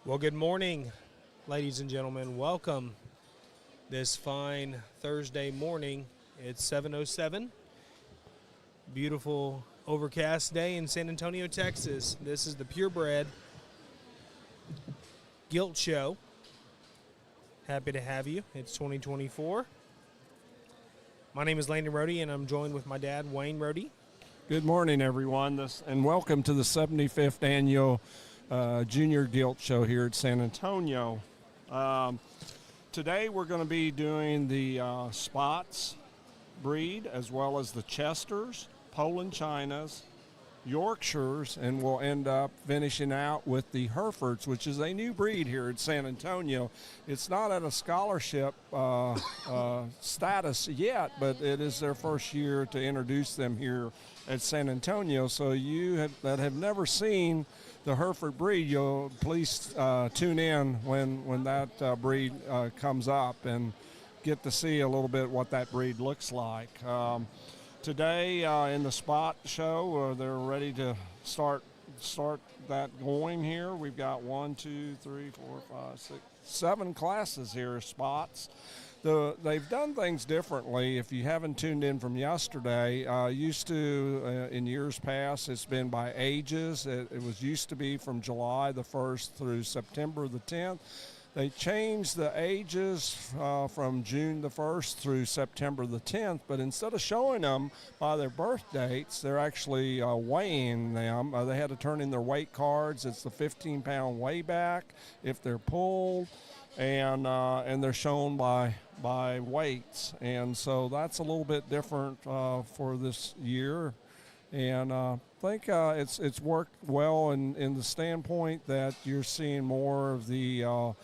Well, good morning, ladies and gentlemen. Welcome this fine Thursday morning. It's 7:07. Beautiful overcast day in San Antonio, Texas. This is the Purebred Gilts Show. Happy to have you. It's 2024. My name is Landon Rohde, and I'm joined with my dad, Wayne Rohde. Good morning, everyone, and welcome to the 75th annual Junior Gilt Show here at San Antonio. Today we're going to be doing the Spots breed as well as the Chesters, Poland Chinas, Yorkshires, and we'll end up finishing out with the Herefords, which is a new breed here at San Antonio. It's not at a scholarship status yet, but it is their first year to introduce them here at San Antonio. So that have never seen the Hereford breed, you'll please tune in when that breed comes up and get to see a little bit what that breed looks like. Today in the Spot Show, they're ready to start that going here. We've got 7 classes here, Spots. They've done things differently. If you haven't tuned in from yesterday, used to, in years past, it's been by ages. It was used to be from July the 1st through September the 10th. They changed the ages from June the 1st through September the 10th, but instead of showing them by their birth dates, they're actually weighing them. They had to turn in their weight cards. It's the 15-pound weigh back if they're pulled, and they're shown by weights. And so that's a little bit different for this year. And I think it's worked well in the standpoint that you're seeing more of the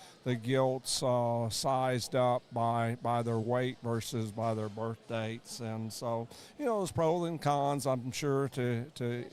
gilts sized up by their weight versus by their birth dates. And so, there's pros and cons, I'm sure, to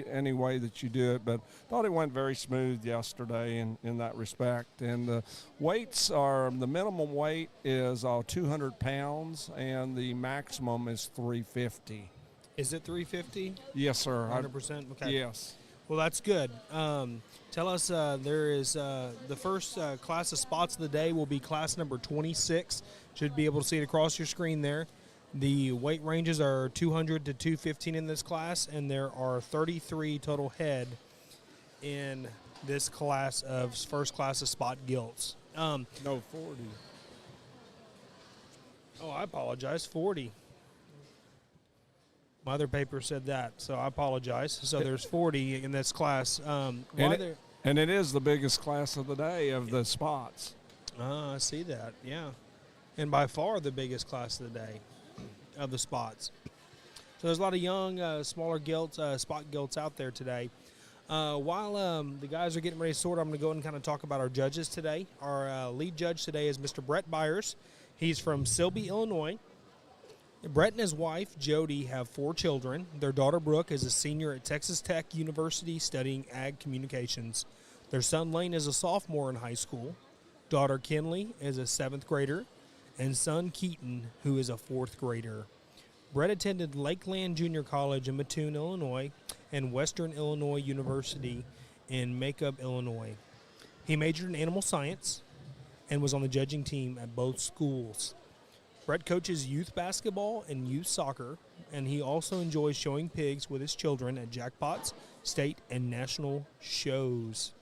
any way that you do it, but thought it went very smooth yesterday in that respect. And the weights the minimum weight is 200 pounds and the maximum is 350. Is it 350? Yes, sir. 100%? Okay. Yes. Well, that's good. Tell us, there is the first class of spots of the day will be class number 26. Should be able to see it across your screen there. The weight ranges are 200 to 215 in this class, and there are 33 total head in this class of first class of spot gilts. No, 40. Oh, I apologize. 40. My other paper said that, so I apologize. So there's 40 in this class. And it is the biggest class of the day of the spots. I see that, yeah. And by far the biggest class of the day of the spots. So there's a lot of young, smaller gilts, spot gilts out there today. While the guys are getting ready to sort, I'm going to go and kind of talk about our judges today. Our lead judge today is Mr. Brett Byers. He's from Silby, Illinois. Brett and his wife, Jody, have 4 children. Their daughter, Brooke, is a senior at Texas Tech University studying ag communications. Their son, Lane, is a sophomore in high school. Daughter, Kinley, is a 7th grader. And son, Keaton, who is a 4th grader. Brett attended Lakeland Junior College in Mattoon, Illinois, and Western Illinois University in Macomb, Illinois. He majored in animal science and was on the judging team at both schools. Brett coaches youth basketball and youth soccer, and he also enjoys showing pigs with his children at jackpots, state, and national shows.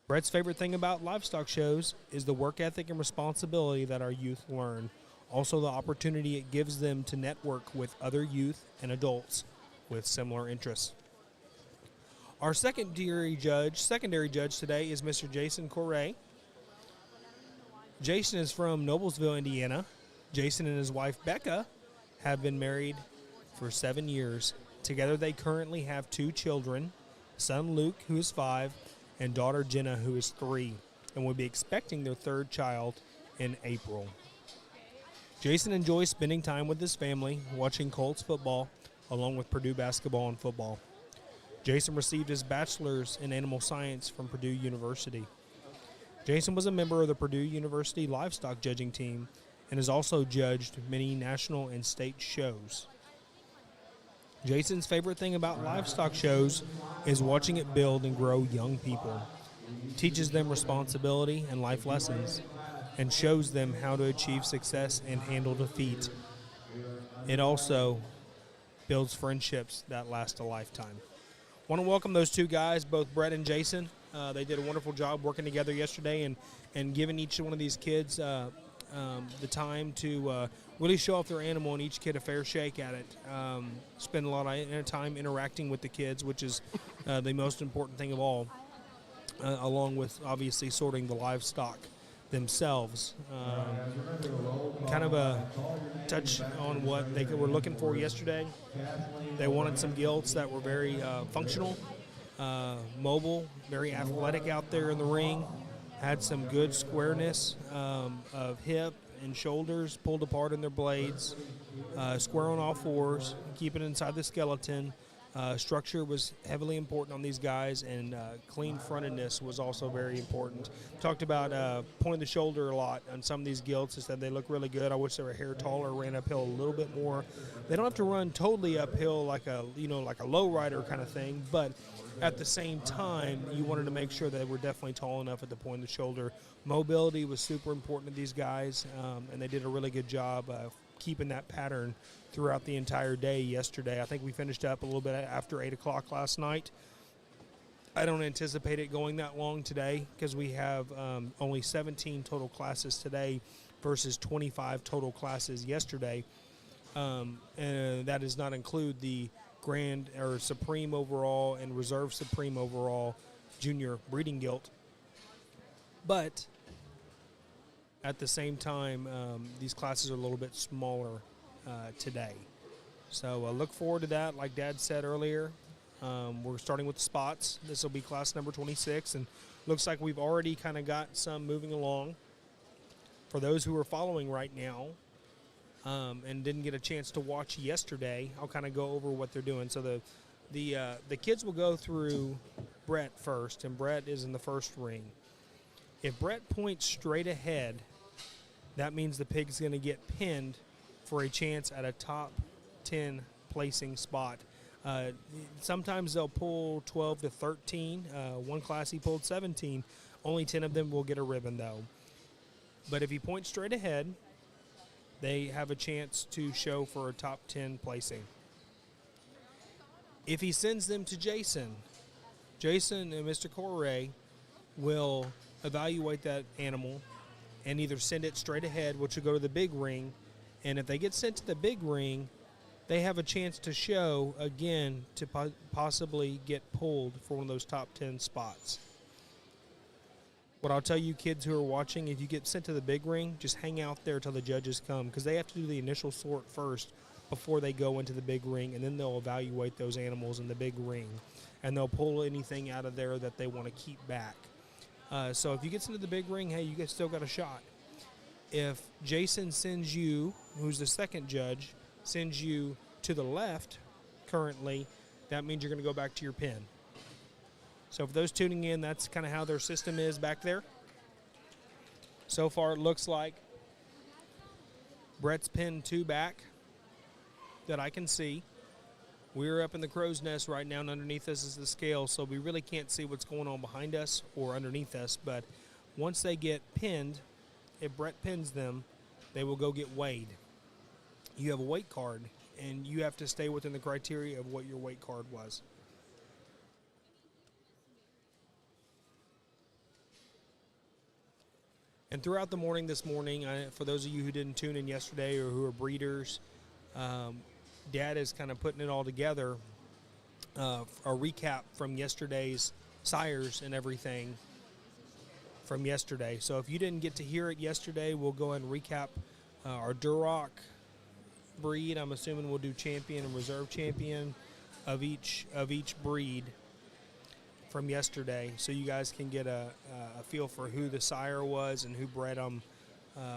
Brett's favorite thing about livestock shows is the work ethic and responsibility that our youth learn. Also, the opportunity it gives them to network with other youth and adults with similar interests. Our secondary judge today is Mr. Jason Correa. Jason is from Noblesville, Indiana. Jason and his wife, Becca, have been married for 7 years. Together, they currently have 2 children, son Luke, who is 5, and daughter Jenna, who is 3, and will be expecting their 3rd child in April. Jason enjoys spending time with his family, watching Colts football, along with Purdue basketball and football. Jason received his bachelor's in animal science from Purdue University. Jason was a member of the Purdue University livestock judging team and has also judged many national and state shows. Jason's favorite thing about livestock shows is watching it build and grow young people. teaches them responsibility and life lessons, and shows them how to achieve success and handle defeat. It also builds friendships that last a lifetime. Want to welcome those two guys, both Brett and Jason. They did a wonderful job working together yesterday and giving each one of these kids the time to really show off their animal and each kid a fair shake at it. Spend a lot of time interacting with the kids, which is the most important thing of all, along with obviously sorting the livestock themselves. Kind of a touch on what they were looking for yesterday. They wanted some gilts that were very functional, mobile, very athletic out there in the ring, had some good squareness of hip and shoulders pulled apart in their blades, square on all fours, keep it inside the skeleton. Structure was heavily important on these guys, and clean frontedness was also very important. Talked about pointing the shoulder a lot on some of these gilts. I said they look really good. I wish they were a hair taller, ran uphill a little bit more. They don't have to run totally uphill like a low rider kind of thing, but at the same time, you wanted to make sure that they were definitely tall enough at the point of the shoulder. Mobility was super important to these guys, and they did a really good job keeping that pattern throughout the entire day yesterday. I think we finished up a little bit after 8 o'clock last night. I don't anticipate it going that long today because we have only 17 total classes today versus 25 total classes yesterday. And that does not include the Grand or Supreme Overall and Reserve Supreme Overall Junior Breeding Gilt. But at the same time, these classes are a little bit smaller today. So look forward to that. Like Dad said earlier, we're starting with the spots. This will be class number 26, and looks like we've already kind of got some moving along. For those who are following right now and didn't get a chance to watch yesterday, I'll kind of go over what they're doing. So the kids will go through Brett first, and Brett is in the first ring. If Brett points straight ahead, that means the pig's going to get pinned for a chance at a top 10 placing spot. Sometimes they'll pull 12 to 13. One class he pulled 17. Only 10 of them will get a ribbon, though. But if he points straight ahead, they have a chance to show for a top 10 placing. If he sends them to Jason and Mr. Corey will evaluate that animal and either send it straight ahead, which will go to the big ring. And if they get sent to the big ring, they have a chance to show again to possibly get pulled for one of those top 10 spots. What I'll tell you kids who are watching, if you get sent to the big ring, just hang out there till the judges come, because they have to do the initial sort first before they go into the big ring, and then they'll evaluate those animals in the big ring, and they'll pull anything out of there that they want to keep back. So if you get into the big ring, hey, you guys still got a shot. If Jason sends you, who's the second judge, sends you to the left currently, that means you're going to go back to your pen. So for those tuning in, that's kind of how their system is back there. So far it looks like Brett's pinned 2 back that I can see. We're up in the crow's nest right now, and underneath us is the scale, so we really can't see what's going on behind us or underneath us. But once they get pinned, if Brett pins them, they will go get weighed. You have a weight card, and you have to stay within the criteria of what your weight card was. And throughout the morning this morning, for those of you who didn't tune in yesterday or who are breeders, Dad is kind of putting it all together, a recap from yesterday's sires and everything from yesterday. So if you didn't get to hear it yesterday, we'll go ahead and recap our Duroc breed. I'm assuming we'll do champion and reserve champion of each breed from yesterday, so you guys can get a feel for who the sire was and who bred them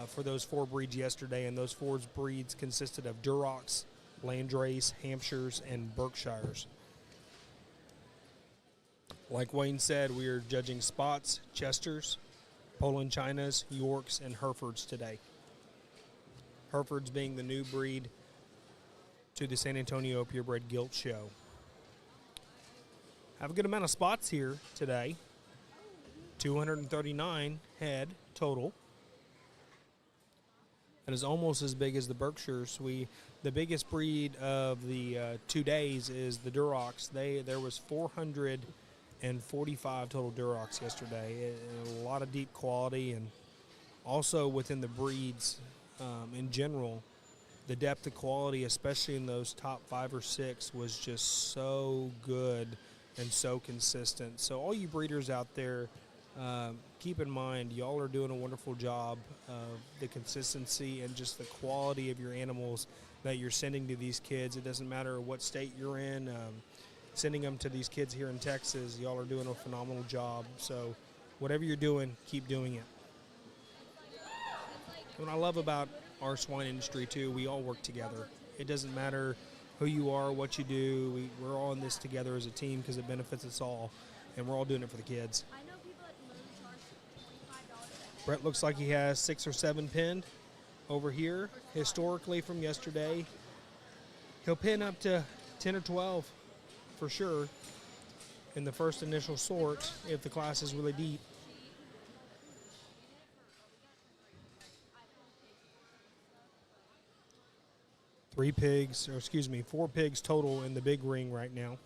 for those 4 breeds yesterday. And those 4 breeds consisted of Durocs, Landrace, Hampshires, and Berkshires. Like Wayne said, we are judging spots, Chesters, Poland Chinas, Yorks, and Herefords today. Herefords being the new breed to the San Antonio Purebred Gilt Show. Have a good amount of spots here today. 239 head total. That is almost as big as the Berkshires. The biggest breed of the 2 days is the Durocs. There was 445 total Durocs yesterday. A lot of deep quality, and also within the breeds in general, the depth of quality, especially in those top 5 or 6, was just so good and so consistent. So all you breeders out there, keep in mind, y'all are doing a wonderful job of the consistency and just the quality of your animals that you're sending to these kids. It doesn't matter what state you're in. Sending them to these kids here in Texas, y'all are doing a phenomenal job. So whatever you're doing, keep doing it. What I love about our swine industry, too, we all work together. It doesn't matter who you are, what you do. We're all in this together as a team because it benefits us all, and we're all doing it for the kids. Brett looks like he has 6 or 7 pinned over here. Historically, from yesterday, he'll pin up to 10 or 12 for sure in the first initial sort if the class is really deep. Four pigs total in the big ring right now.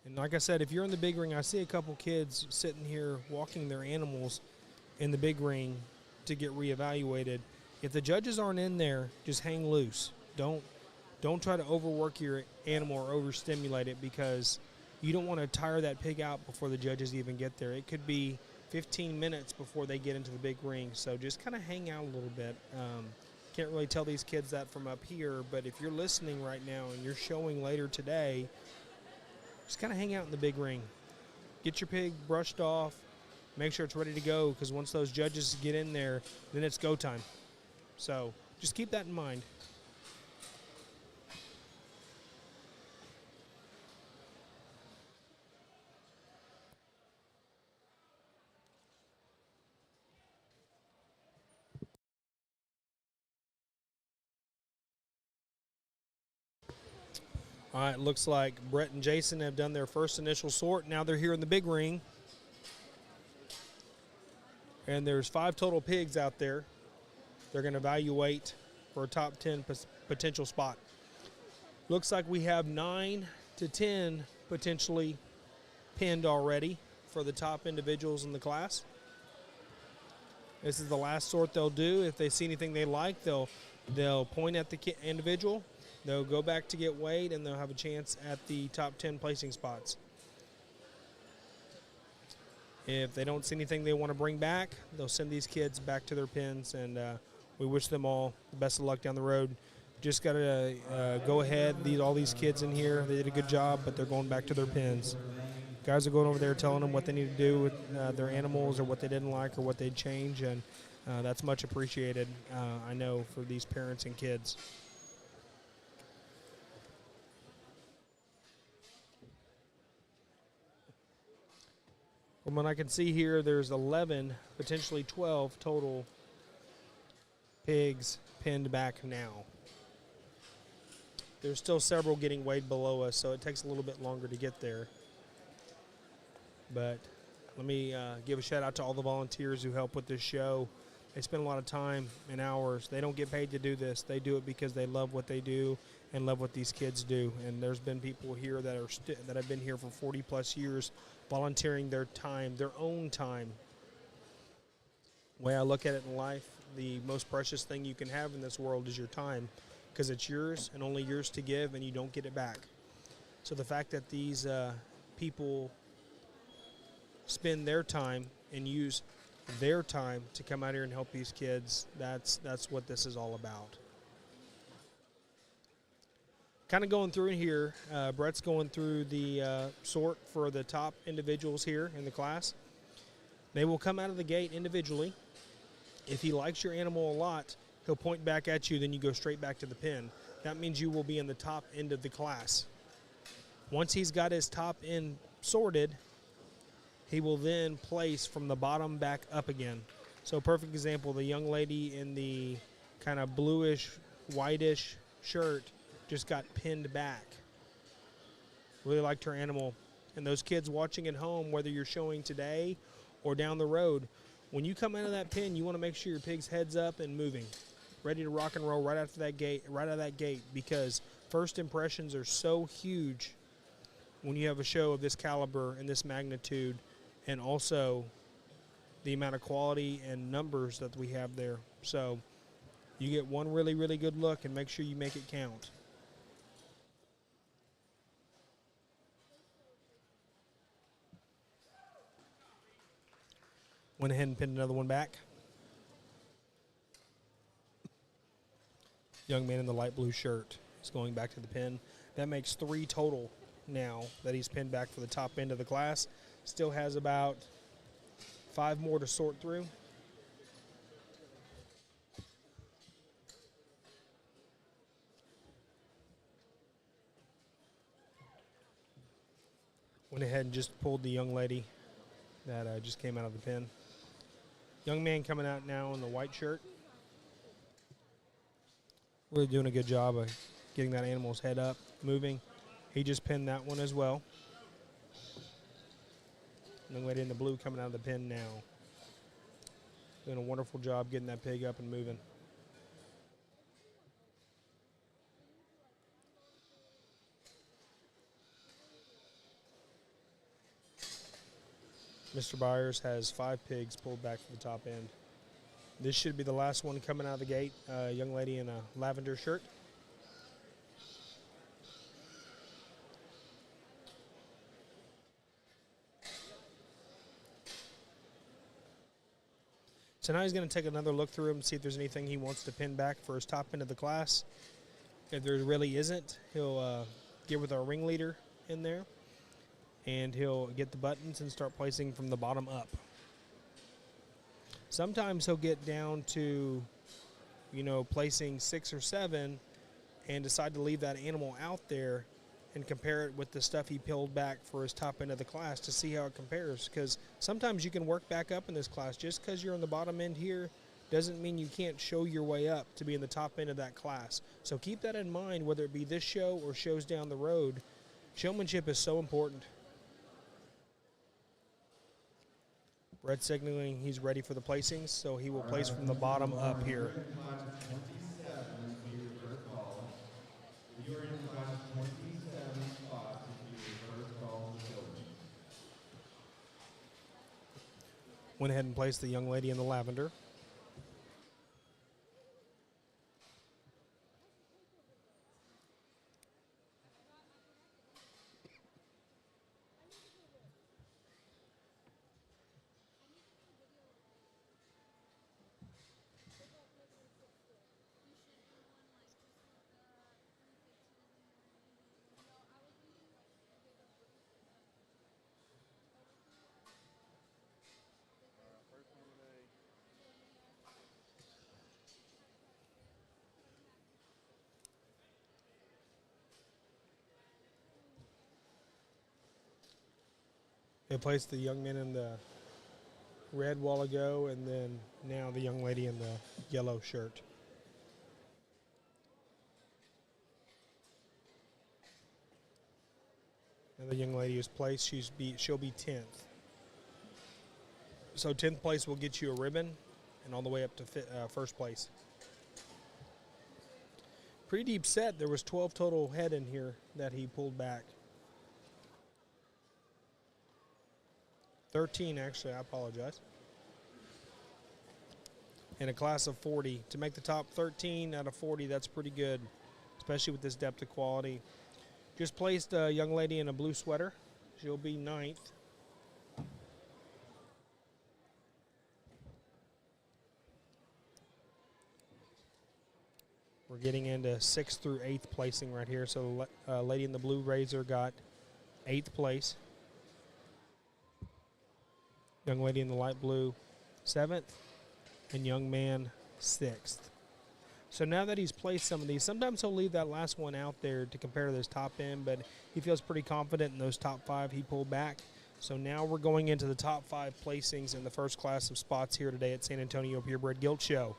And like I said, if you're in the big ring, I see a couple kids sitting here walking their animals in the big ring to get reevaluated. If the judges aren't in there, just hang loose. Don't try to overwork your animal or overstimulate it, because you don't want to tire that pig out before the judges even get there. It could be 15 minutes before they get into the big ring. So just kind of hang out a little bit. Can't really tell these kids that from up here, but if you're listening right now and you're showing later today, just kind of hang out in the big ring. Get your pig brushed off. Make sure it's ready to go, because once those judges get in there, then it's go time. So just keep that in mind. All right, looks like Brett and Jason have done their first initial sort. Now they're here in the big ring. And there's 5 total pigs out there. They're going to evaluate for a top 10 potential spot. Looks like we have 9 to 10 potentially pinned already for the top individuals in the class. This is the last sort they'll do. If they see anything they like, they'll point at the individual. They'll go back to get weighed, and they'll have a chance at the top 10 placing spots. If they don't see anything they want to bring back, they'll send these kids back to their pens, and we wish them all the best of luck down the road. Just got to go ahead. All these kids in here, they did a good job, but they're going back to their pens. Guys are going over there telling them what they need to do with their animals, or what they didn't like, or what they'd change, and that's much appreciated, I know, for these parents and kids. From what I can see here, there's 11, potentially 12 total pigs pinned back now. There's still several getting weighed below us, so it takes a little bit longer to get there. But let me give a shout out to all the volunteers who help with this show. They spend a lot of time and hours. They don't get paid to do this. They do it because they love what they do and love what these kids do. And there's been people here that have been here for 40 plus years, volunteering their time, their own time. The way I look at it in life, the most precious thing you can have in this world is your time, because it's yours and only yours to give, and you don't get it back. So the fact that these people spend their time and use their time to come out here and help these kids, that's what this is all about. Kind of going through here, Brett's going through the sort for the top individuals here in the class. They will come out of the gate individually. If he likes your animal a lot, he'll point back at you, then you go straight back to the pen. That means you will be in the top end of the class. Once he's got his top end sorted, he will then place from the bottom back up again. So perfect example, the young lady in the kind of bluish, whitish shirt just got pinned back. Really liked her animal. And those kids watching at home, whether you're showing today or down the road, when you come out of that pen, you want to make sure your pig's head's up and moving, ready to rock and roll right after that gate, right out of that gate, because first impressions are so huge when you have a show of this caliber and this magnitude, and also the amount of quality and numbers that we have there. So you get one really, really good look and make sure you make it count. Went ahead and pinned another one back. Young man in the light blue shirt is going back to the pin. That makes 3 total now that he's pinned back for the top end of the class. Still has about 5 more to sort through. Went ahead and just pulled the young lady that just came out of the pen. Young man coming out now in the white shirt. Really doing a good job of getting that animal's head up, moving. He just pinned that one as well. Young lady in the blue coming out of the pen now. Doing a wonderful job getting that pig up and moving. Mr. Byers has 5 pigs pulled back to the top end. This should be the last one coming out of the gate. Young lady in a lavender shirt. So now he's going to take another look through him and see if there's anything he wants to pin back for his top end of the class. If there really isn't, he'll get with our ringleader in there, and he'll get the buttons and start placing from the bottom up. Sometimes he'll get down to, placing 6 or 7 and decide to leave that animal out there and compare it with the stuff he peeled back for his top end of the class to see how it compares. Because sometimes you can work back up in this class. Just because you're on the bottom end here doesn't mean you can't show your way up to be in the top end of that class. So keep that in mind, whether it be this show or shows down the road. Showmanship is so important. Red signaling he's ready for the placings, so he will place from the bottom up here. Went ahead and placed the young lady in the lavender. They placed the young man in the red while ago, and then now the young lady in the yellow shirt. And the young lady is placed. She'll be 10th. So 10th place will get you a ribbon, and all the way up to first place. Pretty deep set. There was 12 total head in here that he pulled back. 13, actually, I apologize. In a class of 40. To make the top 13 out of 40, that's pretty good, especially with this depth of quality. Just placed a young lady in a blue sweater. She'll be 9th. We're getting into 6th through 8th placing right here. So lady in the blue razor got 8th place. Young lady in the light blue, 7th, and young man, 6th. So now that he's placed some of these, sometimes he'll leave that last one out there to compare to this top end, but he feels pretty confident in those top 5 he pulled back. So now we're going into the top 5 placings in the first class of spots here today at San Antonio Purebred Gilt Show.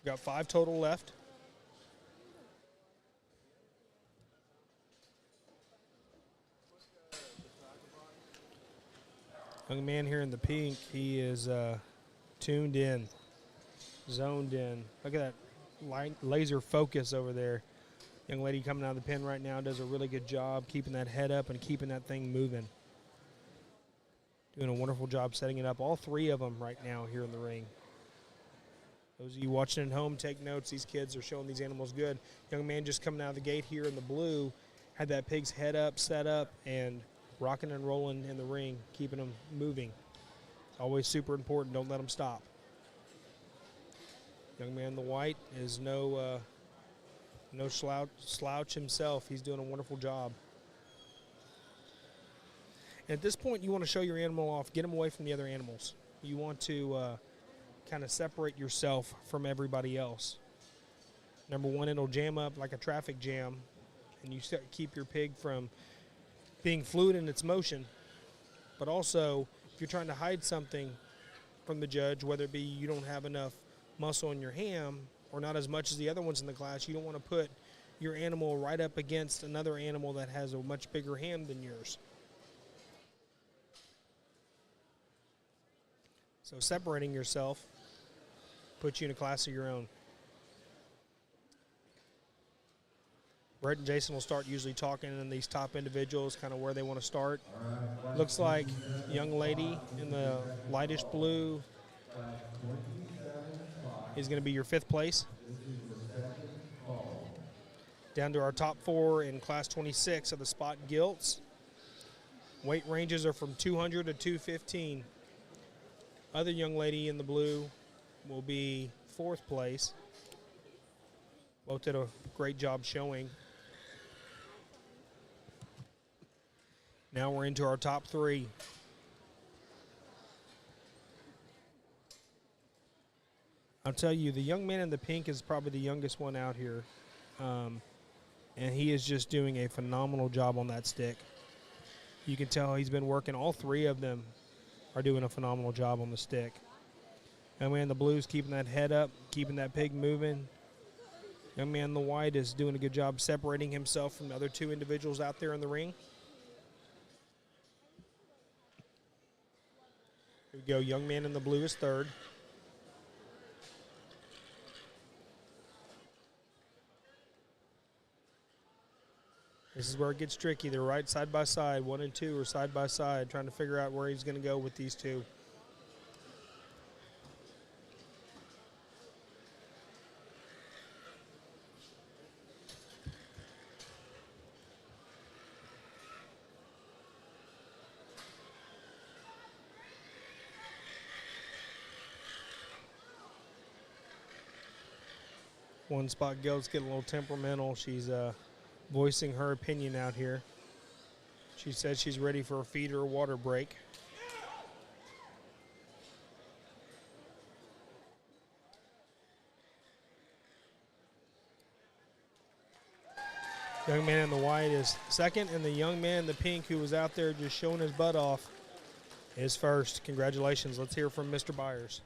We've got 5 total left. Young man here in the pink, he is tuned in, zoned in. Look at that laser focus over there. Young lady coming out of the pen right now does a really good job keeping that head up and keeping that thing moving. Doing a wonderful job setting it up. All three of them right now here in the ring. Those of you watching at home, take notes. These kids are showing these animals good. Young man just coming out of the gate here in the blue had that pig's head up, set up, and rocking and rolling in the ring, keeping them moving. Always super important. Don't let them stop. Young man in the white is no slouch himself. He's doing a wonderful job. And at this point, you want to show your animal off. Get him away from the other animals. You want to kind of separate yourself from everybody else. Number one, it'll jam up like a traffic jam, and you keep your pig from being fluid in its motion. But also, if you're trying to hide something from the judge, whether it be you don't have enough muscle in your ham or not as much as the other ones in the class, you don't want to put your animal right up against another animal that has a much bigger ham than yours. So separating yourself puts you in a class of your own. Brett and Jason will start usually talking in these top individuals, kind of where they want to start. Looks like young lady in the lightish blue is going to be your 5th place. Down to our top 4 in class 26 of the spot gilts. Weight ranges are from 200 to 215. Other young lady in the blue will be 4th place. Both did a great job showing. Now we're into our top 3. I'll tell you, the young man in the pink is probably the youngest one out here. And he is just doing a phenomenal job on that stick. You can tell he's been working. All 3 of them are doing a phenomenal job on the stick. Young man in the blue is keeping that head up, keeping that pig moving. Young man in the white is doing a good job separating himself from the other 2 individuals out there in the ring. Here we go. Young man in the blue is 3rd. This is where it gets tricky. They're right side by side. 1 and 2 are side by side, trying to figure out where he's going to go with these 2. One spot Gilts getting a little temperamental. She's voicing her opinion out here. She says she's ready for a feed or a water break. Young man in the white is 2nd, and the young man in the pink who was out there just showing his butt off is 1st. Congratulations. Let's hear from Mr. Byers.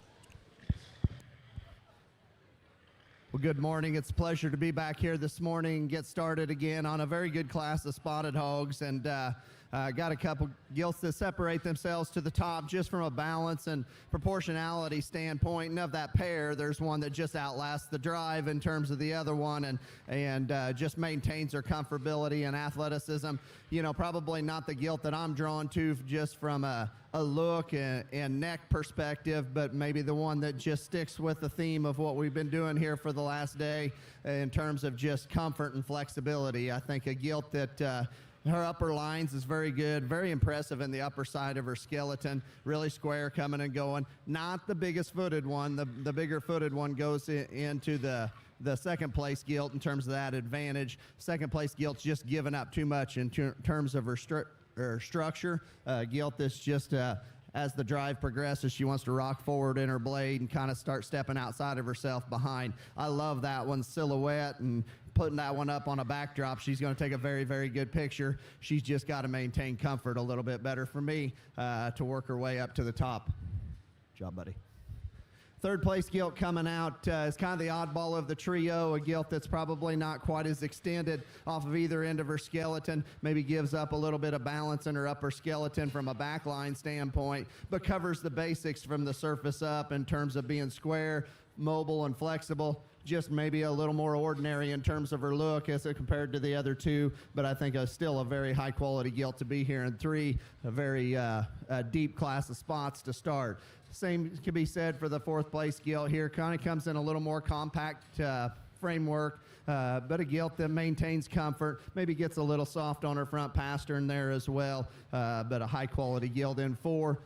Well, good morning. It's a pleasure to be back here this morning, get started again on a very good class of spotted hogs, and got a couple gilts that separate themselves to the top just from a balance and proportionality standpoint. And of that pair, there's one that just outlasts the drive in terms of the other one, and just maintains their comfortability and athleticism. You know, probably not the gilt that I'm drawn to just from a look and neck perspective, but maybe the one that just sticks with the theme of what we've been doing here for the last day in terms of just comfort and flexibility. I think a gilt that her upper lines is very good, very impressive in the upper side of her skeleton, really square coming and going. Not the biggest footed one. The bigger footed one goes into the 2nd place gilt in terms of that advantage. 2nd place gilt's just giving up too much in terms of her structure. Gilt is just as the drive progresses, she wants to rock forward in her blade and kind of start stepping outside of herself behind. I love that one's silhouette, and putting that one up on a backdrop, she's going to take a very, very good picture. She's just got to maintain comfort a little bit better for me to work her way up to the top. Good job, buddy. Third place gilt coming out is kind of the oddball of the trio, a gilt that's probably not quite as extended off of either end of her skeleton, maybe gives up a little bit of balance in her upper skeleton from a backline standpoint, but covers the basics from the surface up in terms of being square, mobile, and flexible. Just maybe a little more ordinary in terms of her look as compared to the other two, but I think still a very high quality gilt to be here in 3, a very deep class of spots to start. Same can be said for the fourth place gilt here. Kind of comes in a little more compact framework, but a gilt that maintains comfort, maybe gets a little soft on her front pastern there as well, but a high quality gilt in 4.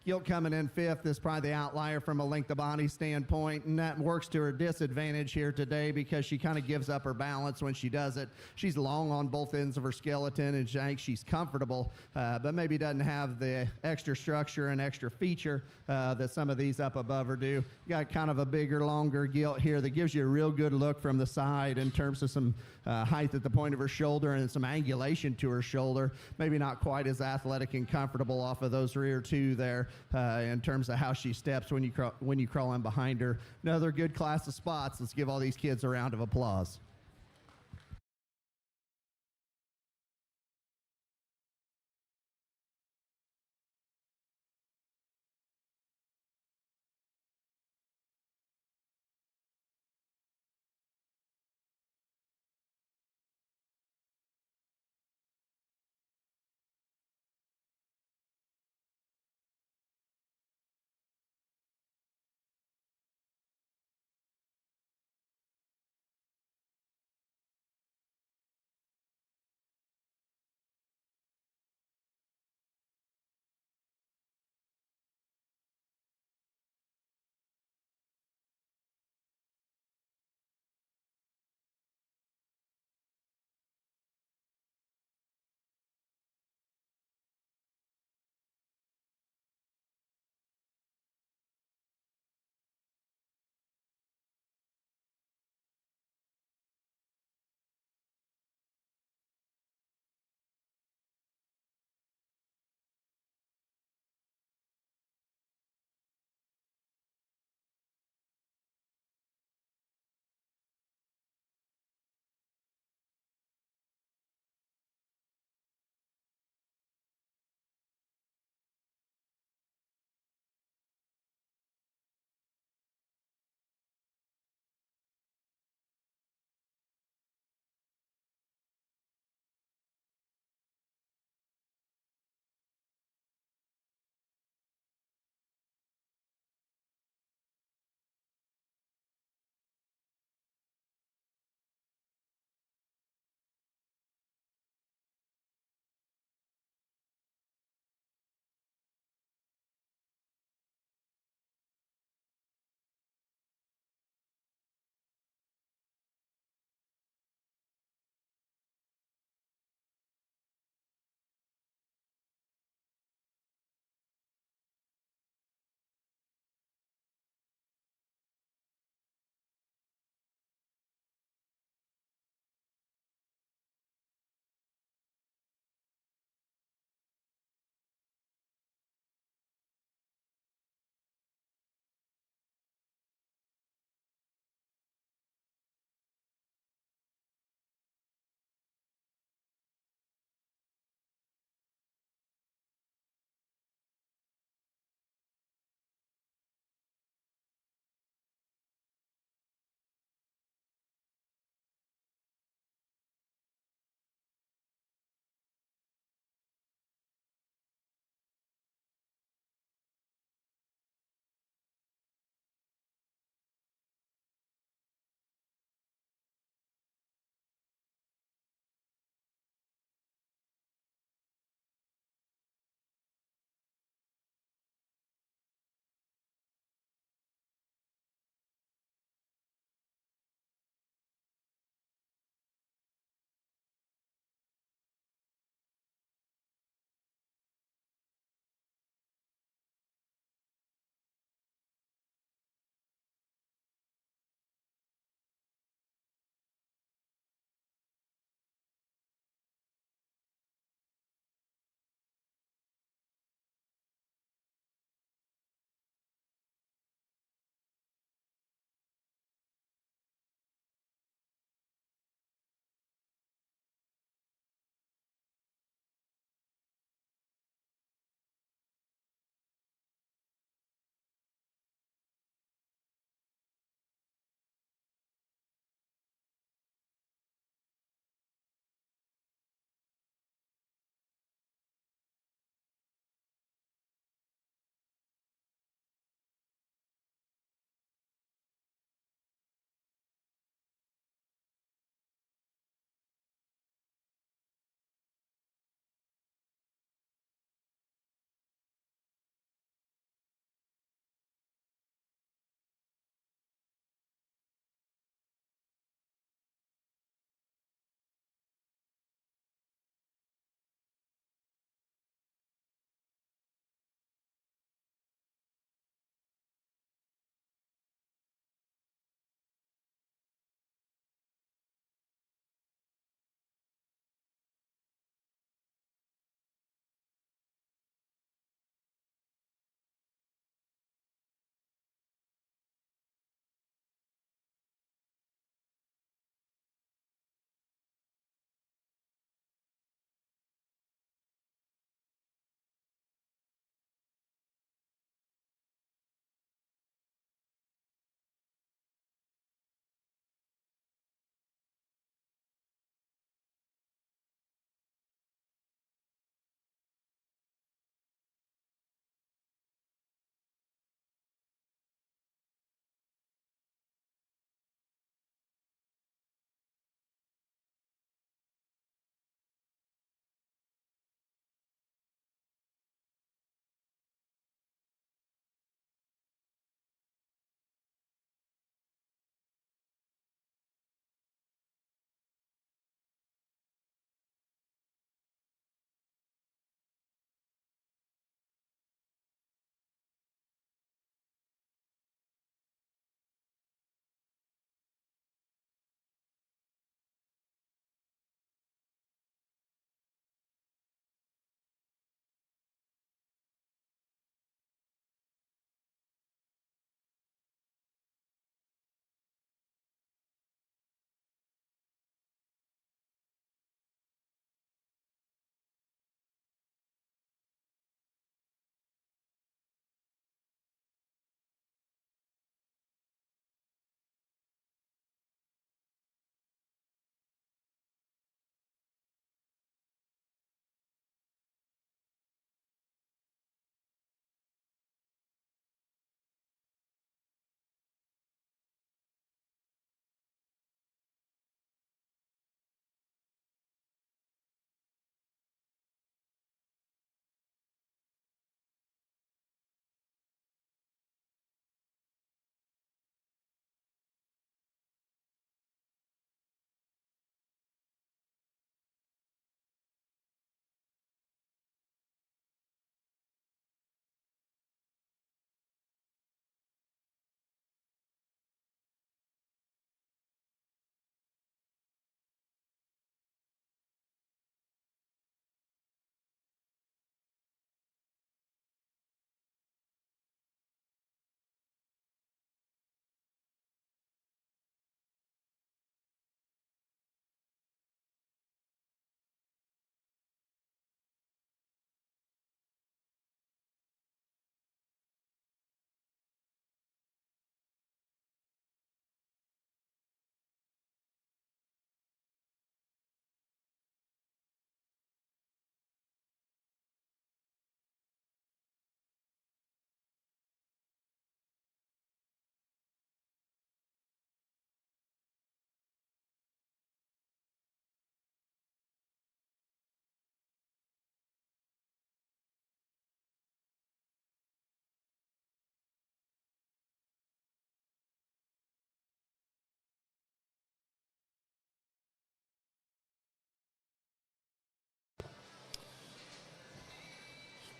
Gilt coming in 5th is probably the outlier from a length of body standpoint, and that works to her disadvantage here today because she kind of gives up her balance when she does it. She's long on both ends of her skeleton, and I think she's comfortable, but maybe doesn't have the extra structure and extra feature that some of these up above her do. Got kind of a bigger, longer gilt here that gives you a real good look from the side in terms of some height at the point of her shoulder and some angulation to her shoulder. Maybe not quite as athletic and comfortable off of those rear 2 there. In terms of how she steps when you crawl in behind her. Another good class of spots. Let's give all these kids a round of applause.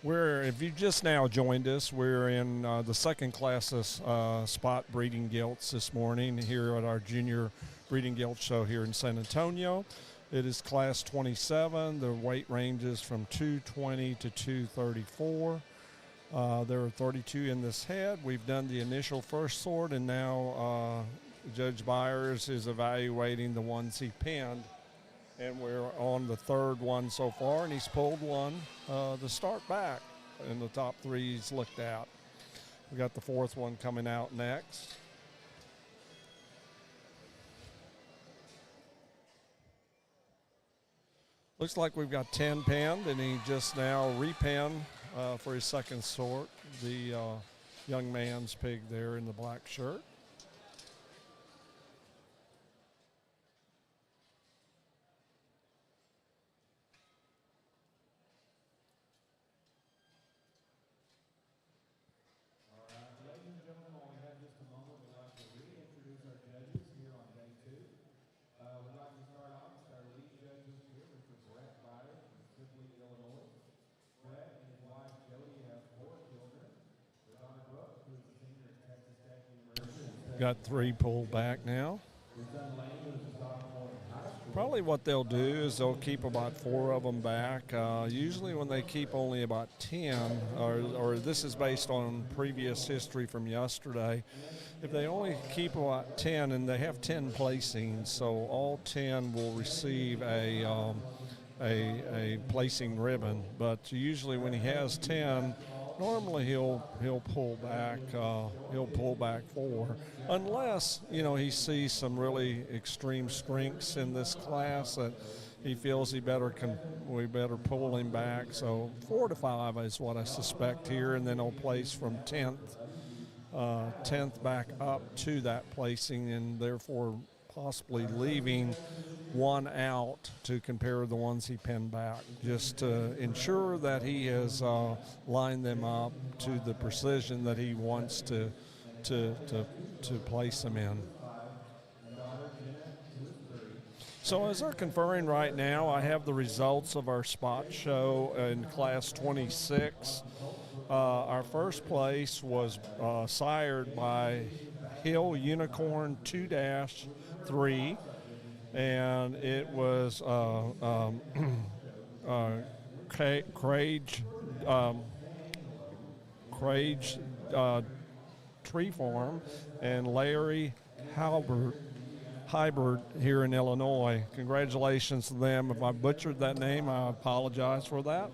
If you just now joined us, we're in the second class of spot breeding gilts this morning here at our junior breeding gilt show here in San Antonio. It is class 27. The weight ranges from 220 to 234. There are 32 in this head. We've done the initial first sort, and now Judge Byers is evaluating the ones he pinned. And we're on the third one so far, and he's pulled one to start back in the top three he's looked at. We got the fourth one coming out next. Looks like we've got 10 pinned, and he just now repinned for his second sort, the young man's pig there in the black shirt. Got three pulled back now. Probably what they'll do is they'll keep about 4 of them back. Usually when they keep only about 10, or this is based on previous history from yesterday, if they only keep about 10, and they have 10 placings, so all 10 will receive a placing ribbon. But usually when he has 10, normally he'll pull back. He'll pull back 4, unless he sees some really extreme strengths in this class that he feels we better pull him back. So 4 to 5 is what I suspect here, and then he'll place from 10th back up to that placing, and therefore possibly leaving one out to compare the ones he pinned back, just to ensure that he has lined them up to the precision that he wants to place them in. So as they're conferring right now, I have the results of our spot show in class 26. Our first place was sired by Hill Unicorn 2-3. And it was Craig Tree Farm and Larry Hybrid here in Illinois. Congratulations to them. If I butchered that name, I apologize for that.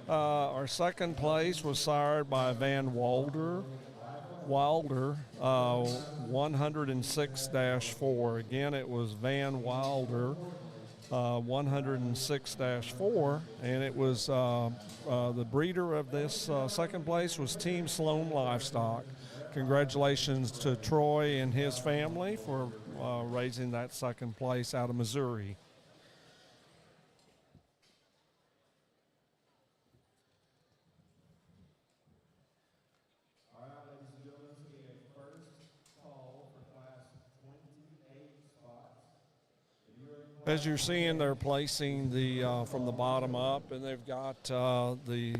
Our second place was sired by Van Wilder 106-4. Again, it was Van Wilder 106-4, and it was the breeder of this second place was Team Sloan Livestock. Congratulations to Troy and his family for raising that second place out of Missouri. As you're seeing, they're placing the from the bottom up, and they've got the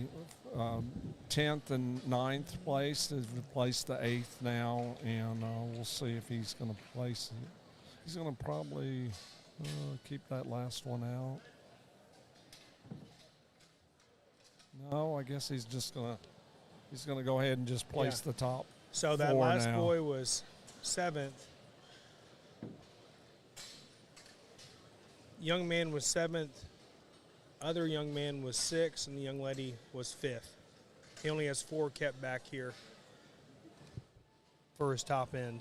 10th and 9th place. They've placed the 8th now, and we'll see if he's going to place it. He's going to probably keep that last one out. No, I guess he's going to go ahead and just place the top. So that last boy was 7th. Young man was 7th, other young man was 6th, and the young lady was 5th. He only has 4 kept back here for his top end.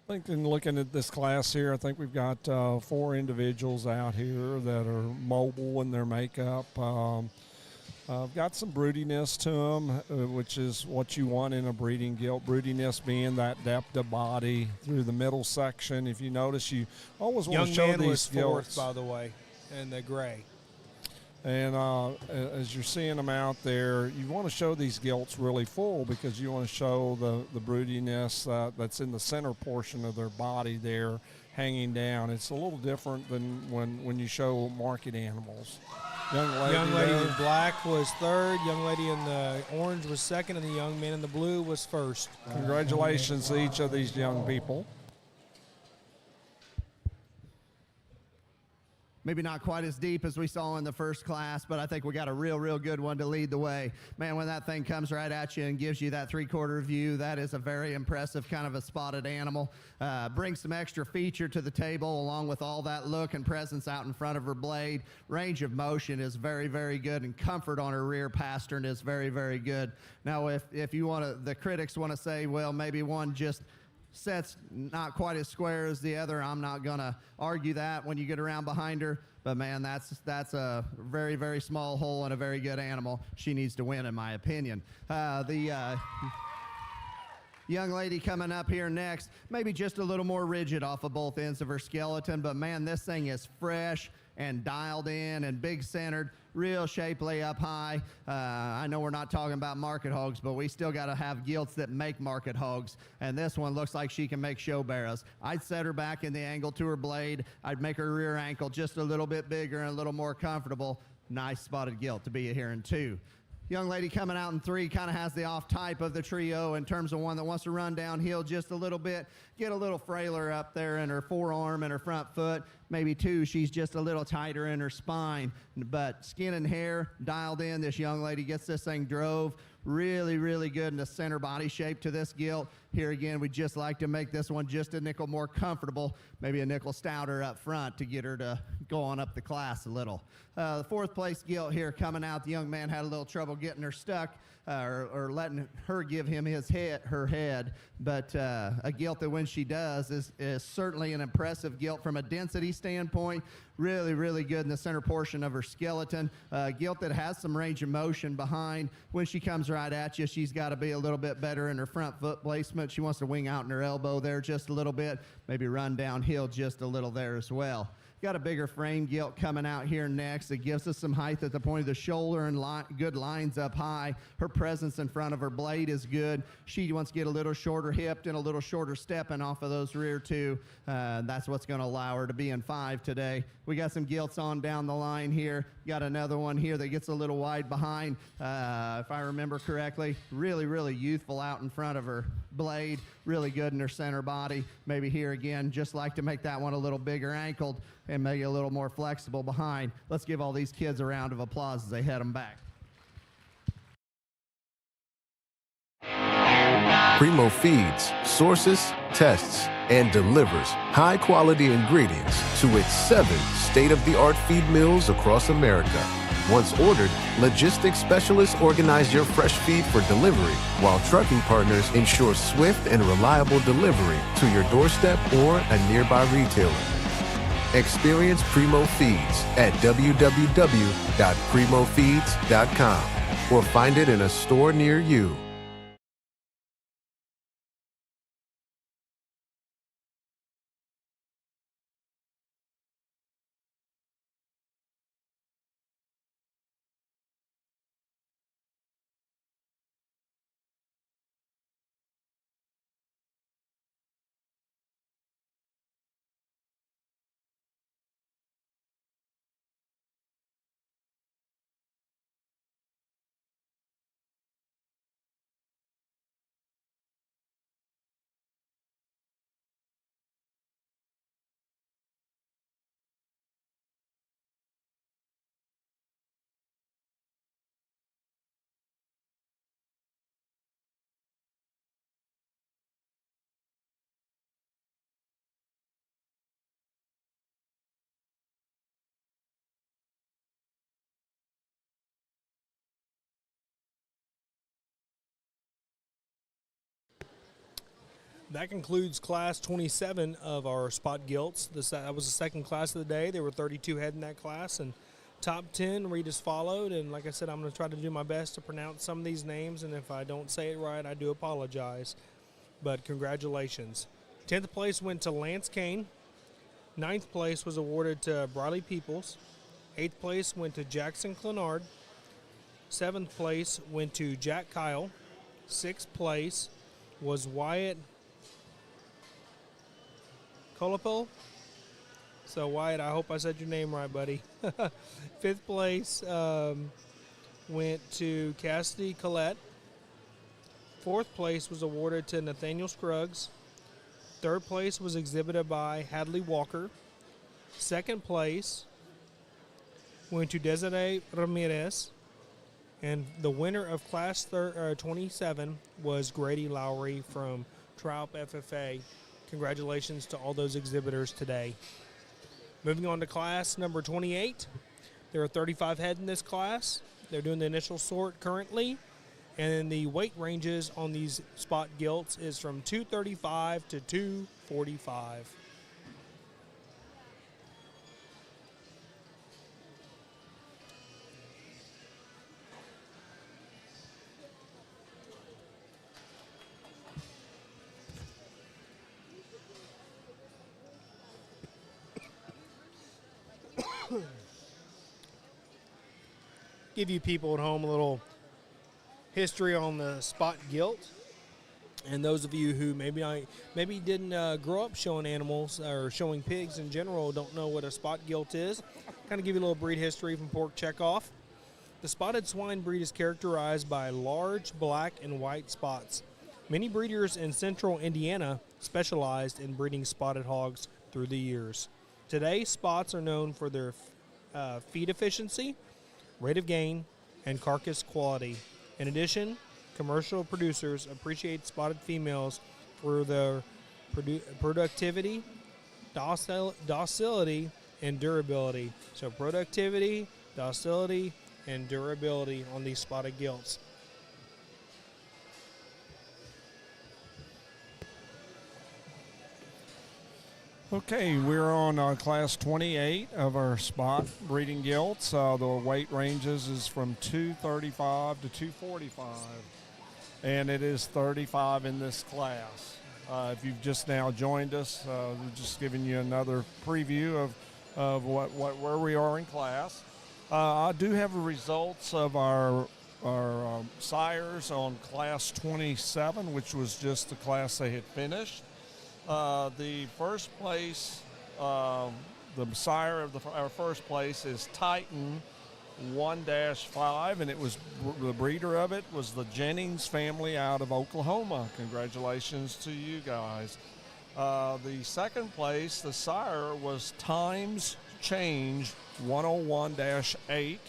I think in looking at this class here, I think we've got 4 individuals out here that are mobile in their makeup. Got some broodiness to them, which is what you want in a breeding gilt. Broodiness being that depth of body through the middle section. If you notice, you always want to show Young man these was fourth, gilts. by the way, in the gray. And as you're seeing them out there, you want to show these gilts really full because you want to show the broodiness that's in the center portion of their body there hanging down. It's a little different than when you show market animals. Young lady in black was third. Young lady in the orange was second, and the young man in the blue was first. Congratulations to each of these young people. Maybe not quite as deep as we saw in the first class, but I think we got a real good one to lead the way. Man, when that thing comes right at you and gives you that 3/4 view, that is a very impressive kind of a spotted animal. Brings some extra feature to the table along with all that look and presence out in front of her blade. Range of motion is very good, and comfort on her rear pastern is very good. Now, if you want to, the critics want to say, well, maybe one just sets not quite as square as the other, I'm not gonna argue that when you get around behind her, but man, that's a very small hole and a very good animal. She needs to win, in my opinion. The young lady coming up here next, maybe just a little more rigid off of both ends of her skeleton, but man, this thing is fresh and dialed in and big centered, real shapely up high. I know we're not talking about market hogs, but we still got to have gilts that make market hogs, and this one looks like she can make show barrows. I'd set her back in the angle to her blade. I'd make her rear ankle just a little bit bigger and a little more comfortable. Nice spotted gilt to be here in 2. Young lady coming out in 3 kind of has the off type of the trio in terms of one that wants to run downhill just a little bit, get a little frailer up there in her forearm and her front foot. Maybe 2, she's just a little tighter in her spine, but skin and hair dialed in. This young lady gets this thing drove really good in the center body shape to this gilt. Here again, we'd just like to make this one just a nickel more comfortable, maybe a nickel stouter up front to get her to go on up the class a little. The 4th place gilt here coming out. The young man had a little trouble getting her stuck or letting her give him her head, but a gilt that when she does is certainly an impressive gilt from a density standpoint. Really good in the center portion of her skeleton. Gilt that has some range of motion behind. When she comes right at you, she's got to be a little bit better in her front foot placement. She wants to wing out in her elbow there just a little bit, maybe run downhill just a little there as well. Got a bigger frame gilt coming out here next. It gives us some height at the point of the shoulder and good lines up high. Her presence in front of her blade is good. She wants to get a little shorter hipped and a little shorter stepping off of those rear 2. That's what's going to allow her to be in 5 today. We got some gilts on down the line here. Got another one here that gets a little wide behind. If I remember correctly, really youthful out in front of her blade. Really good in her center body. Maybe here again, just like to make that one a little bigger ankled and make it a little more flexible behind. Let's give all these kids a round of applause as they head them back. Primo feeds, sources, tests, and delivers high-quality ingredients to its 7 state-of-the-art feed mills across America. Once ordered, logistics specialists organize your fresh feed for delivery, while trucking partners ensure swift and reliable delivery to your doorstep or a nearby retailer. Experience Primo Feeds at www.primofeeds.com or find it in a store near you. That concludes Class 27 of our Spot Gilts. That was the second class of the day. There were 32 head in that class, and top 10 read as followed. And like I said, I'm going to try to do my best to pronounce some of these names, and if I don't say it right, I do apologize. But congratulations. 10th place went to Lance Kane. 9th place was awarded to Briley Peoples. 8th place went to Jackson Clenard. 7th place went to Jack Kyle. 6th place was Wyatt Colapel. So, Wyatt, I hope I said your name right, buddy. 5th place went to Cassidy Collette. 4th place was awarded to Nathaniel Scruggs. 3rd place was exhibited by Hadley Walker. 2nd place went to Desiree Ramirez. And the winner of Class 27 was Grady Lowry from Troup FFA. Congratulations to all those exhibitors today. Moving on to class number 28. There are 35 head in this class. They're doing the initial sort currently. And the weight ranges on these Spot Gilts is from 235 to 245. Give you people at home a little history on the Spot Gilt, and those of you who maybe didn't grow up showing animals or showing pigs in general don't know what a Spot Gilt is. Kind of give you a little breed history from Pork Checkoff. The spotted swine breed is characterized by large black and white spots. Many breeders in central Indiana specialized in breeding spotted hogs through the years. Today, spots are known for their feed efficiency, rate of gain, and carcass quality. In addition, commercial producers appreciate spotted females for their productivity, docility, and durability. So productivity, docility, and durability on these Spotted Gilts. Okay, we're on class 28 of our spot breeding gilts. The weight ranges is from 235 to 245, and it is 35 in this class. If you've just now joined us, we're just giving you another preview of where we are in class. I do have the results of our sires on class 27, which was just the class they had finished. The first place, the sire of our first place is Titan 1-5, and it was the breeder of it was the Jennings family out of Oklahoma. Congratulations to you guys. The second place, the sire was Times Change 101-8,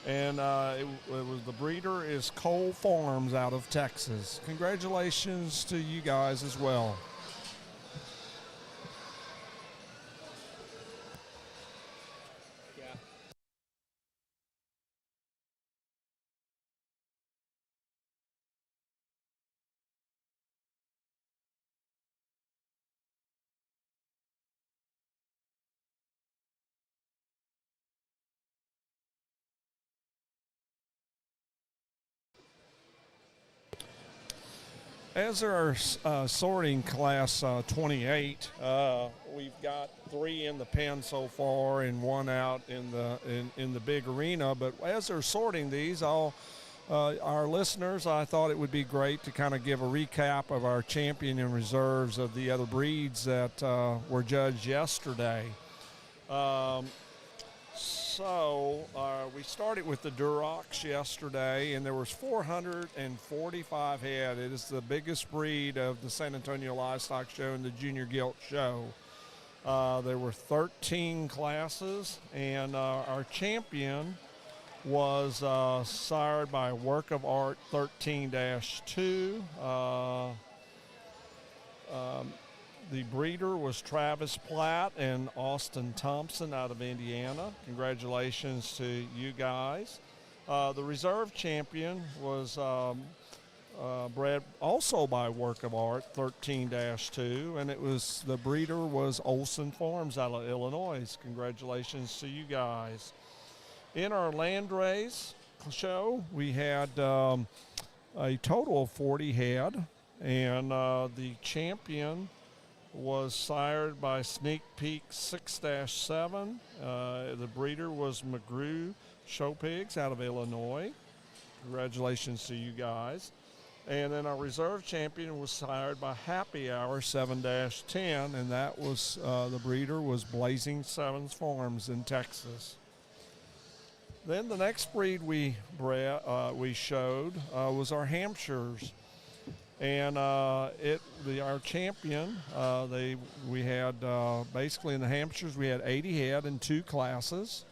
and it was the breeder is Cole Farms out of Texas. Congratulations to you guys as well. As our sorting class 28, we've got 3 in the pen so far and 1 out in the big arena. But as they're sorting these, our listeners, I thought it would be great to kind of give a recap of our champion and reserves of the other breeds that were judged yesterday. So we started with the Durocs yesterday, and there was 445 head. It is the biggest breed of the San Antonio Livestock Show and the Junior Gilt Show. There were 13 classes, and our champion was sired by Work of Art 13-2. The breeder was Travis Platt and Austin Thompson out of Indiana. Congratulations to you guys. The reserve champion was bred also by Work of Art 13-2, and the breeder was Olson Farms out of Illinois. Congratulations to you guys. In our landrace show, we had a total of 40 head, and the champion was sired by Sneak Peek 6-7. The breeder was McGrew Show Pigs out of Illinois. Congratulations to you guys. And then our reserve champion was sired by Happy Hour 7-10, and that was the breeder was Blazing Sevens Farms in Texas. Then the next breed we showed was our Hampshires, and our champion we had basically in the Hampshires we had 80 head in 2 classes.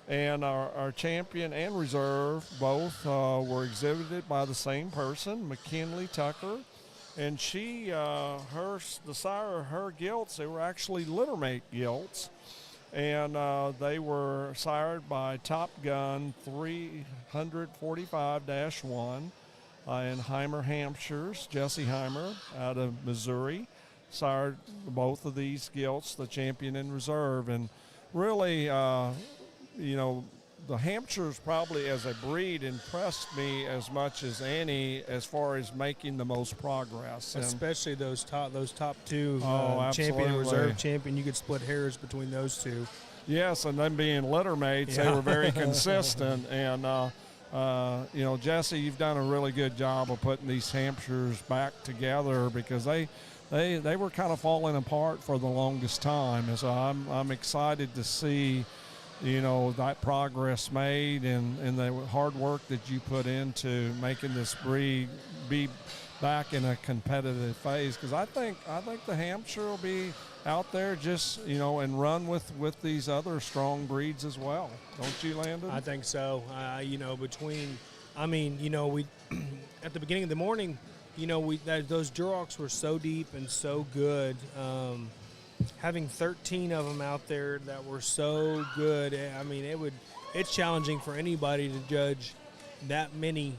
And our champion and reserve both were exhibited by the same person, McKinley Tucker. And the sire of her Gilts, they were actually littermate Gilts. And they were sired by Top Gun 345-1 in Heimer, Hampshires. Jesse Heimer out of Missouri sired both of these Gilts, the champion and reserve. And really, the Hampshires probably as a breed impressed me as much as any as far as making the most progress. Especially those top 2, champion and reserve champion. You could split hairs between those 2. Yes, and them being littermates, they were very consistent. And, Jesse, you've done a really good job of putting these Hampshires back together because they were kind of falling apart for the longest time. And so I'm excited to see that progress made and the hard work that you put into making this breed be back in a competitive phase. Because I think the Hampshire will be out there just, and run with these other strong breeds as well. Don't you, Landon? I think so. We at the beginning of the morning, those Durocs were so deep and so good. Having 13 of them out there that were so good, it's challenging for anybody to judge that many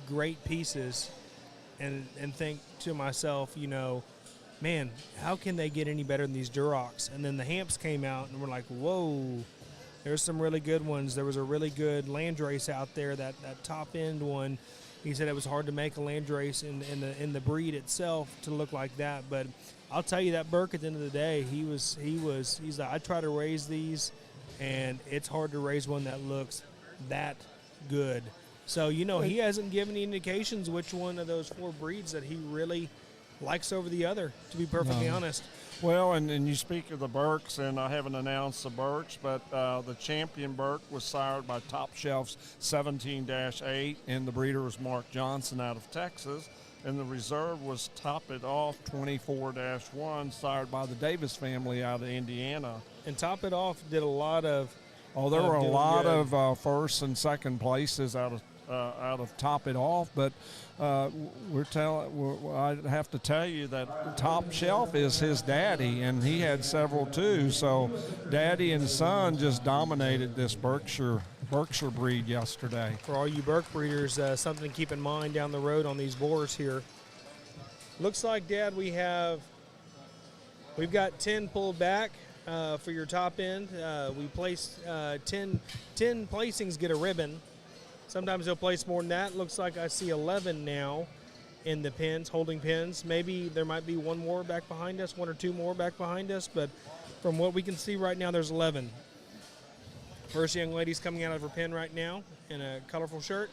great pieces and think to myself, man, how can they get any better than these Durocs? And then the Hamps came out and we're like, whoa, there's some really good ones. There was a really good landrace out there, that top end one. He said it was hard to make a landrace in the breed itself to look like that, but I'll tell you that Burke at the end of the day, he's like, I try to raise these, and it's hard to raise one that looks that good. So, he hasn't given any indications which one of those 4 breeds that he really likes over the other, to be perfectly honest. Well, and you speak of the Burks, and I haven't announced the Burks, but the champion Burke was sired by Top Shelf's 17-8, and the breeder was Mark Johnson out of Texas. And the reserve was Top It Off 24-1, sired by the Davis family out of Indiana. And Top It Off did a lot of. Oh, there were a lot of first and second places out of Top It Off, but I have to tell you that Top Shelf is his daddy, and he had several too. So, daddy and son just dominated this Berkshire breed yesterday. For all you Burke breeders, something to keep in mind down the road on these boars here. Looks like, Dad, we've got 10 pulled back for your top end. We placed 10 placings get a ribbon. Sometimes they'll place more than that. Looks like I see 11 now in the pins, holding pins. Maybe there might be one more back behind us, 1 or 2 more back behind us, but from what we can see right now, there's 11. First young lady's coming out of her pen right now in a colorful shirt.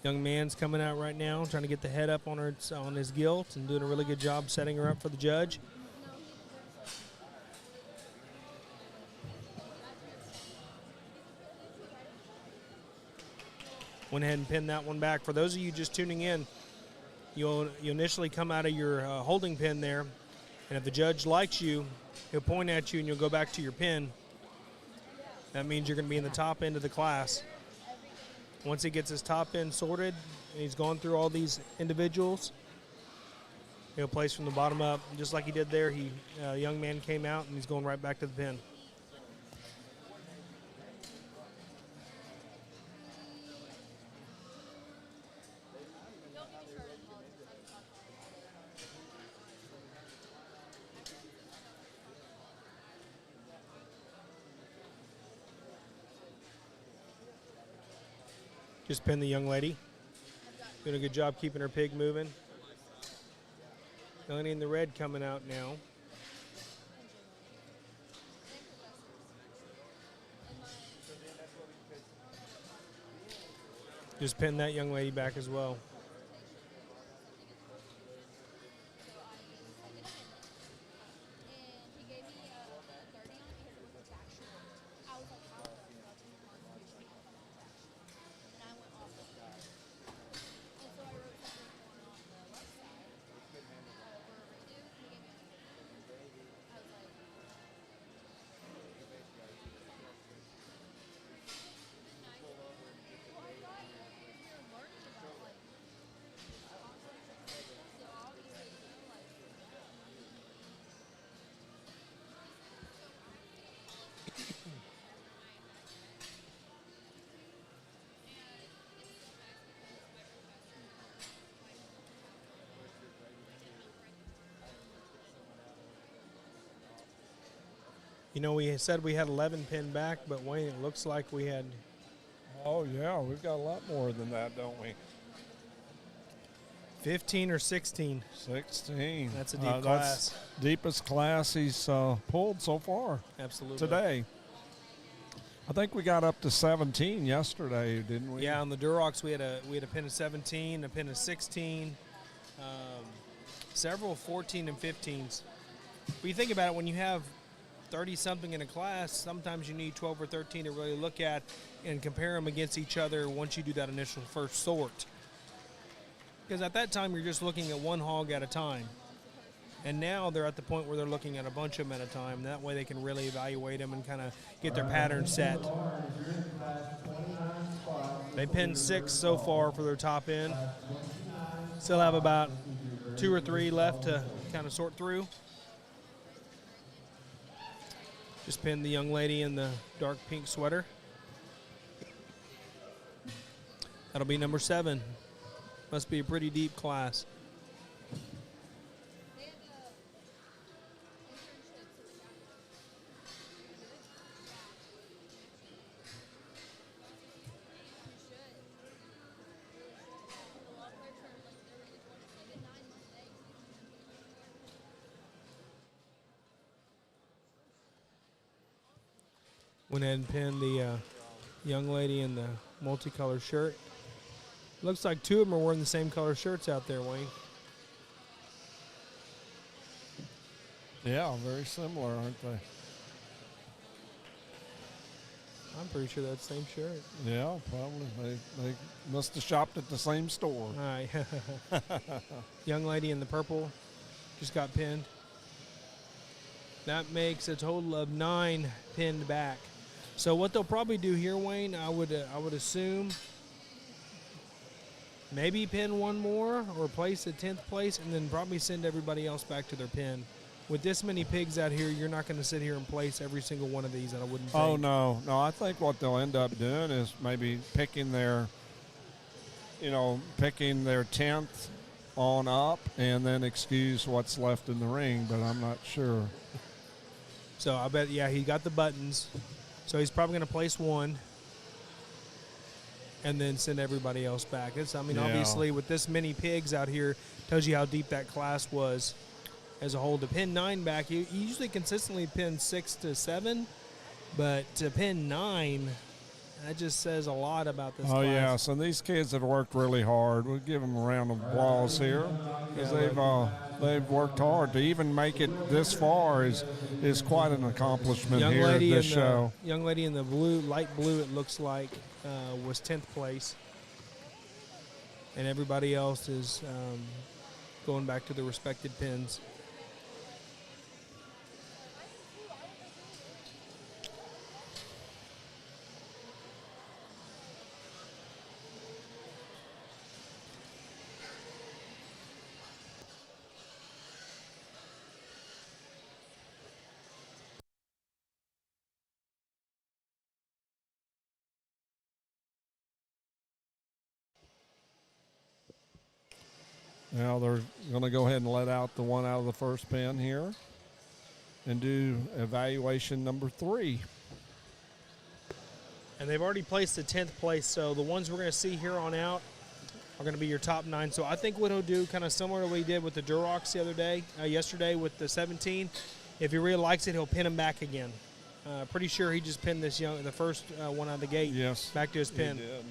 Young man's coming out right now, trying to get the head up on his gilt and doing a really good job setting her up for the judge. Went ahead and pinned that one back. For those of you just tuning in, you'll initially come out of your holding pin there, and if the judge likes you, he'll point at you and you'll go back to your pin. That means you're going to be in the top end of the class. Once he gets his top end sorted and he's gone through all these individuals, he'll place from the bottom up. Just like he did there, a young man came out and he's going right back to the pin. Just pin the young lady. Doing a good job keeping her pig moving. Young lady in the red coming out now. Just pin that young lady back as well. You know, we said we had 11 pin back, but Wayne, it looks like we had. Oh, yeah, we've got a lot more than that, don't we? 15 or 16. 16. That's a deep class. That's deepest class he's pulled so far. Absolutely. Today. I think we got up to 17 yesterday, didn't we? Yeah, on the Durocs we had a pin of 17, a pin of 16, several 14 and 15s. But you think about it, when you have 30-something in a class, sometimes you need 12 or 13 to really look at and compare them against each other once you do that initial first sort. Because at that time, you're just looking at one hog at a time. And now they're at the point where they're looking at a bunch of them at a time. That way they can really evaluate them and kind of get their pattern set. They pinned 6 so far for their top end. Still have about 2 or 3 left to kind of sort through. Just pinned the young lady in the dark pink sweater. That'll be number 7. Must be a pretty deep class. Went ahead and pinned the young lady in the multicolored shirt. Looks like 2 of them are wearing the same color shirts out there, Wayne. Yeah, very similar, aren't they? I'm pretty sure that's the same shirt. Yeah, probably. They must have shopped at the same store. All right. Young lady in the purple just got pinned. That makes a total of 9 pinned back. So what they'll probably do here, Wayne, I would assume maybe pin one more or place at 10th place and then probably send everybody else back to their pin. With this many pigs out here, you're not going to sit here and place every single one of these, I wouldn't think. Oh, no. No, I think what they'll end up doing is maybe picking their 10th on up and then excuse what's left in the ring, but I'm not sure. So I bet, yeah, he got the buttons. So he's probably going to place one and then send everybody else back. Obviously, with this many pigs out here, tells you how deep that class was as a whole. To pin 9 back, you usually consistently pin 6 to 7, but to pin 9, that just says a lot about this class. Oh, yeah, so these kids have worked really hard. We'll give them a round of applause here because they've worked hard. To even make it this far is quite an accomplishment here at this show. Young lady in the blue, light blue, it looks like, was 10th place. And everybody else is going back to their respected pins. Now they're going to go ahead and let out the one out of the first pin here and do evaluation number 3. And they've already placed the 10th place, so the ones we're going to see here on out are going to be your top 9. So I think what he'll do, kind of similar to what he did with the Durox the other day, yesterday with the 17, if he really likes it, he'll pin him back again. Pretty sure he just pinned the first one out of the gate back to his pin. He did.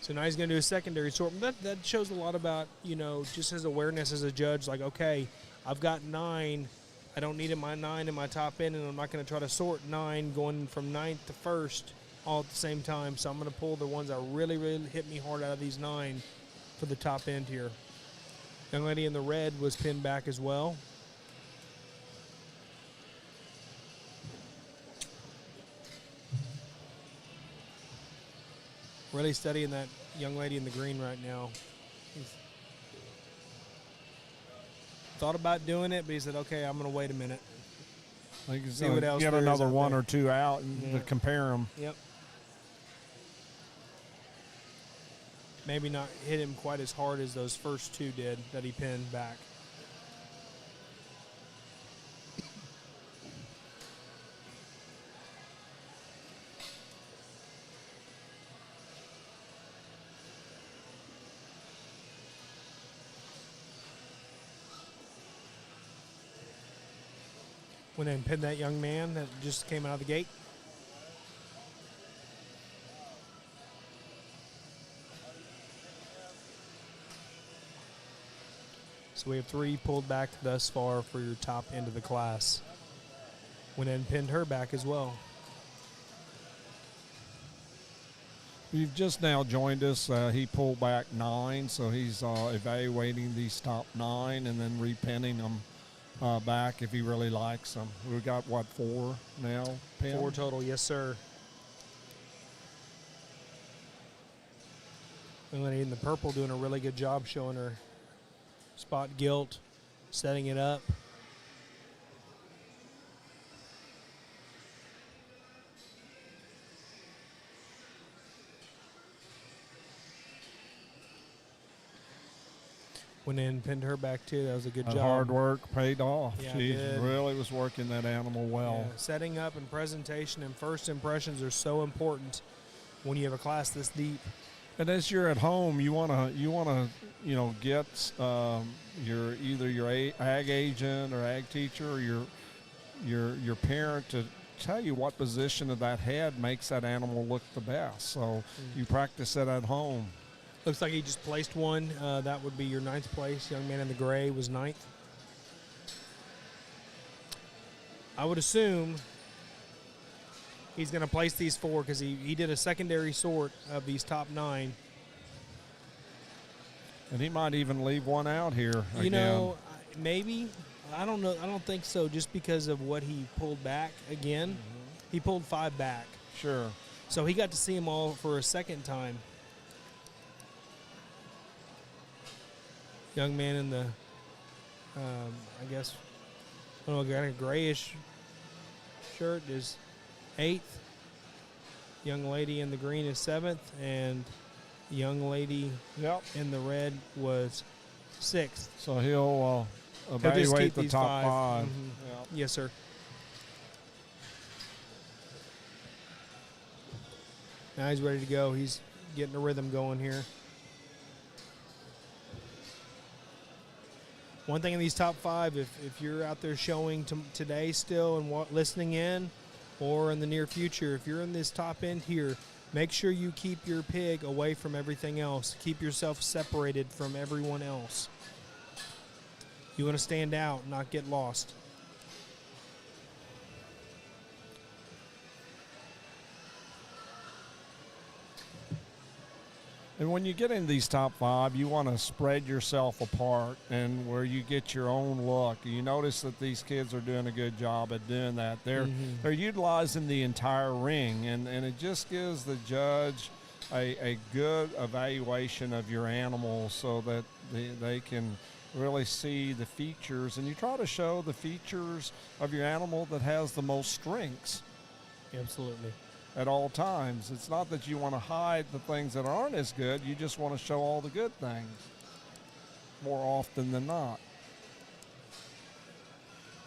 So now he's going to do a secondary sort. That shows a lot about, just his awareness as a judge. Like, okay, I've got 9. I don't need my 9 in my top end, and I'm not going to try to sort 9 going from 9th to 1st all at the same time. So I'm going to pull the ones that really, really hit me hard out of these 9 for the top end here. Young lady in the red was pinned back as well. Really studying that young lady in the green right now. He's thought about doing it, but he said, okay, I'm going to wait a minute. I think See what else get there is another out one there. or two out and Yeah. to compare them. Yep. Maybe not hit him quite as hard as those first 2 did that he pinned back. Went in and pinned that young man that just came out of the gate. So we have 3 pulled back thus far for your top end of the class. Went in and pinned her back as well. You've just now joined us. He pulled back 9, so he's evaluating these top 9 and then repinning them back if he really likes them. We've got, 4 now? Pinned? 4 total, yes, sir. And lady in the purple doing a really good job showing her spot gilt, setting it up. Went in and pinned her back too. That was a good That job. hard work paid off. Yeah, She it did. really was working that animal well. Yeah, setting up and presentation and first impressions are so important when you have a class this deep. And as you're at home, you wanna get your either your ag agent or ag teacher or your parent to tell you what position of that head makes that animal look the best. So you practice it at home. Looks like he just placed one. That would be your 9th place. Young man in the gray was 9th. I would assume he's going to place these 4 because he did a secondary sort of these top 9. And he might even leave one out here You again. know, maybe. I don't know. I don't think so just because of what he pulled back again. He pulled 5 back. Sure. So he got to see them all for a second time. Young man in the, I guess, I don't know, got a grayish shirt is 8th. Young lady in the green is 7th. And young lady Yep. in the red was 6th. So he'll He'll just evaluate keep the these top 5. 5. Mhm. Yep. Yes, sir. Now he's ready to go. He's getting a rhythm going here. One thing in these top 5, if you're out there showing today still and listening in, or in the near future, if you're in this top end here, make sure you keep your pig away from everything else. Keep yourself separated from everyone else. You want to stand out, not get lost. And when you get in these top 5, you want to spread yourself apart and where you get your own look. You notice that these kids are doing a good job at doing that. They're utilizing the entire ring, and it just gives the judge a good evaluation of your animal so that they can really see the features. And you try to show the features of your animal that has the most strengths. Absolutely. At all times. It's not that you want to hide the things that aren't as good. You just want to show all the good things more often than not.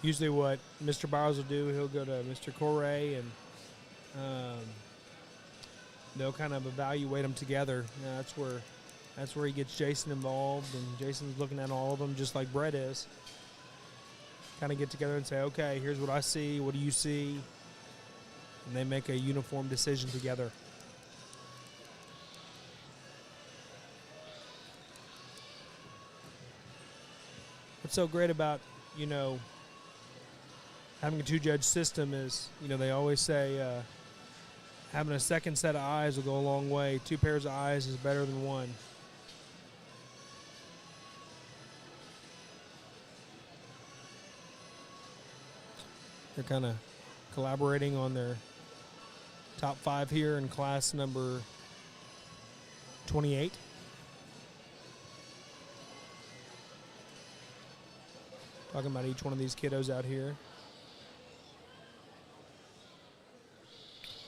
Usually what Mr. Bowers will do, he'll go to Mr. Corey and they'll kind of evaluate them together. That's where he gets Jason involved, and Jason's looking at all of them just like Brett is. Kind of get together and say, okay, here's what I see, what do you see? And they make a uniform decision together. What's so great about, having a two-judge system is, they always say having a second set of eyes will go a long way. Two pairs of eyes is better than one. They're kind of collaborating on their top 5 here in class number 28. Talking about each one of these kiddos out here.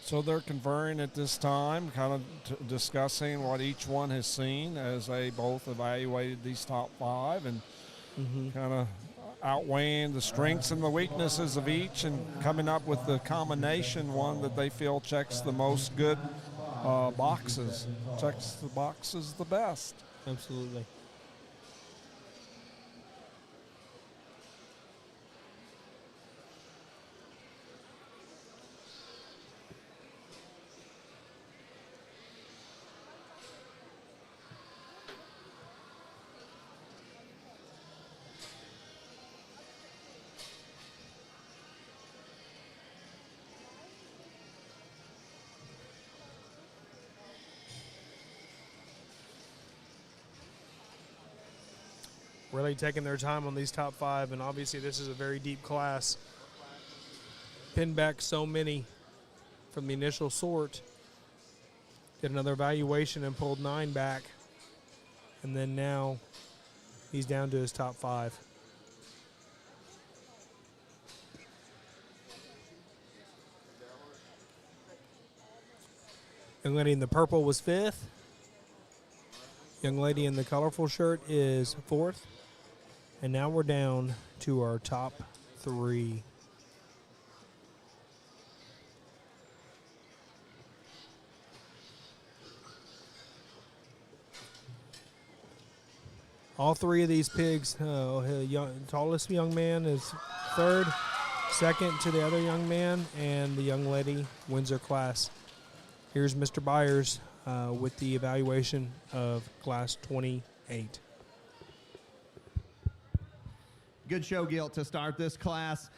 So they're conferring at this time, kind of discussing what each one has seen as they both evaluated these top 5 and kind of outweighing the strengths and the weaknesses of each and coming up with the combination one that they feel checks the most good boxes, checks the boxes the best. Absolutely. Really taking their time on these top 5, and obviously this is a very deep class. Pinned back so many from the initial sort. Did another evaluation and pulled 9 back. And then now he's down to his top 5. Young lady in the purple was 5th. Young lady in the colorful shirt is 4th. And now we're down to our top 3. All 3 of these pigs, tallest young man is 3rd, 2nd to the other young man, and the young lady wins her class. Here's Mr. Byers with the evaluation of class 28. Good show, Gilt, to start this class.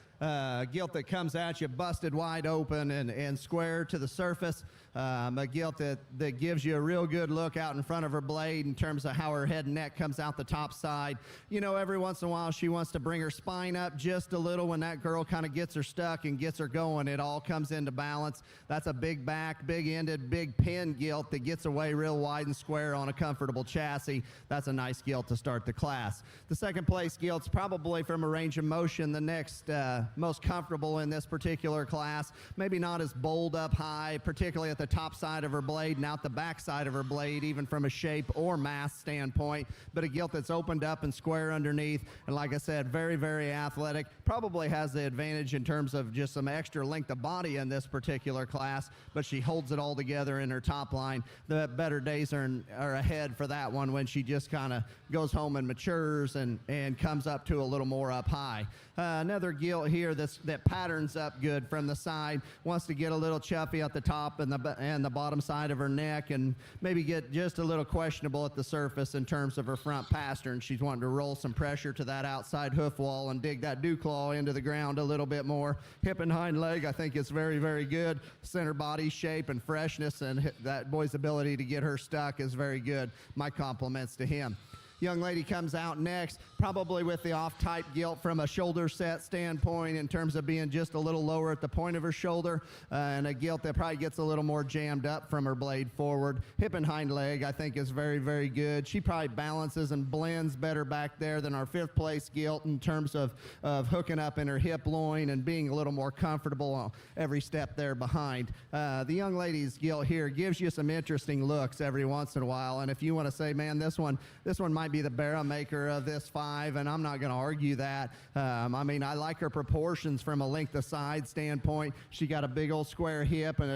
Gilt that comes at you busted wide open and square to the surface. A gilt that gives you a real good look out in front of her blade in terms of how her head and neck comes out the top side. Every once in a while she wants to bring her spine up just a little. When that girl kind of gets her stuck and gets her going, it all comes into balance. That's a big back, big ended, big pin gilt that gets away real wide and square on a comfortable chassis. That's a nice gilt to start the class. The second place gilt's probably from a range of motion the next most comfortable in this particular class. Maybe not as bold up high, particularly at the top side of her blade and out the back side of her blade, even from a shape or mass standpoint, but a gilt that's opened up and square underneath, and like I said, very, very athletic. Probably has the advantage in terms of just some extra length of body in this particular class, but she holds it all together in her top line. The better days are ahead for that one when she just kind of goes home and matures and comes up to a little more up high. Another gilt here that patterns up good from the side, wants to get a little chuffy at the top and the bottom side of her neck, and maybe get just a little questionable at the surface in terms of her front pastern. She's wanting to roll some pressure to that outside hoof wall and dig that dew claw into the ground a little bit more. Hip and hind leg, I think it's very, very good. Center body shape and freshness, and that boy's ability to get her stuck is very good. My compliments to him. Young lady comes out next, probably with the off-type gilt from a shoulder set standpoint in terms of being just a little lower at the point of her shoulder, and a gilt that probably gets a little more jammed up from her blade forward. Hip and hind leg, I think, is very, very good. She probably balances and blends better back there than our 5th place gilt in terms of hooking up in her hip loin and being a little more comfortable on every step there behind. The young lady's gilt here gives you some interesting looks every once in a while, and if you want to say, man, this one might might be the barrel maker of this 5, and I'm not going to argue that. I mean, I like her proportions from a length of side standpoint. She got a big old square hip and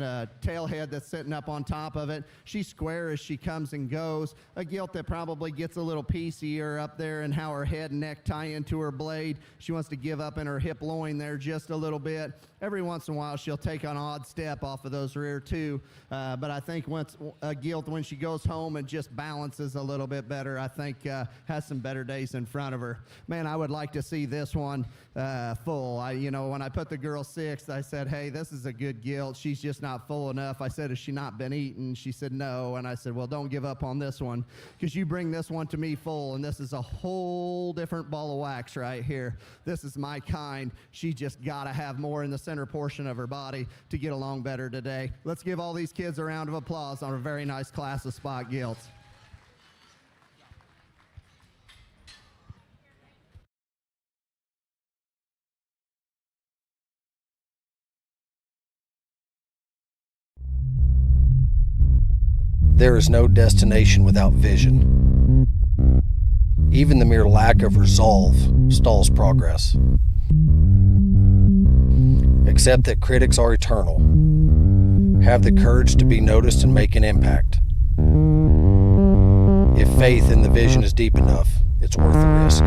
a tail head that's sitting up on top of it. She's square as she comes and goes. A gilt that probably gets a little piecier up there in how her head and neck tie into her blade. She wants to give up in her hip loin there just a little bit. Every once in a while, she'll take an odd step off of those rear two. But I think once a gilt, when she goes home and just balances a little bit better, I think has some better days in front of her. Man, I would like to see this one full. When I put the girl 6th, I said, hey, this is a good gilt. She's just not full enough. I said, has she not been eaten? She said, no. And I said, well, don't give up on this one, because you bring this one to me full, and this is a whole different ball of wax right here. This is my kind. She just got to have more in the center portion of her body to get along better today. Let's give all these kids a round of applause on a very nice class of spot gilts. There is no destination without vision. Even the mere lack of resolve stalls progress. Accept that critics are eternal. Have the courage to be noticed and make an impact. If faith in the vision is deep enough, it's worth the risk.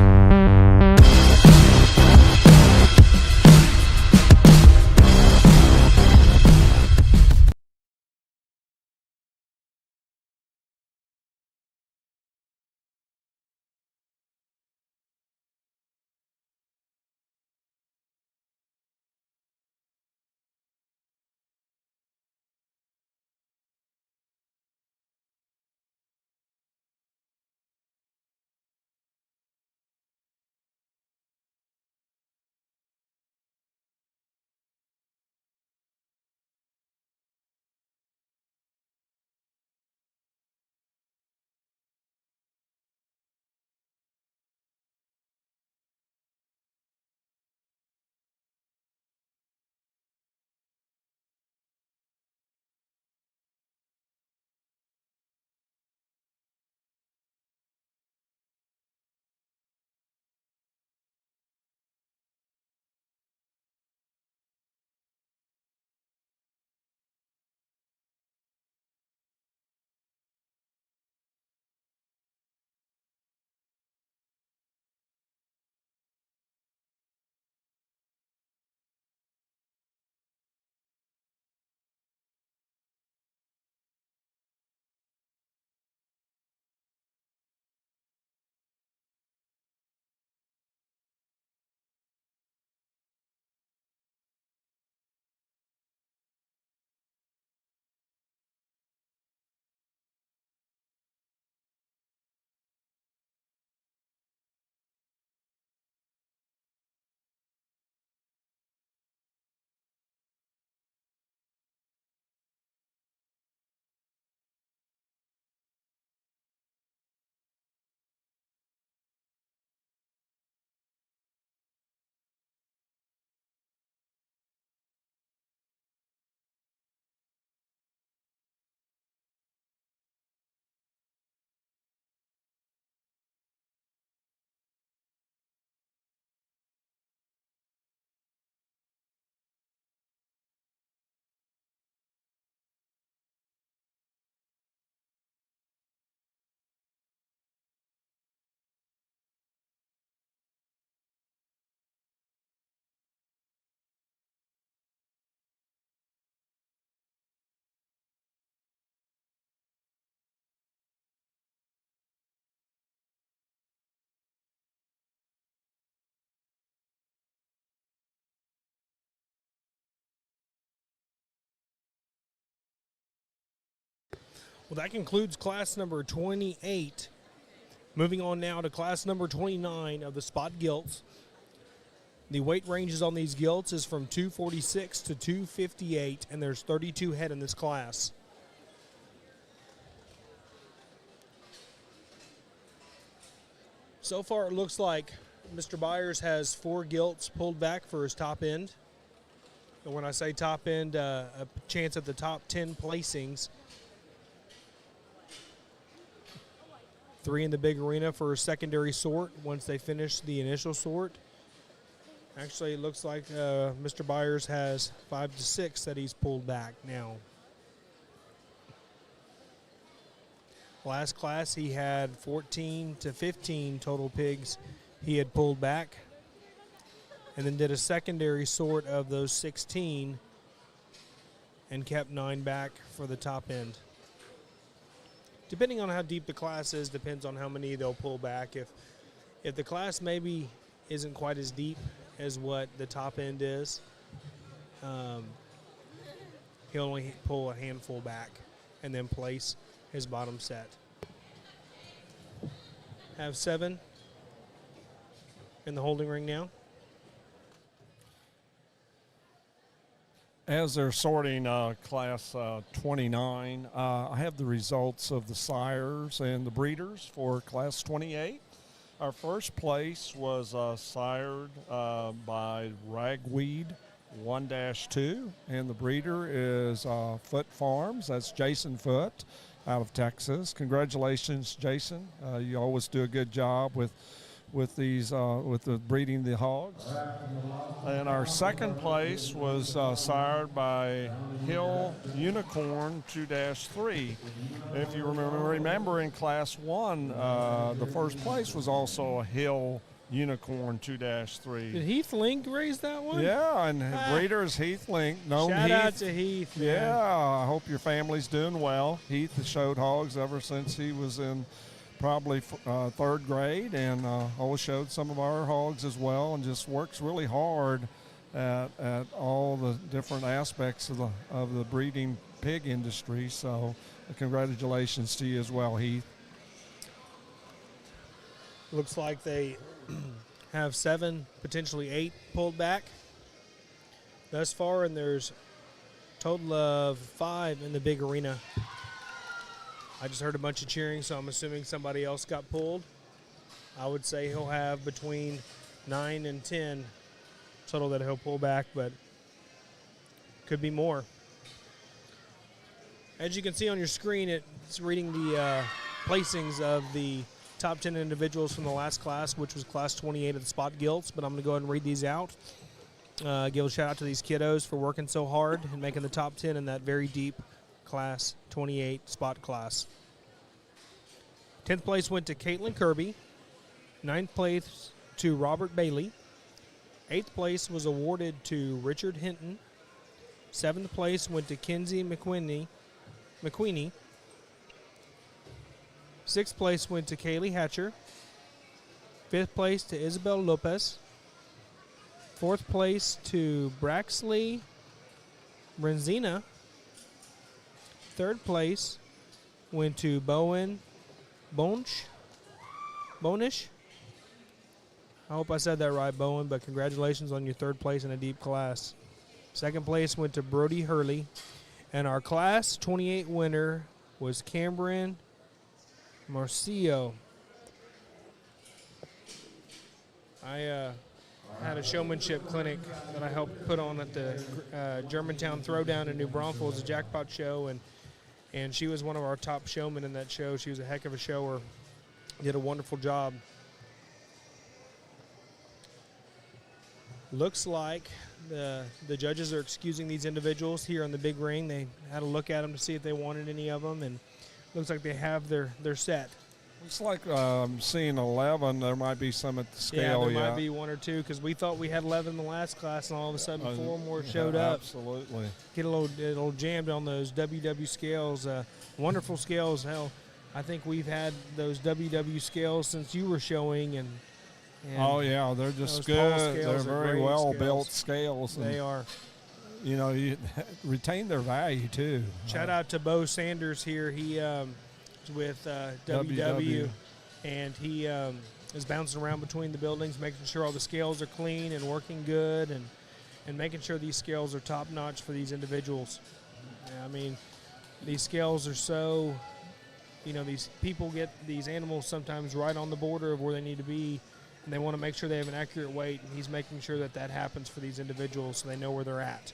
Well, that concludes class number 28. Moving on now to class number 29 of the spot gilts. The weight ranges on these gilts is from 246 to 258, and there's 32 head in this class. So far, it looks like Mr. Byers has 4 gilts pulled back for his top end. And when I say top end, a chance at the top 10 placings. 3 in the big arena for a secondary sort once they finish the initial sort. Actually, it looks like Mr. Byers has 5 to 6 that he's pulled back now. Last class, he had 14 to 15 total pigs he had pulled back, and then did a secondary sort of those 16 and kept 9 back for the top end. Depending on how deep the class is, depends on how many they'll pull back. If the class maybe isn't quite as deep as what the top end is, he'll only pull a handful back and then place his bottom set. Have 7 in the holding ring now. As they're sorting class 29, I have the results of the sires and the breeders for class 28. Our first place was sired by Ragweed 1-2, and the breeder is Foot Farms. That's Jason Foot out of Texas. Congratulations, Jason. You always do a good job with the breeding the hogs. And our second place was sired by Hill Unicorn 2-3. If you remember in class 1, the first place was also a Hill Unicorn 2-3. Did Heath Link raise that one? Yeah, and breeder is Heath Link. Shout out to Heath. Man. Yeah, I hope your family's doing well. Heath has showed hogs ever since he was in probably 3rd grade, and always showed some of our hogs as well, and just works really hard at all the different aspects of the breeding pig industry. So congratulations to you as well, Heath. Looks like they have 7, potentially 8 pulled back thus far, and there's a total of 5 in the big arena. I just heard a bunch of cheering, so I'm assuming somebody else got pulled. I would say he'll have between 9 and 10 total that he'll pull back, but could be more. As you can see on your screen, it's reading the placings of the top 10 individuals from the last class, which was class 28 of the spot gilts, but I'm going to go ahead and read these out. Give a shout out to these kiddos for working so hard and making the top 10 in that very deep class 28 spot class. 10th place went to Caitlin Kirby. 9th place to Robert Bailey. 8th place was awarded to Richard Hinton. 7th place went to Kenzie McQueenie. 6th place went to Kaylee Hatcher. 5th place to Isabel Lopez. 4th place to Braxley Brenzina. 3rd place went to Bonish. I hope I said that right, Bowen, but congratulations on your 3rd place in a deep class. 2nd place went to Brody Hurley. And our class 28 winner was Cameron Marcio. I had a showmanship clinic that I helped put on at the Germantown Throwdown in New Braunfels, a jackpot show, and she was one of our top showmen in that show. She was a heck of a shower. Did a wonderful job. Looks like the judges are excusing these individuals here on the big ring. They had a look at them to see if they wanted any of them, and looks like they have their set. Looks like seeing 11. There might be some at the scale. Yeah, there might be 1 or 2, because we thought we had 11 in the last class, and all of a sudden 4 more showed up. Absolutely. Get a little jammed on those WW scales. Wonderful scales. Hell, I think we've had those WW scales since you were showing, and oh yeah, they're just good. They're very well built scales. They are. You know, you retain their value too. Shout out to Bo Sanders here. He with WW, and he is bouncing around between the buildings, making sure all the scales are clean and working good, and making sure these scales are top notch for these individuals. I mean, these scales are so, these people get these animals sometimes right on the border of where they need to be, and they want to make sure they have an accurate weight, and he's making sure that happens for these individuals so they know where they're at.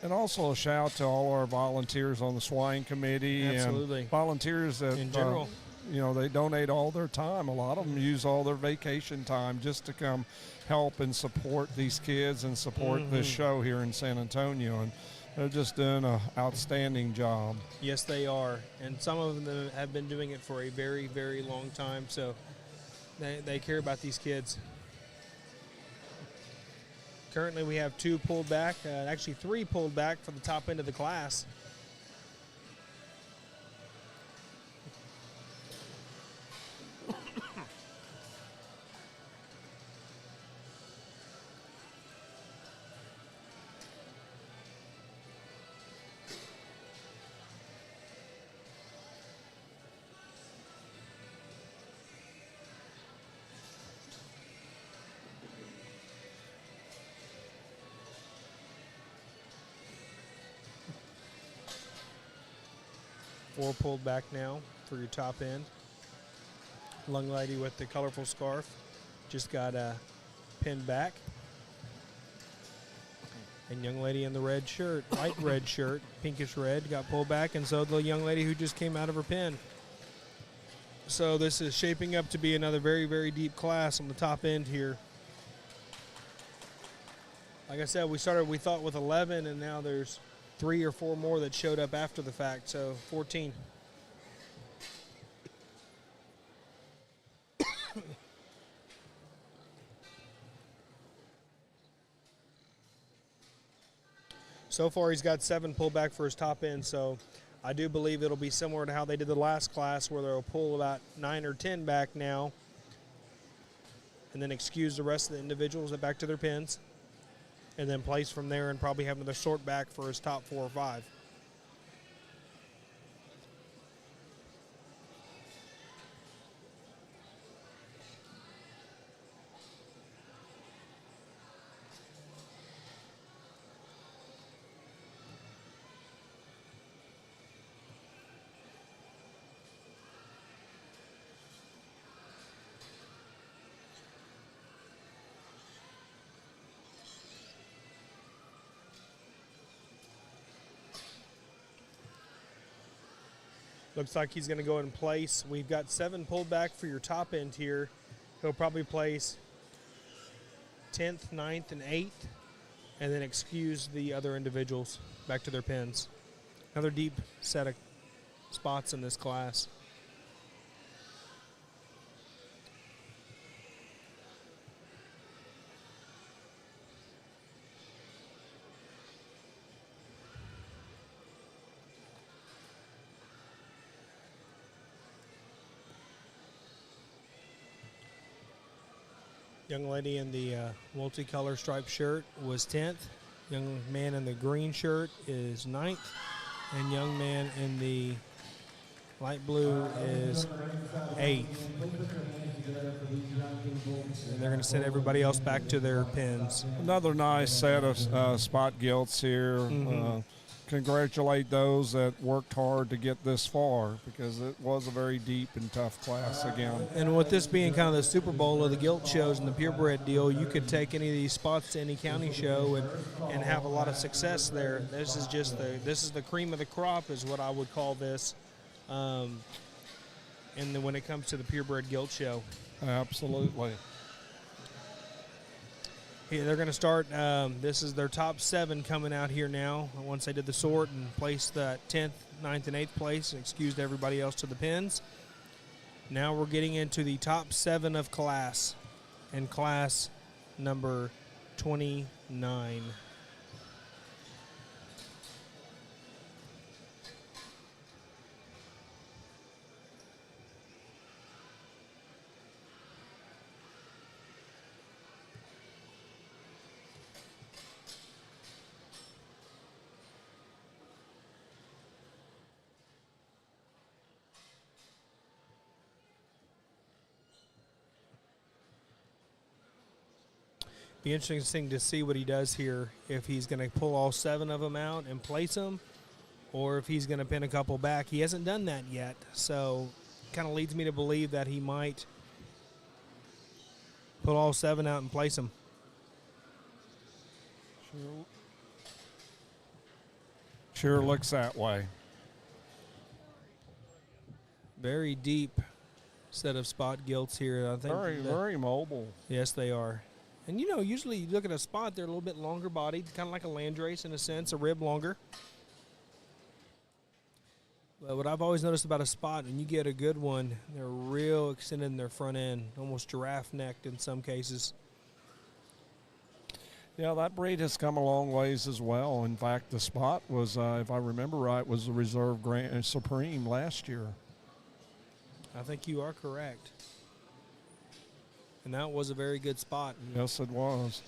And also a shout to all our volunteers on the swine committee. Absolutely. And volunteers that in general. they donate all their time. A lot of them use all their vacation time just to come help and support these kids and support this show here in San Antonio. And they're just doing an outstanding job. Yes, they are. And some of them have been doing it for a very, very long time. So they care about these kids. Currently, we have 2 pulled back, actually 3 pulled back for the top end of the class. Four pulled back now for your top end. Young lady with the colorful scarf just got pinned back. And young lady in the red shirt, light red shirt, pinkish red, got pulled back, and so the young lady who just came out of her pin. So this is shaping up to be another very, very deep class on the top end here. Like I said, we thought with 11, and now there's 3 or 4 more that showed up after the fact, so 14. So far, he's got 7 pulled back for his top end, so I do believe it'll be similar to how they did the last class, where they'll pull about 9 or 10 back now, and then excuse the rest of the individuals back to their pins, and then place from there and probably have another sort back for his top 4 or 5. Looks like he's going to go in place. We've got 7 pulled back for your top end here. He'll probably place 10th, 9th, and 8th, and then excuse the other individuals back to their pins. Another deep set of spots in this class. Young lady in the multicolor striped shirt was 10th. Young man in the green shirt is 9th. And young man in the light blue is 8th. And they're going to send everybody else back to their pins. Another nice set of spot gilts here. Congratulate those that worked hard to get this far, because it was a very deep and tough class again. And with this being kind of the Super Bowl of the gilt shows and the purebred deal, you could take any of these spots to any county show and have a lot of success there. This is just the cream of the crop is what I would call this. And then when it comes to the purebred gilt show. Absolutely. Yeah, they're going to start, this is their top 7 coming out here now. Once they did the sort and placed the 10th, 9th, and 8th place and excused everybody else to the pins. Now we're getting into the top 7 of class, and class number 29. Be interesting to see what he does here, if he's going to pull all 7 of them out and place them, or if he's going to pin a couple back. He hasn't done that yet, so kind of leads me to believe that he might pull all 7 out and place them. Sure looks that way. Very deep set of spot gilts here. I think Very mobile. Yes, they are. And, usually you look at a spot, they're a little bit longer bodied, kind of like a landrace in a sense, a rib longer. But what I've always noticed about a spot, when you get a good one, they're real extended in their front end, almost giraffe-necked in some cases. Yeah, that breed has come a long ways as well. In fact, the spot was, if I remember right, was the Reserve Grand Supreme last year. I think you are correct. And that was a very good spot. Yes, it was.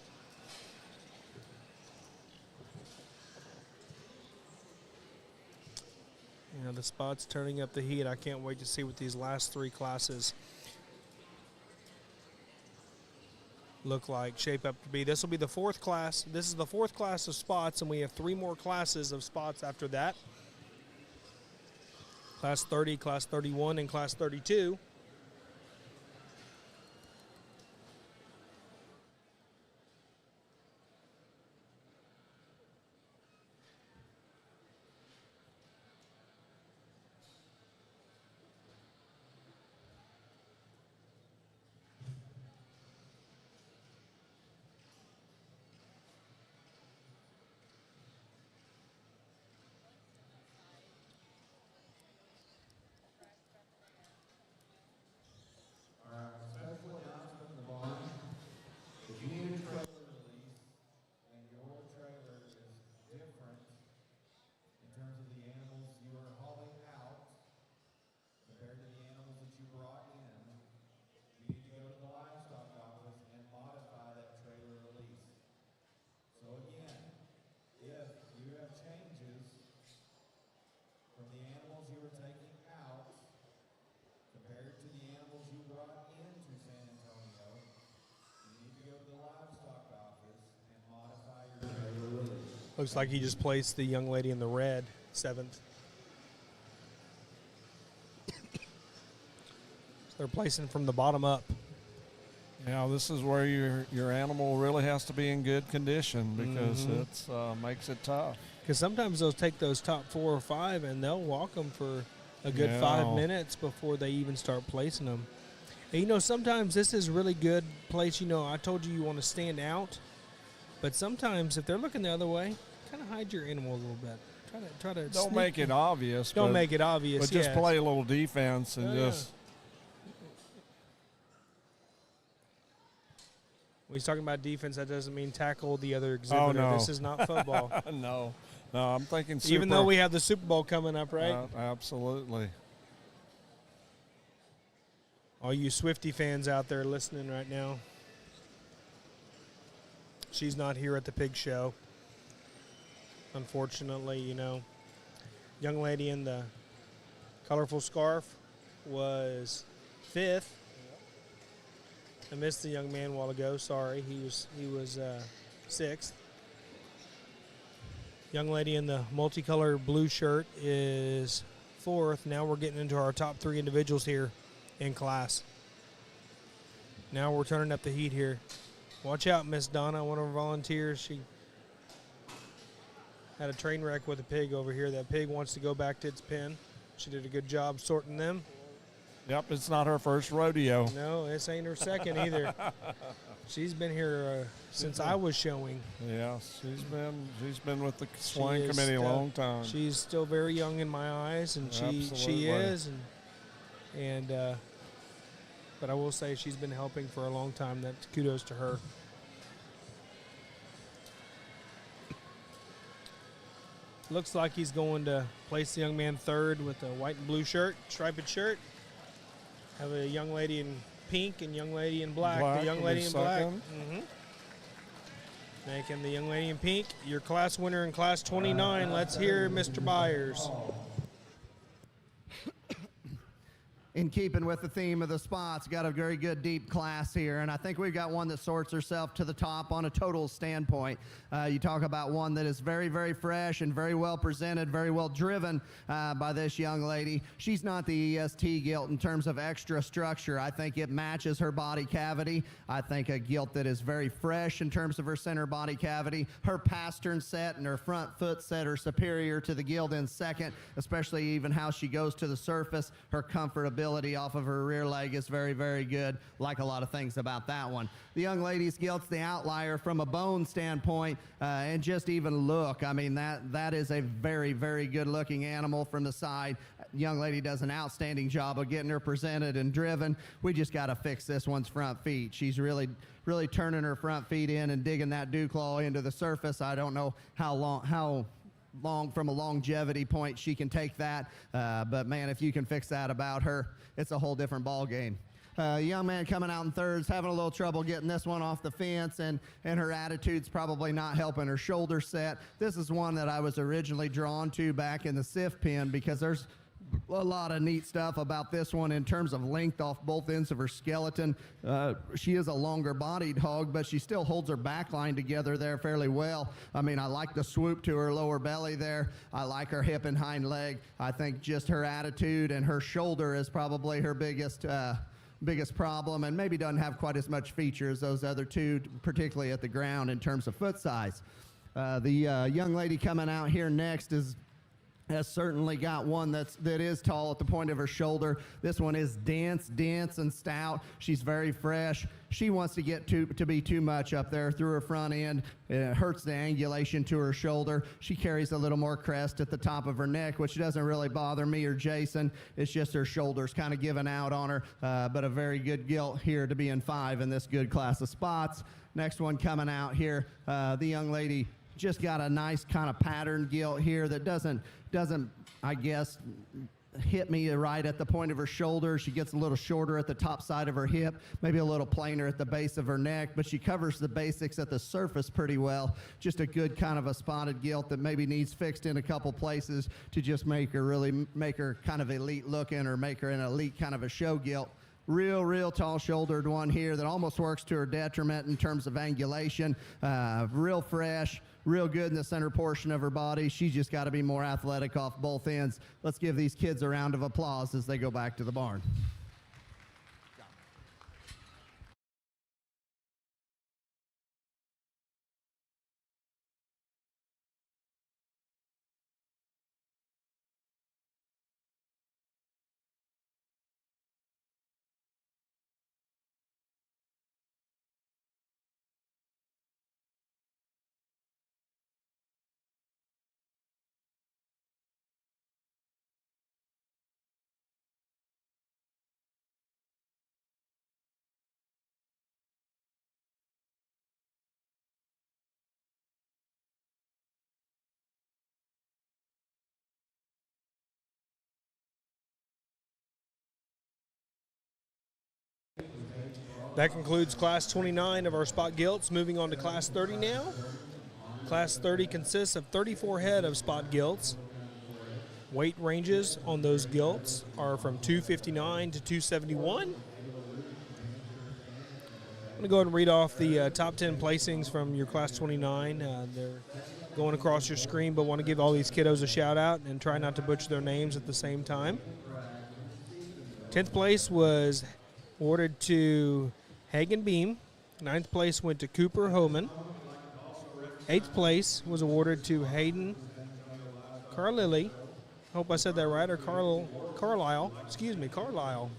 The spot's turning up the heat. I can't wait to see what these last three classes look like, shape up to be. This will be the fourth class. This is the fourth class of spots, and we have three more classes of spots after that. Class 30, Class 31, and Class 32. Looks like he just placed the young lady in the red, 7th. So they're placing from the bottom up. Yeah, this is where your animal really has to be in good condition because it's makes it tough. Because sometimes they'll take those top 4 or 5 and they'll walk them for a good 5 minutes before they even start placing them. And, sometimes this is really good place. I told you want to stand out. But sometimes if they're looking the other way, kind of hide your animal a little bit. Try to Don't make it obvious. Don't make it obvious, But just play a little defense and just... When he's talking about defense, that doesn't mean tackle the other exhibitor. Oh, no. This is not football. No, I'm thinking Super. Even though we have the Super Bowl coming up, right? Absolutely. All you Swiftie fans out there listening right now. She's not here at the pig show. Unfortunately, young lady in the colorful scarf was 5th. I missed the young man a while ago. Sorry, he was 6th. Young lady in the multicolored blue shirt is 4th. Now we're getting into our top 3 individuals here in class. Now we're turning up the heat here. Watch out, Miss Donna, one of our volunteers. She had a train wreck with a pig over here. That pig wants to go back to its pen. She did a good job sorting them. Yep, it's not her first rodeo. No, this ain't her second either. She's been here since I was showing. Yeah, she's been with the swine committee a long time. She's still very young in my eyes, and she is. And but I will say she's been helping for a long time. That's kudos to her. Looks like he's going to place the young man 3rd with a white and blue shirt, striped shirt. Have a young lady in pink and young lady in black. The young lady in black. Making the young lady in pink your class winner in class 29. Let's hear Mr. Byers. In keeping with the theme of the spots, got a very good deep class here, and I think we've got one that sorts herself to the top on a total standpoint. You talk about one that is very, very fresh and very well presented, very well driven by this young lady. She's not the EST gilt in terms of extra structure. I think it matches her body cavity. I think a gilt that is very fresh in terms of her center body cavity. Her pastern set and her front foot set are superior to the gilt in second, especially even how she goes to the surface, her comfortability stability off of her rear leg is very, very good. Like a lot of things about that one. The young lady's Gilts, the outlier from a bone standpoint, and just even look. I mean, that is a very, very good looking animal from the side. Young lady does an outstanding job of getting her presented and driven. We just got to fix this one's front feet. She's really turning her front feet in and digging that dew claw into the surface. I don't know how long from a longevity point she can take that, but man, if you can fix that about her, it's a whole different ball game. Young man coming out in thirds, having a little trouble getting this one off the fence, and her attitude's probably not helping her shoulder set. This is one that I was originally drawn to back in the SIF pen because there's a lot of neat stuff about this one in terms of length off both ends of her skeleton. She is a longer bodied hog, but she still holds her back line together there fairly well. I mean, I like the swoop to her lower belly there. I like her hip and hind leg. I think just her attitude and her shoulder is probably her biggest problem, and maybe doesn't have quite as much feature as those other two, particularly at the ground in terms of foot size. The young lady coming out here next has certainly got one that is tall at the point of her shoulder. This one is dense and stout. She's very fresh. She wants to get to be too much up there through her front end. It hurts the angulation to her shoulder. She carries a little more crest at the top of her neck, which doesn't really bother me or Jason. It's just her shoulders kind of giving out on her, but a very good gilt here to be in 5 in this good class of spots. Next one coming out here, the young lady just got a nice kind of pattern gilt here that doesn't, I guess, hit me right at the point of her shoulder. She gets a little shorter at the top side of her hip, maybe a little plainer at the base of her neck, but she covers the basics at the surface pretty well. Just a good kind of a spotted gilt that maybe needs fixed in a couple places to just make her kind of elite looking, or make her an elite kind of a show gilt. Real tall shouldered one here that almost works to her detriment in terms of angulation. Real fresh, real good in the center portion of her body. She's just got to be more athletic off both ends. Let's give these kids a round of applause as they go back to the barn. That concludes Class 29 of our spot gilts. Moving on to Class 30 now. Class 30 consists of 34 head of spot gilts. Weight ranges on those gilts are from 259 to 271. I'm going to go ahead and read off the top 10 placings from your Class 29. They're going across your screen, but want to give all these kiddos a shout out and try not to butcher their names at the same time. 10th place was awarded to Hagen Beam. 9th place went to Cooper Homan. 8th place was awarded to Hayden Carlilly. Hope I said that right, or Carlisle. Excuse me, Carlisle.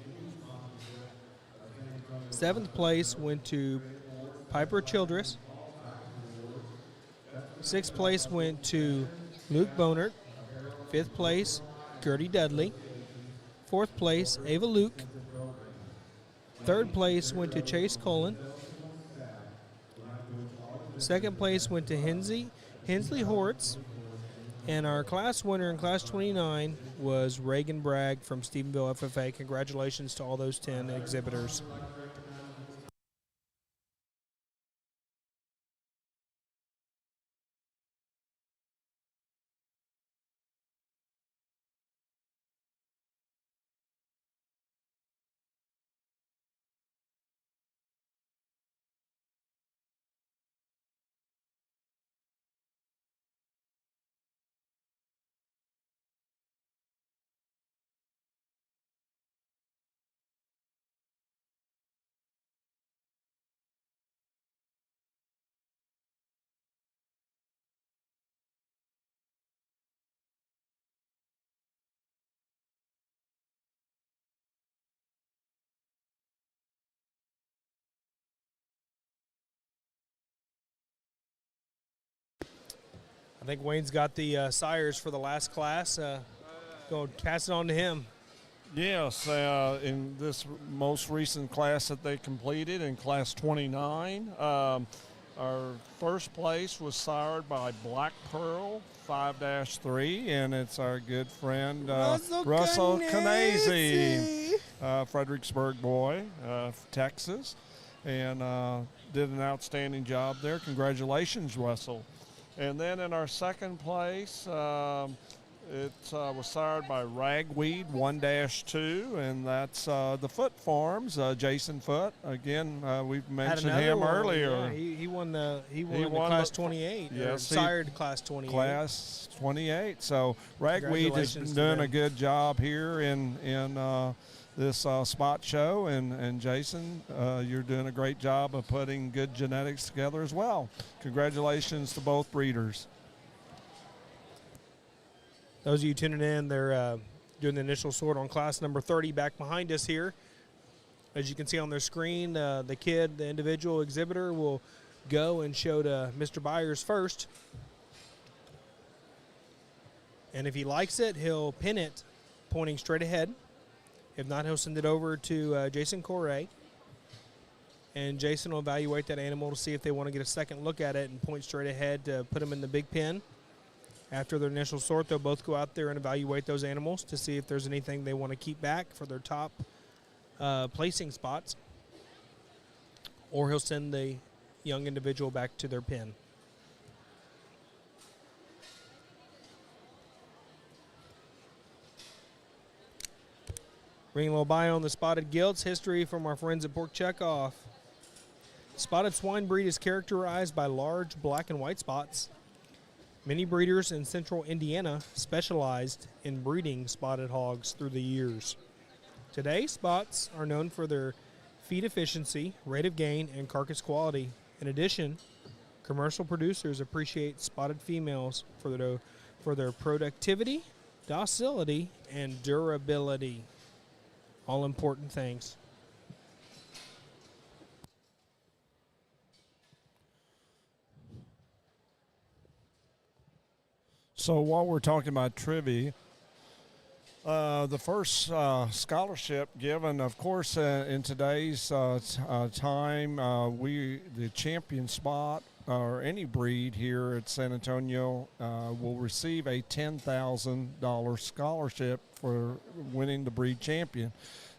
7th place went to Piper Childress. 6th place went to Luke Bonert. 5th place, Gertie Dudley. 4th place, Ava Luke. 3rd place went to Chase Cullen. 2nd place went to Hensley Hortz. And our class winner in Class 29 was Reagan Bragg from Stephenville FFA. Congratulations to all those 10 exhibitors. I think Wayne's got the sires for the last class. Go pass it on to him. Yes, in this most recent class that they completed, in Class 29, our first place was sired by Black Pearl 5-3, and it's our good friend Russell Canese, Fredericksburg boy, Texas, and did an outstanding job there. Congratulations, Russell. And then in our second place, it was sired by Ragweed 1-2, and that's the Foote Farms, Jason Foote. Again, we've mentioned him earlier. Yeah, he won the Class 28. Yes, sired Class 28. Class 28. So Ragweed has been doing a good job here in this spot show, and Jason, you're doing a great job of putting good genetics together as well. Congratulations to both breeders. Those of you tuning in, they're doing the initial sort on class number 30 back behind us here. As you can see on their screen, the individual exhibitor, will go and show to Mr. Byers first. And if he likes it, he'll pin it pointing straight ahead. If not, he'll send it over to Jason Correa. And Jason will evaluate that animal to see if they want to get a second look at it and point straight ahead to put them in the big pen. After their initial sort, they'll both go out there and evaluate those animals to see if there's anything they want to keep back for their top placing spots. Or he'll send the young individual back to their pen. Bringing a little bio on the spotted gilts. History from our friends at Pork Checkoff. Spotted swine breed is characterized by large black and white spots. Many breeders in central Indiana specialized in breeding spotted hogs through the years. Today, spots are known for their feed efficiency, rate of gain, and carcass quality. In addition, commercial producers appreciate spotted females for their productivity, docility, and durability. All important things. So while we're talking about trivia, the first scholarship given, of course, in today's time, the champion spot or any breed here at San Antonio will receive a $10,000 scholarship for winning the breed champion.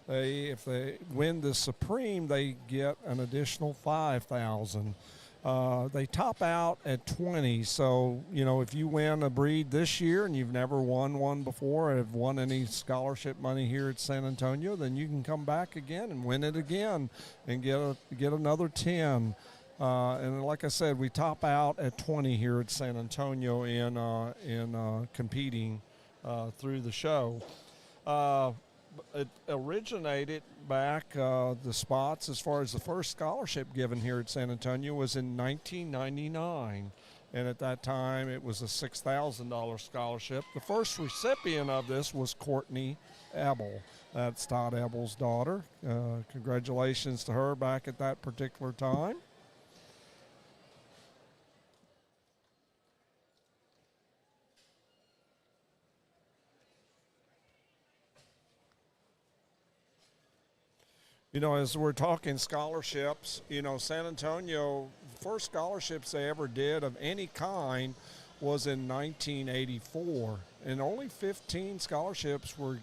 If they win the Supreme, they get an additional $5,000. They top out at 20. So, if you win a breed this year and you've never won one before, or have won any scholarship money here at San Antonio, then you can come back again and win it again and get another 10. And like I said, we top out at 20 here at San Antonio in competing through the show. It originated back, the spots, as far as the first scholarship given here at San Antonio, was in 1999. And at that time, it was a $6,000 scholarship. The first recipient of this was Courtney Abel. That's Todd Abel's daughter. Congratulations to her back at that particular time. As we're talking scholarships, San Antonio, the first scholarships they ever did of any kind was in 1984. And only 15 scholarships were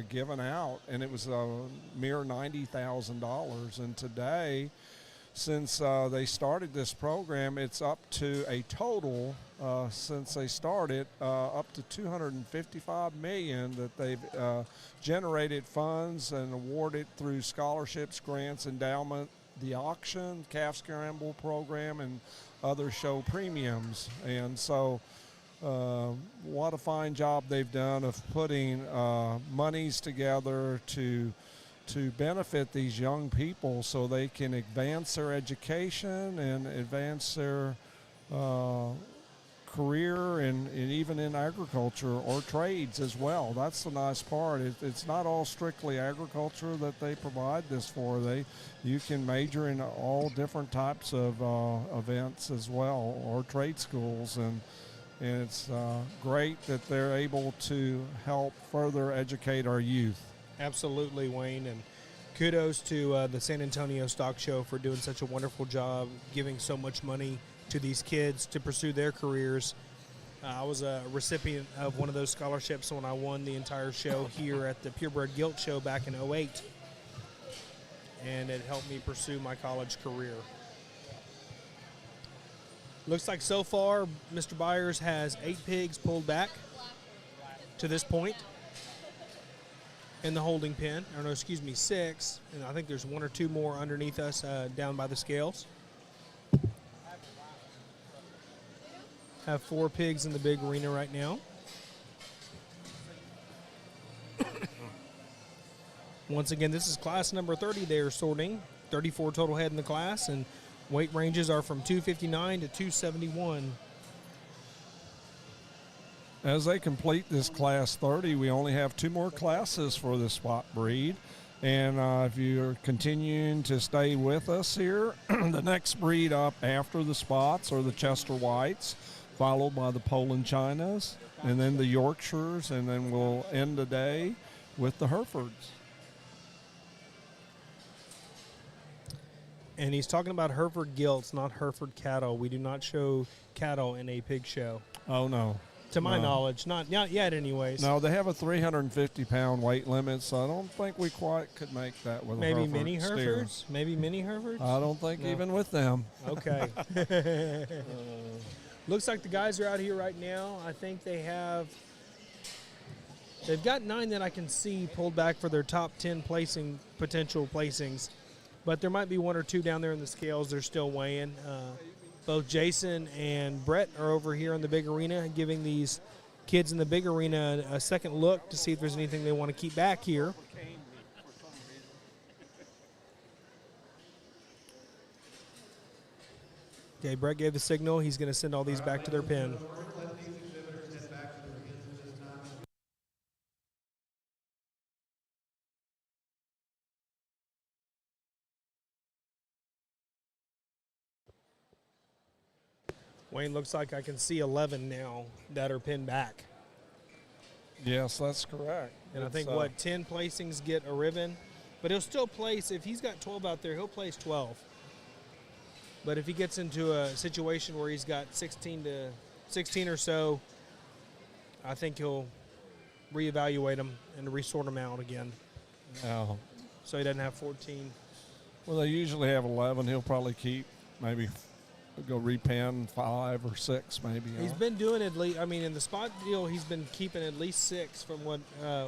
given out, and it was a mere $90,000. And today, since they started this program, it's up to a total, since they started, up to $255 million that they've generated funds and awarded through scholarships, grants, endowment, the auction, calf scramble program, and other show premiums. And so what a fine job they've done of putting monies together to benefit these young people so they can advance their education and advance their career and even in agriculture or trades as well. That's the nice part. It's not all strictly agriculture that they provide this for. You can major in all different types of events as well, or trade schools, And it's great that they're able to help further educate our youth. Absolutely, Wayne, and kudos to the San Antonio Stock Show for doing such a wonderful job, giving so much money to these kids to pursue their careers. I was a recipient of one of those scholarships when I won the entire show here at the Purebred Gilts show back in '08, and it helped me pursue my college career. Looks like so far Mr. Byers has 8 pigs pulled back to this point in the holding pen. Or no, excuse me, 6. And I think there's 1 or 2 more underneath us down by the scales. Have 4 pigs in the big arena right now. Once again, this is class number 30 they are sorting. 34 total head in the class, and weight ranges are from 259 to 271. As they complete this class 30, we only have 2 more classes for the spot breed. And if you're continuing to stay with us here, the next breed up after the spots are the Chester Whites, followed by the Poland Chinas, and then the Yorkshires, and then we'll end the day with the Herefords. And he's talking about Hereford Gilts, not Hereford cattle. We do not show cattle in a pig show. Oh, no. To my knowledge, not yet anyways. No, they have a 350-pound weight limit, so I don't think we quite could make that with Maybe a Hereford mini steer. Herefords? Maybe mini Herefords? I don't think No. even with them. Okay. Looks like the guys are out here right now. I think they've got 9 that I can see pulled back for their top 10 potential placings. But there might be 1 or 2 down there in the scales. They're still weighing. Both Jason and Brett are over here in the big arena, giving these kids in the big arena a second look to see if there's anything they want to keep back here. Okay, Brett gave the signal. He's going to send all these back to their pen. Wayne, looks like I can see 11 now that are pinned back. Yes, that's correct. And I think, 10 placings get a ribbon? But he'll still place, if he's got 12 out there, he'll place 12. But if he gets into a situation where he's got 16 or so, I think he'll reevaluate them and resort them out again. Oh. So he doesn't have 14. Well, they usually have 11. He'll probably keep maybe go repin 5 or 6 maybe. He's been doing at least, in the spot deal, he's been keeping at least 6 from what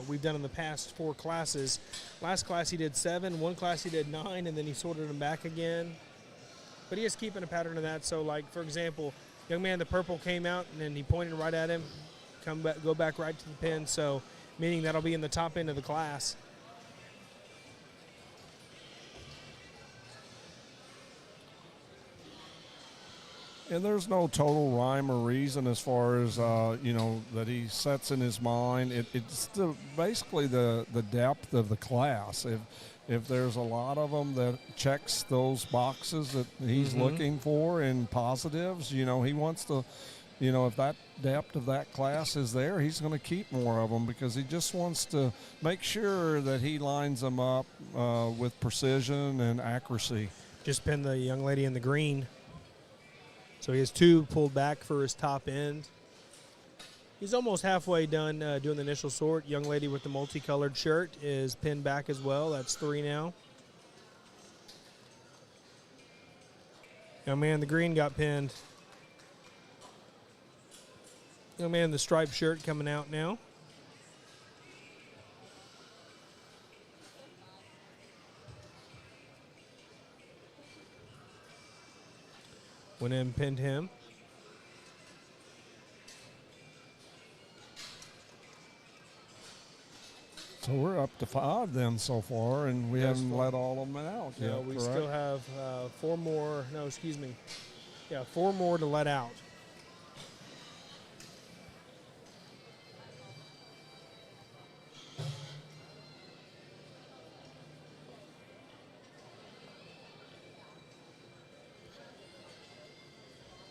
we've done in the past 4 classes. Last class he did 7, one class he did 9, and then he sorted them back again. But he is keeping a pattern of that. So, like, for example, young man, the purple came out, and then he pointed right at him, go back right to the pin, so meaning that'll be in the top end of the class. And there's no total rhyme or reason as far as, that he sets in his mind. It's basically the depth of the class. If there's a lot of them that checks those boxes that he's looking for in positives, he wants to, if that depth of that class is there, he's going to keep more of them because he just wants to make sure that he lines them up with precision and accuracy. Just pinned the young lady in the green. So he has 2 pulled back for his top end. He's almost halfway done doing the initial sort. Young lady with the multicolored shirt is pinned back as well. That's 3 now. Young man in the green got pinned. Young man in the striped shirt coming out now. Went in and pinned him. So we're up to 5 then so far, and we haven't let all of them out yet. No, we correct? still have 4 more. No, excuse me. Yeah, 4 more to let out.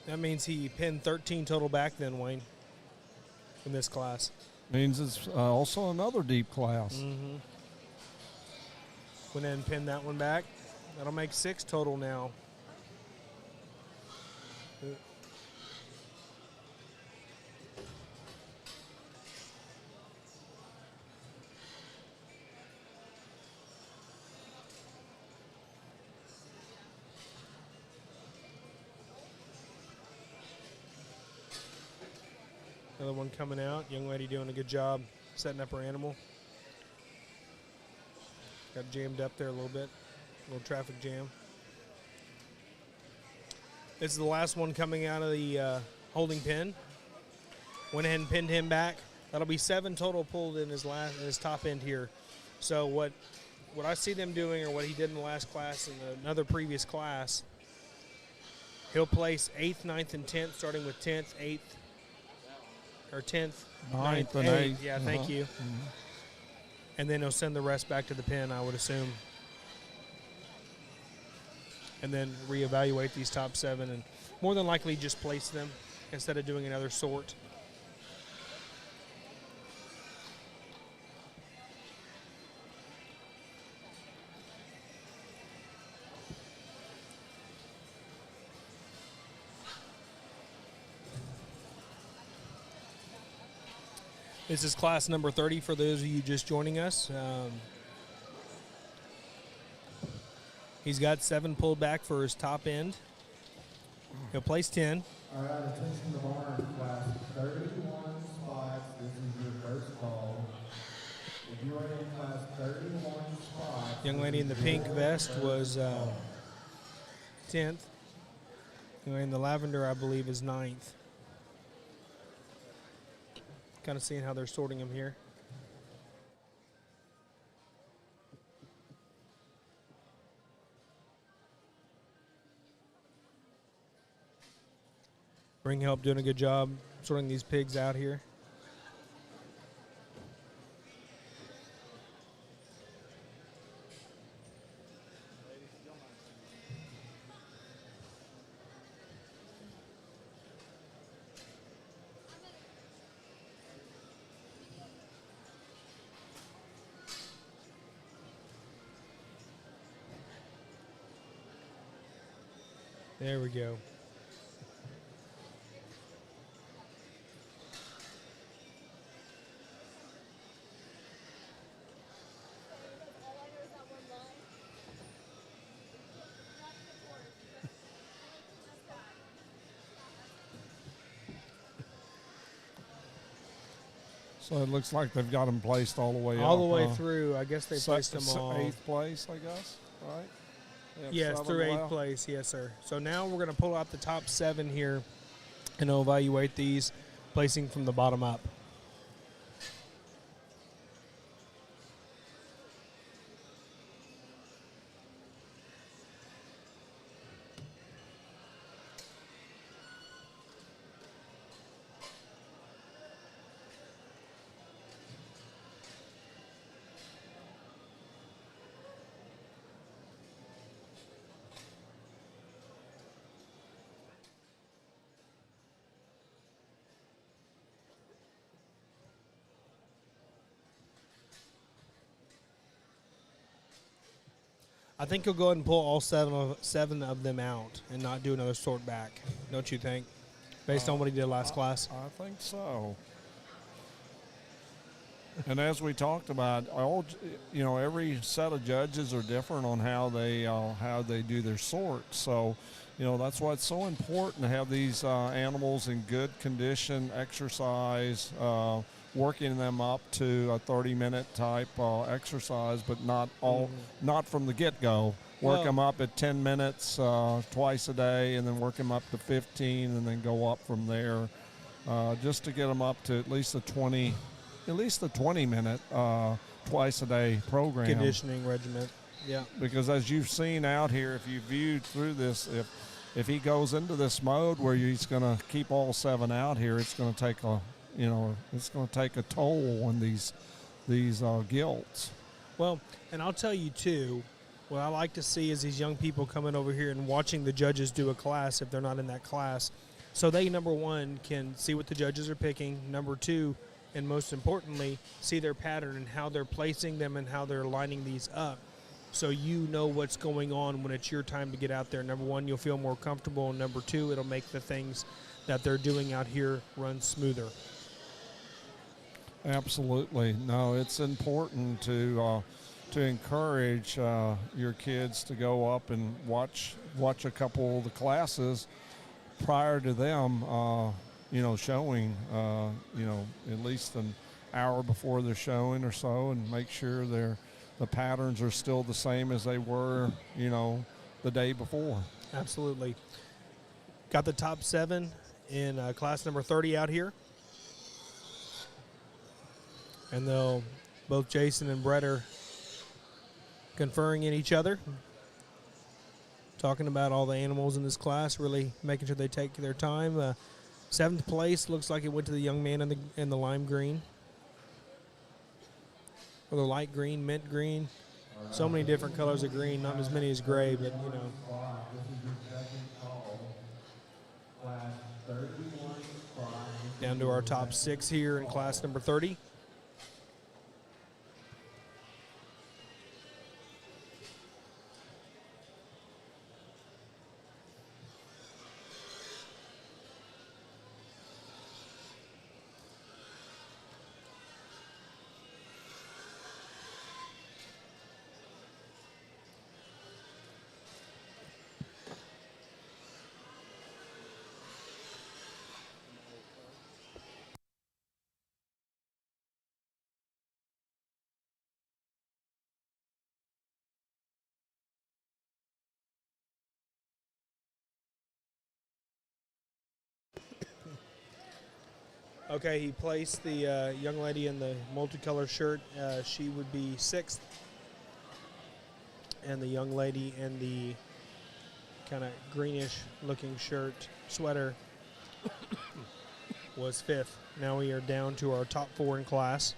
That means he pinned 13 total back then, Wayne. in this class. Means it's also another deep class. Mm-hmm. Went ahead and pinned that one back. That'll make 6 total now. Another one coming out. Young lady doing a good job setting up her animal. Got jammed up there a little bit. A little traffic jam. This is the last one coming out of the holding pen. Went ahead and pinned him back. That'll be 7 total pulled in his top end here. So what I see them doing, or what he did in the last class and another previous class, he'll place 8th, 9th, and 10th, starting with 10th, 8th, or 10th, 9th, and 8th. 8th. Yeah, thank you. Mm-hmm. And then he'll send the rest back to the pen, I would assume. And then reevaluate these top 7 and more than likely just place them instead of doing another sort. This is class number 30 for those of you just joining us. He's got 7 pulled back for his top end. He'll place 10. All right, attention to barn, class 31 spots. This is your first call. If you are in class 31 spots. Young lady in the pink vest was 10th. Young lady in the lavender, I believe, is 9th. Kind of seeing how they're sorting them here. Ring help doing a good job sorting these pigs out here. There we go. So it looks like they've got them placed all the way All up, the way huh? through. I guess they placed them all. 8th place, I guess, right? They have Yes, 7 through 8th left. place. Yes, sir. So now we're going to pull out the top 7 here and evaluate these, placing from the bottom up. I think you'll go ahead and pull all seven of them out and not do another sort back. Don't you think? Based on what he did last class. I think so. And as we talked about, every set of judges are different on how they do their sorts. So, that's why it's so important to have these animals in good condition, exercise, working them up to a 30-minute type exercise, but not from the get-go. Work them up at 10 minutes twice a day, and then work them up to 15, and then go up from there, just to get them up to at least the 20-minute twice a day program. Conditioning regimen. Yeah. Because as you've seen out here, if you viewed through this, if he goes into this mode where he's going to keep all 7 out here, it's going to take a toll on these gilts. Well, and I'll tell you too, what I like to see is these young people coming over here and watching the judges do a class if they're not in that class. So they, number one, can see what the judges are picking. Number two, and most importantly, see their pattern and how they're placing them and how they're lining these up. So you know what's going on when it's your time to get out there. Number one, you'll feel more comfortable. And number two, it'll make the things that they're doing out here run smoother. Absolutely. No, it's important to encourage your kids to go up and watch a couple of the classes prior to them, showing, at least an hour before they're showing or so, and make sure the patterns are still the same as they were, the day before. Absolutely. Got the top 7 in class number 30 out here. And both Jason and Brett are conferring in each other, talking about all the animals in this class, really making sure they take their time. 7th place looks like it went to the young man in the lime green, or the light green, mint green. So many different colors of green, not as many as gray, but Down to our top 6 here in class number 30. Okay, he placed the young lady in the multicolored shirt. She would be 6th. And the young lady in the kind of greenish looking sweater was 5th. Now we are down to our top 4 in class.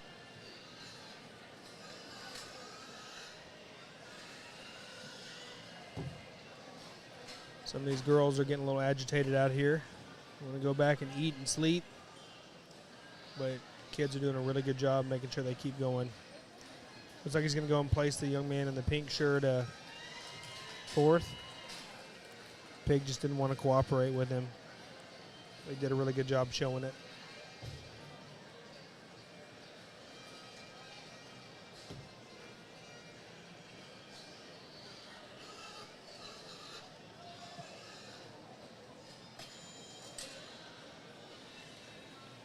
Some of these girls are getting a little agitated out here. Want to go back and eat and sleep. But kids are doing a really good job making sure they keep going. Looks like he's going to go and place the young man in the pink shirt 4th. Pig just didn't want to cooperate with him. They did a really good job showing it.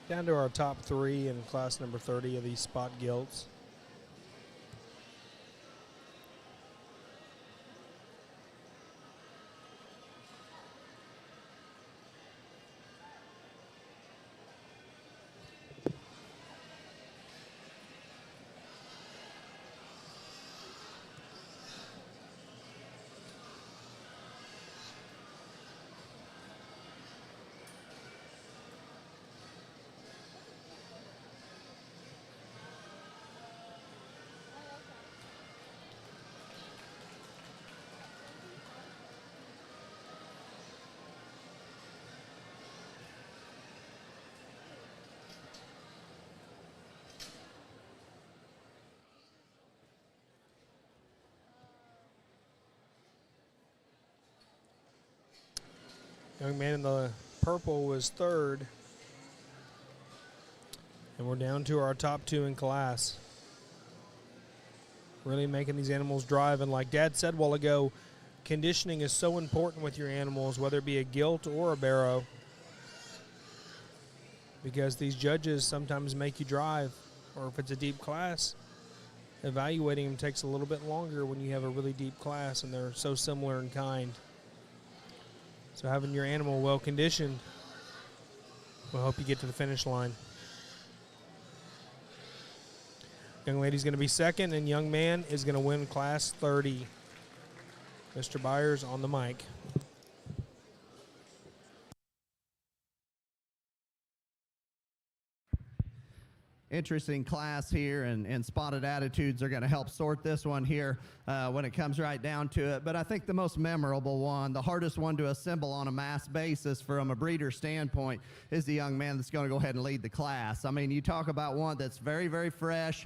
Down to our top 3 in class number 30 of these spot gilts. Young man in the purple was 3rd. And we're down to our top 2 in class. Really making these animals drive. And like Dad said a while ago, conditioning is so important with your animals, whether it be a gilt or a barrow. Because these judges sometimes make you drive. Or if it's a deep class, evaluating them takes a little bit longer when you have a really deep class and they're so similar in kind. So having your animal well conditioned will help you get to the finish line. Young lady's going to be 2nd, and young man is going to win class 30. Mr. Byers on the mic. interesting class here, and spotted attitudes are going to help sort this one here when it comes right down to it. But I think the most memorable one, the hardest one to assemble on a mass basis from a breeder standpoint, is the young man that's going to go ahead and lead the class. I mean, you talk about one that's very, very fresh,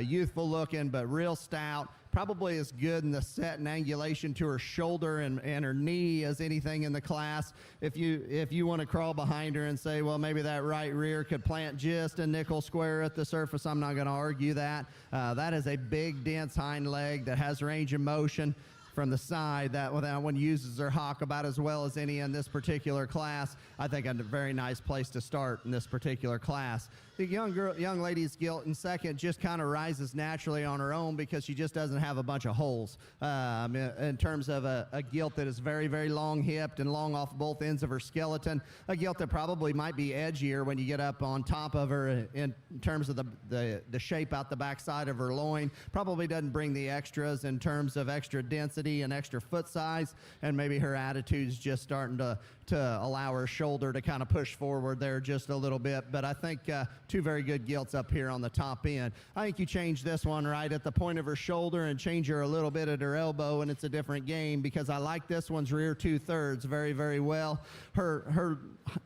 youthful looking, but real stout. Probably as good in the set and angulation to her shoulder and her knee as anything in the class. If you want to crawl behind her and say, well, maybe that right rear could plant just a nickel square at the surface, I'm not going to argue that. That is a big, dense hind leg that has range of motion from the side. That one uses her hock about as well as any in this particular class. I think a very nice place to start in this particular class. The young lady's gilt in second just kind of rises naturally on her own because she just doesn't have a bunch of holes. In terms of a gilt that is very, very long-hipped and long off both ends of her skeleton, a gilt that probably might be edgier when you get up on top of her in terms of the shape out the backside of her loin. Probably doesn't bring the extras in terms of extra density and extra foot size, and maybe her attitude's just starting to allow her shoulder to kind of push forward there just a little bit. But I think two very good gilts up here on the top end. I think you change this one right at the point of her shoulder and change her a little bit at her elbow, and it's a different game, because I like this one's rear 2/3 very, very well. Her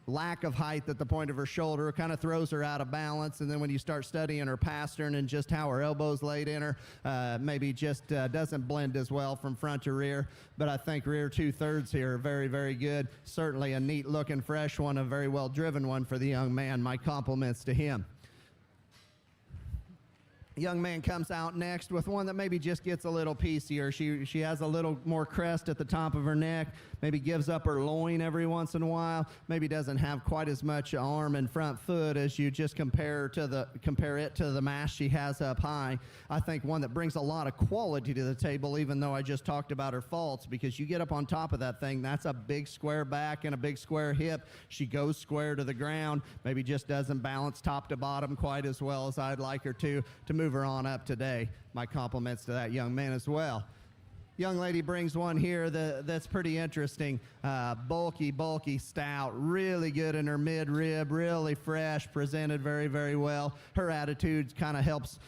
lack of height at the point of her shoulder kind of throws her out of balance, and then when you start studying her pastern and just how her elbow's laid in her, maybe just doesn't blend as well from front to rear. But I think rear 2/3 here are very, very good. Certainly a neat looking fresh one, a very well driven one for the young man. My compliments to him. Young man comes out next with one that maybe just gets a little piecier. She has a little more crest at the top of her neck, maybe gives up her loin every once in a while, maybe doesn't have quite as much arm and front foot as you just compare it to the mass she has up high. I think one that brings a lot of quality to the table, even though I just talked about her faults, because you get up on top of that thing, that's a big square back and a big square hip. She goes square to the ground, maybe just doesn't balance top to bottom quite as well as I'd like her to move her on up today. My compliments to that young man as well. Young lady brings one here that's pretty interesting. Bulky, stout, really good in her mid-rib, really fresh, presented very, very well. Her attitude kind of helps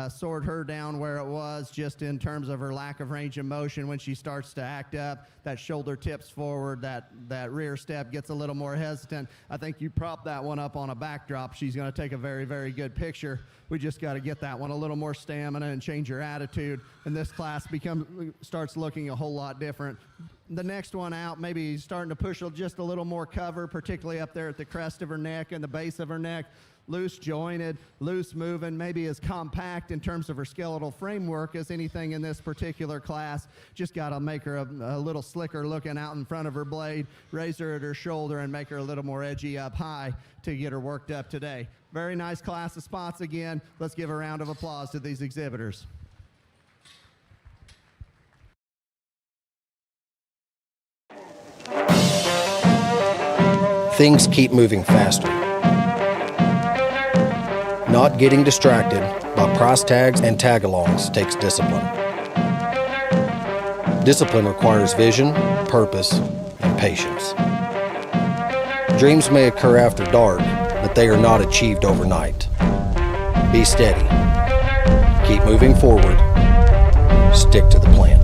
sort her down where it was, just in terms of her lack of range of motion. When she starts to act up, that shoulder tips forward, that rear step gets a little more hesitant. I think you prop that one up on a backdrop, she's going to take a very, very good picture. We just got to get that one a little more stamina and change her attitude, and this class starts looking a whole lot different. The next one out, maybe starting to push just a little more cover, particularly up there at the crest of her neck and the base of her neck. Loose jointed, loose moving, maybe as compact in terms of her skeletal framework as anything in this particular class. Just got to make her a little slicker looking out in front of her blade, raise her at her shoulder, and make her a little more edgy up high to get her worked up today. Very nice class of spots again. Let's give a round of applause to these exhibitors. Things keep moving faster. Not getting distracted by price tags and tag-alongs takes discipline. Discipline requires vision, purpose, and patience. Dreams may occur after dark, but they are not achieved overnight. Be steady. Keep moving forward. Stick to the plan.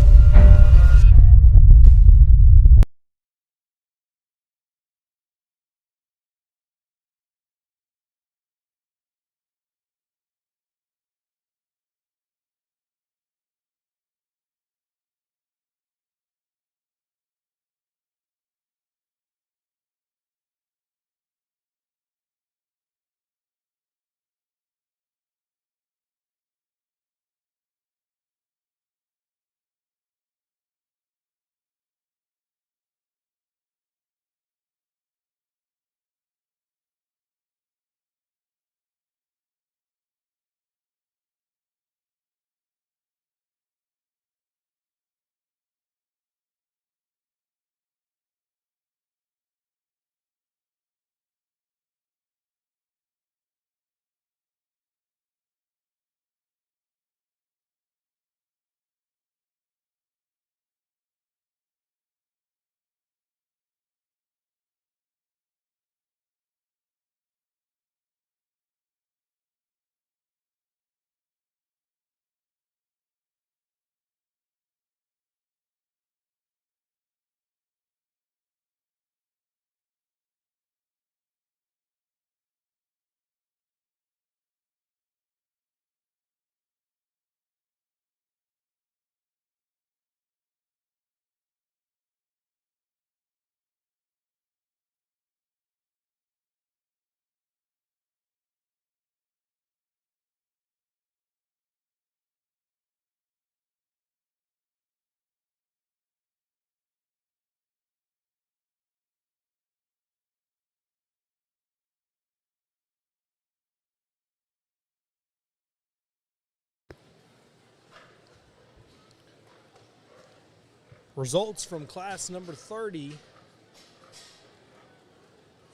Results from class number 30.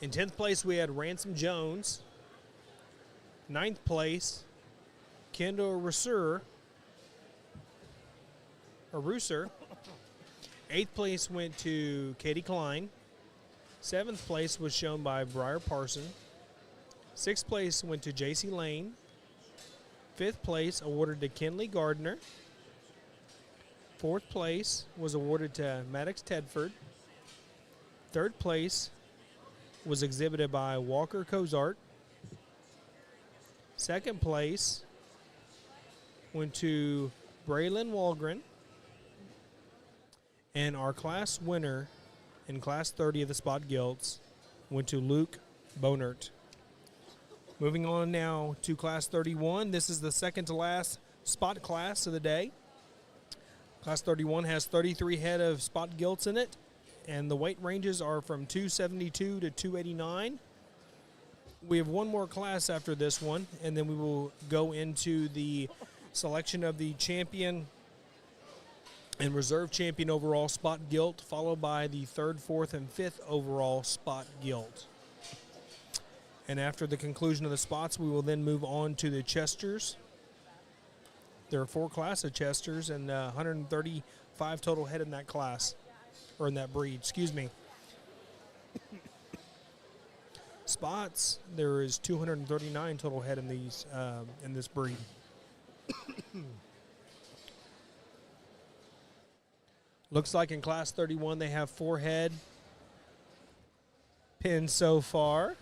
In 10th place, we had Ransom Jones. 9th place, Kendall Russer. 8th place went to Katie Klein. 7th place was shown by Briar Parson. 6th place went to JC Lane. 5th place awarded to Kenley Gardner. 4th place was awarded to Maddox Tedford. 3rd place was exhibited by Walker Cozart. 2nd place went to Braylon Walgren. And our class winner in Class 30 of the Spot Gilts went to Luke Bonert. Moving on now to Class 31. This is the second to last spot class of the day. Class 31 has 33 head of Spot Gilts in it, and the weight ranges are from 272 to 289. We have one more class after this one, and then we will go into the selection of the champion and reserve champion overall Spot Gilt, followed by the 3rd, 4th, and 5th overall Spot Gilt. And after the conclusion of the spots, we will then move on to the Chesters. There are 4 classes of Chesters and 135 total head in that class, or in that breed, excuse me. Spots, there is 239 total head in these in this breed. Looks like in Class 31 they have 4 head pinned so far.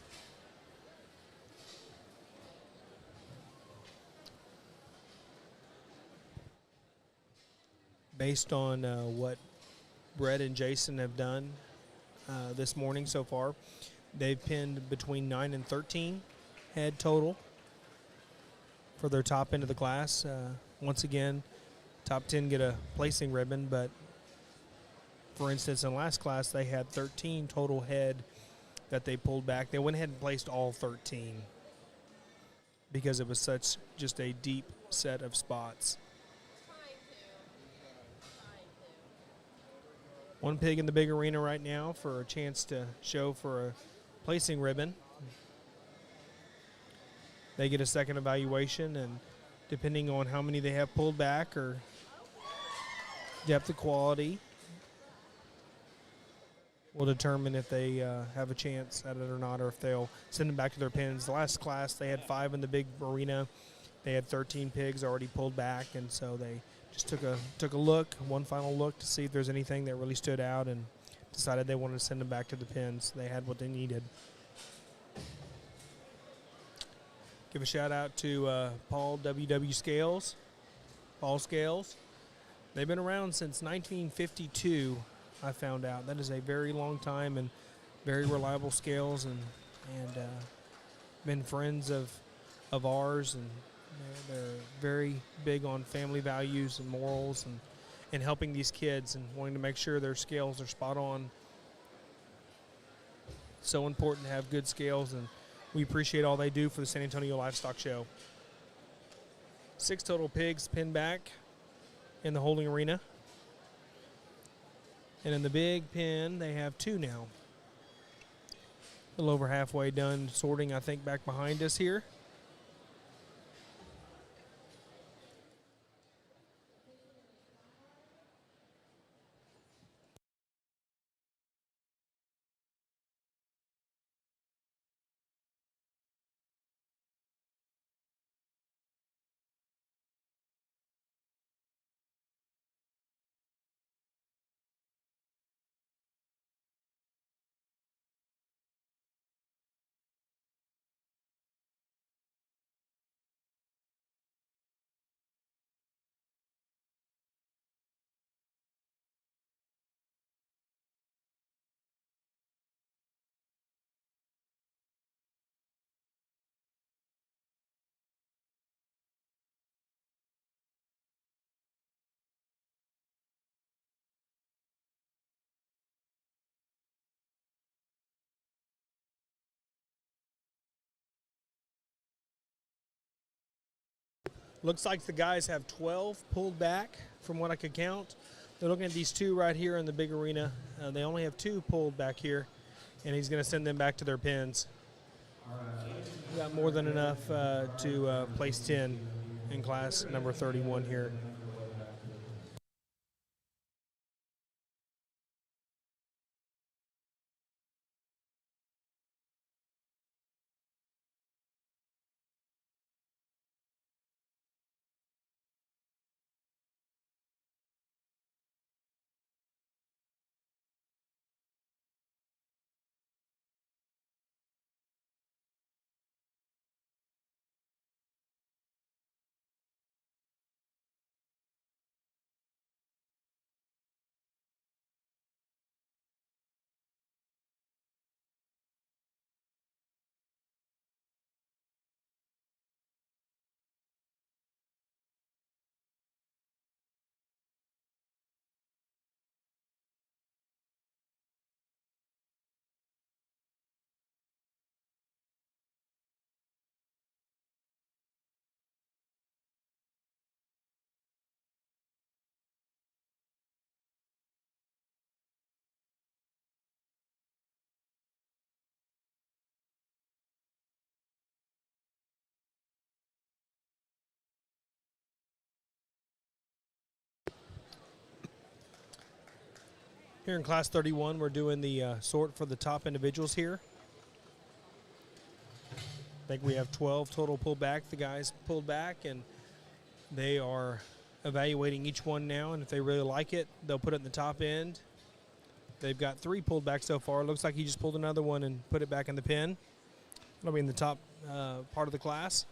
Based on what Brett and Jason have done this morning so far, they've pinned between 9 and 13 head total for their top end of the class. Once again, top 10 get a placing ribbon, but for instance, in last class, they had 13 total head that they pulled back. They went ahead and placed all 13 because it was such just a deep set of spots. One pig in the big arena right now for a chance to show for a placing ribbon. They get a second evaluation, and depending on how many they have pulled back or depth of quality, will determine if they have a chance at it or not, or if they'll send them back to their pens. The last class, they had 5 in the big arena. They had 13 pigs already pulled back, and so they just took a look, one final look to see if there's anything that really stood out, and decided they wanted to send them back to the pens. They had what they needed. Give a shout out to Paul W.W. Scales, Paul Scales. They've been around since 1952. I found out that is a very long time, and very reliable scales, and been friends of ours, and they're very big on family values and morals, and helping these kids and wanting to make sure their scales are spot on. So important to have good scales, and we appreciate all they do for the San Antonio Livestock Show. 6 total pigs pinned back in the holding arena. And in the big pen, they have 2 now. A little over halfway done sorting, I think, back behind us here. Looks like the guys have 12 pulled back from what I could count. They're looking at these two right here in the big arena. They only have two pulled back here, and he's going to send them back to their pens. Got more than enough to place 10 in class number 31 here. Here in class 31, we're doing the sort for the top individuals here. I think we have 12 total pulled back. The guys pulled back, and they are evaluating each one now, and if they really like it, they'll put it in the top end. They've got 3 pulled back so far. Looks like he just pulled another one and put it back in the pen. It'll be in the top part of the class.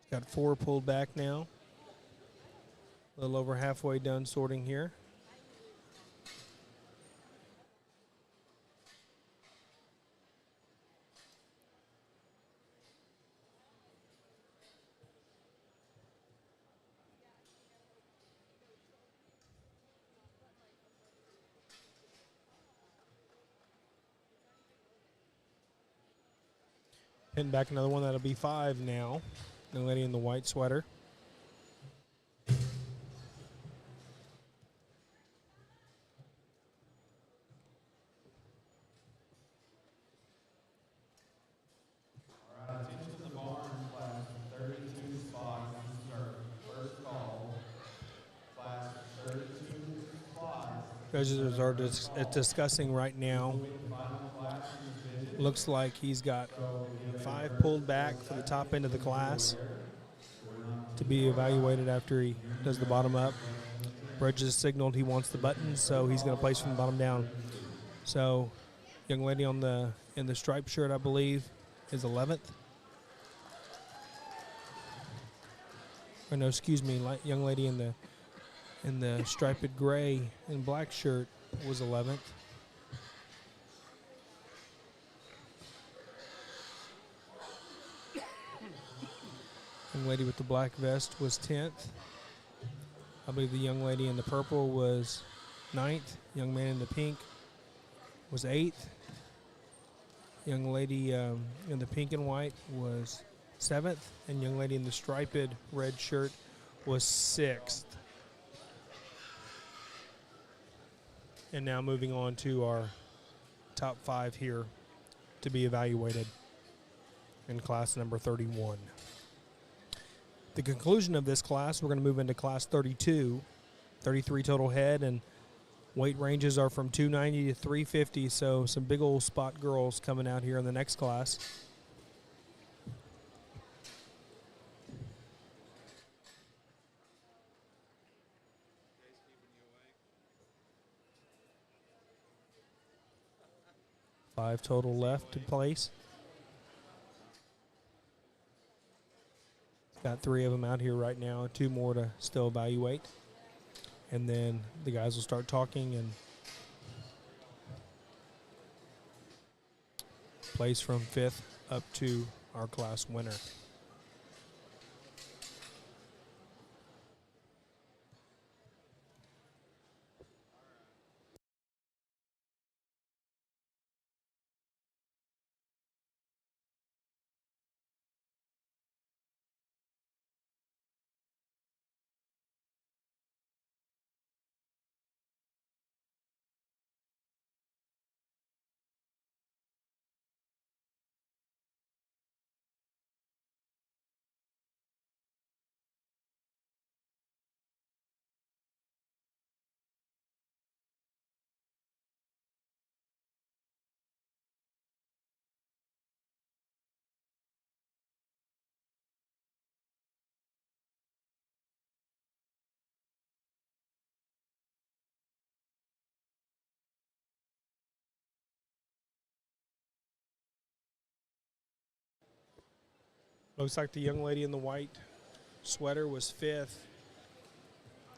Got 4 pulled back now. A little over halfway done sorting here. Pin back another one. That'll be 5 now. The lady in the white sweater. Judges are discussing right now. Looks like he's got 5 pulled back for the top end of the class to be evaluated after he does the bottom up. Bridges signaled he wants the buttons, so he's going to place from the bottom down. So, young lady in the striped shirt, I believe, is 11th. Or no, excuse me, young lady in the striped gray and black shirt was 11th. Young lady with the black vest was 10th. I believe the young lady in the purple was 9th. Young man in the pink was 8th. Young lady in the pink and white was 7th. And young lady in the striped red shirt was 6th. And now moving on to our top 5 here to be evaluated in class number 31. The conclusion of this class, we're going to move into class 32, 33 total head, and weight ranges are from 290 to 350, so some big old spot girls coming out here in the next class. Five total left to place. Got 3 of them out here right now, 2 more to still evaluate. And then the guys will start talking and place from 5th up to our class winner. Looks like the young lady in the white sweater was 5th.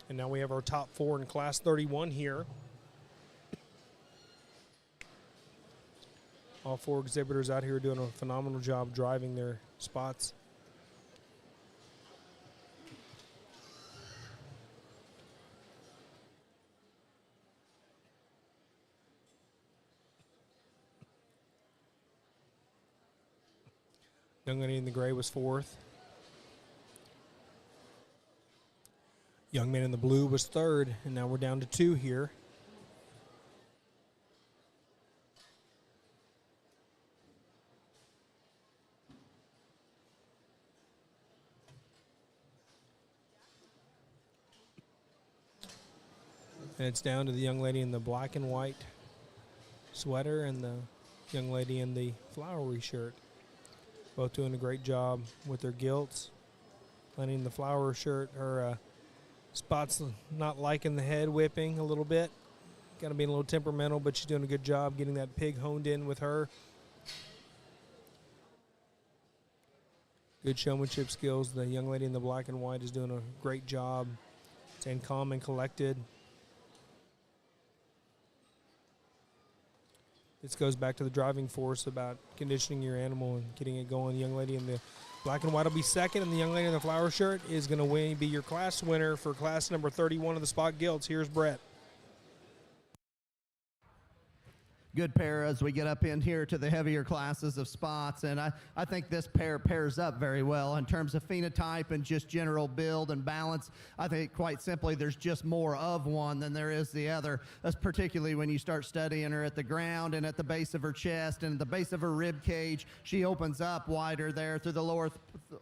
And now we have our top 4 in Class 31 here. All 4 exhibitors out here doing a phenomenal job driving their spots. Young lady in the gray was 4th. Young man in the blue was 3rd, and now we're down to 2 here. And it's down to the young lady in the black and white sweater and the young lady in the flowery shirt. Both doing a great job with their gilts. Lenny in the flower shirt, her spots not liking the head whipping a little bit. Got to be a little temperamental, but she's doing a good job getting that pig honed in with her. Good showmanship skills. The young lady in the black and white is doing a great job staying calm and collected. This goes back to the driving force about conditioning your animal and getting it going. The young lady in the black and white will be 2nd, and the young lady in the flower shirt is going to be your class winner for class number 31 of the Spot Gilts. Here's Brett. Good pair as we get up in here to the heavier classes of spots, and I think this pair pairs up very well in terms of phenotype and just general build and balance. I think quite simply there's just more of one than there is the other. That's particularly when you start studying her at the ground and at the base of her chest and the base of her rib cage. She opens up wider there through the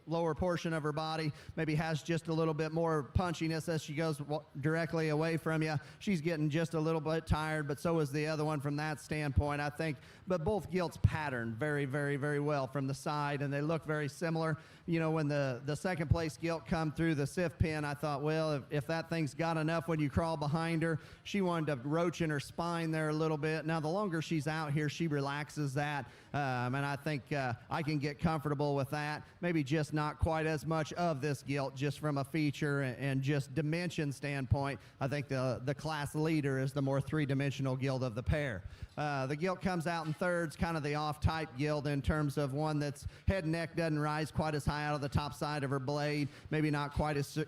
lower portion of her body, maybe has just a little bit more punchiness as she goes directly away from you. She's getting just a little bit tired, but so is the other one from that standpoint, I think. But both gilts pattern very, very, very well from the side, and they look very similar. You know, when the second place gilt come through the sift pin, I thought, well, if that thing's got enough when you crawl behind her, she wanted to roach in her spine there a little bit. Now, the longer she's out here, she relaxes that, and I think I can get comfortable with that. Maybe just not quite as much of this gilt just from a feature and just dimension standpoint. I think the class leader is the more three-dimensional gilt of the pair. The gilt comes out in thirds, kind of the off-type gilt in terms of one that's head and neck doesn't rise quite as high out of the top side of her blade, maybe not quite as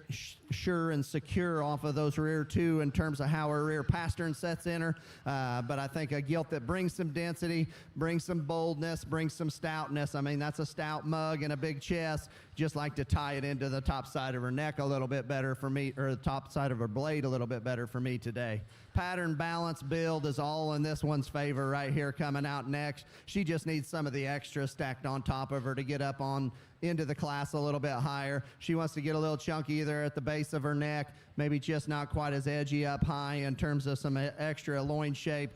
sure and secure off of those rear two in terms of how her rear pastern sets in her, but I think a gilt that brings some density, brings some boldness, brings some stoutness. I mean, that's a stout mug and a big chest. Just like to tie it into the top side of her neck a little bit better for me, or the top side of her blade a little bit better for me today. Pattern, balance, build is all in this one's favor right here coming out next. She just needs some of the extra stacked on top of her to get up on into the class a little bit higher. She wants to get a little chunky there at the base of her neck, maybe just not quite as edgy up high in terms of some extra loin shape.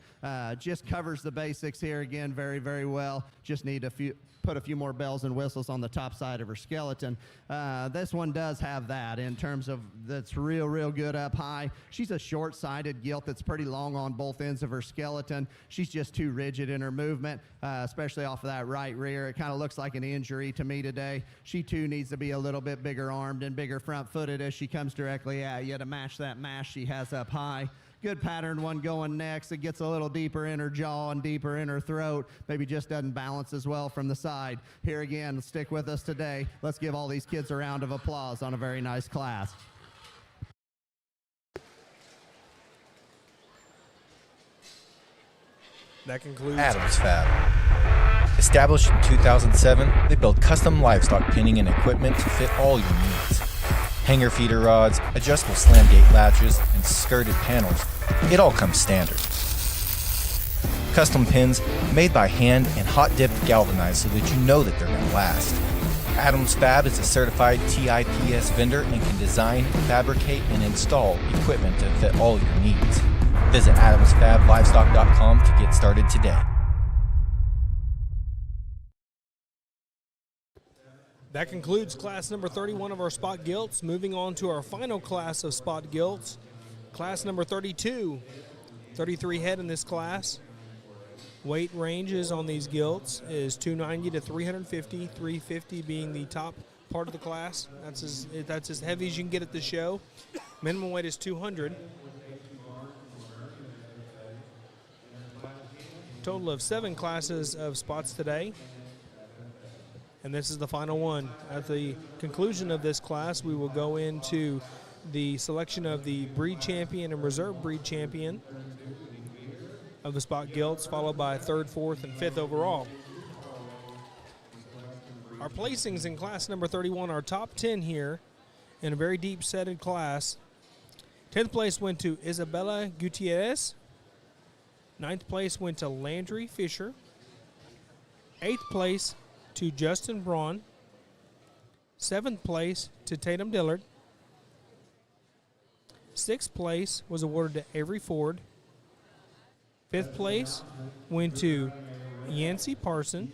Just covers the basics here again very, very well. Just need put a few more bells and whistles on the top side of her skeleton. This one does have that in terms of that's real good up high. She's a short-sided gilt that's pretty long on both ends of her skeleton. She's just too rigid in her movement, especially off of that right rear. It kind of looks like an injury to me today. She too needs to be a little bit bigger armed and bigger front-footed as she comes directly at you to match that mash she has up high. Good pattern one going next. It gets a little deeper in her jaw and deeper in her throat. Maybe just doesn't balance as well from the side. Here again, stick with us today. Let's give all these kids a round of applause on a very nice class. That concludes Adams Fab. Established in 2007, they build custom livestock pinning and equipment to fit all your needs. Hanger feeder rods, adjustable slam gate latches, and skirted panels. It all comes standard. Custom pins made by hand and hot dipped galvanized so that you know that they're going to last. Adams Fab is a certified TIPS vendor and can design, fabricate, and install equipment to fit all your needs. Visit adamsfablivestock.com to get started today. That concludes class number 31 of our Spot Gilts. Moving on to our final class of Spot Gilts, class number 32. 33 head in this class. Weight ranges on these gilts is 290 to 350, 350 being the top part of the class. That's as heavy as you can get at the show. Minimum weight is 200. Total of 7 classes of spots today. And this is the final one. At the conclusion of this class, we will go into the selection of the breed champion and reserve breed champion of the spot gilts, followed by 3rd, 4th, and 5th overall. Our placings in class number 31 are top 10 here in a very deep-setted class. 10th place went to Isabella Gutierrez. 9th place went to Landry Fisher. 8th place to Justin Braun. 7th place to Tatum Dillard. 6th place was awarded to Avery Ford. 5th place went to Yancey Parson.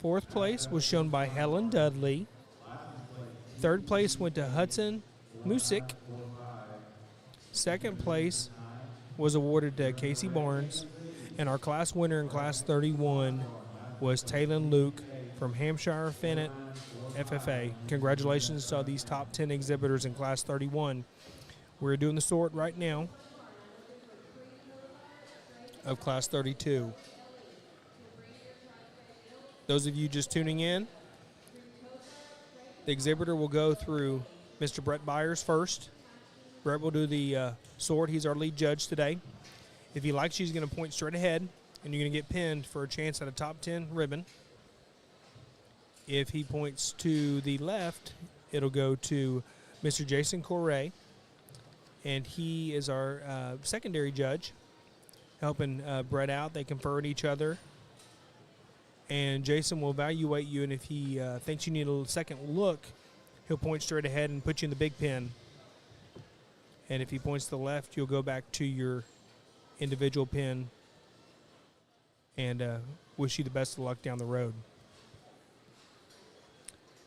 4th place was shown by Helen Dudley. 3rd place went to Hudson Musick. 2nd place was awarded to Casey Barnes. And our class winner in class 31 was Taylon Luke from Hampshire Fennett FFA. Congratulations to these top 10 exhibitors in class 31. We're doing the sort right now of class 32. Those of you just tuning in, the exhibitor will go through Mr. Brett Byers first. Brett will do the sort. He's our lead judge today. If he likes you, he's going to point straight ahead, and you're going to get pinned for a chance at a top 10 ribbon. If he points to the left, it'll go to Mr. Jason Correa, and he is our secondary judge, helping Brett out. They confer at each other. And Jason will evaluate you, and if he thinks you need a second look, he'll point straight ahead and put you in the big pin. And if he points to the left, you'll go back to your individual pin and wish you the best of luck down the road.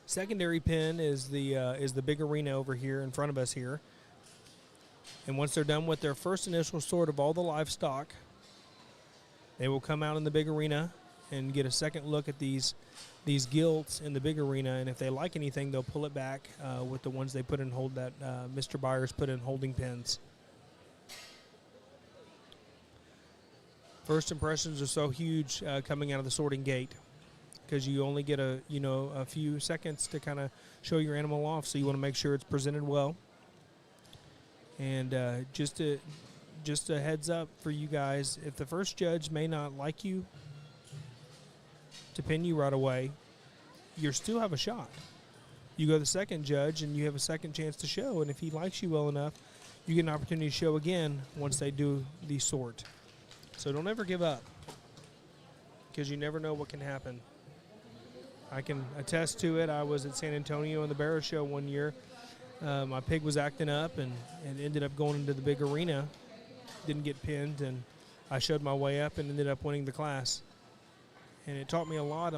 Secondary pin is the big arena over here in front of us here. And once they're done with their first initial sort of all the livestock, they will come out in the big arena and get a second look at these gilts in the big arena. And if they like anything, they'll pull it back with the ones they put in hold that Mr. Byers put in holding pins. First impressions are so huge coming out of the sorting gate because you only get a few seconds to kind of show your animal off, so you want to make sure it's presented well. And just a heads up for you guys, if the first judge may not like you to pin you right away, you still have a shot. You go to the second judge and you have a second chance to show, and if he likes you well enough, you get an opportunity to show again once they do the sort. So don't ever give up, because you never know what can happen. I can attest to it. I was at San Antonio in the Barrow Show one year. My pig was acting up and ended up going into the big arena. Didn't get pinned, and I showed my way up and ended up winning the class. And it taught me a lot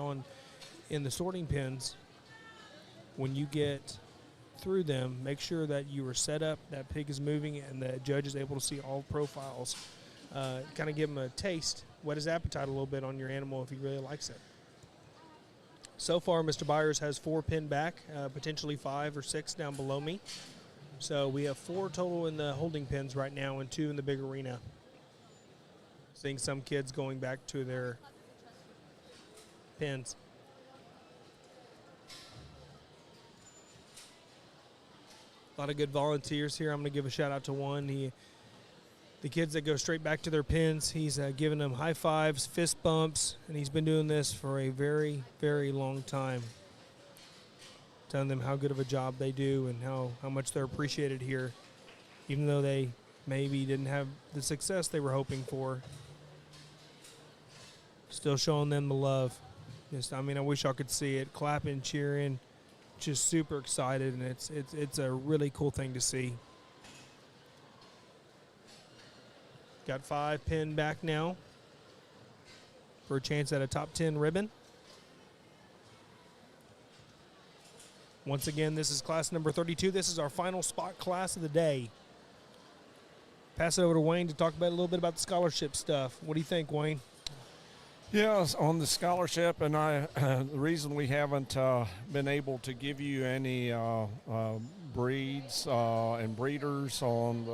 in the sorting pins. When you get through them, make sure that you are set up, that pig is moving, and the judge is able to see all profiles. Kind of give him a taste, whet his appetite a little bit on your animal if he really likes it. So far, Mr. Byers has 4 pinned back, potentially 5 or 6 down below me. So we have 4 total in the holding pins right now and 2 in the big arena. Seeing some kids going back to their pins. A lot of good volunteers here. I'm going to give a shout out to one. The kids that go straight back to their pins, he's giving them high fives, fist bumps, and he's been doing this for a very, very long time. Telling them how good of a job they do and how much they're appreciated here, even though they maybe didn't have the success they were hoping for. Still showing them the love. I wish y'all could see it, clapping, cheering, just super excited, and it's a really cool thing to see. Got 5 pinned back now for a chance at a top 10 ribbon. Once again, this is class number 32. This is our final spot class of the day. Pass it over to Wayne to talk about a little bit about the scholarship stuff. What do you think, Wayne? Yes, on the scholarship, and the reason we haven't been able to give you any breeds and breeders on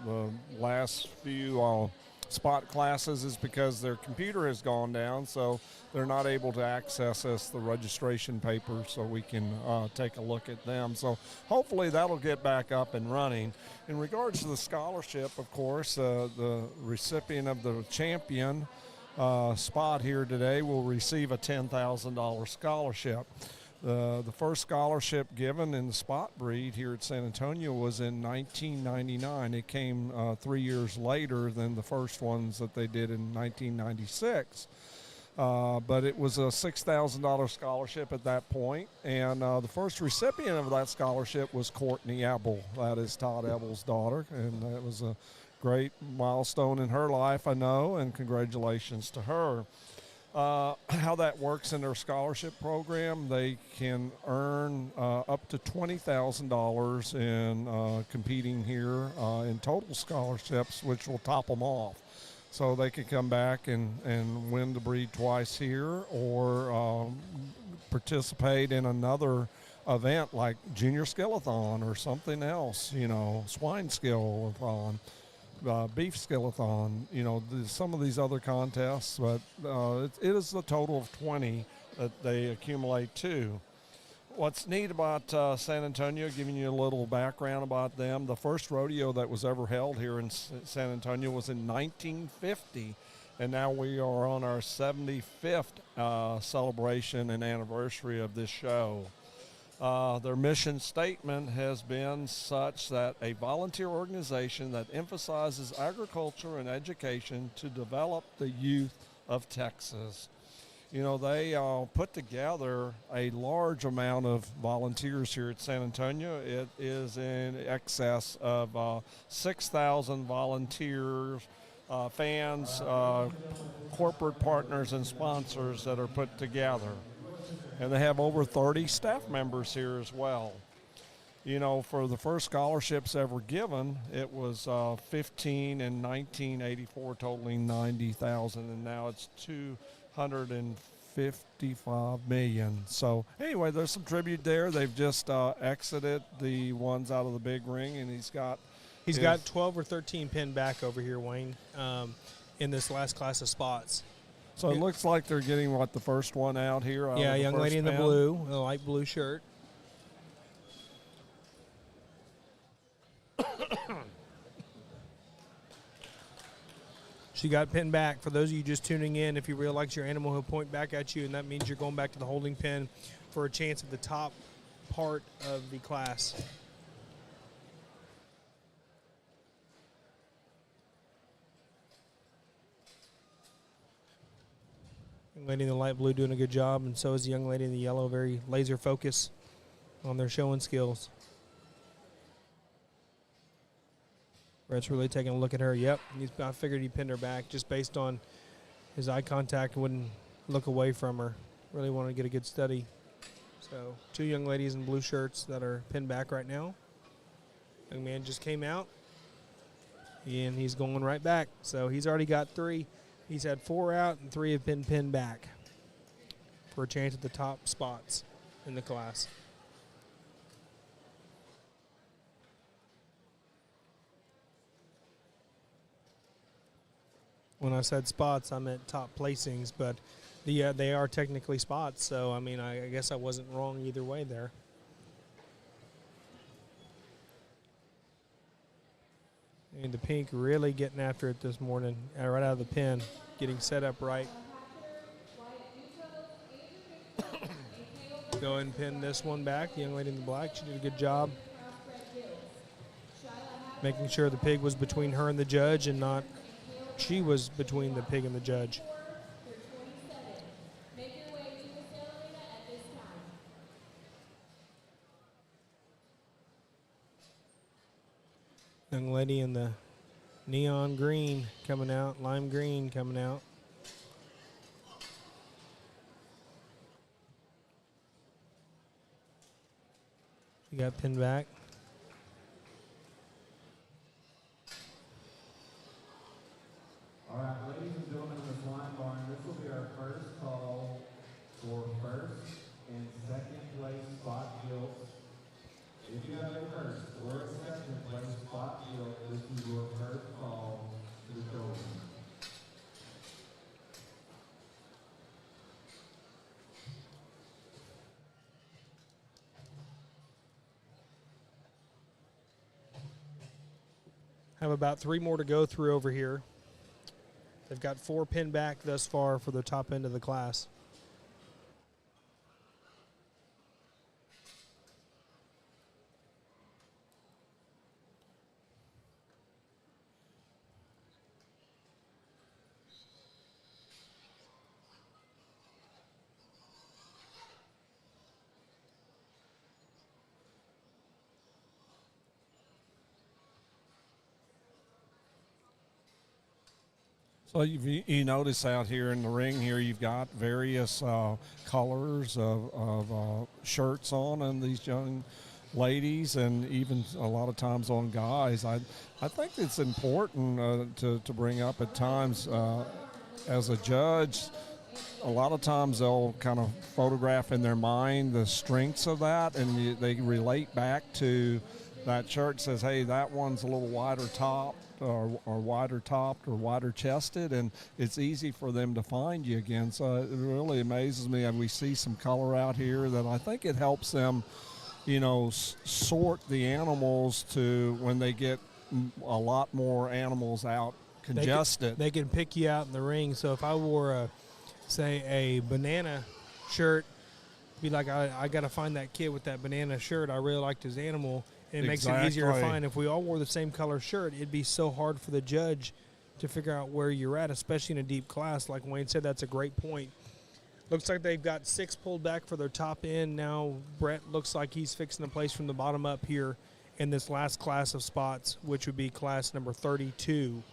the last few spot classes is because their computer has gone down, so they're not able to access us the registration papers so we can take a look at them. So hopefully that'll get back up and running. In regards to the scholarship, of course, the recipient of the champion spot here today will receive a $10,000 scholarship. The first scholarship given in the spot breed here at San Antonio was in 1999. It came 3 years later than the first ones that they did in 1996. But it was a $6,000 scholarship at that point, and the first recipient of that scholarship was Courtney Ebel. That is Todd Ebel's daughter, and that was a great milestone in her life, I know, and congratulations to her. How that works in their scholarship program, they can earn up to $20,000 in competing here in total scholarships, which will top them off. So they can come back and win the breed twice here, or participate in another event like Junior Skillathon or something else, swine skillathon. Beef skillathon, some of these other contests, but it is a total of 20 that they accumulate to. What's neat about San Antonio, giving you a little background about them, the first rodeo that was ever held here in San Antonio was in 1950, and now we are on our 75th celebration and anniversary of this show. Their mission statement has been such that a volunteer organization that emphasizes agriculture and education to develop the youth of Texas. They put together a large amount of volunteers here at San Antonio. It is in excess of 6,000 volunteers, fans, corporate partners, and sponsors that are put together. And they have over 30 staff members here as well. For the first scholarships ever given, it was 15 in 1984, totaling 90,000, and now it's 255 million. So anyway, there's some tribute there. They've just exited the ones out of the big ring, and he's got 12 or 13 pinned back over here, Wayne, in this last class of spots. So it looks like they're getting, the first one out here? Yeah, young lady in the blue, a light blue shirt. She got pinned back. For those of you just tuning in, if you realize your animal, he'll point back at you, and that means you're going back to the holding pen for a chance at the top part of the class. Young lady in the light blue doing a good job, and so is the young lady in the yellow, very laser focus on their showing skills. Brett's really taking a look at her. Yep, I figured he pinned her back just based on his eye contact, wouldn't look away from her. Really wanted to get a good study. So 2 young ladies in blue shirts that are pinned back right now. Young man just came out, and he's going right back. So he's already got 3. He's had 4 out, and 3 have been pinned back for a chance at the top spots in the class. When I said spots, I meant top placings, but they are technically spots. So, I guess I wasn't wrong either way there. And the pink really getting after it this morning, right out of the pen, getting set up right. Go ahead and pin this one back. The young lady in the black, she did a good job making sure the pig was between her and the judge and not she was between the pig and the judge. Young lady in the neon green coming out, lime green coming out. You got pinned back. All right, ladies and gentlemen, in this line barn, this will be our first Have about 3 more to go through over here. They've got 4 pinned back thus far for the top end of the class. So you notice out here in the ring here, you've got various colors of shirts on, and these young ladies, and even a lot of times on guys. I think it's important to bring up at times as a judge. A lot of times they'll kind of photograph in their mind the strengths of that, and they relate back to that shirt. Says, hey, that one's a little wider top. Or wider topped or wider chested, and it's easy for them to find you again. So it really amazes me. And we see some color out here that I think it helps them, sort the animals to when they get a lot more animals out congested. They can pick you out in the ring. So if I wore a banana shirt, be like, I got to find that kid with that banana shirt. I really liked his animal. It makes it easier to find. If we all wore the same color shirt, it'd be so hard for the judge to figure out where you're at, especially in a deep class. Like Wayne said, that's a great point. Looks like they've got 6 pulled back for their top end. Now Brett looks like he's fixing a place from the bottom up here in this last class of spots, which would be class number 32.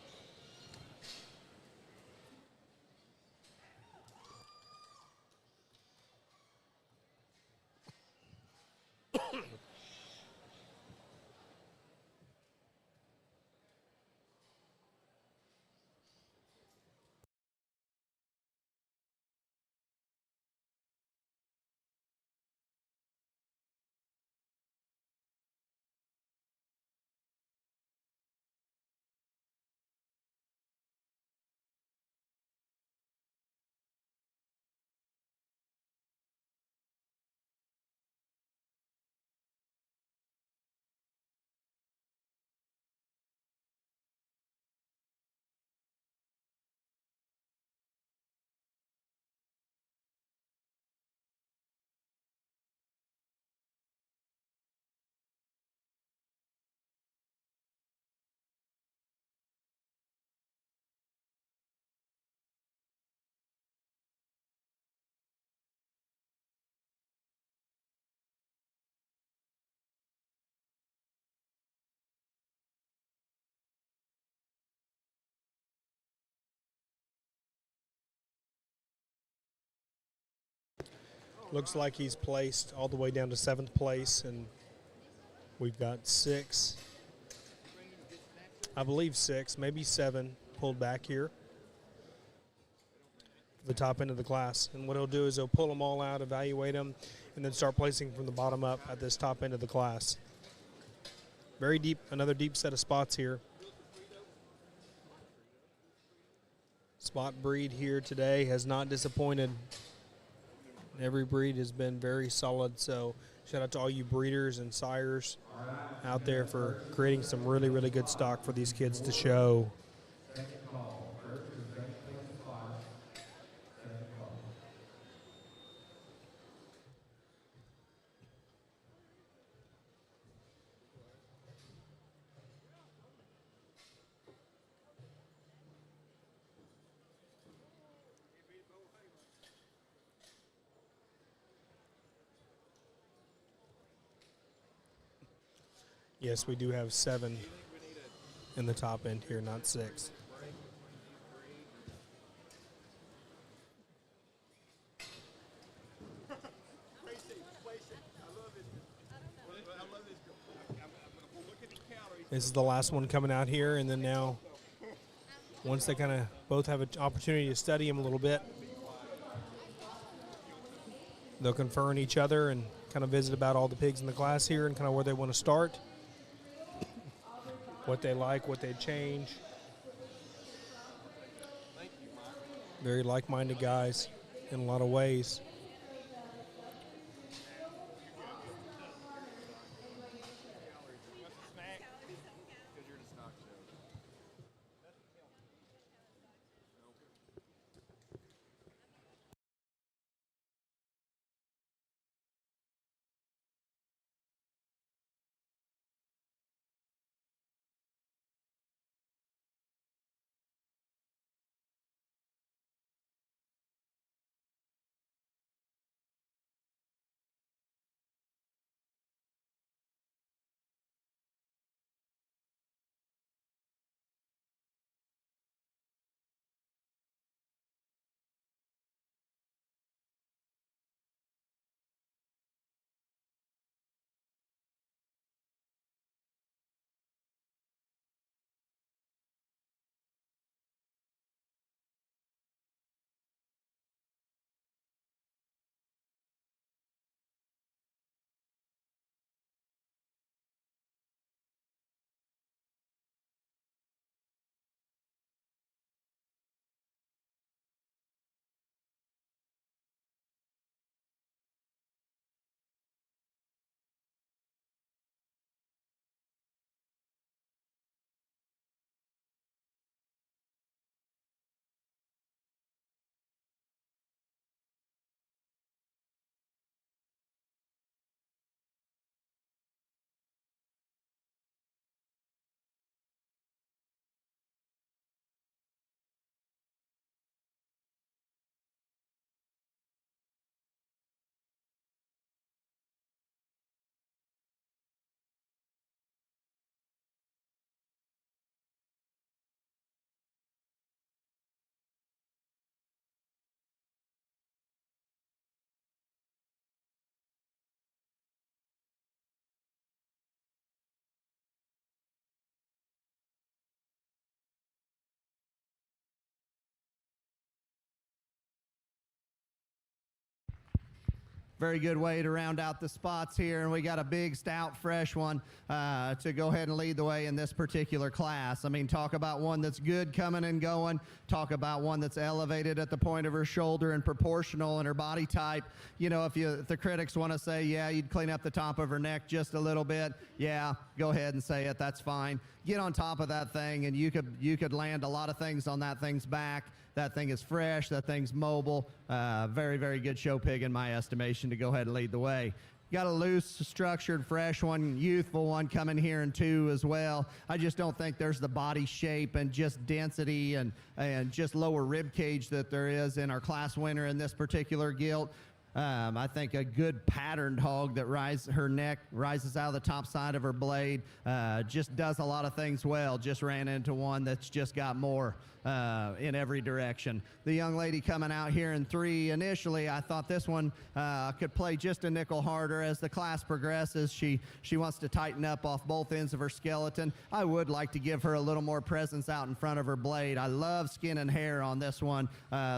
Looks like he's placed all the way down to 7th place, and we've got 6, I believe 6, maybe 7 pulled back here for the top end of the class. And what he'll do is he'll pull them all out, evaluate them, and then start placing from the bottom up at this top end of the class. Very deep, another deep set of spots here. Spot breed here today has not disappointed. Every breed has been very solid, so shout out to all you breeders and sires out there for creating some really, really good stock for these kids to show. Yes, we do have 7 in the top end here, not 6. This is the last one coming out here, and then now, once they kind of both have an opportunity to study him a little bit, they'll confer on each other and kind of visit about all the pigs in the class here and kind of where they want to start. What they like, what they change. Very like-minded guys in a lot of ways. very good way to round out the spots here. And we got a big, stout, fresh one to go ahead and lead the way in this particular class. I mean, talk about one that's good coming and going. Talk about one that's elevated at the point of her shoulder and proportional in her body type. You know, if the critics want to say, yeah, you'd clean up the top of her neck just a little bit, yeah, go ahead and say it. That's fine. Get on top of that thing, and you could land a lot of things on that thing's back. That thing is fresh. That thing's mobile. Very, very good show pig in my estimation to go ahead and lead the way. Got a loose, structured, fresh one, youthful one coming here in 2 as well. I just don't think there's the body shape and just density and just lower rib cage that there is in our class winner in this particular gilt. I think a good patterned hog that her neck rises out of the top side of her blade, just does a lot of things well. Just ran into one that's just got more in every direction. The young lady coming out here in 3, initially I thought this one could play just a nickel harder. As the class progresses, she wants to tighten up off both ends of her skeleton. I would like to give her a little more presence out in front of her blade. I love skin and hair on this one.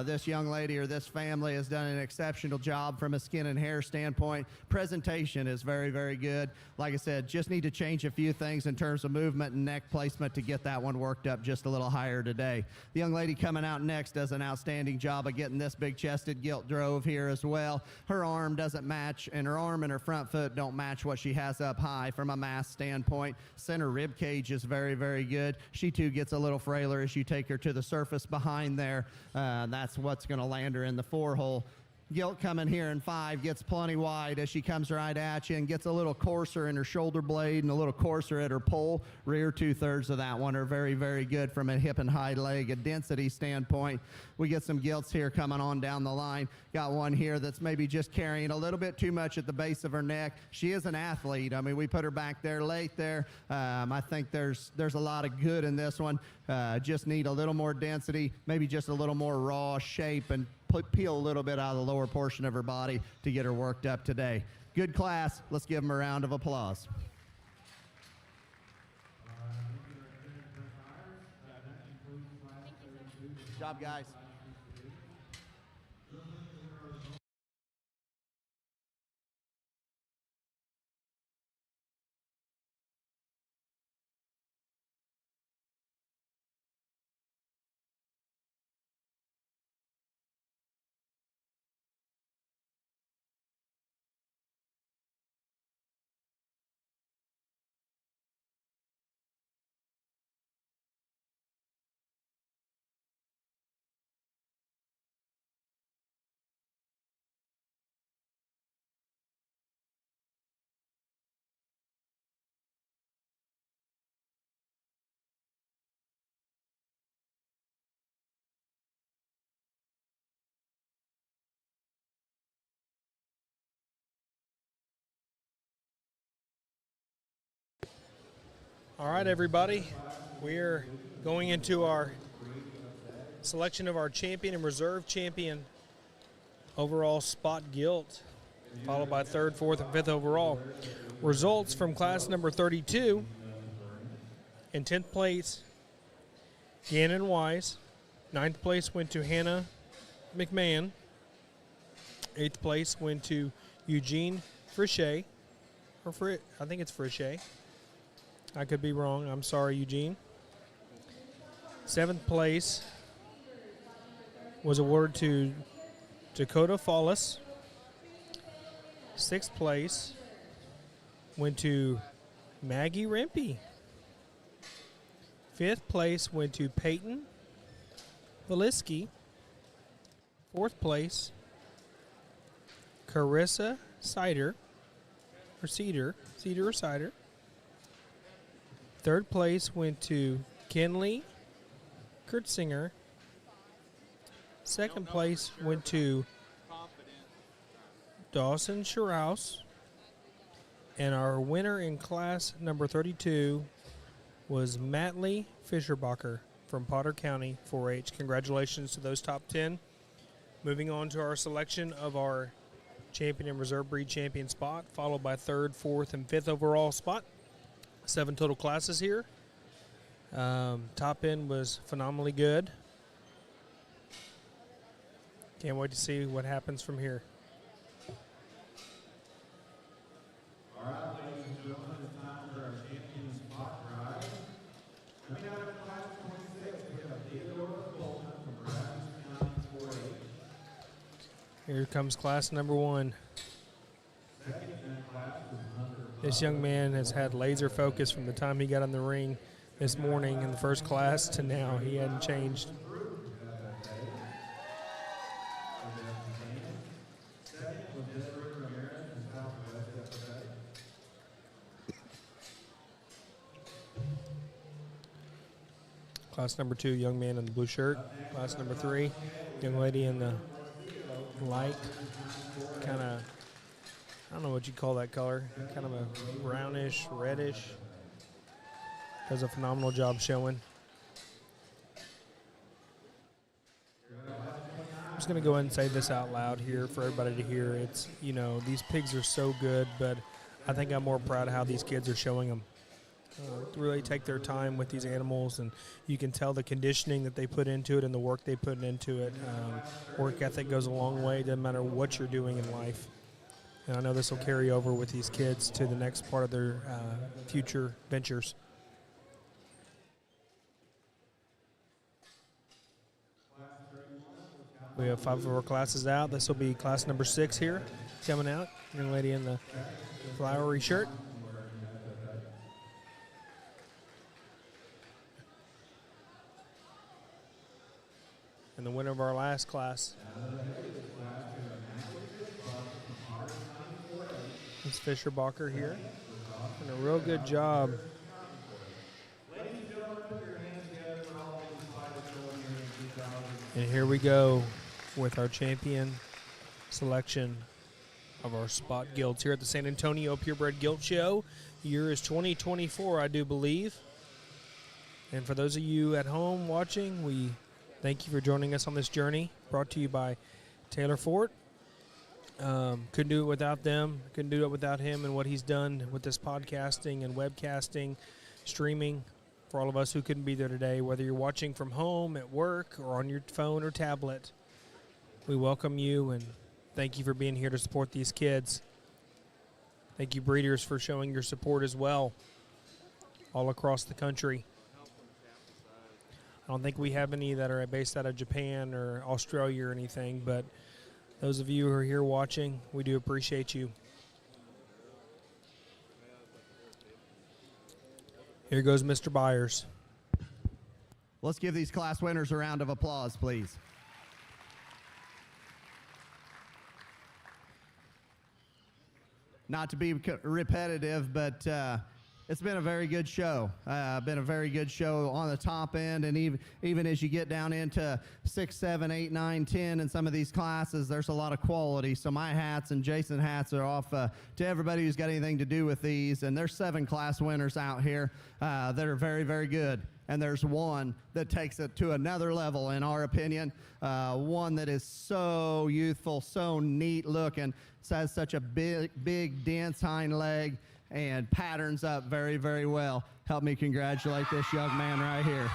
This young lady or this family has done an exceptional job from a skin and hair standpoint. Presentation is very, very good. Like I said, just need to change a few things in terms of movement and neck placement to get that one worked up just a little higher today. The young lady coming out next does an outstanding job of getting this big-chested gilt drove here as well. Her arm doesn't match, and her arm and her front foot don't match what she has up high from a mass standpoint. Center rib cage is very, very good. She too gets a little frailer as you take her to the surface behind there. That's what's going to land her in the 4-hole. Gilt coming here in 5, gets plenty wide as she comes right at you and gets a little coarser in her shoulder blade and a little coarser at her pole. Rear 2/3 of that one are very, very good from a hip and high leg, a density standpoint. We get some gilts here coming on down the line. Got one here that's maybe just carrying a little bit too much at the base of her neck. She is an athlete. I mean, we put her back there late there. I think there's a lot of good in this one. Just need a little more density, maybe just a little more raw shape, and peel a little bit out of the lower portion of her body to get her worked up today. Good class. Let's give them a round of applause. Good job, guys. All right, everybody. We're going into our selection of our champion and reserve champion overall spot gilt, followed by 3rd, 4th, and 5th overall. Results from class number 32. In 10th place, Gannon Wise. 9th place went to Hannah McMahon. 8th place went to Eugene Frichet. I think it's Frichet. I could be wrong. I'm sorry, Eugene. 7th place was awarded to Dakota Follis. 6th place went to Maggie Rempe. 5th place went to Peyton Valiski. 4th place, Carissa Cider, or Cedar or Cider. 3rd place went to Kenley Kurtzinger. 2nd place went to Dawson Schraus. And our winner in class number 32 was Matley Fischerbacher from Potter County 4-H. Congratulations to those top 10. Moving on to our selection of our champion and reserve breed champion spot, followed by 3rd, 4th, and 5th overall spot. 7 total classes here. Top end was phenomenally good. Can't wait to see what happens from here. Here comes class number 1. This young man has had laser focus from the time he got in the ring this morning in the first class to now. He hadn't changed. Class number 2, young man in the blue shirt. Class number 3, young lady in the light, kind of, I don't know what you call that color, kind of a brownish, reddish. Does a phenomenal job showing. I'm just going to go ahead and say this out loud here for everybody to hear. It's, you know, these pigs are so good, but I think I'm more proud of how these kids are showing them. Really take their time with these animals, and you can tell the conditioning that they put into it and the work they put into it. Work ethic goes a long way, doesn't matter what you're doing in life. And I know this will carry over with these kids to the next part of their future ventures. We have 5 of our classes out. This will be class number 6 here coming out. Young lady in the flowery shirt. And the winner of our last class is Fisher-Bacher here. And a real good job. And here we go with our champion selection of our spot gilts here at the San Antonio Purebred Gilt Show. Year is 2024, I do believe. And for those of you at home watching, we thank you for joining us on this journey, brought to you by Taylor Fort. Couldn't do it without them. Couldn't do it without him and what he's done with this podcasting and webcasting, streaming. For all of us who couldn't be there today, whether you're watching from home, at work, or on your phone or tablet, we welcome you and thank you for being here to support these kids. Thank you, breeders, for showing your support as well all across the country. I don't think we have any that are based out of Japan or Australia or anything, but those of you who are here watching, we do appreciate you. Here goes Mr. Byers. Let's give these class winners a round of applause, please. Not to be repetitive, but it's been a very good show. Been a very good show on the top end, and even as you get down into 6, 7, 8, 9, 10, and some of these classes, there's a lot of quality. So my hats and Jason's hats are off to everybody who's got anything to do with these. And there's 7 class winners out here that are very, very good. And there's one that takes it to another level, in our opinion. One that is so youthful, so neat looking, has such a big, dense hind leg, and patterns up very, very well. Help me congratulate this young man right here.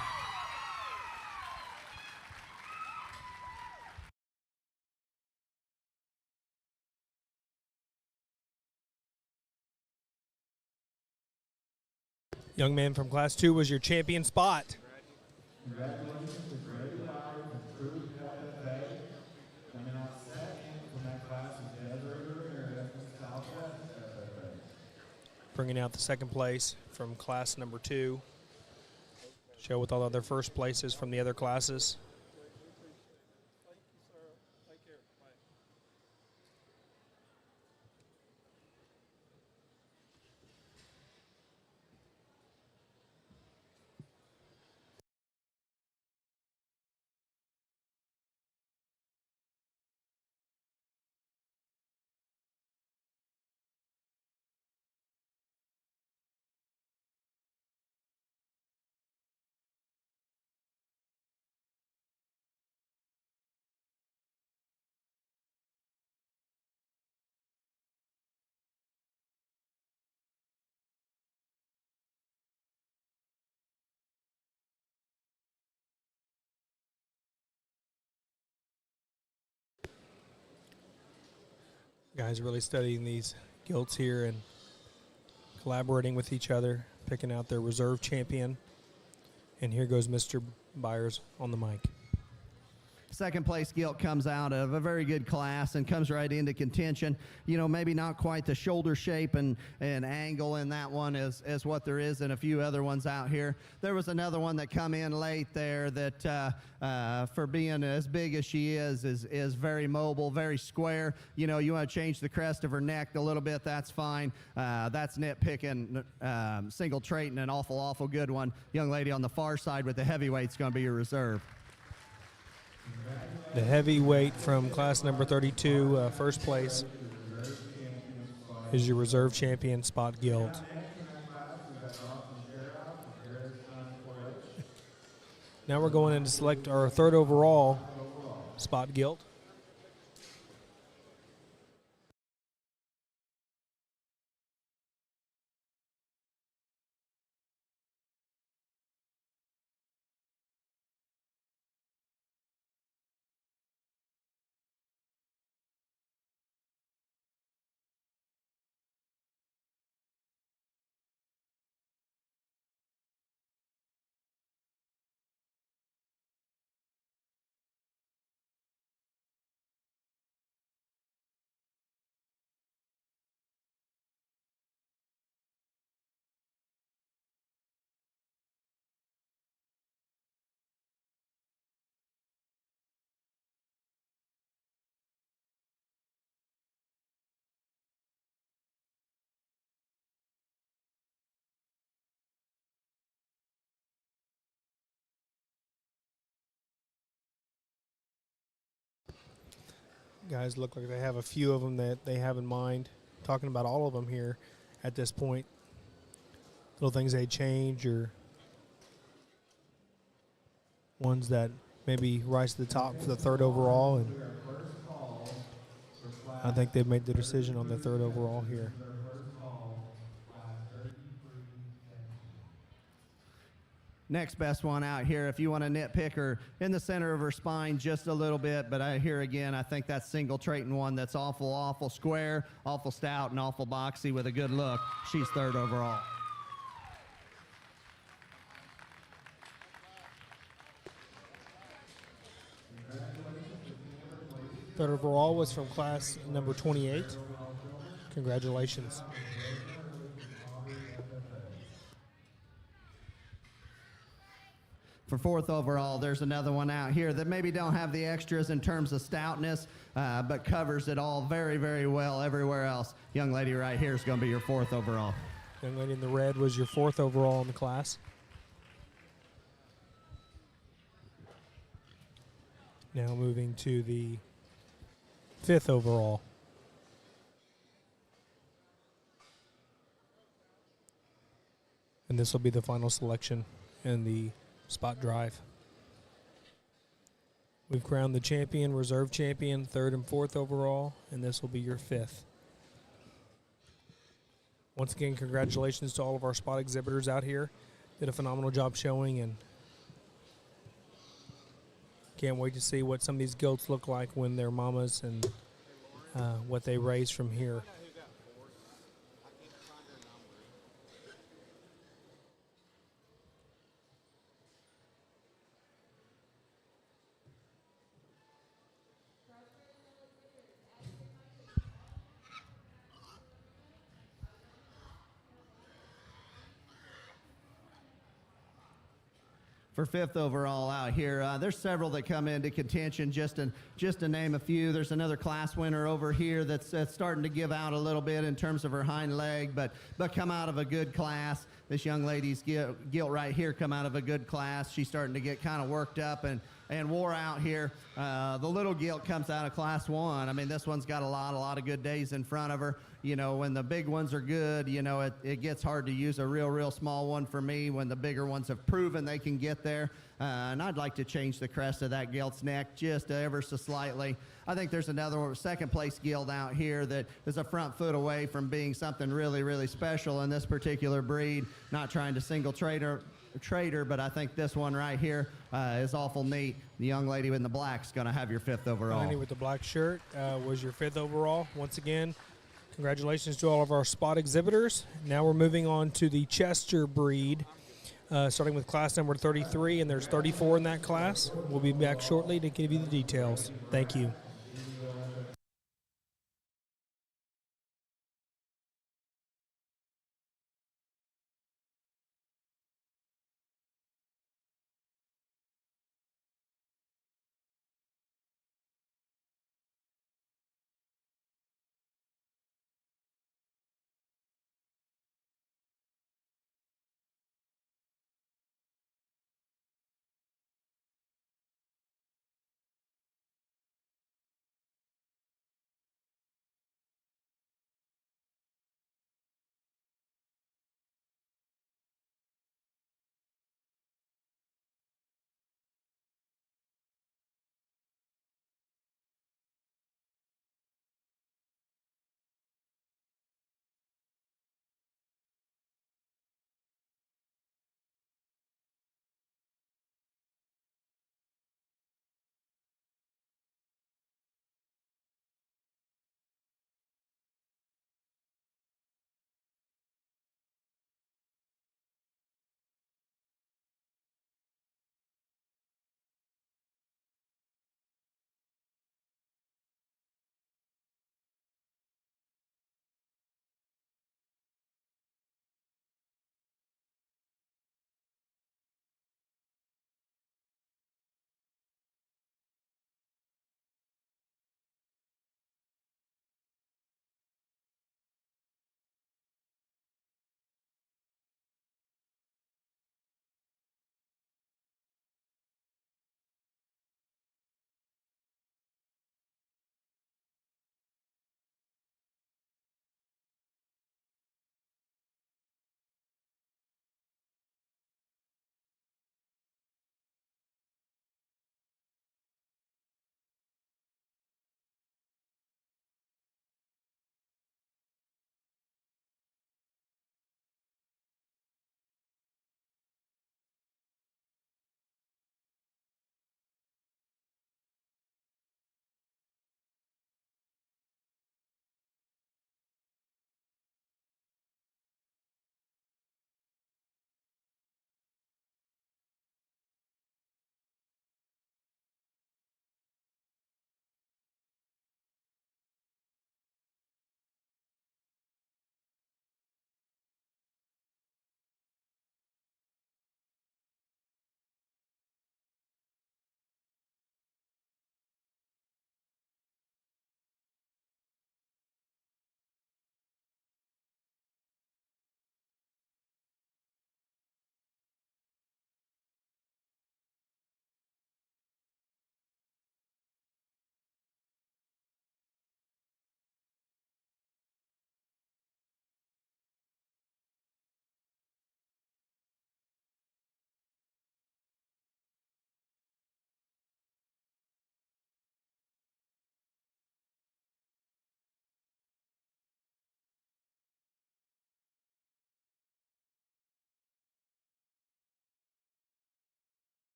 Young man from Class 2 was your champion spot. Congratulations to Grady Myers and Cruz FFA. Coming out second from that class is Desiree Ramirez from Southwest FFA. Bringing out the second place from class number 2. Show with all other first places from the other classes. Guys really studying these gilts here and collaborating with each other, picking out their reserve champion. And here goes Mr. Byers on the mic. second place gilt comes out of a very good class and comes right into contention. You know, maybe not quite the shoulder shape and angle in that one as what there is in a few other ones out here. There was another one that come in late there that for being as big as she is very mobile, very square. You know, you want to change the crest of her neck a little bit, that's fine. That's nitpicking. Single Trayton, an awful good one. Young lady on the far side with the heavyweight's going to be your reserve. The heavyweight from class number 32, first place, is your reserve champion, Spot Gilt. Now we're going in to select our third overall, Spot Gilt. Guys look like they have a few of them that they have in mind. Talking about all of them here at this point. Little things they change or ones that maybe rise to the top for the third overall. And I think they've made the decision on the third overall here. Next best one out here, if you want to nitpick her in the center of her spine just a little bit, but here again, I think that Single Trayton one that's awful square, awful stout, and awful boxy with a good look. She's third overall. Third overall was from class number 28. Congratulations. For fourth overall, there's another one out here that maybe don't have the extras in terms of stoutness, but covers it all very well everywhere else. Young lady right here is going to be your fourth overall. Young lady in the red was your fourth overall in the class. Now moving to the fifth overall. And this will be the final selection in the Spot Drive. We've crowned the champion, reserve champion, third and fourth overall, and this will be your fifth. Once again, congratulations to all of our spot exhibitors out here. Did a phenomenal job showing, and can't wait to see what some of these gilts look like when they're mamas and what they raise from here. For fifth overall out here, there's several that come into contention. Just to name a few, there's another class winner over here that's starting to give out a little bit in terms of her hind leg, but come out of a good class. This young lady's gilt right here come out of a good class. She's starting to get kind of worked up and wore out here. The little gilt comes out of class 1. I mean, this one's got a lot of good days in front of her. You know, when the big ones are good, you know, it gets hard to use a real small one for me when the bigger ones have proven they can get there. And I'd like to change the crest of that gilt's neck just ever so slightly. I think there's another one, second place gilt out here that is a front foot away from being something really special in this particular breed. Not trying to single trader, but I think this one right here is awful neat. The young lady in the black is going to have your fifth overall. Lady with the black shirt was your fifth overall. Once again, congratulations to all of our spot exhibitors. Now we're moving on to the Chester breed. starting with class number 33, and there's 34 in that class. We'll be back shortly to give you the details. Thank you.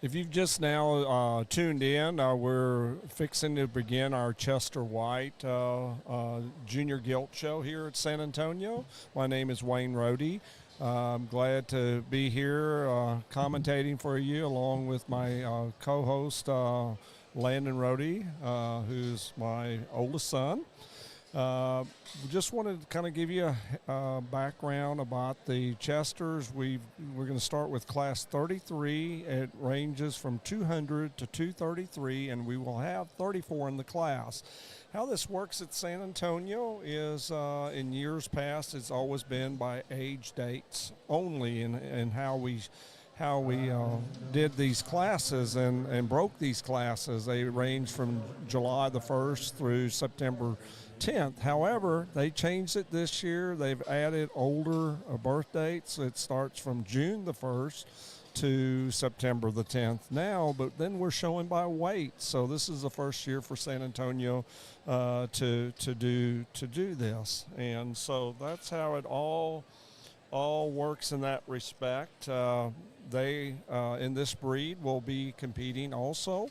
If you've just now tuned in, we're fixing to begin our Chester White Junior Gilt Show here at San Antonio. My name is Wayne Rohde. I'm glad to be here commentating for you along with my co-host Landon Rohde, who's my oldest son. Just wanted to kind of give you a background about the Chesters. We're going to start with class 33. It ranges from 200 to 233, and we will have 34 in the class. How this works at San Antonio is in years past, it's always been by age dates only in how we how we did these classes and broke these classes. They range from July the 1st through September 10th. However, they changed it this year. They've added older birth dates. It starts from June the 1st to September the 10th now, but then we're showing by weight. So this is the first year for San Antonio to do this, and so that's how it all works in that respect. They in this breed will be competing also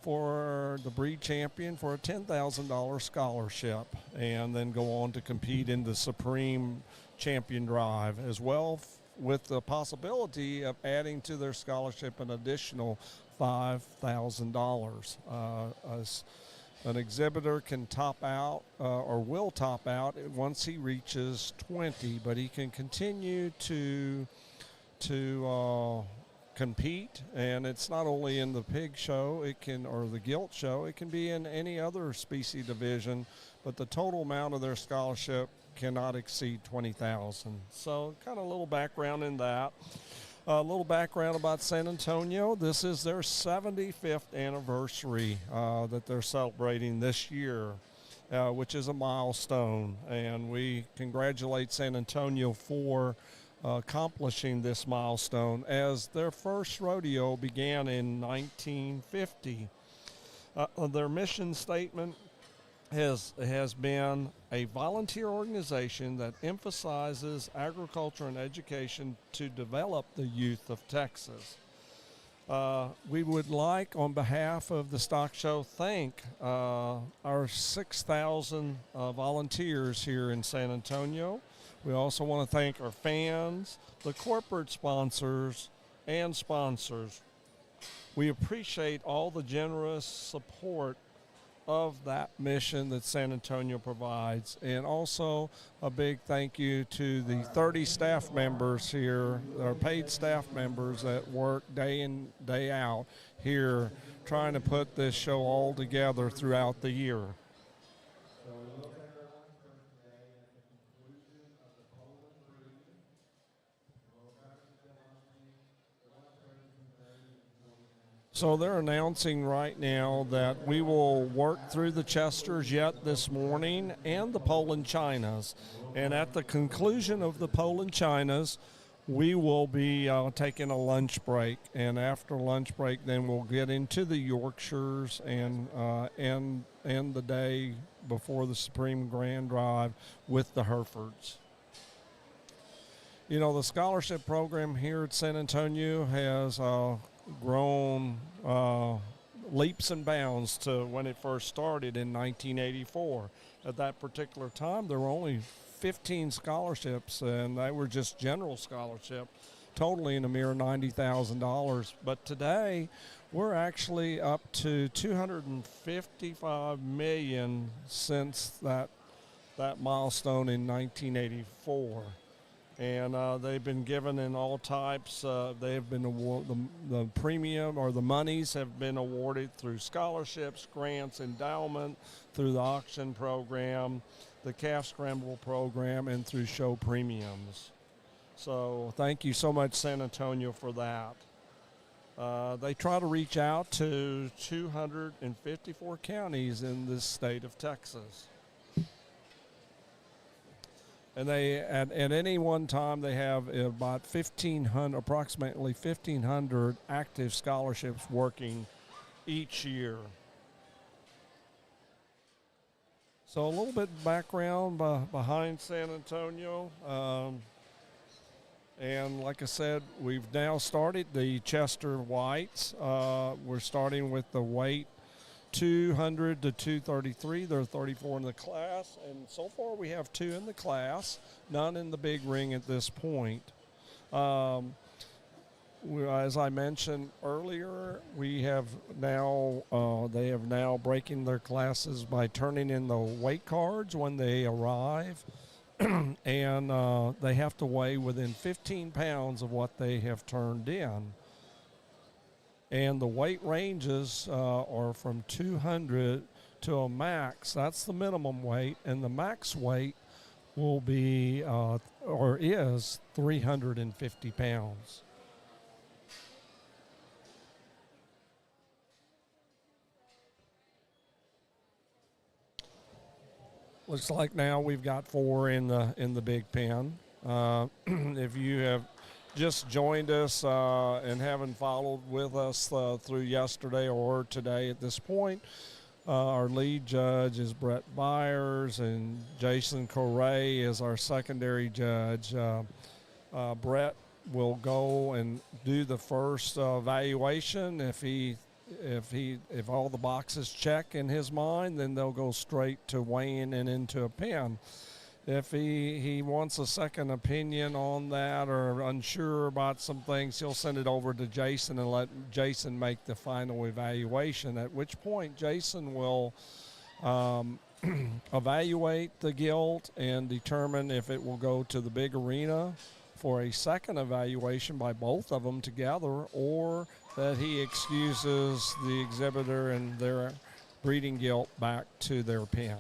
for the breed champion for a $10,000 scholarship, and then go on to compete in the Supreme Champion Drive as well, with the possibility of adding to their scholarship an additional $5,000. An exhibitor can top out or will top out once he reaches 20, but he can continue to compete, and it's not only in the pig show, or the gilt show, it can be in any other species division, but the total amount of their scholarship cannot exceed $20,000. So kind of a little background in that. A little background about San Antonio. This is their 75th anniversary that they're celebrating this year, which is a milestone, and we congratulate San Antonio for accomplishing this milestone, as their first rodeo began in 1950. Their mission statement has been a volunteer organization that emphasizes agriculture and education to develop the youth of Texas. We would like, on behalf of the stock show, thank our 6,000 volunteers here in San Antonio. We also want to thank our fans, the corporate sponsors, and sponsors. We appreciate all the generous support of that mission that San Antonio provides, and also a big thank you to the 30 staff members here, our paid staff members that work day in, day out here trying to put this show all together throughout the year. So they're announcing right now that we will work through the Chesters yet this morning and the Poland Chinas. And at the conclusion of the Poland Chinas, we will be taking a lunch break. And after lunch break, then we'll get into the Yorkshires and the day before the Supreme Grand Drive with the Herefords. You know, the scholarship program here at San Antonio has grown leaps and bounds to when it first started in 1984. At that particular time, there were only 15 scholarships, and they were just general scholarship, totaling a mere $90,000. But today, we're actually up to $255 million since that milestone in 1984. And they've been given in all types. They have been awarded, the premium or the monies have been awarded through scholarships, grants, endowment, through the auction program, the calf scramble program, and through show premiums. So thank you so much, San Antonio, for that. They try to reach out to 254 counties in this state of Texas. And they, at any one time, they have about approximately 1,500 active scholarships working each year. So a little bit of background behind San Antonio. And like I said, we've now started the Chester Whites. We're starting with the weight 200 to 233. There are 34 in the class, and so far we have 2 in the class, none in the big ring at this point. As I mentioned earlier, we have now they have now breaking their classes by turning in the weight cards when they arrive, and they have to weigh within 15 pounds of what they have turned in. And the weight ranges are from 200 to a max. That's the minimum weight, and the max weight will be or is 350 pounds. Looks like now we've got 4 in the big pen. If you have just joined us and haven't followed with us through yesterday or today at this point, our lead judge is Brett Byers, and Jason Correa is our secondary judge. Brett will go and do the first evaluation. If all the boxes check in his mind, then they'll go straight to weighing and into a pen. If he wants a second opinion on that or unsure about some things, he'll send it over to Jason and let Jason make the final evaluation, at which point Jason will evaluate the gilt and determine if it will go to the big arena for a second evaluation by both of them together, or that he excuses the exhibitor and their breeding gilt back to their pen.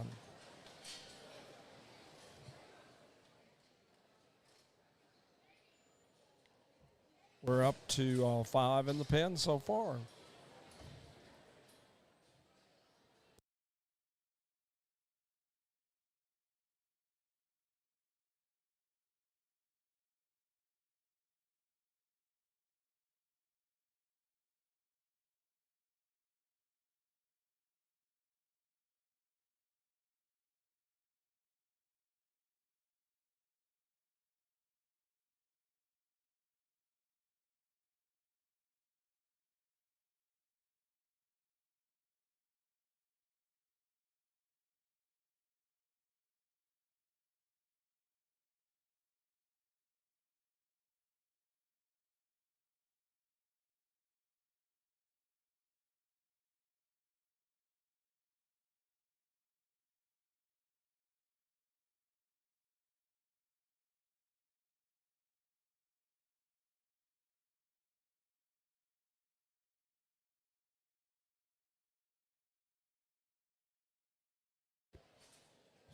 We're up to 5 in the pen so far.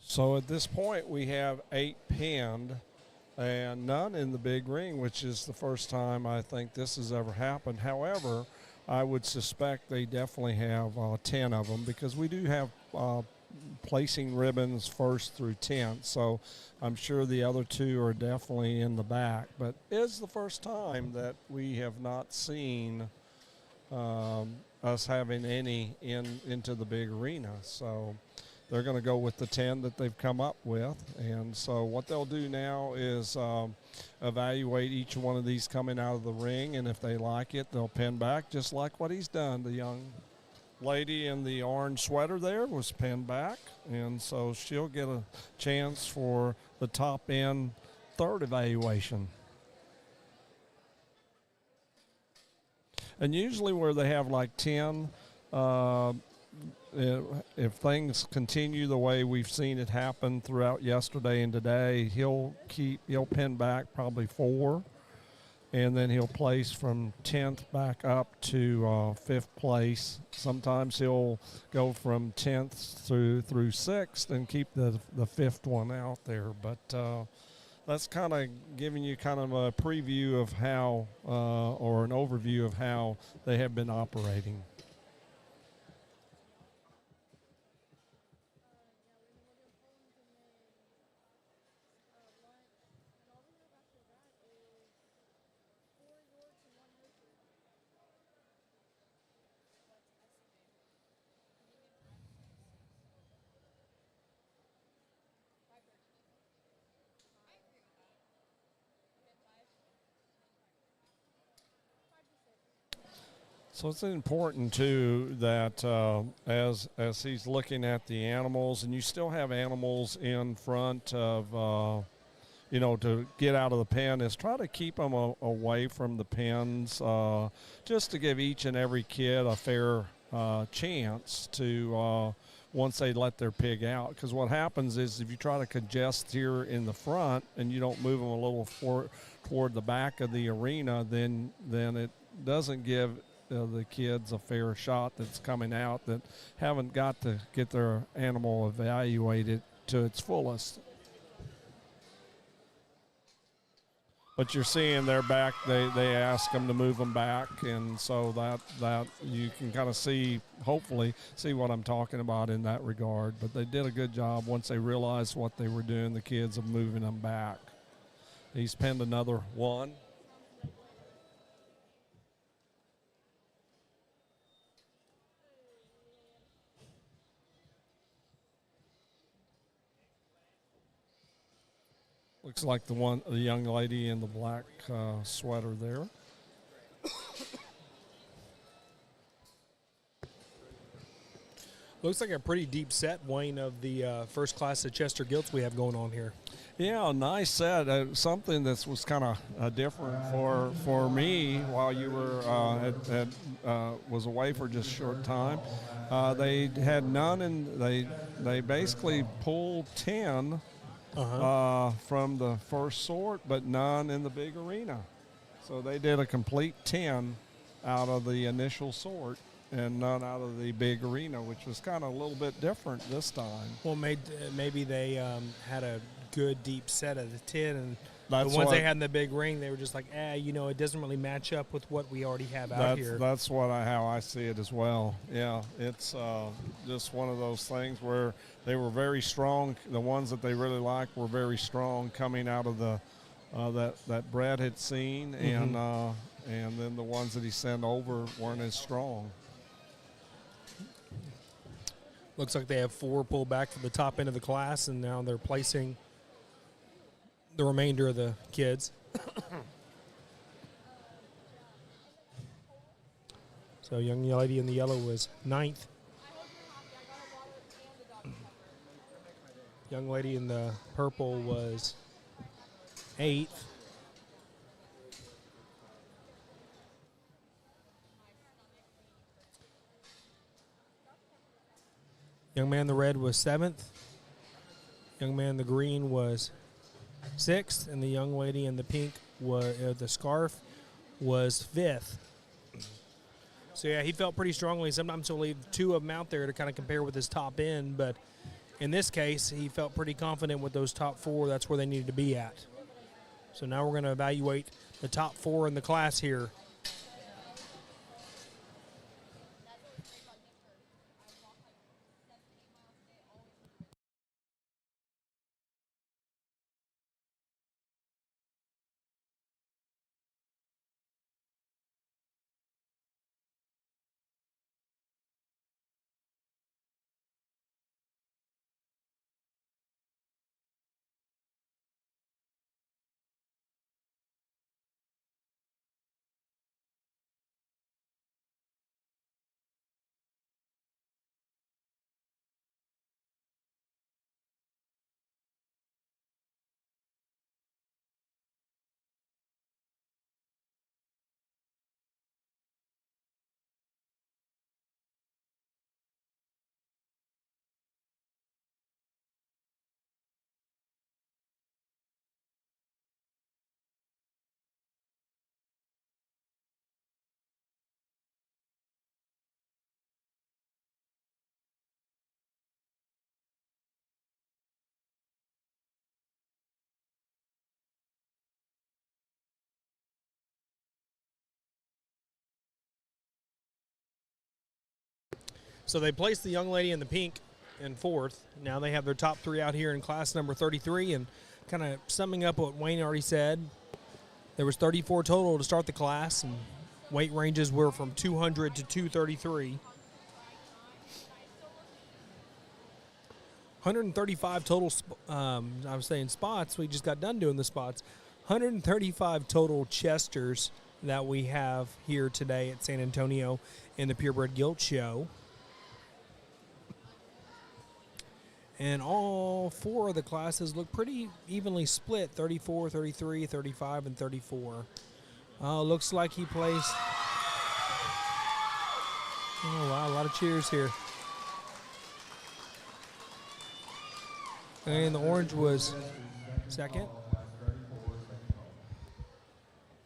So at this point, we have 8 penned and none in the big ring, which is the first time I think this has ever happened. However, I would suspect they definitely have 10 of them, because we do have placing ribbons 1st through 10th. So I'm sure the other 2 are definitely in the back. But it's the first time that we have not seen us having any into the big arena. So they're going to go with the 10 that they've come up with. And so what they'll do now is evaluate each one of these coming out of the ring, and if they like it, they'll pin back, just like what he's done. The young lady in the orange sweater there was pinned back, and so she'll get a chance for the top end 3rd evaluation. And usually where they have like 10, if things continue the way we've seen it happen throughout yesterday and today, he'll pin back probably 4, and then he'll place from 10th back up to 5th place. Sometimes he'll go from 10th through 6th and keep the 5th one out there. But that's kind of giving you kind of a preview of how, or an overview of how they have been operating. So it's important, too, that as he's looking at the animals, and you still have animals in front of, to get out of the pen, is try to keep them away from the pens, just to give each and every kid a fair chance to, once they let their pig out. Because what happens is if you try to congest here in the front and you don't move them a little toward the back of the arena, then it doesn't give the kids a fair shot that's coming out, that haven't got to get their animal evaluated to its fullest. But you're seeing they're back. They ask them to move them back, and so that you can kind of see, hopefully, see what I'm talking about in that regard. But they did a good job once they realized what they were doing, the kids, of moving them back. He's pinned another one. Looks like the young lady in the black sweater there. Looks like a pretty deep set, Wayne, of the first class of Chester Gilts we have going on here. Yeah, a nice set. Something that was kind of different for me while you were was away for just a short time. They had none, and they basically pulled 10 from the first sort, but none in the big arena. So they did a complete 10 out of the initial sort and none out of the big arena, which was kind of a little bit different this time. Well, maybe they had a good deep set of the 10, and That's the ones what- they had in the big ring, they were just like, it doesn't really match up with what we already have out here. That's how I see it as well. Yeah, it's just one of those things where they were very strong. The ones that they really liked were very strong coming out of the that Brad had seen, and then the ones that he sent over weren't as strong. Looks like they have 4 pulled back from the top end of the class, and now they're placing the remainder of the kids. So young lady in the yellow was 9th. Young lady in the purple was 8th. Young man in the red was 7th. Young man in the green was 6th, and the young lady in the pink was the scarf was 5th. So yeah, he felt pretty strongly. Sometimes he'll leave 2 of them out there to kind of compare with his top end, but in this case, he felt pretty confident with those top 4. That's where they needed to be at. So now we're going to evaluate the top 4 in the class here. So they placed the young lady in the pink in 4th. Now they have their top 3 out here in class number 33. And kind of summing up what Wayne already said, there was 34 total to start the class, and weight ranges were from 200 to 233. 135 total, I was saying spots. We just got done doing the spots. 135 total Chesters that we have here today at San Antonio in the Purebred Gilt Show. And all 4 of the classes look pretty evenly split, 34, 33, 35, and 34. Looks like he placed... Oh, wow, a lot of cheers here. And the orange was 2nd.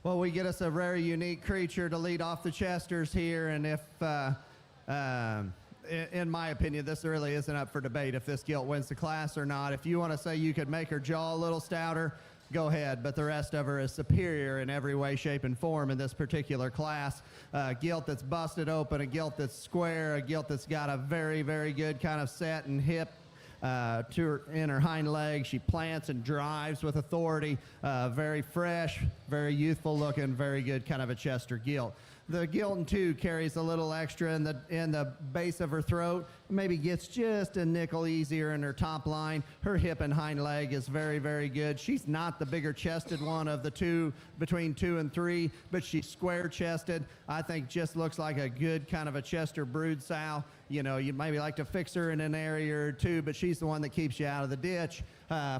Well, we get us a very unique creature to lead off the Chesters here, and if... in my opinion, this really isn't up for debate if this gilt wins the class or not. If you want to say you could make her jaw a little stouter, go ahead. But the rest of her is superior in every way, shape, and form in this particular class. Gilt that's busted open, a gilt that's square, a gilt that's got a very, very good kind of set and hip in her hind leg. She plants and drives with authority. Very fresh, very youthful looking, very good kind of a Chester gilt. The Gilton 2 carries a little extra in the base of her throat, maybe gets just a nickel easier in her top line. Her hip and hind leg is very, very good. She's not the bigger chested one of the two, between 2 and 3, but she's square chested. I think just looks like a good kind of a Chester brood sow. You know, you maybe like to fix her in an area or two, but she's the one that keeps you out of the ditch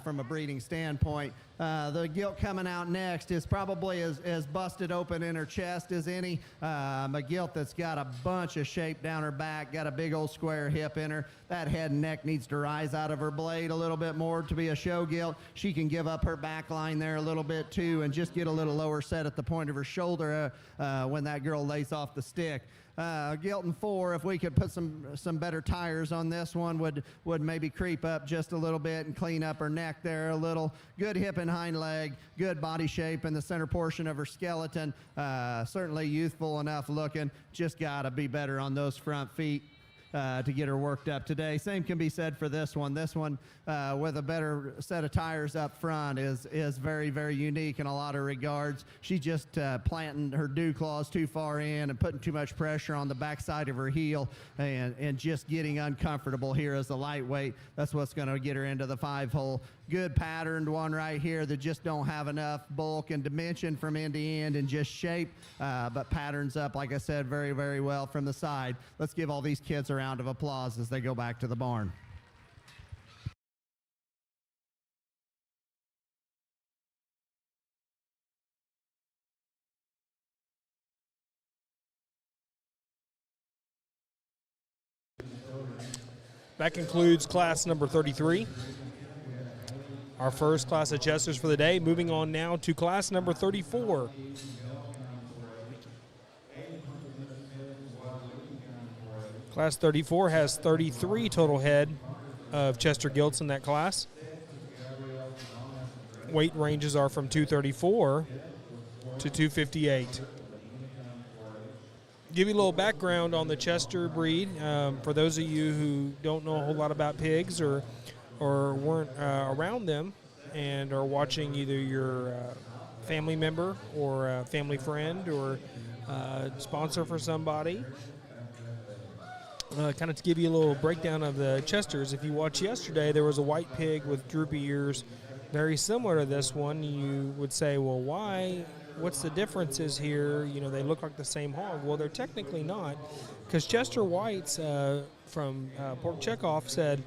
from a breeding standpoint. The gilt coming out next is probably as busted open in her chest as any. A gilt that's got a bunch of shape down her back, got a big old square hip in her. That head and neck needs to rise out of her blade a little bit more to be a show gilt. She can give up her back line there a little bit too and just get a little lower set at the point of her shoulder when that girl lays off the stick. Gilton 4, if we could put some better tires on this one, would maybe creep up just a little bit and clean up her neck there a little. Good hip and hind leg, good body shape in the center portion of her skeleton. Certainly youthful enough looking, just got to be better on those front feet to get her worked up today. Same can be said for this one. This one with a better set of tires up front is very, very unique in a lot of regards. She's just planting her dew claws too far in and putting too much pressure on the backside of her heel and just getting uncomfortable here as a lightweight. That's what's going to get her into the 5-hole. Good patterned one right here that just don't have enough bulk and dimension from end to end and just shape, but patterns up, like I said, very, very well from the side. Let's give all these kids a round of applause as they go back to the barn. That concludes class number 33. Our first class of Chesters for the day. Moving on now to class number 34. Class 34 has 33 total head of Chester Gilts in that class. Weight ranges are from 234 to 258. Give you a little background on the Chester breed. For those of you who don't know a whole lot about pigs or weren't around them and are watching either your family member or a family friend or sponsor for somebody, kind of to give you a little breakdown of the Chesters. If you watched yesterday, there was a white pig with droopy ears, very similar to this one. You would say, well, why? What's the differences here? You know, they look like the same hog. Well, they're technically not, because Chester Whites from Pork Checkoff said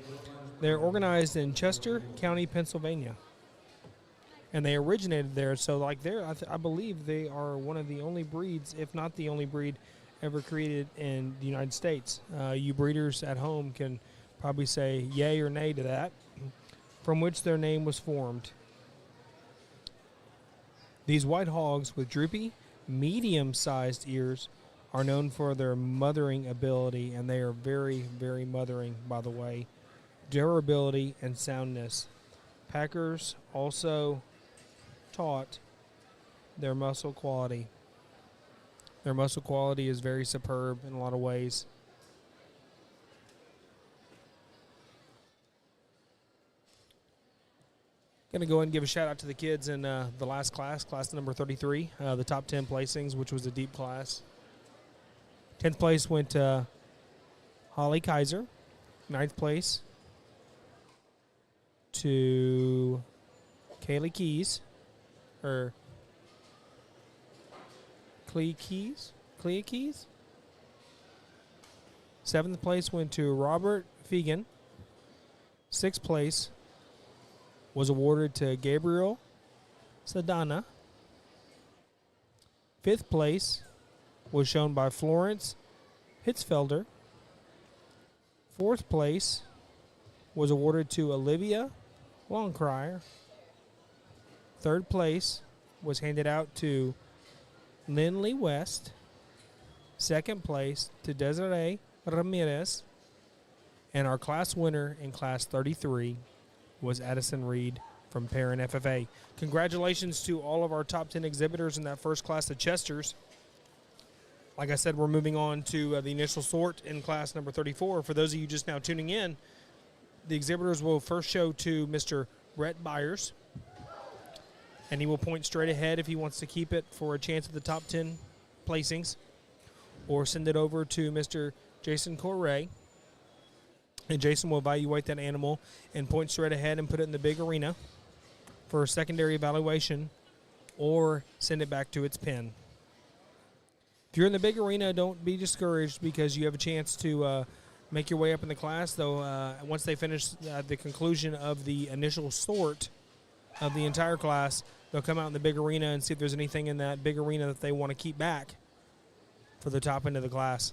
they're organized in Chester County, Pennsylvania, and they originated there. So, like, I believe they are one of the only breeds, if not the only breed, ever created in the United States. You breeders at home can probably say yay or nay to that, from which their name was formed. These white hogs with droopy, medium-sized ears are known for their mothering ability, and they are very, very mothering, by the way. Durability and soundness. Packers also taught their muscle quality. Their muscle quality is very superb in a lot of ways. Going to go ahead and give a shout out to the kids in the last class, class number 33, the top 10 placings, which was a deep class. 10th place went to Holly Kaiser. 9th place to Kaylee Keys, or Clea Keys? 7th place went to Robert Fegan. 6th place was awarded to Gabriel Sadana. 5th place was shown by Florence Hitzfelder. 4th place was awarded to Olivia Longcrier. 3rd place was handed out to Lindley West. 2nd place to Desiree Ramirez. And our class winner in class 33 was Addison Reed from Parent FFA. Congratulations to all of our top 10 exhibitors in that first class of Chesters. Like I said, we're moving on to the initial sort in class number 34. For those of you just now tuning in, the exhibitors will first show to Mr. Brett Byers, and he will point straight ahead if he wants to keep it for a chance at the top 10 placings, or send it over to Mr. Jason Correa, and Jason will evaluate that animal and point straight ahead and put it in the big arena for a secondary evaluation, or send it back to its pen. If you're in the big arena, don't be discouraged because you have a chance to make your way up in the class, though once they finish the conclusion of the initial sort of the entire class, they'll come out in the big arena and see if there's anything in that big arena that they want to keep back for the top end of the class.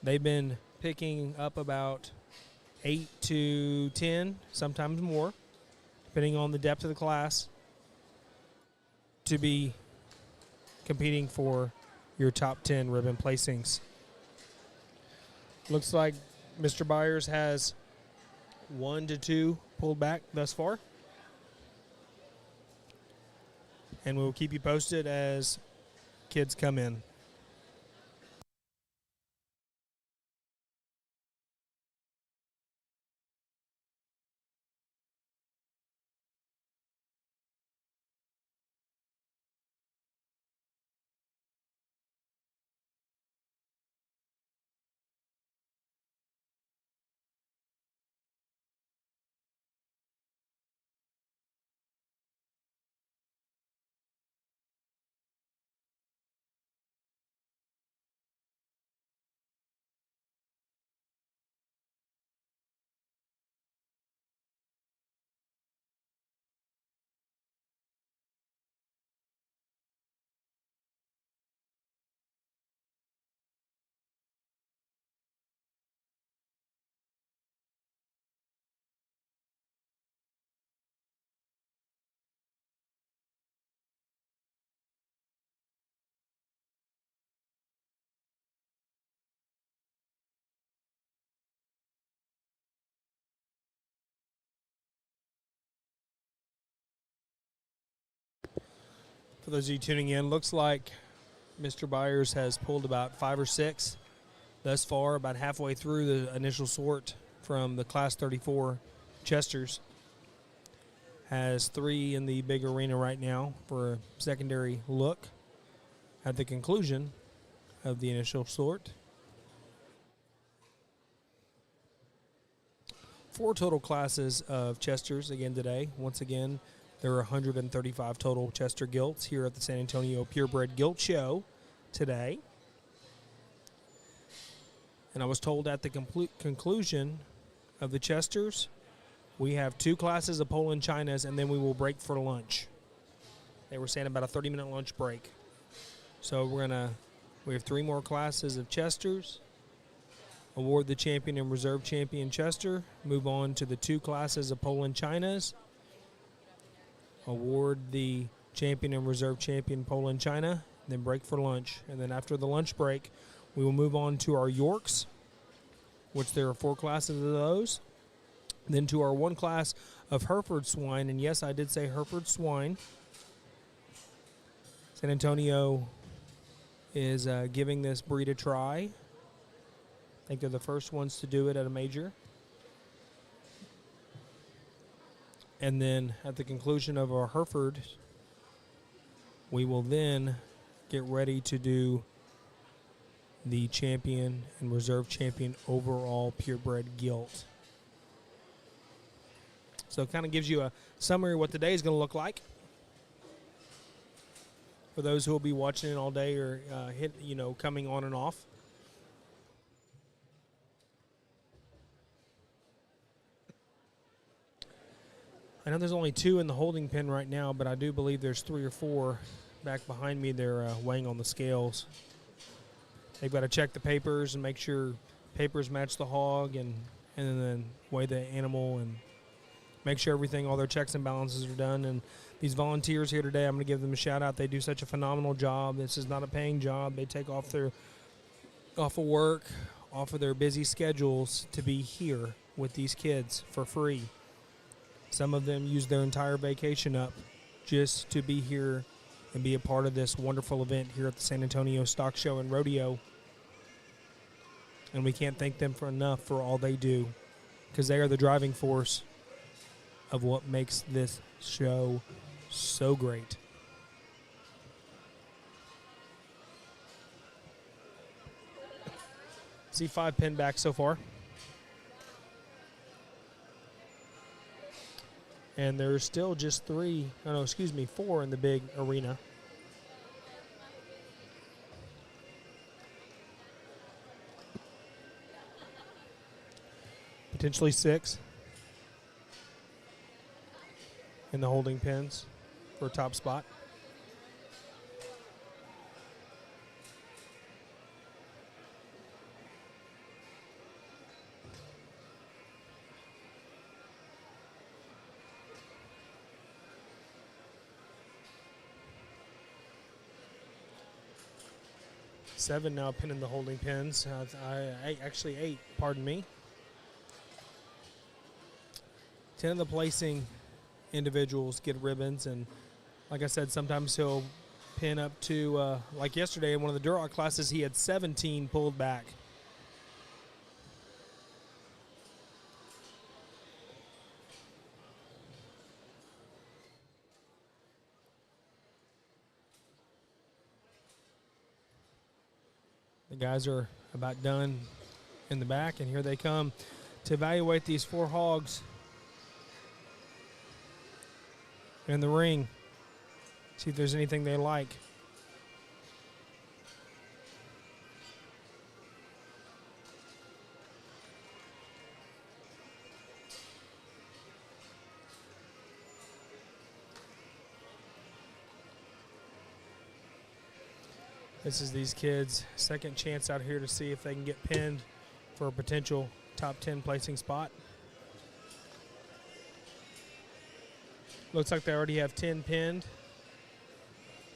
They've been picking up about 8 to 10, sometimes more, depending on the depth of the class, to be competing for your top 10 ribbon placings. Looks like Mr. Byers has 1 to 2 pulled back thus far. And we'll keep you posted as kids come in. For those of you tuning in, looks like Mr. Byers has pulled about 5 or 6 thus far, about halfway through the initial sort from the Class 34 Chesters. Has 3 in the big arena right now for a secondary look at the conclusion of the initial sort. 4 total classes of Chesters again today. Once again, there are 135 total Chester Gilts here at the San Antonio Purebred Gilt Show today. And I was told at the conclusion of the Chesters, we have 2 classes of Poland Chinas, and then we will break for lunch. They were saying about a 30-minute lunch break. So we have 3 more classes of Chesters, award the champion and reserve champion Chester, move on to the 2 classes of Poland Chinas, award the champion and reserve champion Poland China, then break for lunch. And then after the lunch break, we will move on to our Yorks, which there are 4 classes of those. Then to our 1 class of Hereford swine. And yes, I did say Hereford swine. San Antonio is giving this breed a try. I think they're the first ones to do it at a major. And then at the conclusion of our Hereford, we will then get ready to do the champion and reserve champion overall purebred gilt. So it kind of gives you a summary of what the day is going to look like. For those who will be watching it all day or coming on and off. I know there's only 2 in the holding pen right now, but I do believe there's 3 or 4 back behind me. They're weighing on the scales. They've got to check the papers and make sure papers match the hog, and then weigh the animal and make sure all their checks and balances are done. And these volunteers here today, I'm going to give them a shout out. They do such a phenomenal job. This is not a paying job. They take off of work, off of their busy schedules to be here with these kids for free. Some of them use their entire vacation up just to be here and be a part of this wonderful event here at the San Antonio Stock Show and Rodeo. And we can't thank them enough for all they do, because they are the driving force of what makes this show so great. See 5 pin back so far. And there's still just 4 in the big arena. Potentially 6 in the holding pins for a top spot. Seven now pinning the holding pins. Actually 8, pardon me. 10 of the placing individuals get ribbons, and like I said, sometimes he'll pin up to, like yesterday in one of the Duroc classes, he had 17 pulled back. The guys are about done in the back, and here they come to evaluate these 4 hogs in the ring. See if there's anything they like. This is these kids' second chance out here to see if they can get pinned for a potential top 10 placing spot. Looks like they already have 10 pinned.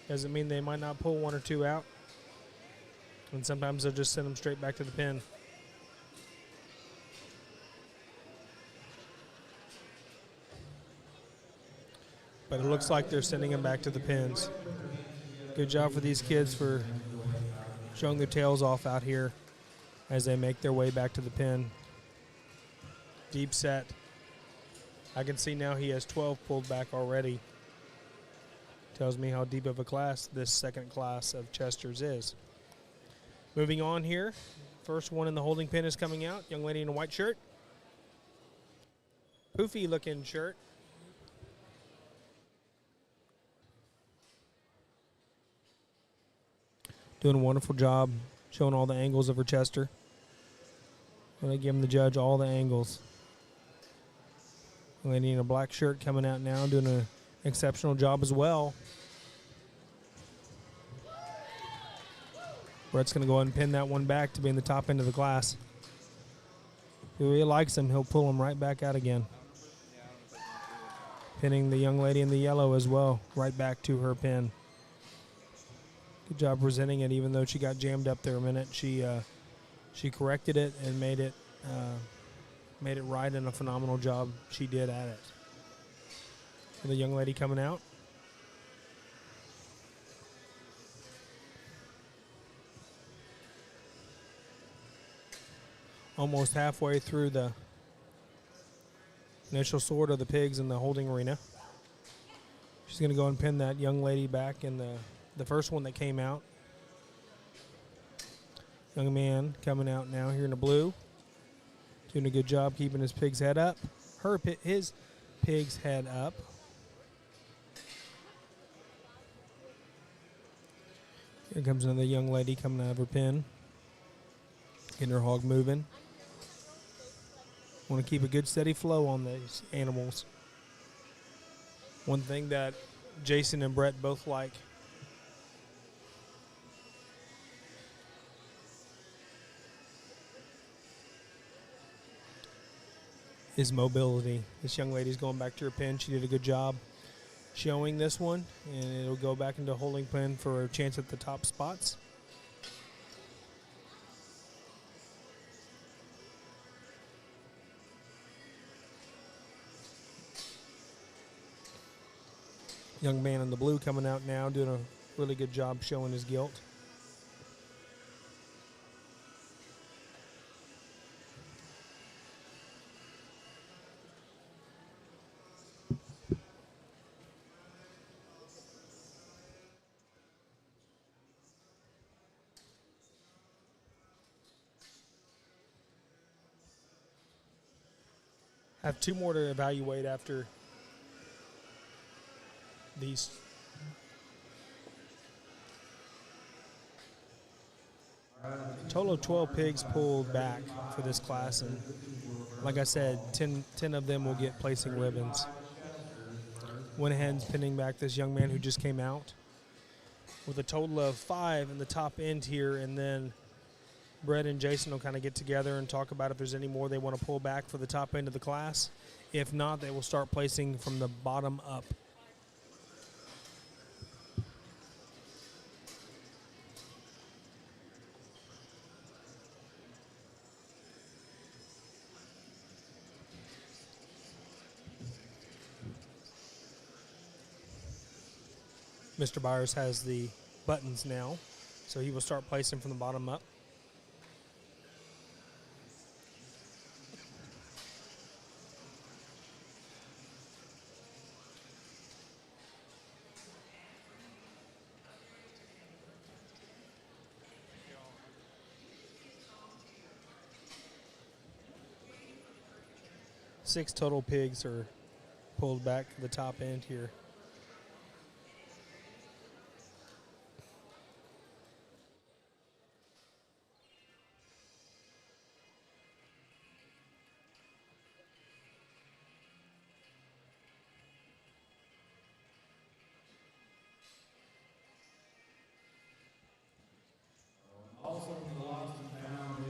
Doesn't mean they might not pull 1 or 2 out. And sometimes they'll just send them straight back to the pin. But it looks like they're sending them back to the pins. Good job for these kids for showing their tails off out here as they make their way back to the pin. Deep set. I can see now he has 12 pulled back already. Tells me how deep of a class this second class of Chester's is. Moving on here. First one in the holding pin is coming out. Young lady in a white shirt. Poofy looking shirt. Doing a wonderful job showing all the angles of her Chester. I'm going to give the judge all the angles. Lady in a black shirt coming out now, doing an exceptional job as well. Brett's going to go ahead and pin that one back to be in the top end of the class. If he really likes him, he'll pull him right back out again. Pinning the young lady in the yellow as well, right back to her pin. Good job presenting it, even though she got jammed up there a minute. She corrected it and made it right, and a phenomenal job she did at it. And the young lady coming out. Almost halfway through the initial sort of the pigs in the holding arena. She's going to go and pin that young lady back in the first one that came out. Young man coming out now here in the blue. Doing a good job keeping his pig's head up. His pig's head up. Here comes another young lady coming out of her pen. Getting her hog moving. Want to keep a good steady flow on these animals. One thing that Jason and Brett both like is mobility. This young lady's going back to her pen. She did a good job showing this one, and it'll go back into holding pen for a chance at the top spots. Young man in the blue coming out now, doing a really good job showing his gilt. I have 2 more to evaluate after these. Total of 12 pigs pulled back for this class, and like I said, 10 of them will get placing ribbons. Went ahead and pinning back this young man who just came out with a total of 5 in the top end here, and then Brett and Jason will kind of get together and talk about if there's any more they want to pull back for the top end of the class. If not, they will start placing from the bottom up. Mr. Byers has the buttons now, so he will start placing from the bottom up. Six total pigs are pulled back to the top end here.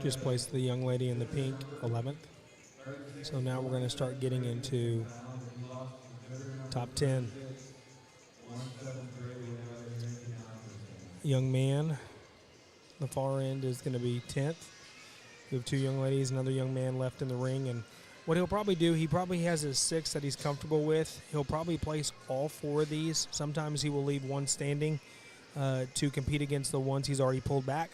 Just placed the young lady in the pink 11th. So now we're going to start getting into top 10. Young man, the far end is going to be 10th. We have 2 young ladies, another young man left in the ring. And what he'll probably do, he probably has his 6 that he's comfortable with. He'll probably place all 4 of these. Sometimes he will leave one standing to compete against the ones he's already pulled back.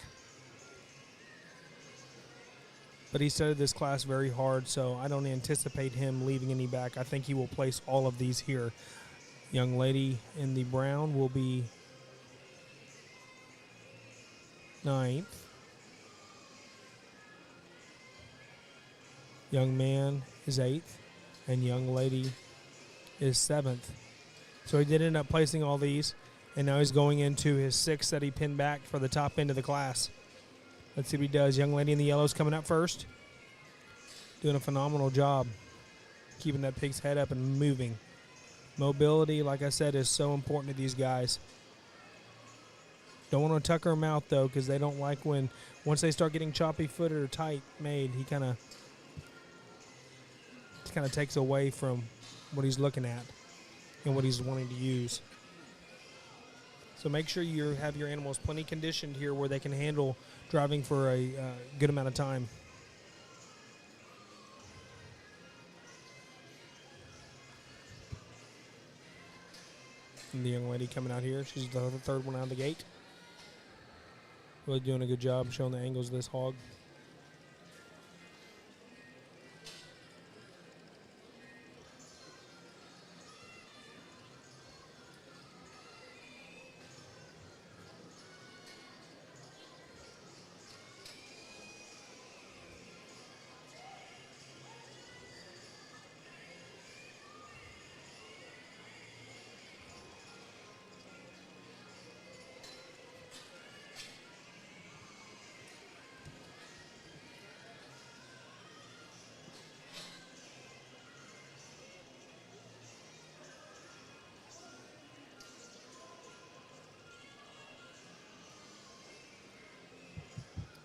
But he studied this class very hard, so I don't anticipate him leaving any back. I think he will place all of these here. Young lady in the brown will be 9th. Young man is 8th, and young lady is 7th. So he did end up placing all these, and now he's going into his 6 that he pinned back for the top end of the class. Let's see what he does. Young lady in the yellow is coming up first. Doing a phenomenal job keeping that pig's head up and moving. Mobility, like I said, is so important to these guys. Don't want to tuck her mouth, though, because they don't like when, once they start getting choppy-footed or tight made, he kind of takes away from what he's looking at and what he's wanting to use. So make sure you have your animals plenty conditioned here where they can handle driving for a good amount of time. And the young lady coming out here, she's the 3rd one out of the gate. Really doing a good job showing the angles of this hog.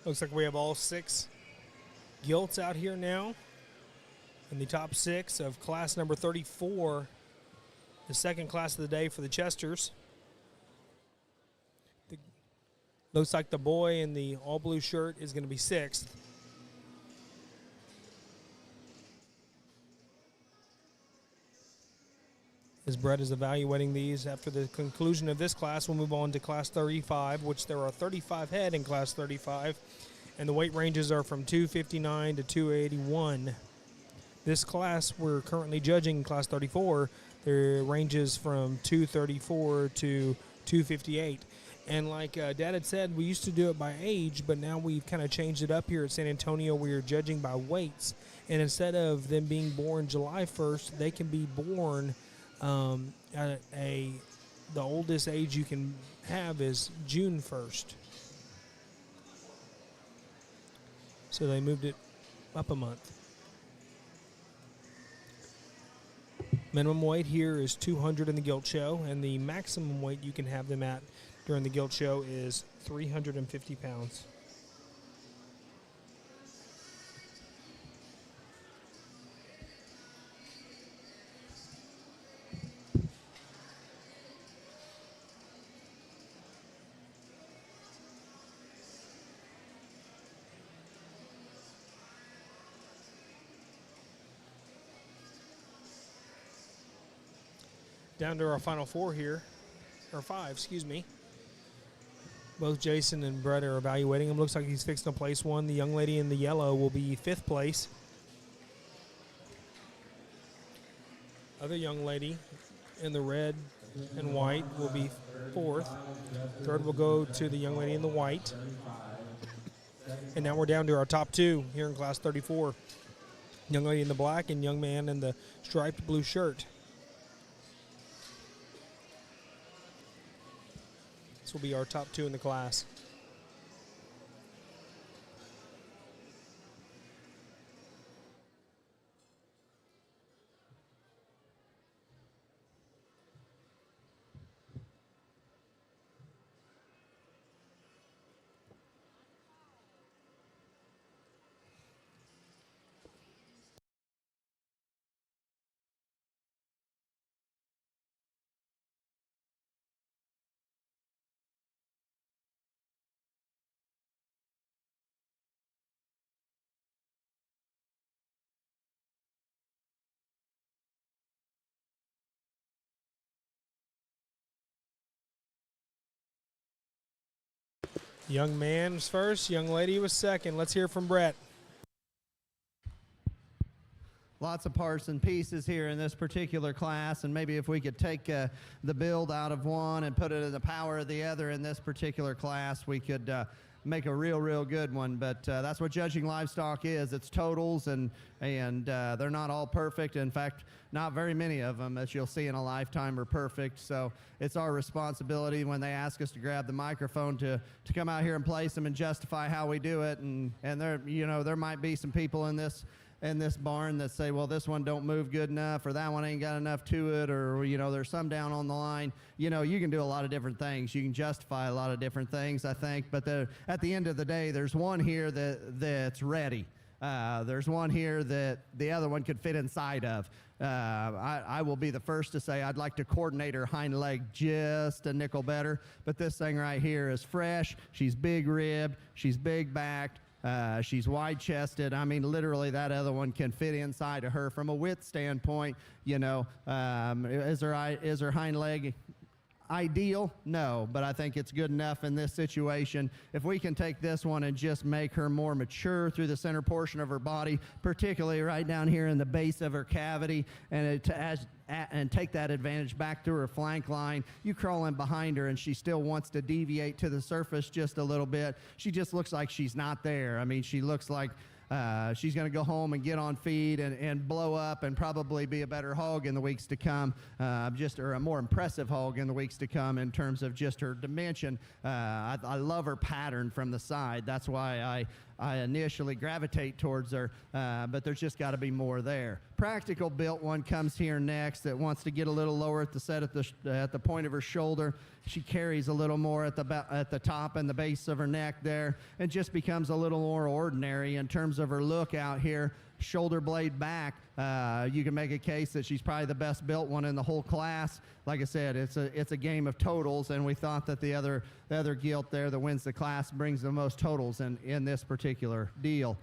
Looks like we have all 6 gilts out here now in the top 6 of class number 34, the second class of the day for the Chesters. Looks like the boy in the all-blue shirt is going to be 6th. As Brett is evaluating these, after the conclusion of this class, we'll move on to Class 35, which there are 35 head in Class 35, and the weight ranges are from 259 to 281. This class we're currently judging, Class 34, there ranges from 234 to 258. And like Dad had said, we used to do it by age, but now we've kind of changed it up here at San Antonio. We are judging by weights, and instead of them being born July 1st, they can be born at the oldest age you can have is June 1st. So they moved it up a month. Minimum weight here is 200 in the Gilt Show, and the maximum weight you can have them at during the Gilt Show is 350 pounds. Down to our final four here, or five, excuse me. Both Jason and Brett are evaluating him. Looks like he's fixing to place one. The young lady in the yellow will be 5th place. Other young lady in the red and white will be 4th. 3rd will go to the young lady in the white. And now we're down to our top two here in Class 34. Young lady in the black and young man in the striped blue shirt. This will be our top two in the class. Young man was first, young lady was second. Let's hear from Brett. Lots of parts and pieces here in this particular class, and maybe if we could take the build out of one and put it in the power of the other in this particular class, we could make a real good one. But that's what judging livestock is. It's totals, and they're not all perfect. In fact, not very many of them, as you'll see in a lifetime, are perfect. So it's our responsibility when they ask us to grab the microphone to come out here and place them and justify how we do it. And there might be some people in this barn that say, well, this one don't move good enough, or that one ain't got enough to it, or there's some down on the line. You can do a lot of different things. You can justify a lot of different things, I think. But at the end of the day, there's one here that's ready. There's one here that the other one could fit inside of. I will be the first to say I'd like to coordinate her hind leg just a nickel better, but this thing right here is fresh. She's big ribbed, she's big backed, she's wide chested. I mean, literally that other one can fit inside of her from a width standpoint. Is her hind leg ideal? No, but I think it's good enough in this situation. If we can take this one and just make her more mature through the center portion of her body, particularly right down here in the base of her cavity, and take that advantage back through her flank line. You crawl in behind her and she still wants to deviate to the surface just a little bit. She just looks like she's not there. I mean, she looks like she's going to go home and get on feed and blow up and probably be a better hog in the weeks to come, or a more impressive hog in the weeks to come in terms of just her dimension. I love her pattern from the side. That's why I initially gravitate towards her, but there's just got to be more there. Practical built one comes here next that wants to get a little lower at the set at the point of her shoulder. She carries a little more at the top and the base of her neck there, and just becomes a little more ordinary in terms of her look out here. Shoulder blade back, you can make a case that she's probably the best built one in the whole class. like I said, it's a game of totals, and we thought that the other gilt there that wins the class brings the most totals in this particular deal.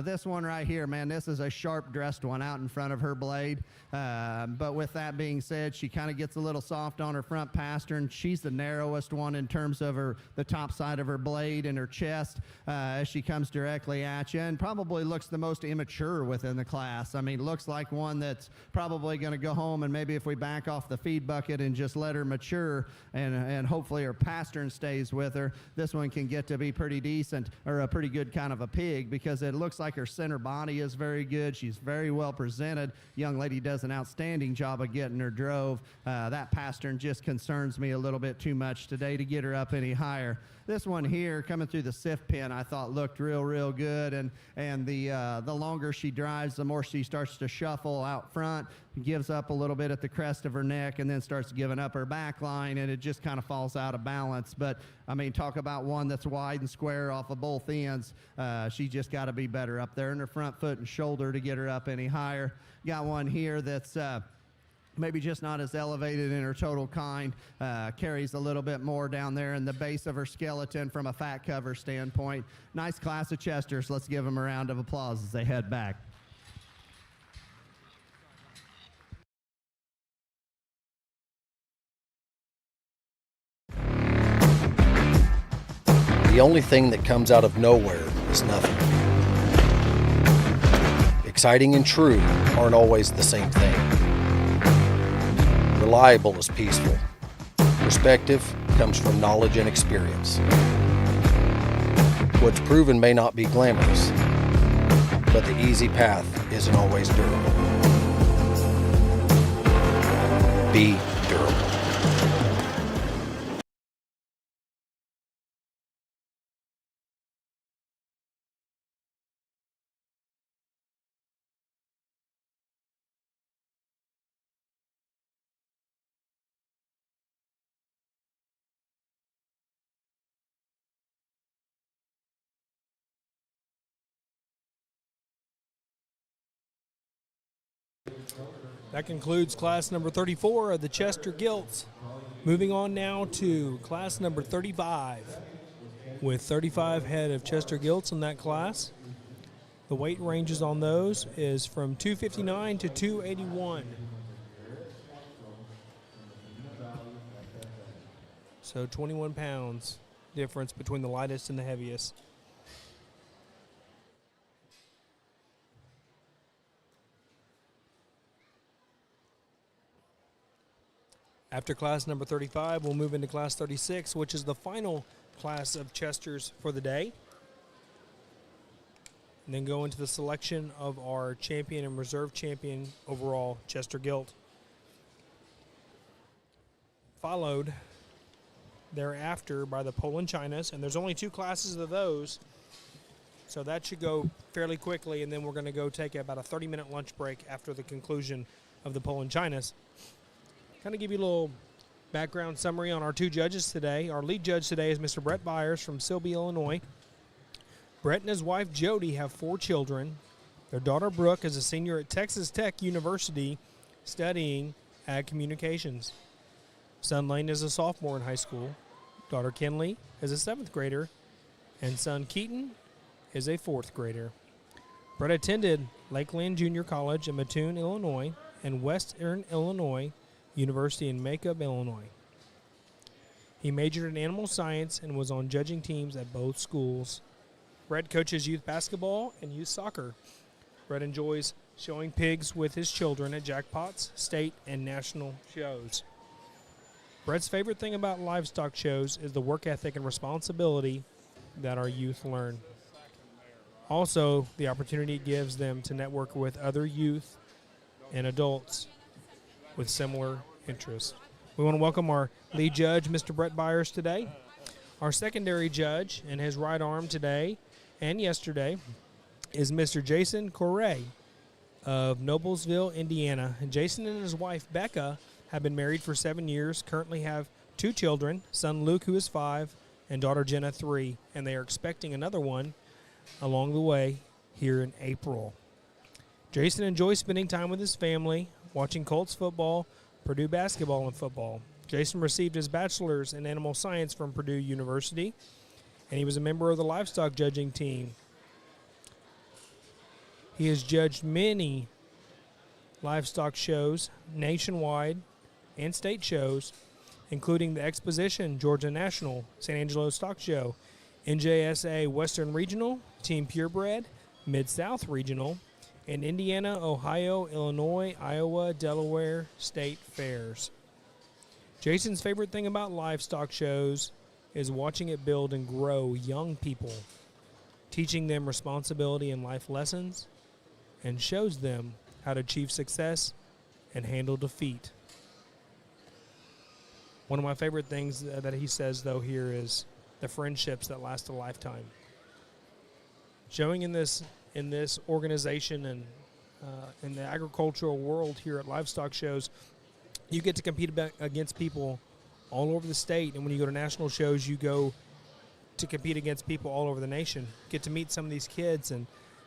This one right here, man, this is a sharp-dressed one out in front of her blade. But with that being said, she kind of gets a little soft on her front pastern. She's the narrowest one in terms of the top side of her blade and her chest as she comes directly at you, and probably looks the most immature within the class. I mean, looks like one that's probably going to go home, and maybe if we back off the feed bucket and just let her mature and hopefully her pastern stays with her, this one can get to be pretty decent, or a pretty good kind of a pig, because it looks like her center body is very good. She's very well presented. Young lady does an outstanding job of getting her drove. That pastern just concerns me a little bit too much today to get her up any higher. This one here coming through the sift pin I thought looked real good, and the longer she drives, the more she starts to shuffle out front, gives up a little bit at the crest of her neck, and then starts giving up her back line, and it just kind of falls out of balance. But I mean, talk about one that's wide and square off of both ends. She just got to be better up there in her front foot and shoulder to get her up any higher. Got one here that's maybe just not as elevated in her total kind, carries a little bit more down there in the base of her skeleton from a fat cover standpoint. Nice class of Chesters. Let's give them a round of applause as they head back. The only thing that comes out of nowhere is nothing. Exciting and true aren't always the same thing. Reliable is peaceful. Perspective comes from knowledge and experience. What's proven may not be glamorous, but the easy path isn't always durable. Be durable. That concludes class number 34 of the Chester Gilts. Moving on now to class number 35, with 35 head of Chester Gilts in that class. The weight ranges on those is from 259 to 281. So 21 pounds difference between the lightest and the heaviest. After class number 35, we'll move into class 36, which is the final class of Chesters for the day. And then go into the selection of our champion and reserve champion overall Chester Gilt. Followed thereafter by the Poland Chinas, and there's only 2 classes of those, so that should go fairly quickly, and then we're going to go take about a 30-minute lunch break after the conclusion of the Poland Chinas. Kind of give you a little background summary on our 2 judges today. Our lead judge today is Mr. Brett Byers from Silby, Illinois. Brett and his wife Jody have 4 children. Their daughter Brooke is a senior at Texas Tech University studying ag communications. Son Lane is a sophomore in high school. Daughter Kinley is a 7th grader. And son Keaton is a 4th grader. Brett attended Lakeland Junior College in Mattoon, Illinois, and Western Illinois University in Macomb, Illinois. He majored in animal science and was on judging teams at both schools. Brett coaches youth basketball and youth soccer. Brett enjoys showing pigs with his children at jackpots, state, and national shows. Brett's favorite thing about livestock shows is the work ethic and responsibility that our youth learn. Also, the opportunity it gives them to network with other youth and adults with similar interests. We want to welcome our lead judge, Mr. Brett Byers, today. Our secondary judge and his right arm today and yesterday is Mr. Jason Correa of Noblesville, Indiana. And Jason and his wife, Becca, have been married for 7 years, currently have 2 children, son Luke, who is 5, and daughter Jenna, 3, and they are expecting another one along the way here in April. Jason enjoys spending time with his family, watching Colts football, Purdue basketball and football. Jason received his bachelor's in animal science from Purdue University, and he was a member of the livestock judging team. He has judged many livestock shows nationwide and state shows, including the Exposition, Georgia National, San Angelo Stock Show, NJSA Western Regional, Team Purebred, Mid-South Regional, and Indiana, Ohio, Illinois, Iowa, Delaware State Fairs. Jason's favorite thing about livestock shows is watching it build and grow young people, teaching them responsibility and life lessons, and shows them how to achieve success and handle defeat. One of my favorite things that he says, though, here is the friendships that last a lifetime. Showing in this organization and in the agricultural world here at livestock shows, you get to compete against people all over the state. And when you go to national shows, you go to compete against people all over the nation. Get to meet some of these kids, and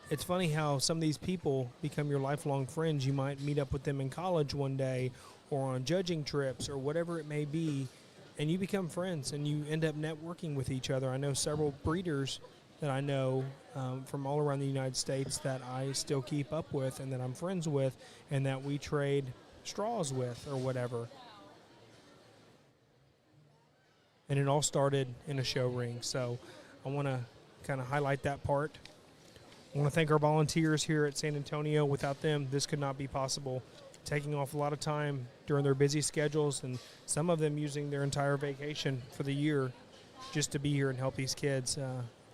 it's funny how some of these people become your lifelong friends. You might meet up with them in college one day or on judging trips or whatever it may be, and you become friends and you end up networking with each other. I know several breeders that I know from all around the United States that I still keep up with and that I'm friends with and that we trade straws with or whatever. And it all started in a show ring. So I want to kind of highlight that part. I want to thank our volunteers here at San Antonio. Without them, this could not be possible. Taking off a lot of time during their busy schedules, and some of them using their entire vacation for the year just to be here and help these kids.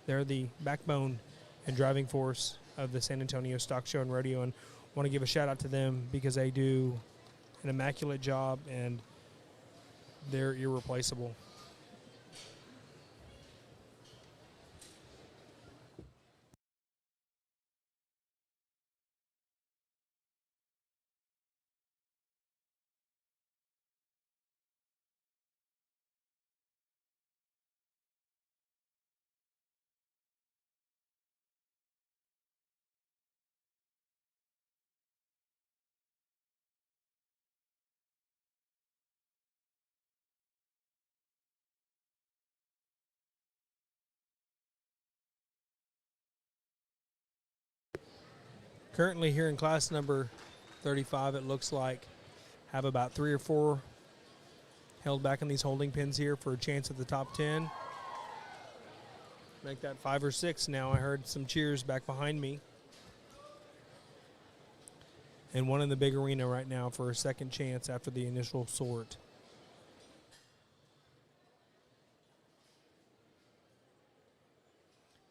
They're the backbone and driving force of the San Antonio Stock Show and Rodeo, and want to give a shout out to them because they do an immaculate job and they're irreplaceable. Currently here in class number 35, it looks like have about 3 or 4 held back in these holding pins here for a chance at the top 10. Make that 5 or 6 now. I heard some cheers back behind me. And one in the big arena right now for a second chance after the initial sort.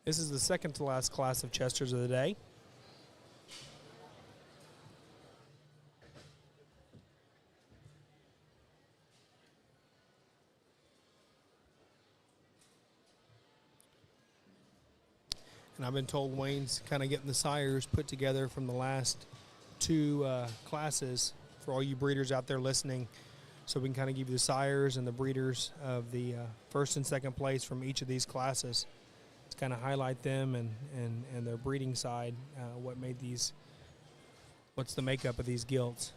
This is the second to last class of Chesters of the day. And I've been told Wayne's kind of getting the sires put together from the last 2 classes for all you breeders out there listening. So we can kind of give you the sires and the breeders of the first and second place from each of these classes to kind of highlight them and their breeding side, what's the makeup of these gilts.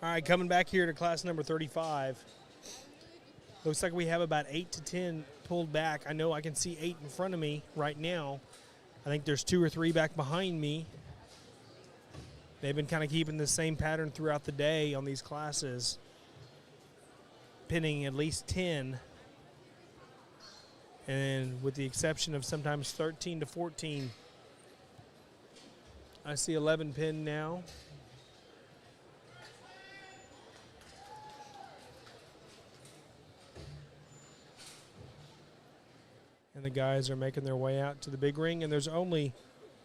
All right, coming back here to class number 35. Looks like we have about 8 to 10 pulled back. I know I can see 8 in front of me right now. I think there's 2 or 3 back behind me. They've been kind of keeping the same pattern throughout the day on these classes, pinning at least 10. And with the exception of sometimes 13 to 14. I see 11 pin now. And the guys are making their way out to the big ring, and there's only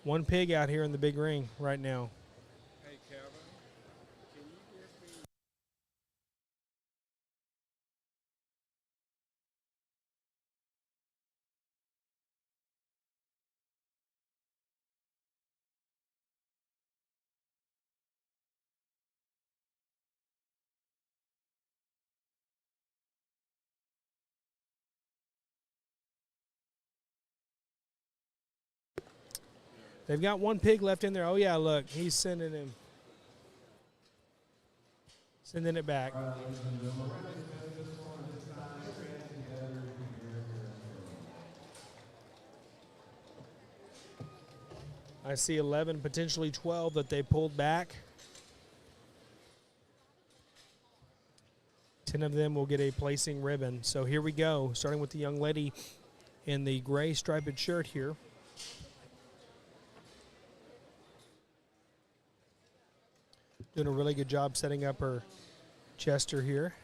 one pig out here in the big ring right now. Hey, Kevin, can you give me... They've got one pig left in there. Oh, yeah, look, he's sending it back. I see 11, potentially 12 that they pulled back. 10 of them will get a placing ribbon. So here we go, starting with the young lady in the gray striped shirt here. Doing a really good job setting up her Chester here.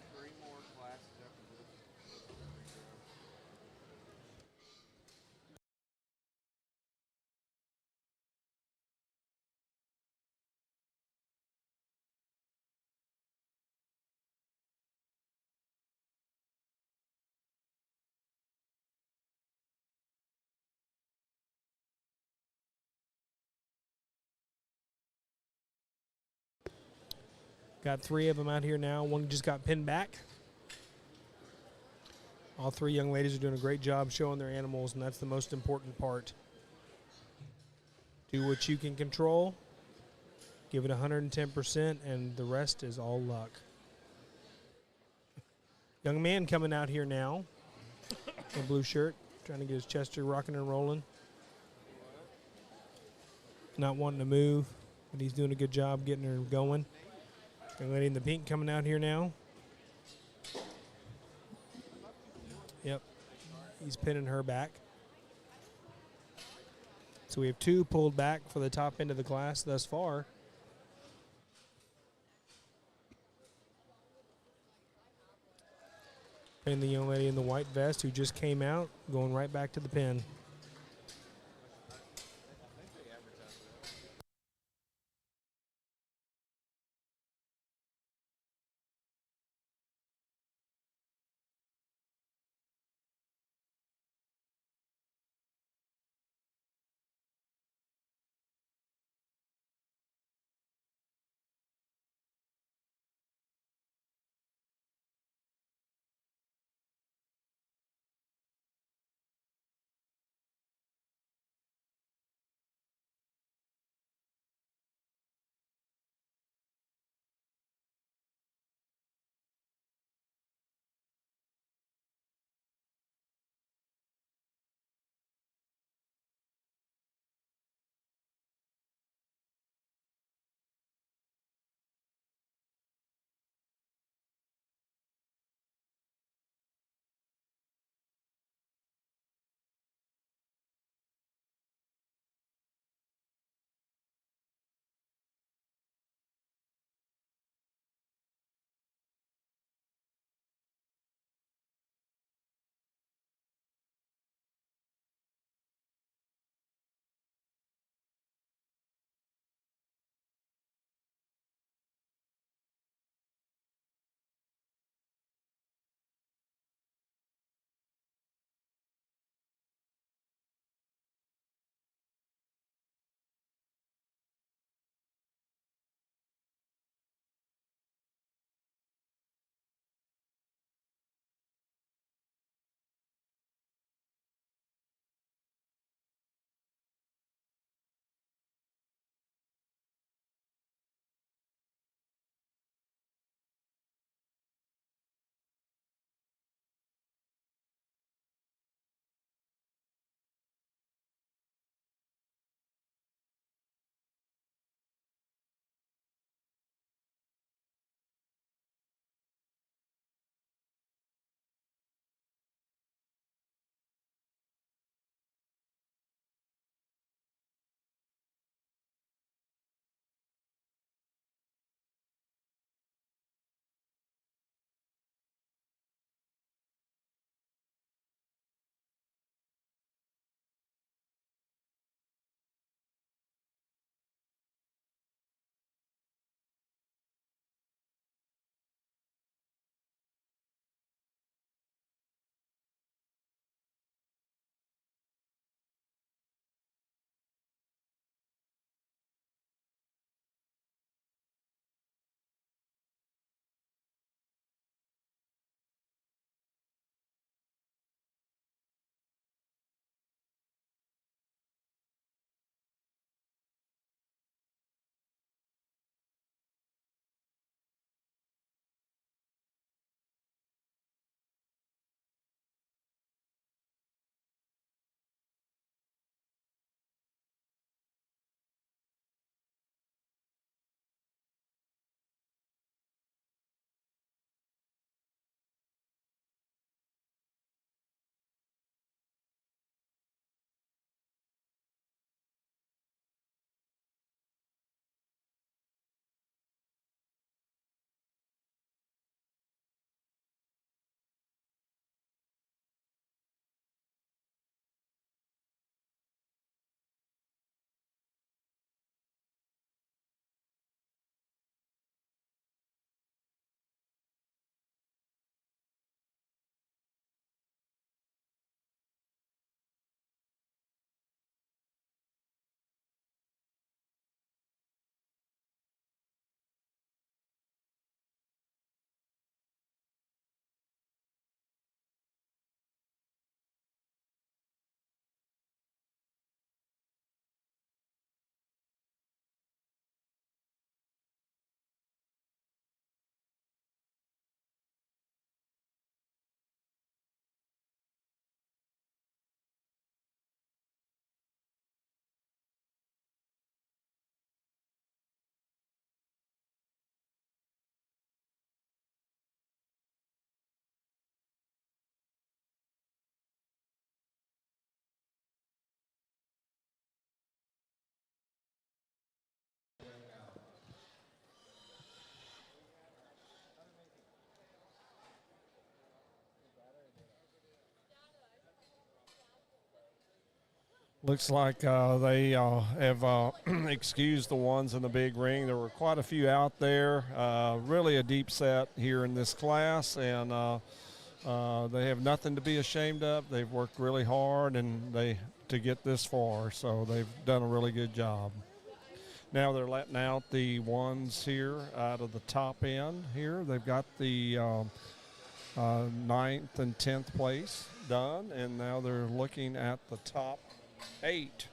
Got 3 of them out here now. One just got pinned back. All 3 young ladies are doing a great job showing their animals, and that's the most important part. Do what you can control. Give it 110%, and the rest is all luck. Young man coming out here now in a blue shirt, trying to get his Chester rocking and rolling. Not wanting to move, but he's doing a good job getting her going. Young lady in the pink coming out here now. Yep, he's pinning her back. So we have 2 pulled back for the top end of the class thus far. And the young lady in the white vest who just came out, going right back to the pen. Looks like they have excused the ones in the big ring. There were quite a few out there. Really a deep set here in this class, and they have nothing to be ashamed of. They've worked really hard to get this far, so they've done a really good job. Now they're letting out the ones here out of the top end here. They've got the 9th and 10th place done, and now they're looking at the top 8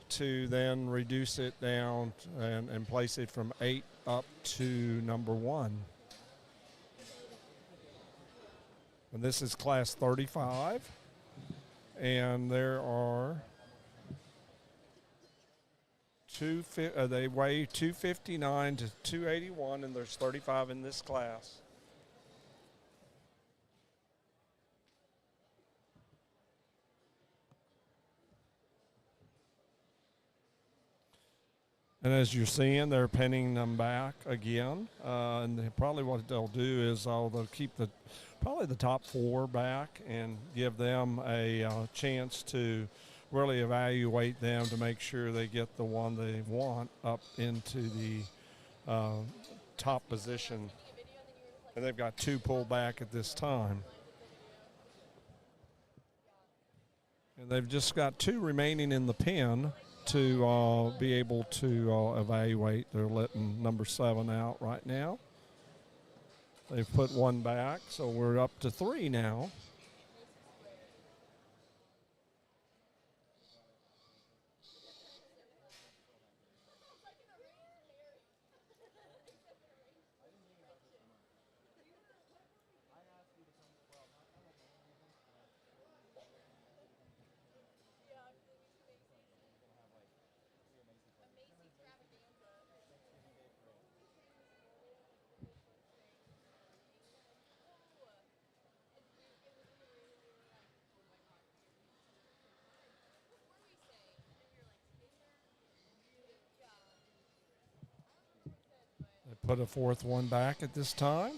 to then reduce it down and place it from 8 up to number 1. And this is class 35, and there are they weigh 259 to 281, and there's 35 in this class. And as you're seeing, they're pinning them back again. And probably what they'll do is they'll keep probably the top 4 back and give them a chance to really evaluate them to make sure they get the one they want up into the top position. And they've got 2 pulled back at this time. And they've just got 2 remaining in the pen to be able to evaluate. They're letting number 7 out right now. They've put 1 back, so we're up to 3 now. Put a 4th one back at this time.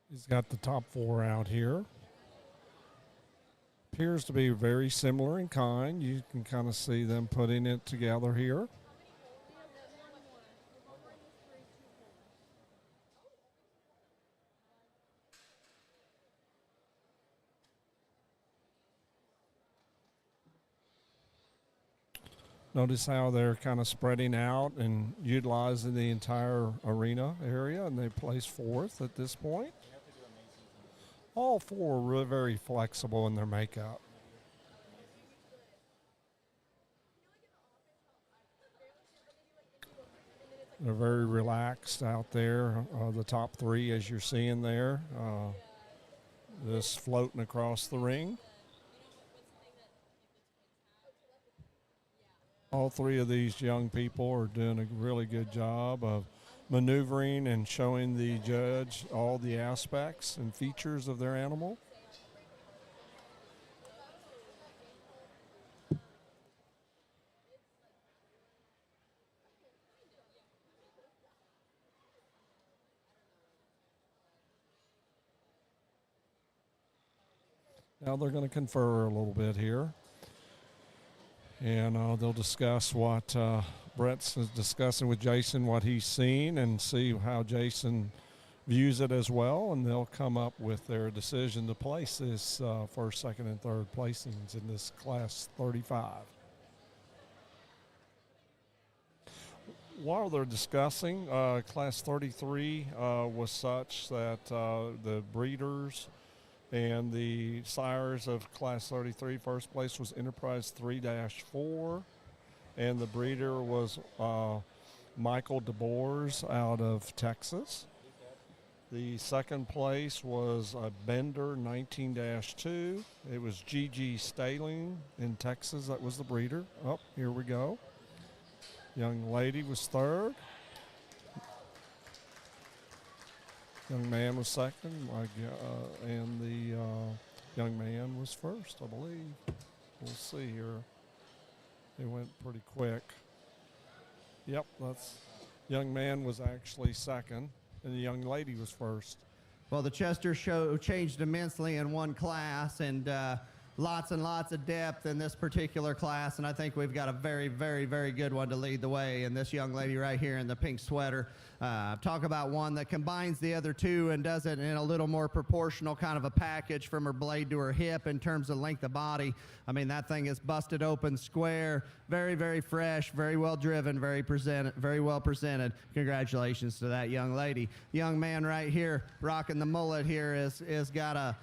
He's got the top 4 out here. Appears to be very similar in kind. You can kind of see them putting it together here. Notice how they're kind of spreading out and utilizing the entire arena area, and they place 4th at this point. All 4 are really very flexible in their makeup. They're very relaxed out there. The top 3, as you're seeing there, just floating across the ring. All three of these young people are doing a really good job of maneuvering and showing the judge all the aspects and features of their animal. Now they're going to confer a little bit here, and they'll discuss what Brett's discussing with Jason, what he's seen, and see how Jason views it as well, and they'll come up with their decision to place this first, second, and third placings in this Class 35. While they're discussing, Class 33 was such that the breeders and the sires of Class 33, first place was Enterprise 3-4, and the breeder was Michael DeBoers out of Texas. The second place was Bender 19-2. It was Gigi Staling in Texas. That was the breeder. Oh, here we go. Young lady was third. Young man was second, and the young man was first, I believe. We'll see here. It went pretty quick. Yep, young man was actually second, and the young lady was first. Well, the Chester show changed immensely in one class, and lots and lots of depth in this particular class, and I think we've got a very, very, very good one to lead the way. And this young lady right here in the pink sweater, talk about one that combines the other two and does it in a little more proportional kind of a package from her blade to her hip in terms of length of body. I mean, that thing is busted open square, very, very fresh, very well driven, very well presented. Congratulations to that young lady. Young man right here rocking the mullet here is got a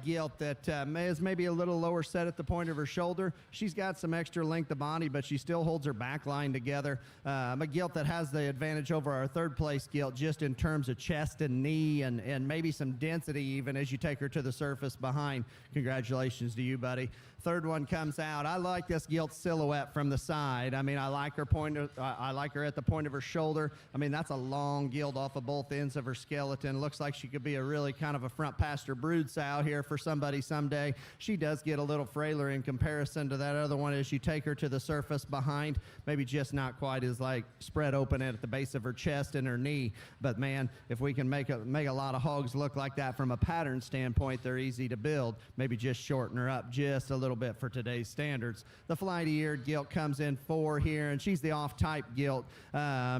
gilt that is maybe a little lower set at the point of her shoulder. She's got some extra length of body, but she still holds her back line together. A gilt that has the advantage over our third place gilt just in terms of chest and knee and maybe some density even as you take her to the surface behind. Congratulations to you, buddy. Third one comes out. I like this gilt silhouette from the side. I mean, I like her I like her at the point of her shoulder. I mean, that's a long gilt off of both ends of her skeleton. Looks like she could be a really kind of a front pasture brood sow here for somebody someday. She does get a little frailer in comparison to that other one as you take her to the surface behind. Maybe just not quite as like spread open at the base of her chest and her knee. But man, if we can make a lot of hogs look like that from a pattern standpoint, they're easy to build. Maybe just shorten her up just a little bit for today's standards. The flighty-eared gilt comes in 4 here, and she's the off-type gilt,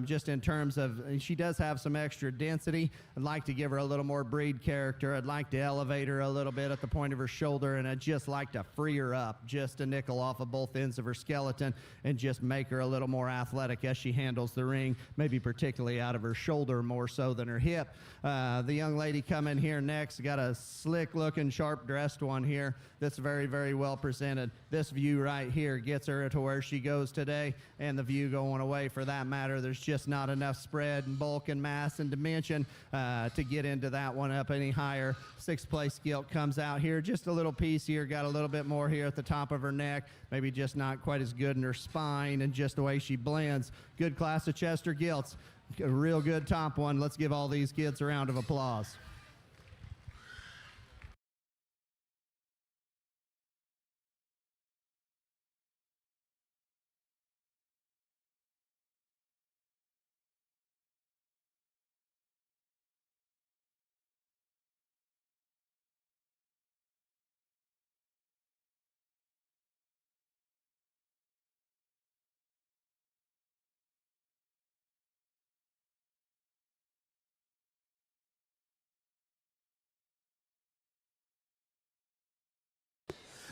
just in terms of she does have some extra density. I'd like to give her a little more breed character. I'd like to elevate her a little bit at the point of her shoulder, and I'd just like to free her up just a nickel off of both ends of her skeleton and just make her a little more athletic as she handles the ring, maybe particularly out of her shoulder more so than her hip. The young lady coming here next got a slick-looking, sharp-dressed one here that's very, very well presented. This view right here gets her to where she goes today, and the view going away for that matter. There's just not enough spread and bulk and mass and dimension to get into that one up any higher. Sixth place gilt comes out here, just a little piece here, got a little bit more here at the top of her neck, maybe just not quite as good in her spine and just the way she blends. Good class of Chester gilts, a real good top one. Let's give all these kids a round of applause.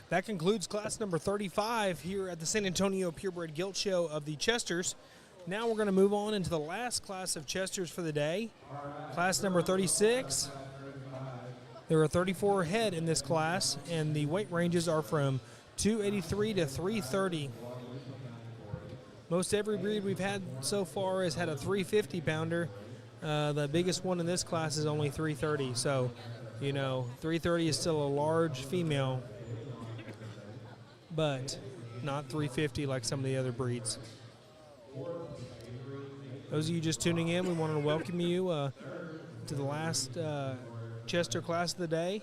That concludes class number 35 here at the San Antonio Purebred Gilt Show of the Chesters. Now we're going to move on into the last class of Chesters for the day, class number 36. There are 34 head in this class, and the weight ranges are from 283 to 330. Most every breed we've had so far has had a 350 pounder. The biggest one in this class is only 330, so, 330 is still a large female. But not 350 like some of the other breeds. Those of you just tuning in, we want to welcome you to the last Chester class of the day.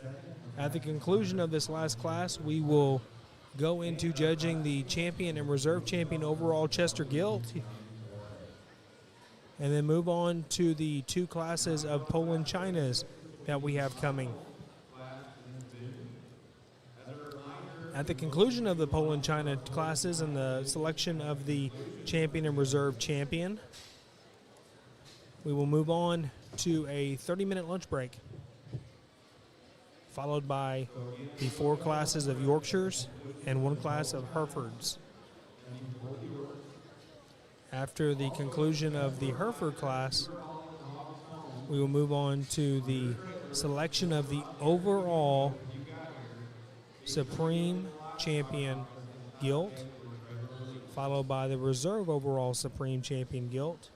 At the conclusion of this last class, we will go into judging the champion and reserve champion overall Chester Gilt, and then move on to the 2 classes of Poland Chinas that we have coming. At the conclusion of the Poland China classes and the selection of the champion and reserve champion, we will move on to a 30-minute lunch break, followed by the 4 classes of Yorkshires and 1 class of Herefords. After the conclusion of the Hereford class, we will move on to the selection of the overall Supreme Champion Gilt, followed by the Reserve Overall Supreme Champion Gilt,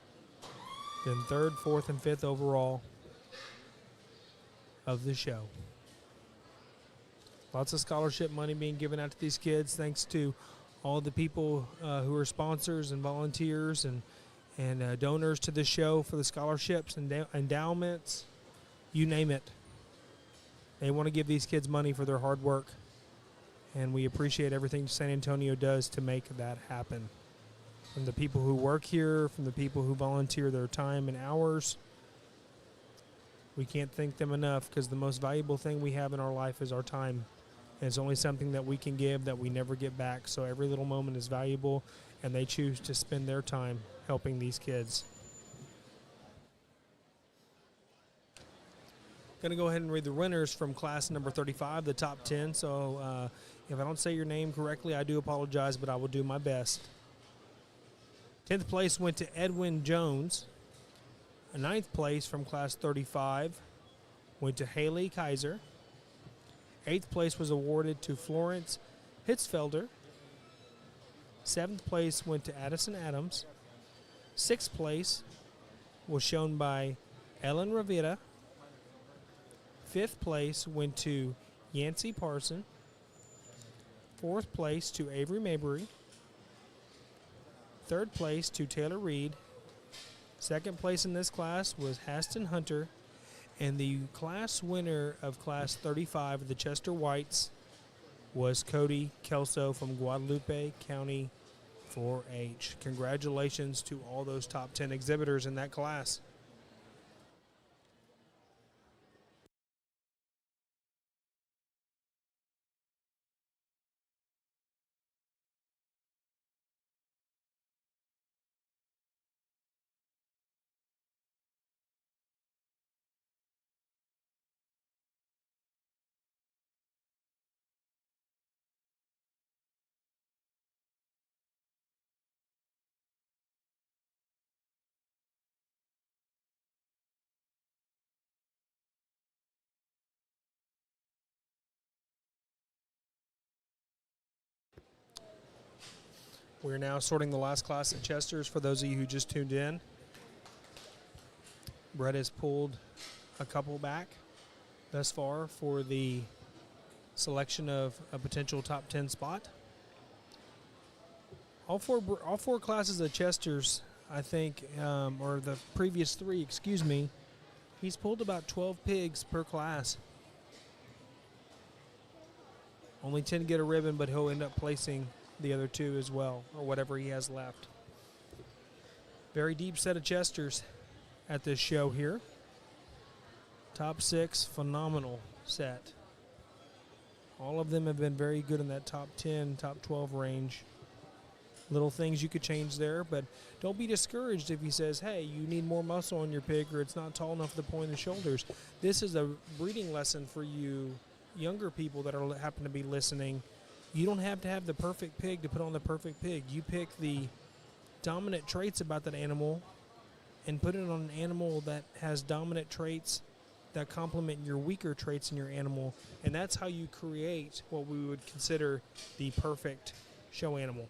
then 3rd, 4th, and 5th overall of the show. Lots of scholarship money being given out to these kids, thanks to all the people who are sponsors and volunteers and donors to the show for the scholarships and endowments, you name it. They want to give these kids money for their hard work, and we appreciate everything San Antonio does to make that happen. From the people who work here, from the people who volunteer their time and hours, we can't thank them enough, because the most valuable thing we have in our life is our time. And it's only something that we can give that we never get back. So every little moment is valuable, and they choose to spend their time helping these kids. Going to go ahead and read the winners from class number 35, the top 10. So if I don't say your name correctly, I do apologize, but I will do my best. 10th place went to Edwin Jones. 9th place from class 35 went to Haley Kaiser. 8th place was awarded to Florence Hitzfelder. 7th place went to Addison Adams. 6th place was shown by Ellen Rivera. 5th place went to Yancey Parson. 4th place to Avery Mabry. 3rd place to Taylor Reed. 2nd place in this class was Haston Hunter. And the class winner of class 35 of the Chester Whites was Cody Kelso from Guadalupe County 4-H. Congratulations to all those top 10 exhibitors in that class. We're now sorting the last class at Chester's for those of you who just tuned in. Brett has pulled a couple back thus far for the selection of a potential top 10 spot. All four classes at Chester's, I think, or the previous 3, excuse me, he's pulled about 12 pigs per class. Only 10 get a ribbon, but he'll end up placing the other 2 as well, or whatever he has left. Very deep set of Chesters at this show here. Top 6, phenomenal set. All of them have been very good in that top 10, top 12 range. Little things you could change there, but don't be discouraged if he says, hey, you need more muscle on your pig, or it's not tall enough to the point of the shoulders. This is a breeding lesson for you younger people that happen to be listening. You don't have to have the perfect pig to put on the perfect pig. You pick the dominant traits about that animal and put it on an animal that has dominant traits that complement your weaker traits in your animal, and that's how you create what we would consider the perfect show animal.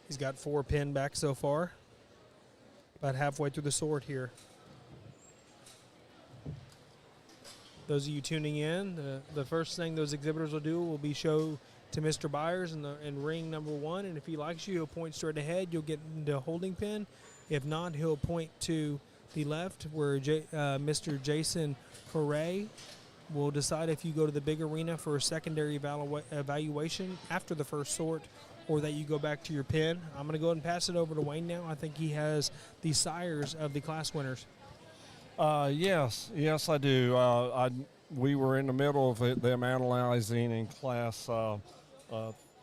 He's got 4 pinned back so far. About halfway through the sort here. Those of you tuning in, the first thing those exhibitors will do will be show to Mr. Byers in ring number 1, and if he likes you, he'll point straight ahead. You'll get into holding pin. If not, he'll point to the left where Mr. Jason Foray will decide if you go to the big arena for a secondary evaluation after the first sort, or that you go back to your pin. I'm going to go ahead and pass it over to Wayne now. I think he has the sires of the class winners. Yes, I do. We were in the middle of them analyzing in class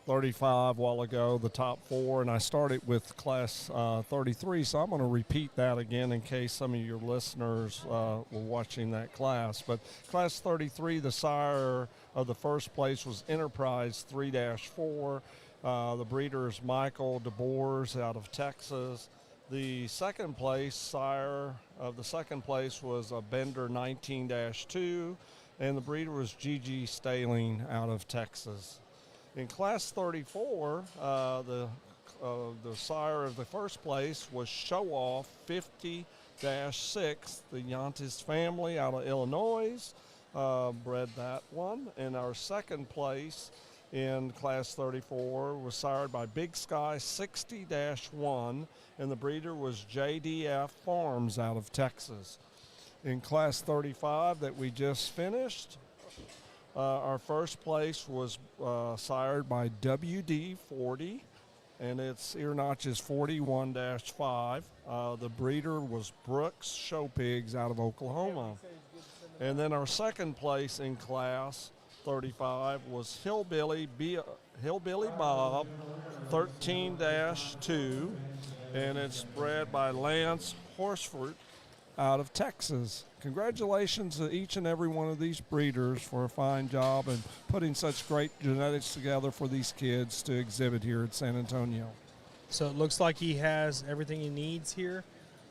35 a while ago, the top 4, and I started with class 33, so I'm going to repeat that again in case some of your listeners were watching that class. But class 33, the sire of the first place was Enterprise 3-4. The breeder is Michael DeBoers out of Texas. The second place, sire of the second place was a Bender 19-2, and the breeder was Gigi Staling out of Texas. In class 34, the sire of the first place was Show Off 50-6, the Yantis family out of Illinois, bred that one. And our second place in class 34 was sired by Big Sky 60-1, and the breeder was JDF Farms out of Texas. In class 35 that we just finished, our first place was sired by WD40, and its ear notch is 41-5. The breeder was Brooks Show Pigs out of Oklahoma. And then our second place in class 35 was Hillbilly Bob 13-2, and it's bred by Lance Horsford out of Texas. Congratulations to each and every one of these breeders for a fine job and putting such great genetics together for these kids to exhibit here at San Antonio. So it looks like he has everything he needs here.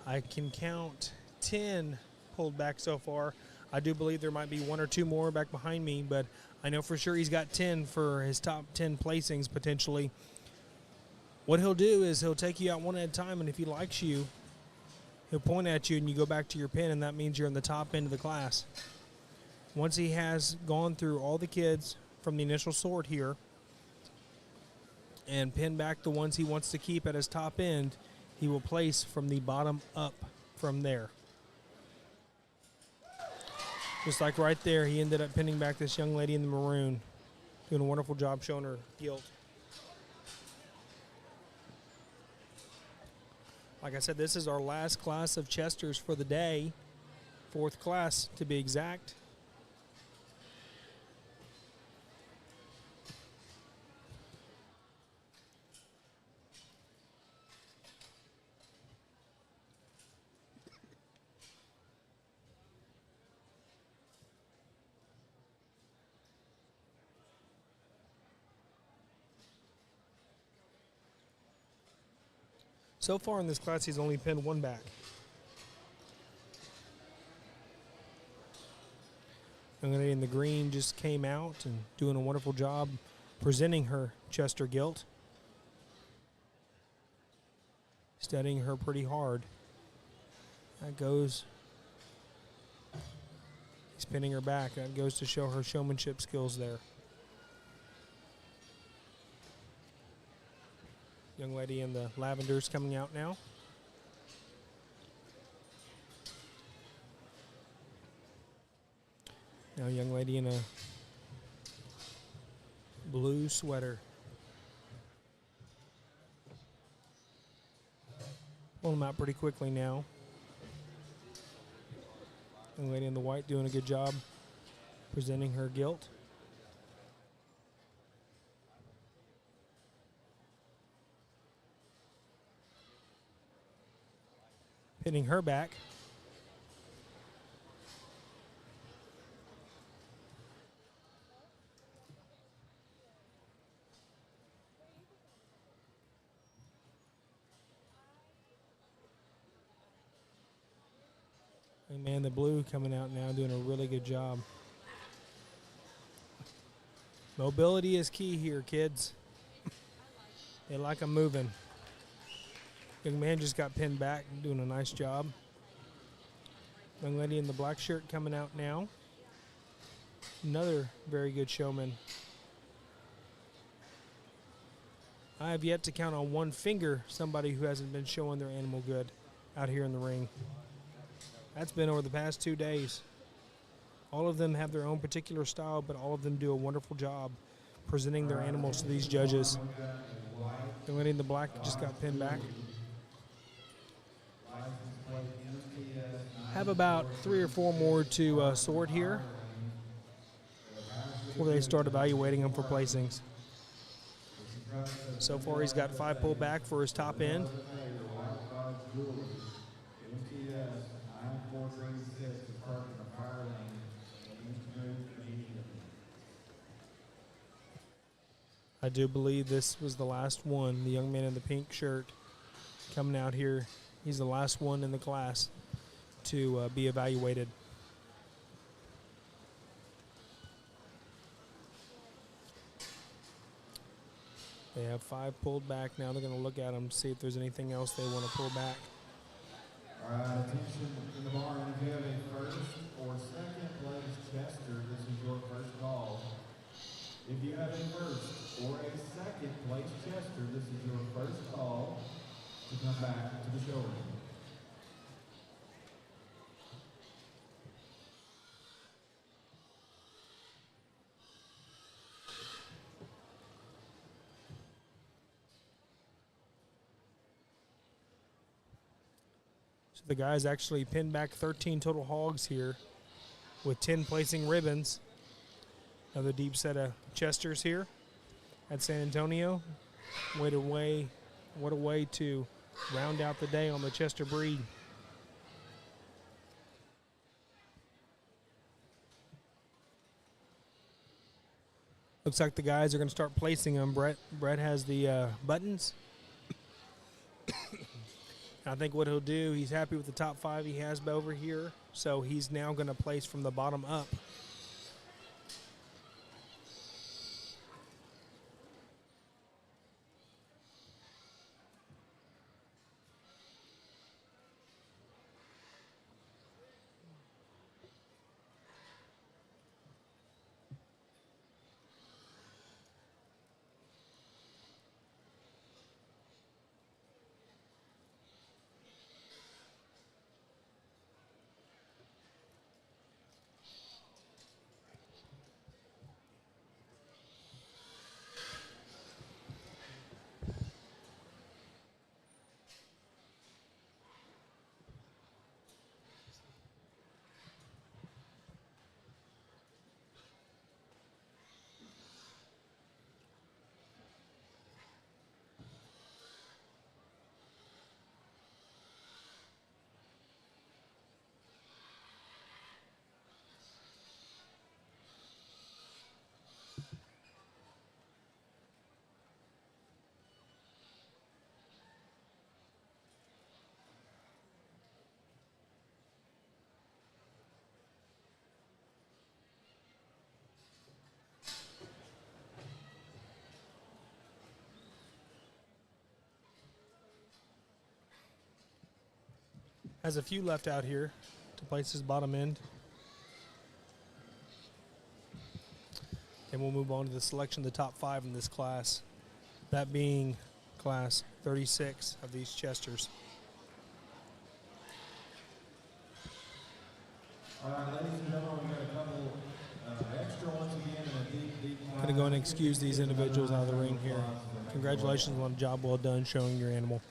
I can count 10 pulled back so far. I do believe there might be 1 or 2 more back behind me, but I know for sure he's got 10 for his top 10 placings potentially. What he'll do is he'll take you out one at a time, and if he likes you, he'll point at you and you go back to your pin, and that means you're in the top end of the class. Once he has gone through all the kids from the initial sort here and pinned back the ones he wants to keep at his top end, he will place from the bottom up from there. Just like right there, he ended up pinning back this young lady in the maroon, doing a wonderful job showing her gilt. Like I said, this is our last class of Chesters for the day, 4th class to be exact. So far in this class, he's only pinned 1 back. Young lady in the green just came out and doing a wonderful job presenting her Chester gilt. Studying her pretty hard. That goes. He's pinning her back. That goes to show her showmanship skills there. Young lady in the lavenders coming out now. Now young lady in a blue sweater. Pull them out pretty quickly now. Young lady in the white doing a good job presenting her gilt. Hitting her back. And man, the blue coming out now doing a really good job. Mobility is key here, kids. They like them moving. Young man just got pinned back, doing a nice job. Young lady in the black shirt coming out now. Another very good showman. I have yet to count on one finger somebody who hasn't been showing their animal good out here in the ring. That's been over the past 2 days. All of them have their own particular style, but all of them do a wonderful job presenting their animals to these judges. The lady in the black just got pinned back. Have about 3 or 4 more to sort here before they start evaluating them for placings. So far, he's got 5 pulled back for his top end. I do believe this was the last one. The young man in the pink shirt coming out here, he's the last one in the class to be evaluated. They have 5 pulled back. Now they're going to look at them, see if there's anything else they want to pull back. All right, attention in the barn. If you have a first or second place Chester, this is your first call. If you have a first or a second place Chester, this is your first call to come back to the showroom. So the guys actually pinned back 13 total hogs here with 10 placing ribbons. Another deep set of Chesters here at San Antonio. What a way to round out the day on the Chester breed. Looks like the guys are going to start placing them. Brett has the buttons. I think what he'll do, he's happy with the top 5 he has over here, so he's now going to place from the bottom up. Has a few left out here to place his bottom end. And we'll move on to the selection of the top 5 in this class. That being class 36 of these Chesters. All right, ladies and gentlemen, we got a couple extra ones again in a deep I'm going to go and excuse these individuals out of the ring here. Congratulations on a job well done showing your animal.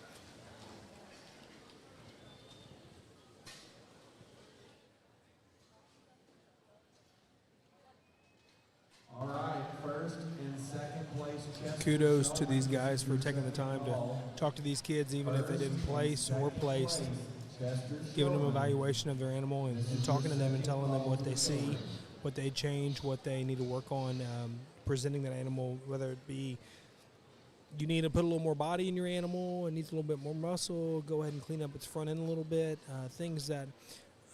Kudos to these guys for taking the time to talk to these kids, even if they didn't place or placed, giving them an evaluation of their animal and talking to them and telling them what they see, what they change, what they need to work on, presenting that animal, whether it be you need to put a little more body in your animal, it needs a little bit more muscle, go ahead and clean up its front end a little bit, things that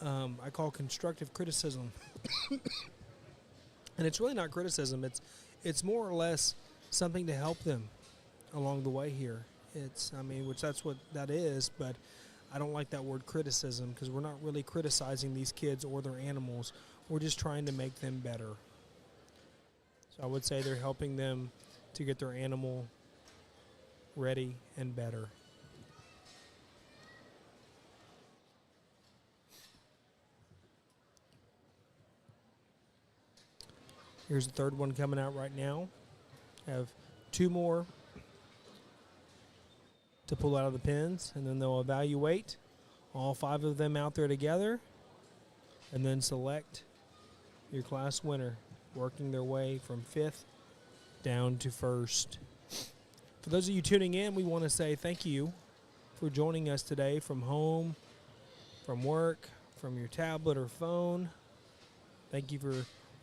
I call constructive criticism. And it's really not criticism, it's more or less something to help them along the way here. I mean, which that's what that is, but I don't like that word criticism because we're not really criticizing these kids or their animals. We're just trying to make them better. So I would say they're helping them to get their animal ready and better. Here's the third one coming out right now. Have 2 more to pull out of the pens, and then they'll evaluate all 5 of them out there together and then select your class winner, working their way from 5th down to 1st. For those of you tuning in, we want to say thank you for joining us today from home, from work, from your tablet or phone. Thank you for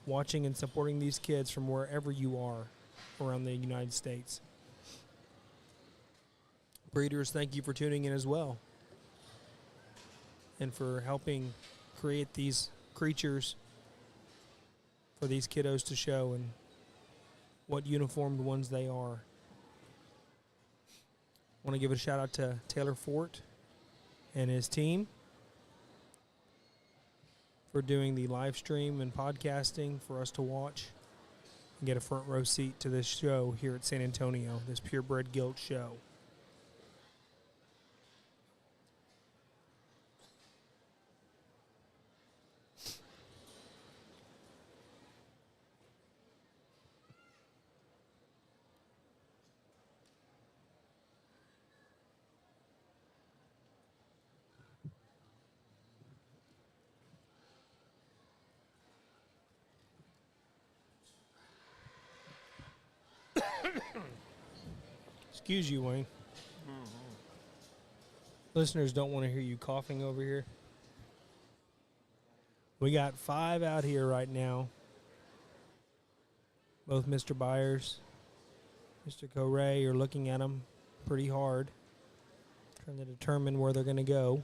watching and supporting these kids from wherever you are around the United States. Breeders, thank you for tuning in as well and for helping create these creatures for these kiddos to show and what uniformed ones they are. I want to give a shout out to Taylor Fort and his team for doing the live stream and podcasting for us to watch and get a front row seat to this show here at San Antonio, this Purebred Gilt show. Excuse you, Wayne. Listeners don't want to hear you coughing over here. We got 5 out here right now. Both Mr. Byers, Mr. Correa are looking at them pretty hard, trying to determine where they're going to go.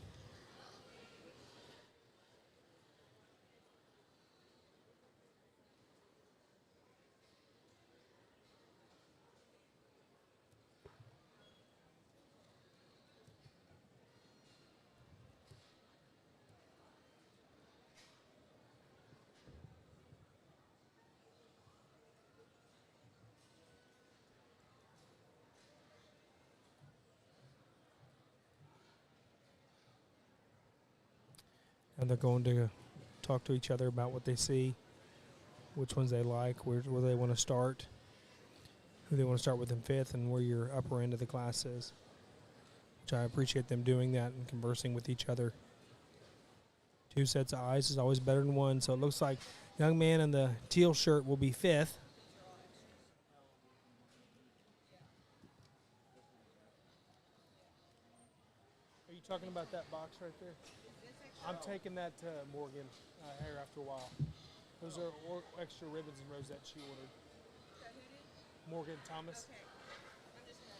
And they're going to talk to each other about what they see, which ones they like, where they want to start, who they want to start with in 5th, and where your upper end of the class is. Which I appreciate them doing that and conversing with each other. 2 sets of eyes is always better than 1, so it looks like young man in the teal shirt will be 5th. Are you talking about that box right there? I'm taking that to Morgan here after a while. Those are extra ribbons and rosettes she ordered. Morgan Thomas. Okay. I'm just gonna...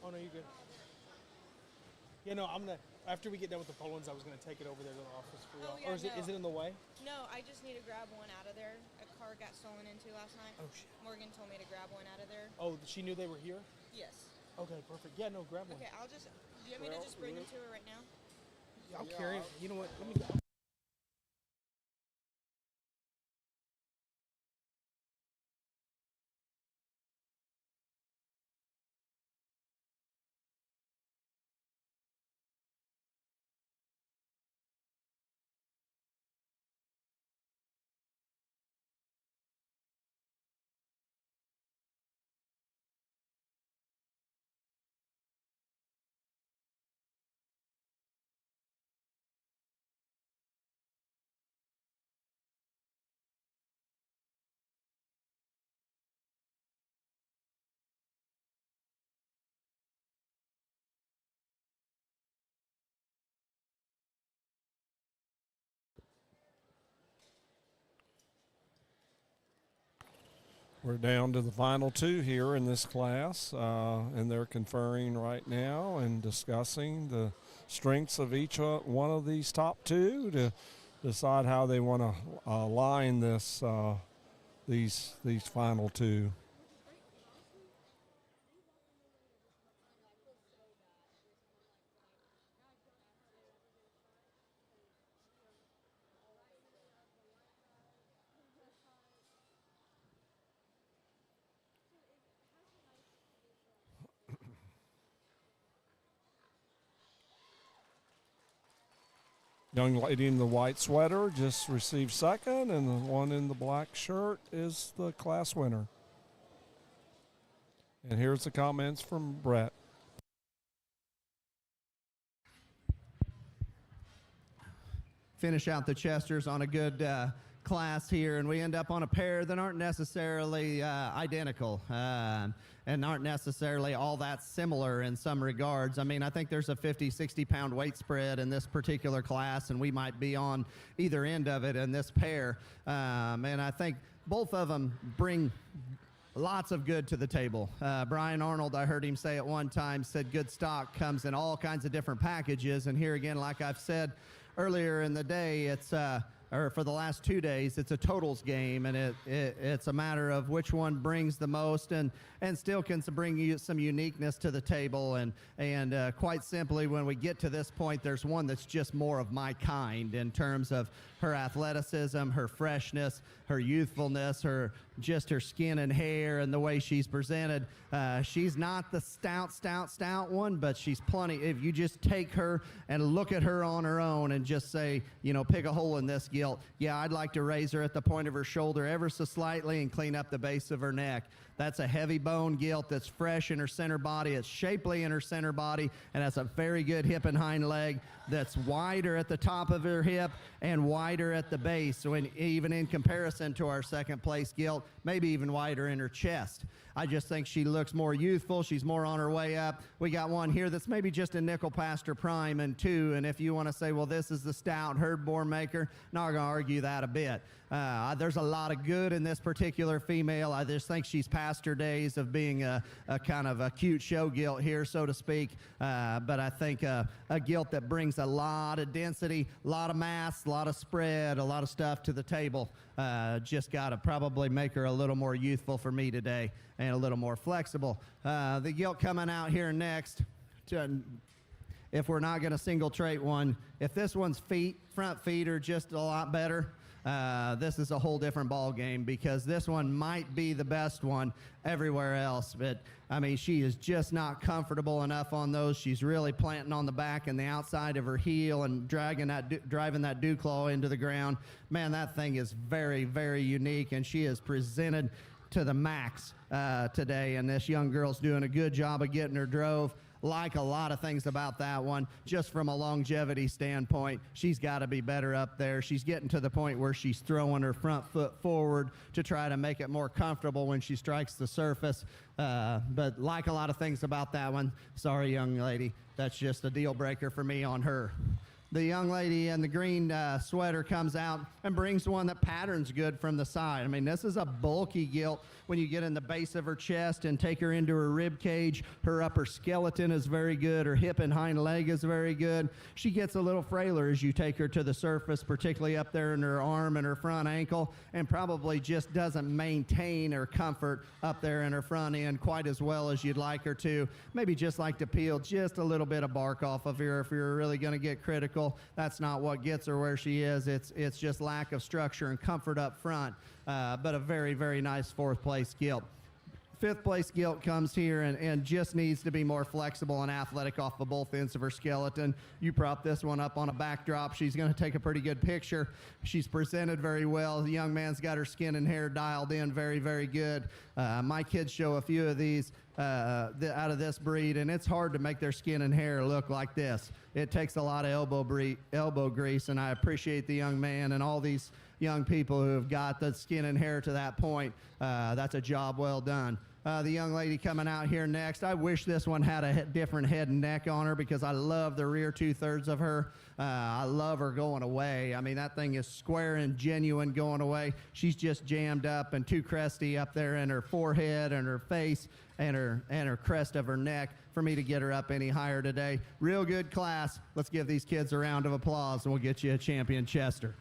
Oh, no, you're good. Yeah, no, I'm going to, after we get done with the Polands, I was going to take it over there to the office for y'all. yeah, Or is it in the way? No, I just need to grab one out of there. A car got stolen into last night. Oh, shit. Morgan told me to grab one out of there. Oh, she knew they were here? Yes. Okay, perfect. Yeah, no, grab one. Okay, I'll just... Do you want me to just bring them to her right now? I'll carry it. You know what? Let me go. We're down to the final 2 here in this class, and they're conferring right now and discussing the strengths of each one of these top 2 to decide how they want to align this these final 2. Young lady in the white sweater just received second, and the one in the black shirt is the class winner. And here's the comments from Brett. Finish out the Chesters on a good class here, and we end up on a pair that aren't necessarily identical and aren't necessarily all that similar in some regards. I mean, I think there's a 50, 60-pound weight spread in this particular class, and we might be on either end of it in this pair. And I think both of them bring lots of good to the table. Brian Arnold, I heard him say at one time, said good stock comes in all kinds of different packages. And here again, like I've said earlier in the day, it's or for the last 2 days, it's a totals game, and it's a matter of which one brings the most and still can bring you some uniqueness to the table. And quite simply, when we get to this point, there's one that's just more of my kind in terms of her athleticism, her freshness, her youthfulness, her skin and hair and the way she's presented. She's not the stout one, but she's plenty. If you just take her and look at her on her own and just say, pick a hole in this gilt, yeah, I'd like to raise her at the point of her shoulder ever so slightly and clean up the base of her neck. That's a heavy bone gilt that's fresh in her center body. It's shapely in her center body, and has a very good hip and hind leg that's wider at the top of her hip and wider at the base. So even in comparison to our second place gilt, maybe even wider in her chest. I just think she looks more youthful. She's more on her way up. We got one here that's maybe just a nickel past her prime and two. And if you want to say, well, this is the stout herd boar maker, not going to argue that a bit. There's a lot of good in this particular female. I just think she's past her days of being a kind of a cute show gilt here, so to speak. But I think a gilt that brings a lot of density, a lot of mass, a lot of spread, a lot of stuff to the table. Just got to probably make her a little more youthful for me today and a little more flexible. The gilt coming out here next, if we're not going to single trait one, if this one's front feet are just a lot better, this is a whole different ball game, because this one might be the best one everywhere else. But I mean, she is just not comfortable enough on those. She's really planting on the back and the outside of her heel and driving that dew claw into the ground. Man, that thing is very, very unique, and she is presented to the max today. And this young girl's doing a good job of getting her drove. Like a lot of things about that one, just from a longevity standpoint, she's got to be better up there. She's getting to the point where she's throwing her front foot forward to try to make it more comfortable when she strikes the surface. But like a lot of things about that one, sorry, young lady, that's just a deal breaker for me on her. The young lady in the green sweater comes out and brings one that patterns good from the side. I mean, this is a bulky gilt when you get in the base of her chest and take her into her rib cage. Her upper skeleton is very good. Her hip and hind leg is very good. She gets a little frailer as you take her to the surface, particularly up there in her arm and her front ankle, and probably just doesn't maintain her comfort up there in her front end quite as well as you'd like her to. Maybe just like to peel just a little bit of bark off of her if you're really going to get critical. That's not what gets her where she is. It's just lack of structure and comfort up front. But a very, very nice fourth place gilt. Fifth place gilt comes here and just needs to be more flexible and athletic off of both ends of her skeleton. You prop this one up on a backdrop, she's going to take a pretty good picture. She's presented very well. The young man's got her skin and hair dialed in very, very good. My kids show a few of these out of this breed, and it's hard to make their skin and hair look like this. It takes a lot of elbow grease, and I appreciate the young man and all these young people who have got the skin and hair to that point. That's a job well done. The young lady coming out here next, I wish this one had a different head and neck on her, because I love the rear 2/3 of her. I love her going away. I mean, that thing is square and genuine going away. She's just jammed up and too cresty up there in her forehead and her face and her crest of her neck for me to get her up any higher today. Real good class. Let's give these kids a round of applause, and we'll get you a champion Chester.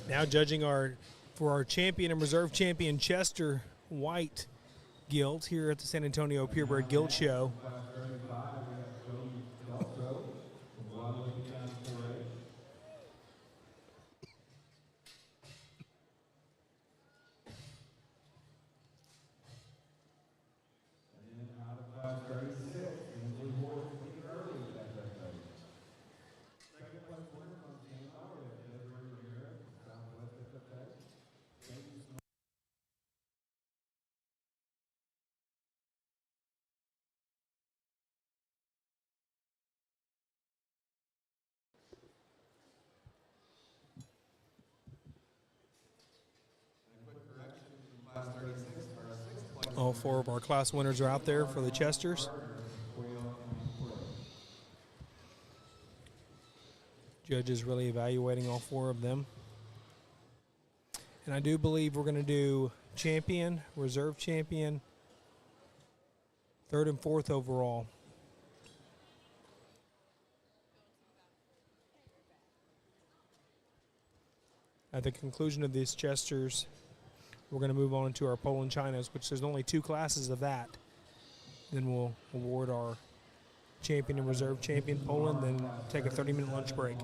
Now judging for our champion and reserve champion Chester White Gilt here at the San Antonio Purebred Gilt Show. All four of our class winners are out there for the Chesters. Judges really evaluating all four of them. And I do believe we're going to do champion, reserve champion, third and fourth overall. At the conclusion of these Chesters, we're going to move on to our Poland Chinas, which there's only 2 classes of that. Then we'll award our champion and reserve champion Poland, then take a 30-minute lunch break.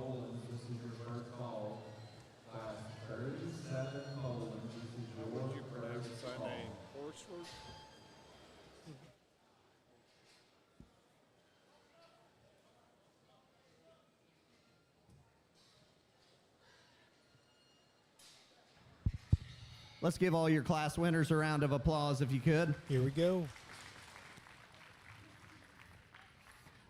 Let's give all your class winners a round of applause if you could. Here we go.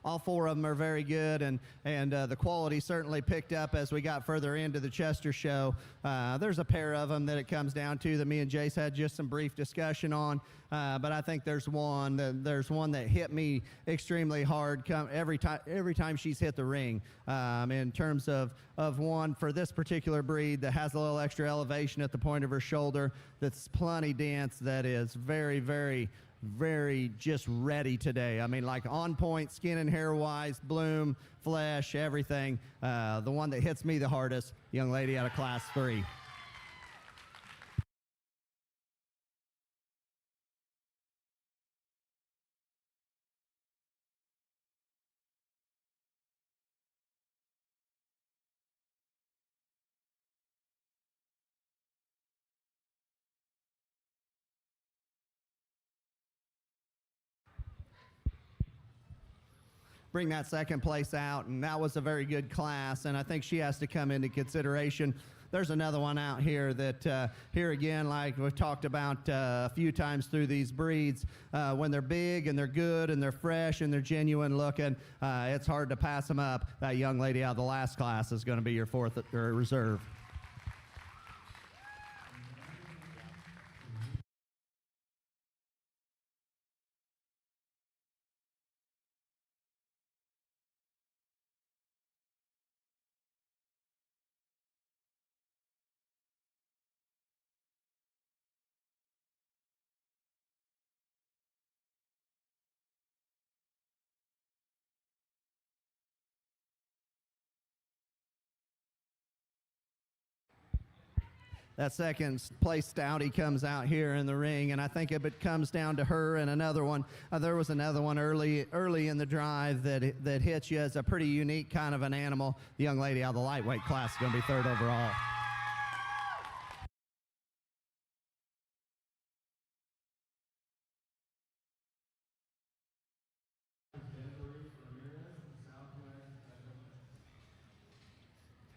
All 4 of them are very good, and the quality certainly picked up as we got further into the Chester show. There's a pair of them that it comes down to that me and Jace had just some brief discussion on, but I think there's one that hit me extremely hard every time she's hit the ring. In terms of one for this particular breed that has a little extra elevation at the point of her shoulder, that's plenty dense, that is very, very, very just ready today. I mean, like on point, skin and hair wise, bloom, flesh, everything. The one that hits me the hardest, young lady out of class 3. Bring that second place out, and that was a very good class, and I think she has to come into consideration. There's another one out here that, here again, like we've talked about a few times through these breeds, when they're big and they're good and they're fresh and they're genuine looking, it's hard to pass them up. That young lady out of the last class is going to be your 4th reserve. That second place stoutie comes out here in the ring, and I think if it comes down to her and another one, there was another one early in the drive that hits you as a pretty unique kind of an animal. The young lady out of the lightweight class is going to be 3rd overall.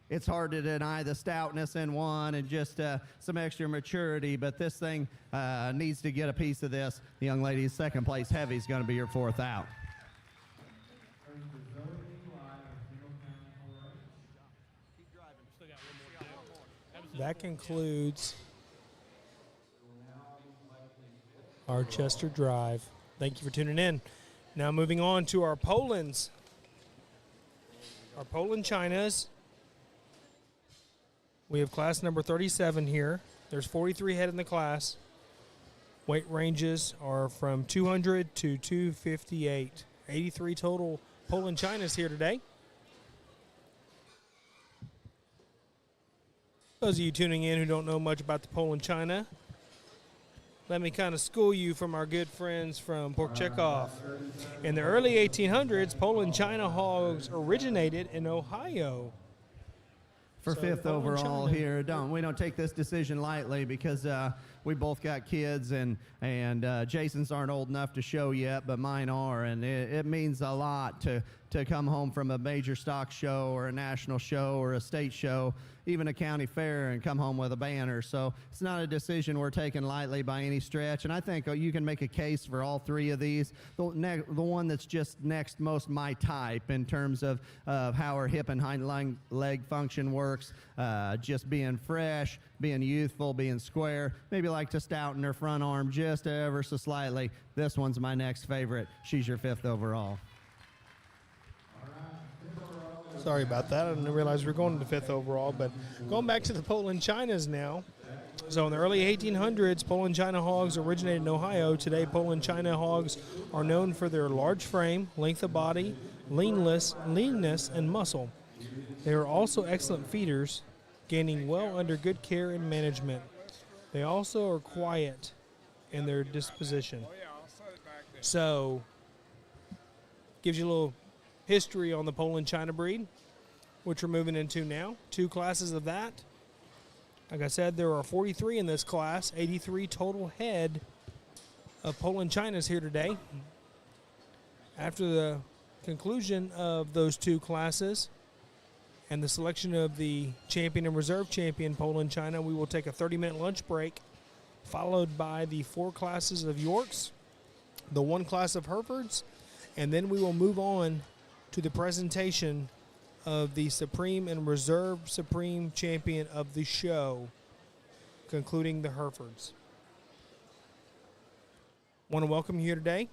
It's hard to deny the stoutness in one and just some extra maturity, but this thing needs to get a piece of this. The young lady's 2nd place heavy is going to be your 4th out. That concludes our Chester Drive. Thank you for tuning in. Now moving on to our Polands. Our Poland Chinas. We have class number 37 here. There's 43 head in the class. Weight ranges are from 200 to 258. 83 total Poland Chinas here today. Those of you tuning in who don't know much about the Poland China, let me kind of school you from our good friends from Pork Checkoff. In the early 1800s, Poland China hogs originated in Ohio. For So, fifth Poland overall China. here. We don't take this decision lightly because we both got kids and Jason's aren't old enough to show yet, but mine are, and it means a lot to come home from a major stock show or a national show or a state show, even a county fair, and come home with a banner. So it's not a decision we're taking lightly by any stretch, and I think you can make a case for all three of these. The one that's just next most my type in terms of how our hip and hind leg function works, just being fresh, being youthful, being square, maybe like to stouten her front arm just ever so slightly. This one's my next favorite. She's your fifth overall. Sorry about that. I didn't realize we were going to fifth overall. But going back to the Poland Chinas now. So in the early 1800s, Poland China hogs originated in Ohio. Today, Poland China hogs are known for their large frame, length of body, leanness, and muscle. They are also excellent feeders, gaining well under good care and management. They also are quiet in their disposition. So, gives you a little history on the Poland China breed, which we're moving into now. 2 classes of that. Like I said, there are 43 in this class, 83 total head of Poland Chinas here today. After the conclusion of those 2 classes and the selection of the champion and reserve champion Poland China, we will take a 30-minute lunch break, followed by the 4 classes of Yorks, the 1 class of Herefords, and then we will move on to the presentation of the Supreme and Reserve Supreme Champion of the show, concluding the Herefords. Want to welcome you here today.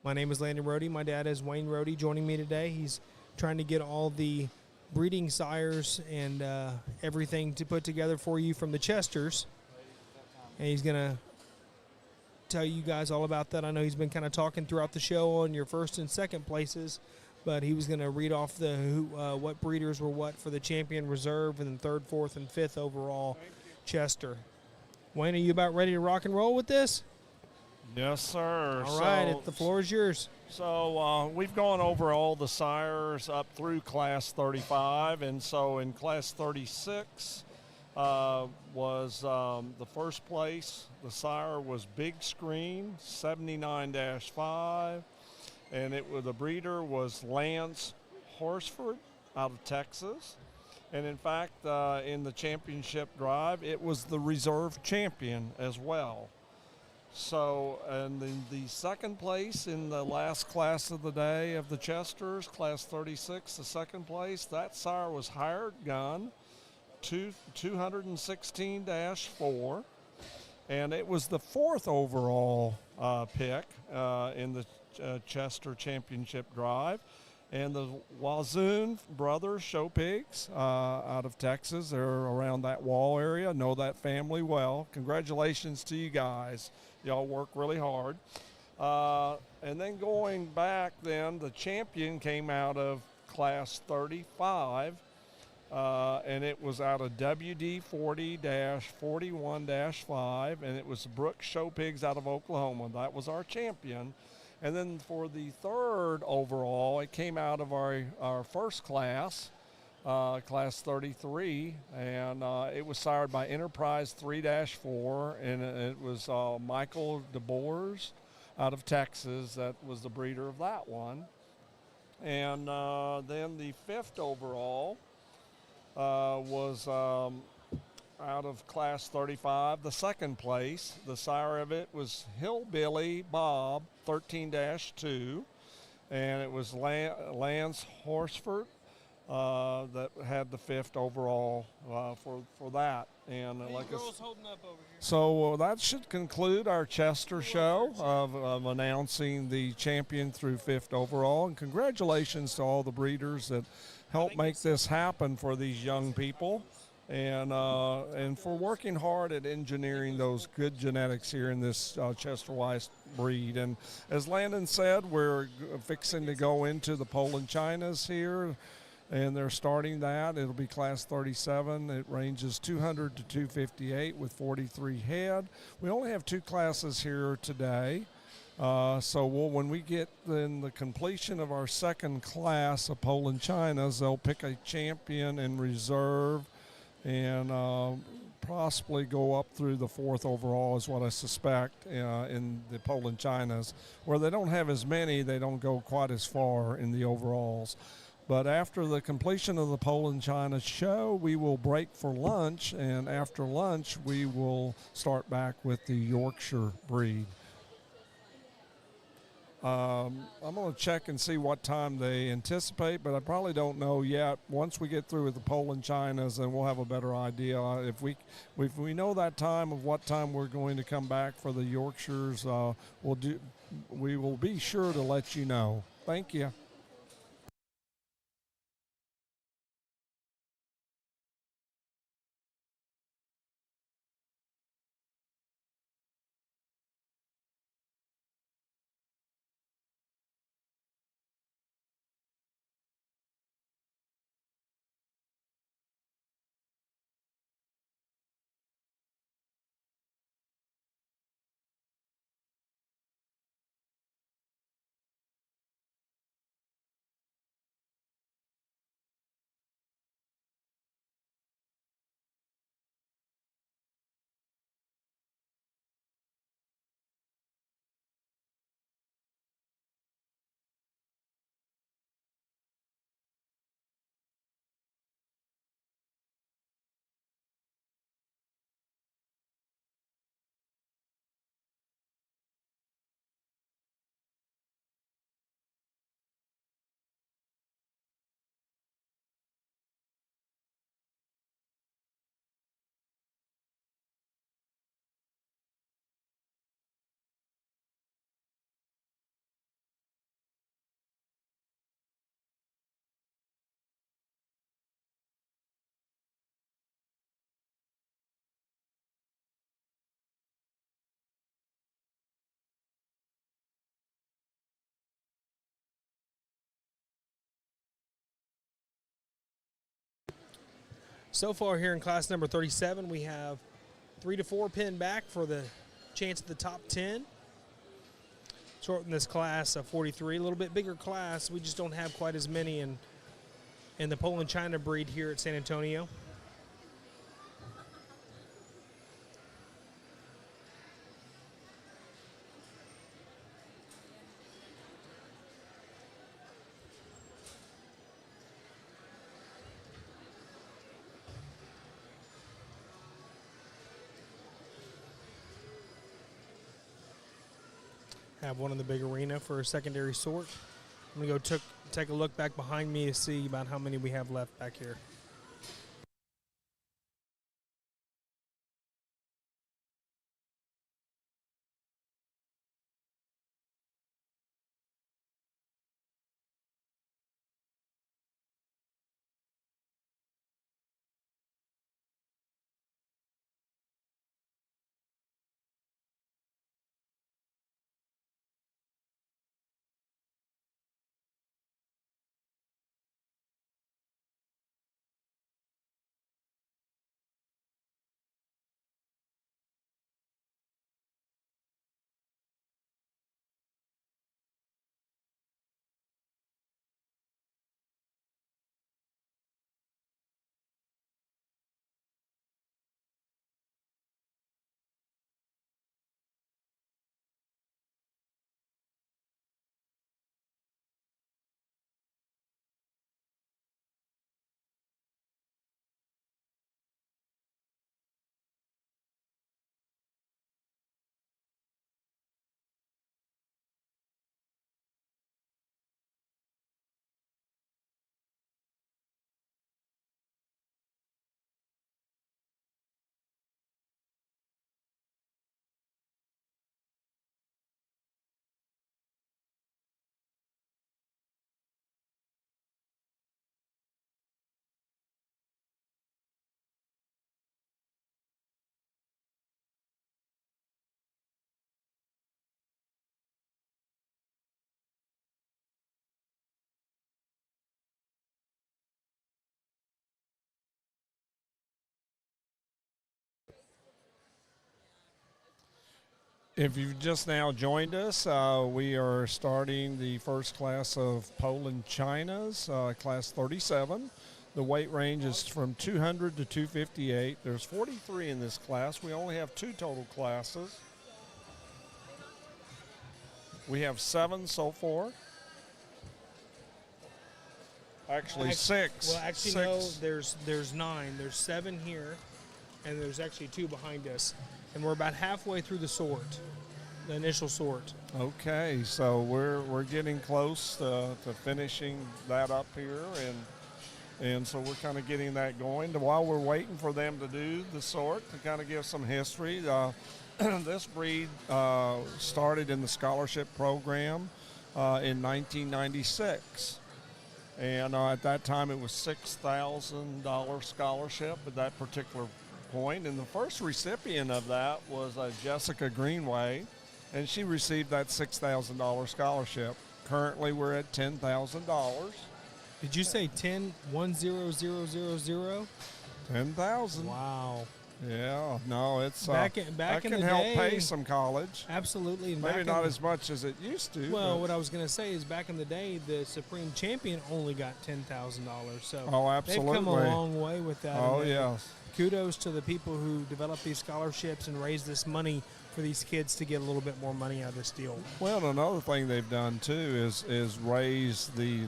My name is Landon Rohde. My dad is Wayne Rohde joining me today. He's trying to get all the breeding sires and everything to put together for you from the Chesters. And he's going to tell you guys all about that. I know he's been kind of talking throughout the show on your first and second places, but he was going to read off the what breeders were what for the champion reserve and then 3rd, 4th, and 5th overall Chester. Wayne, are you about ready to rock and roll with this? Yes, sir. All right, the floor is yours. So we've gone over all the sires up through Class 35, and so in Class 36 was the first place. The sire was Big Screen 79-5, and the breeder was Lance Horsford out of Texas. And in fact, in the championship drive, it was the reserve champion as well. So, and the second place in the last class of the day of the Chesters, Class 36, the second place, that sire was Hired Gun, 216-4, and it was the 4th overall pick in the Chester Championship Drive. And the Wazoon brothers, show pigs, out of Texas. They're around that Wall area. Know that family well. Congratulations to you guys. Y'all work really hard. And then going back then, the champion came out of Class 35, and it was out of WD 40-41-5, and it was Brooks Show Pigs out of Oklahoma. That was our champion. And then for the 3rd overall, it came out of our first class, Class 33, and it was sired by Enterprise 3-4, and it was Michael DeBoers out of Texas that was the breeder of that one. And then the 5th overall was out of Class 35, the second place. The sire of it was Hillbilly Bob 13-2, and it was Lance Horsford that had the 5th overall for that. And like girls holding up over here. so that should conclude our Chester show of announcing the champion through 5th overall. And congratulations to all the breeders that helped make this happen for these young people. And for working hard at engineering those good genetics here in this Chester Weiss breed. And as Landon said, we're fixing to go into the Poland Chinas here and they're starting that. It'll be class 37. It ranges 200 to 258 with 43 head. We only have 2 classes here today. When we get in the completion of our second class of Poland Chinas, they'll pick a champion and reserve and possibly go up through the 4th overall is what I suspect in the Poland Chinas. Where they don't have as many, they don't go quite as far in the overalls. But after the completion of the Poland China show, we will break for lunch, and after lunch we will start back with the Yorkshire breed. I'm going to check and see what time they anticipate, but I probably don't know yet. Once we get through with the Poland Chinas, then we'll have a better idea. If we know that time of what time we're going to come back for the Yorkshires, we will be sure to let you know. Thank you. So far here in class number 37, we have 3 to 4 pinned back for the chance at the top 10. Shorten this class of 43, a little bit bigger class. We just don't have quite as many in the Poland China breed here at San Antonio. Have one in the big arena for a secondary sort. I'm going to go take a look back behind me to see about how many we have left back here. If you've just now joined us, we are starting the first class of Poland Chinas, class 37. The weight range is from 200 to 258. There's 43 in this class. We only have 2 total classes. We have 7 so far. Actually 6. Well, actually, 6. no, there's 9. There's 7 here, and there's actually 2 behind us. And we're about halfway through the sort, the initial sort. Okay, so we're getting close to finishing that up here, and so we're kind of getting that going. While we're waiting for them to do the sort, to kind of give some history, this breed started in the scholarship program in 1996. And at that time, it was $6,000 scholarship at that particular point. And the first recipient of that was Jessica Greenway, and she received that $6,000 scholarship. Currently, we're at $10,000. Did you say 10,100,000? 10,000. Wow. Yeah, no, it's Back that in can the help day, pay some college. Absolutely. And Maybe back not in, as much as it used to. Well, but- what I was going to say is back in the day, the Supreme Champion only got $10,000. So Oh, absolutely. they've come a long way with that. Oh, And yes. Kudos to the people who develop these scholarships and raise this money for these kids to get a little bit more money out of this deal. Well, another thing they've done too is raise the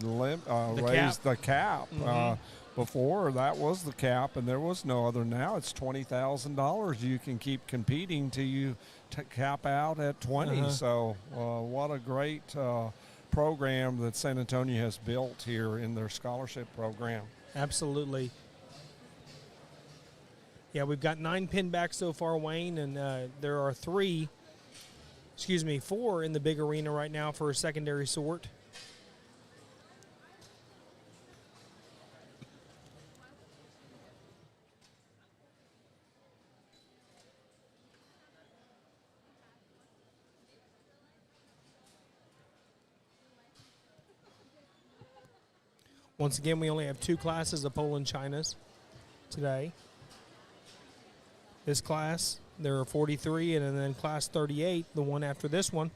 cap. Mm-hmm. Before that was the cap, and there was no other. Now it's $20,000. You can keep competing till you cap out at 20. Uh-huh. So, what a great program that San Antonio has built here in their scholarship program. Absolutely. Yeah, we've got 9 pinned back so far, Wayne, and there are 4 in the big arena right now for a secondary sort. Once again, we only have 2 classes of Poland Chinas today. This class, there are 43, and then class 38, the one after this one,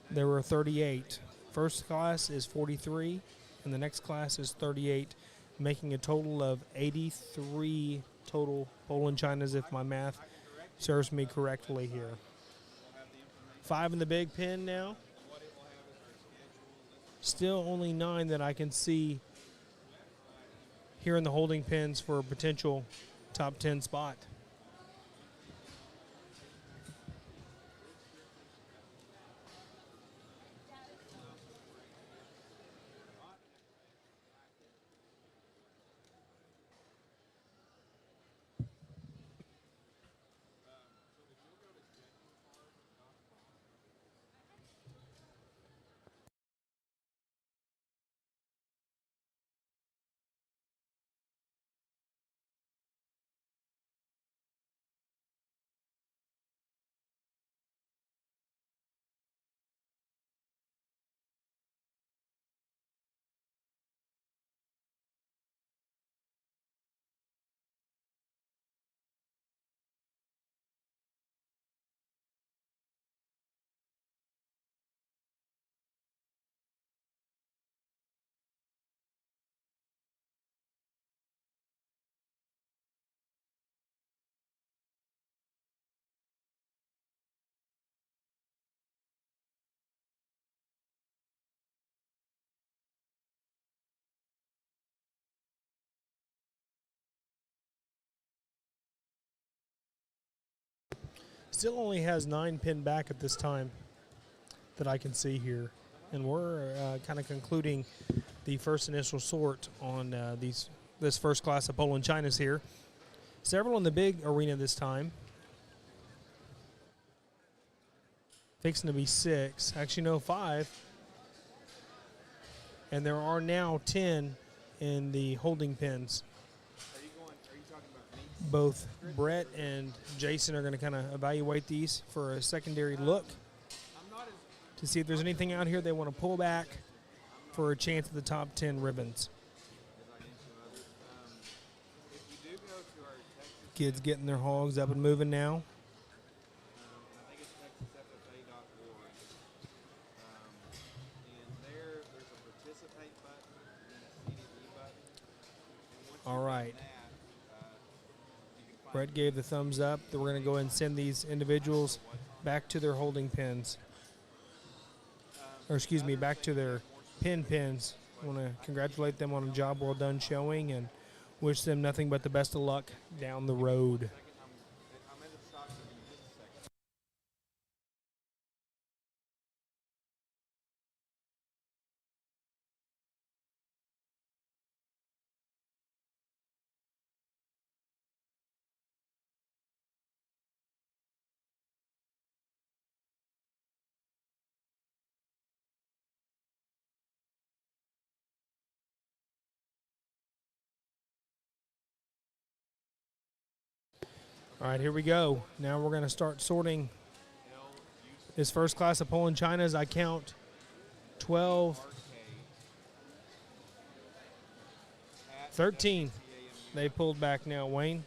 there were 38. First class is 43, and the next class is 38, making a total of 83 total Poland Chinas, if my math serves me correctly here. 5 in the big pen now. Still only 9 that I can see here in the holding pens for a potential top 10 spot. Still only has 9 pinned back at this time that I can see here. And we're kind of concluding the first initial sort on this first class of Poland Chinas here. Several in the big arena this time. Fixing to be 6. Actually, no, 5. And there are now 10 in the holding pens. Both Brett and Jason are going to kind of evaluate these for a secondary look to see if there's anything out here they want to pull back for a chance at the top 10 ribbons. Kids getting their hogs up and moving now. Brett gave the thumbs up that we're going to go ahead and send these individuals back to their holding pins. Or excuse me, back to their pins. I want to congratulate them on a job well done showing and wish them nothing but the best of luck down the road. All right, here we go. Now we're going to start sorting this first class of Poland Chinas. I count 12, 13. They pulled back now, Wayne.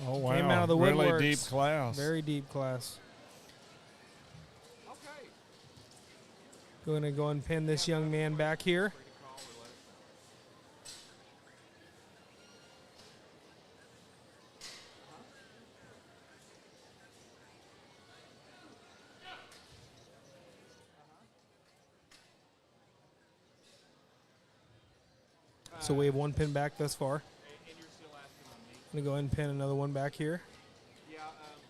Oh, wow. Came out of the really woodworks. deep class. Very deep class. Going to go and pin this young man back here. So we have one pin back thus far. I'm going to go ahead and pin another one back here. Yeah,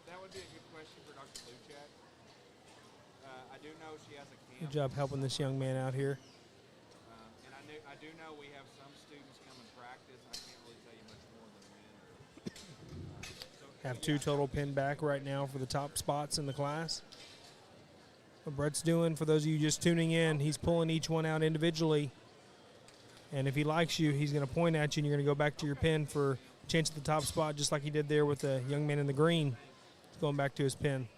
that would be a good question for Dr. Luchak. I do know she has a camp. Good job helping this young man out here. And I do know we have some students come and practice. I can't really tell you much more than when. Have two total pin back right now for the top spots in the class. What Brett's doing, for those of you just tuning in, he's pulling each one out individually. And if he likes you, he's going to point at you, and you're going to go back to your pin for a chance at the top spot, just like he did there with the young man in the green. He's going back to his pin.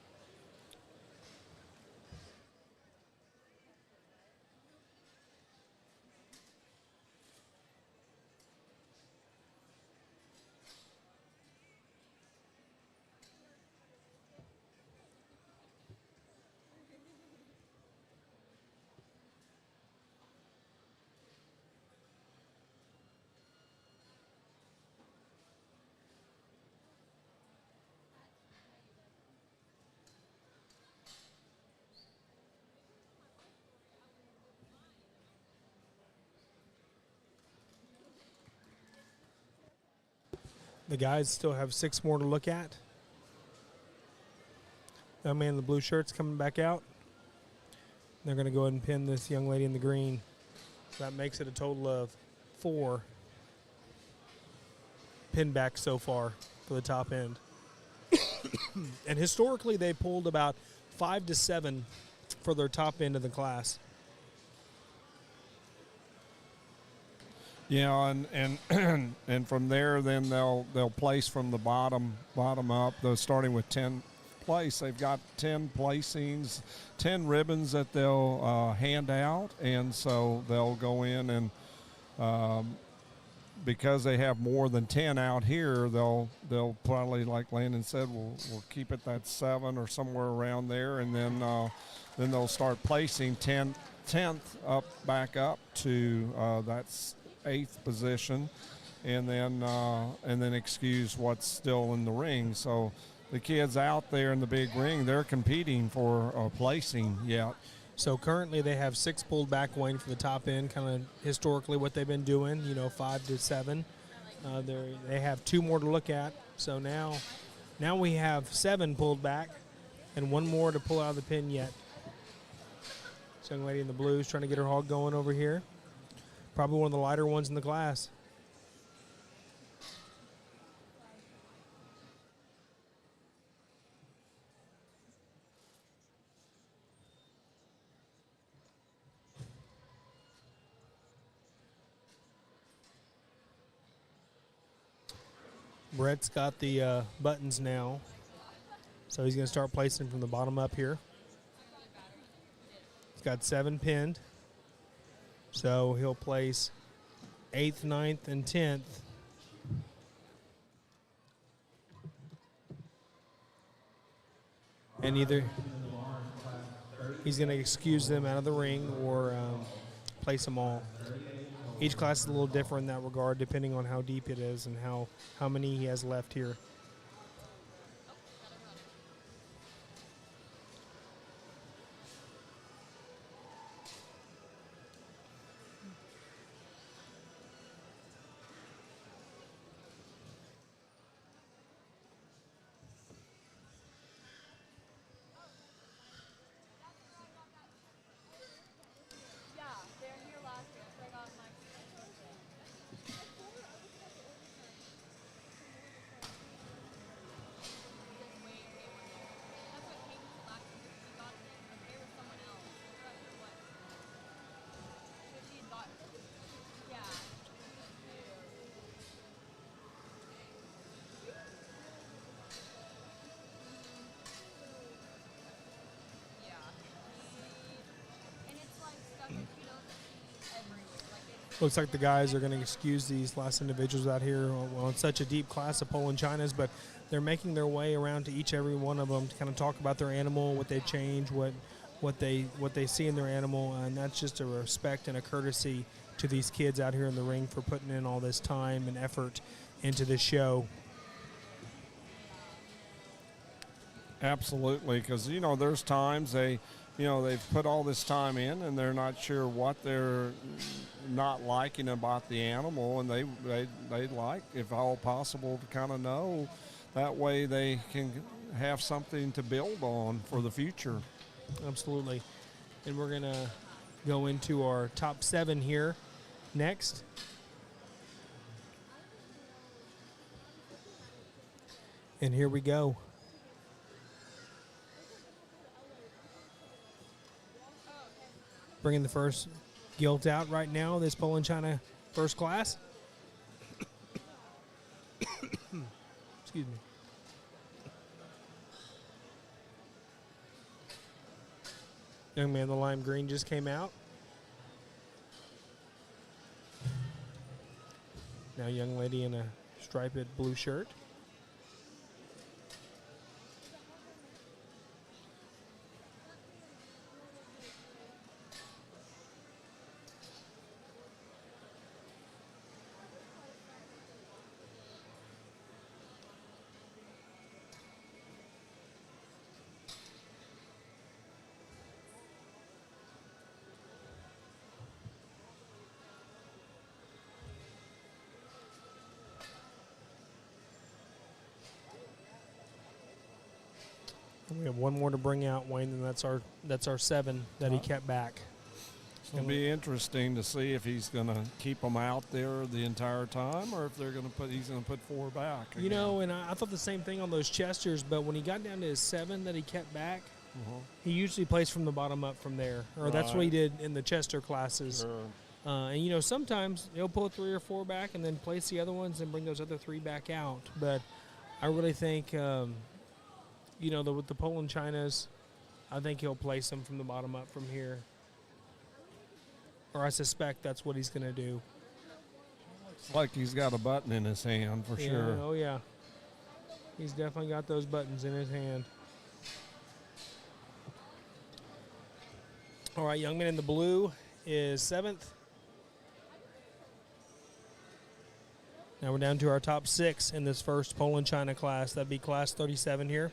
The guys still have 6 more to look at. Young man in the blue shirt's coming back out. They're going to go ahead and pin this young lady in the green. So that makes it a total of 4 pin backs so far for the top end. And historically, they pulled about 5 to 7 for their top end of the class. Yeah, and and from there, then they'll place from the bottom up. They're starting with 10th place. They've got 10 placings, 10 ribbons that they'll hand out, and so they'll go in and because they have more than 10 out here, they'll probably, like Landon said, we'll keep it that 7 or somewhere around there, and then they'll start placing 10th up back up to that's 8th position, and then excuse what's still in the ring. So the kids out there in the big ring, they're competing for a placing yet. So currently they have 6 pulled back, Wayne, for the top end, kind of historically what they've been doing, 5 to 7. They have 2 more to look at. So now we have 7 pulled back and 1 more to pull out of the pin yet. This young lady in the blue is trying to get her hog going over here. Probably one of the lighter ones in the class. Brett's got the buttons now, so he's going to start placing from the bottom up here. He's got 7 pinned. So he'll place 8th, 9th, and 10th. And either he's going to excuse them out of the ring or place them all. each class is a little different in that regard, depending on how deep it is and how many he has left here. Looks like the guys are going to excuse these last individuals out here on such a deep class of Poland Chinas, but they're making their way around to each every one of them to kind of talk about their animal, what they change, what they see in their animal, and that's just a respect and a courtesy to these kids out here in the ring for putting in all this time and effort into this show. Absolutely, because there's times they've put all this time in and they're not sure what they're not liking about the animal, and they like, if all possible, to kind of know. That way they can have something to build on for the future. Absolutely. And we're going to go into our top 7 here next. And here we go. Bringing the first gilt out right now, this Poland China first class. Excuse me. Young man, the lime green just came out. Now young lady in a striped blue shirt. We have one more to bring out, Wayne, and that's our 7 that he kept back. It's going to be interesting to see if he's going to keep them out there the entire time, or if he's going to put 4 back again. And I thought the same thing on those Chesters, but when he got down to his 7 that he kept back, he usually plays from the bottom up from there, or that's what he did in the Chester classes. Sure. And sometimes he'll pull 3 or 4 back and then place the other ones and bring those other 3 back out. But I really think, with the Poland Chinas, I think he'll place them from the bottom up from here. Or I suspect that's what he's going to do. It's like he's got a button in his hand for sure. Oh, yeah. He's definitely got those buttons in his hand. All right, young man in the blue is 7th. Now we're down to our top 6 in this first Poland China class. That'd be class 37 here.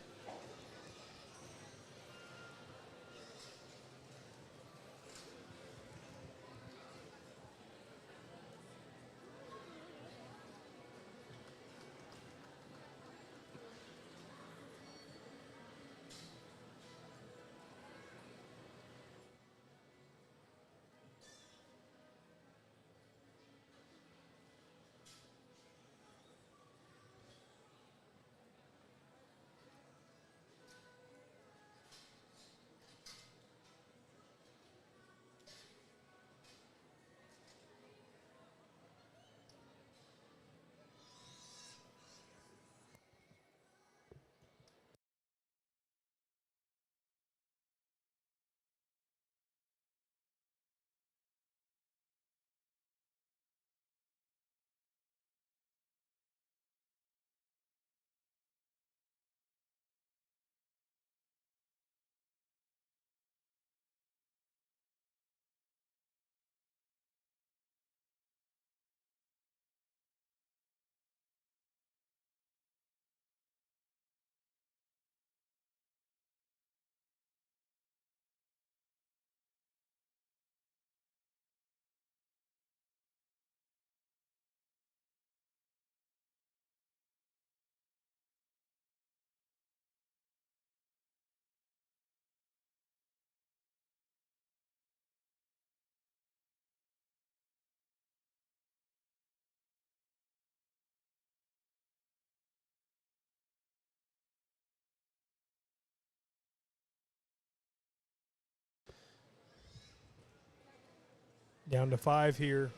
Down to 5 here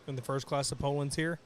in the first class of Poland's here.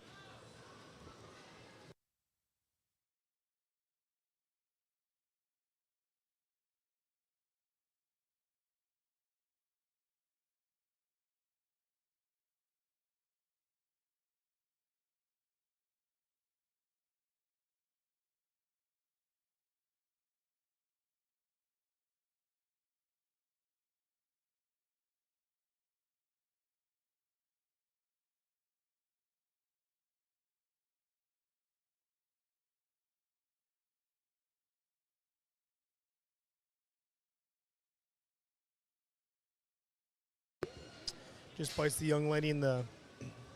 Just placed the young lady in the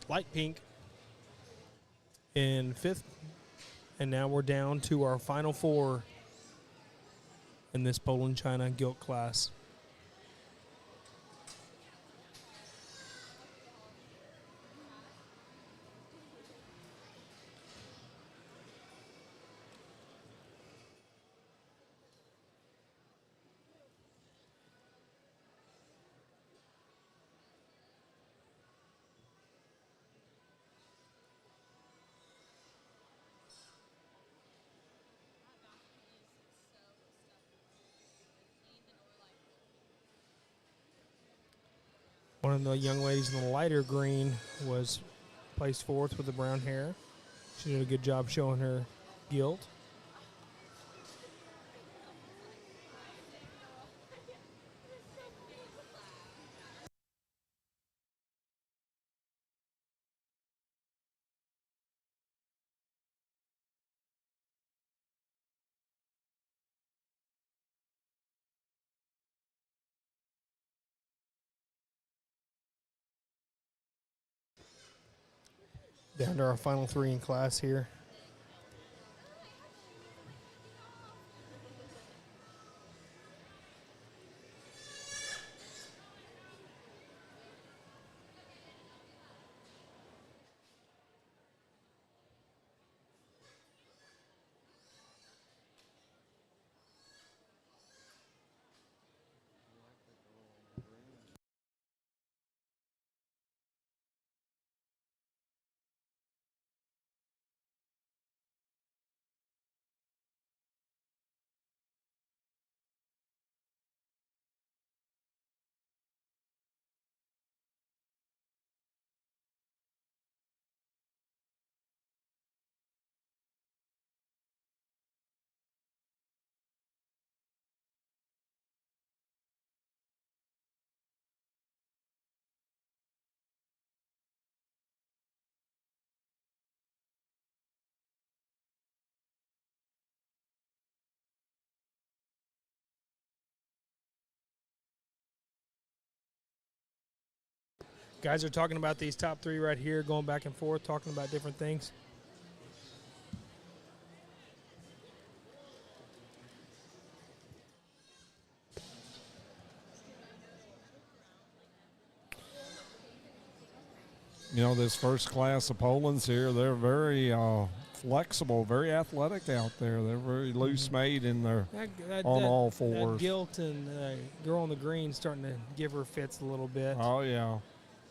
light pink in 5th. And now we're down to our final 4 in this Poland China gilt class. One of the young ladies in the lighter green was placed 4th with the brown hair. She did a good job showing her gilt. Down to our final 3 in class here. Guys are talking about these top 3 right here, going back and forth, talking about different things. You know, this first class of Poland's here, they're very flexible, very athletic out there. They're very loose-made in their on all 4s. That gilt and girl on the green starting to give her fits a little bit. Oh, yeah.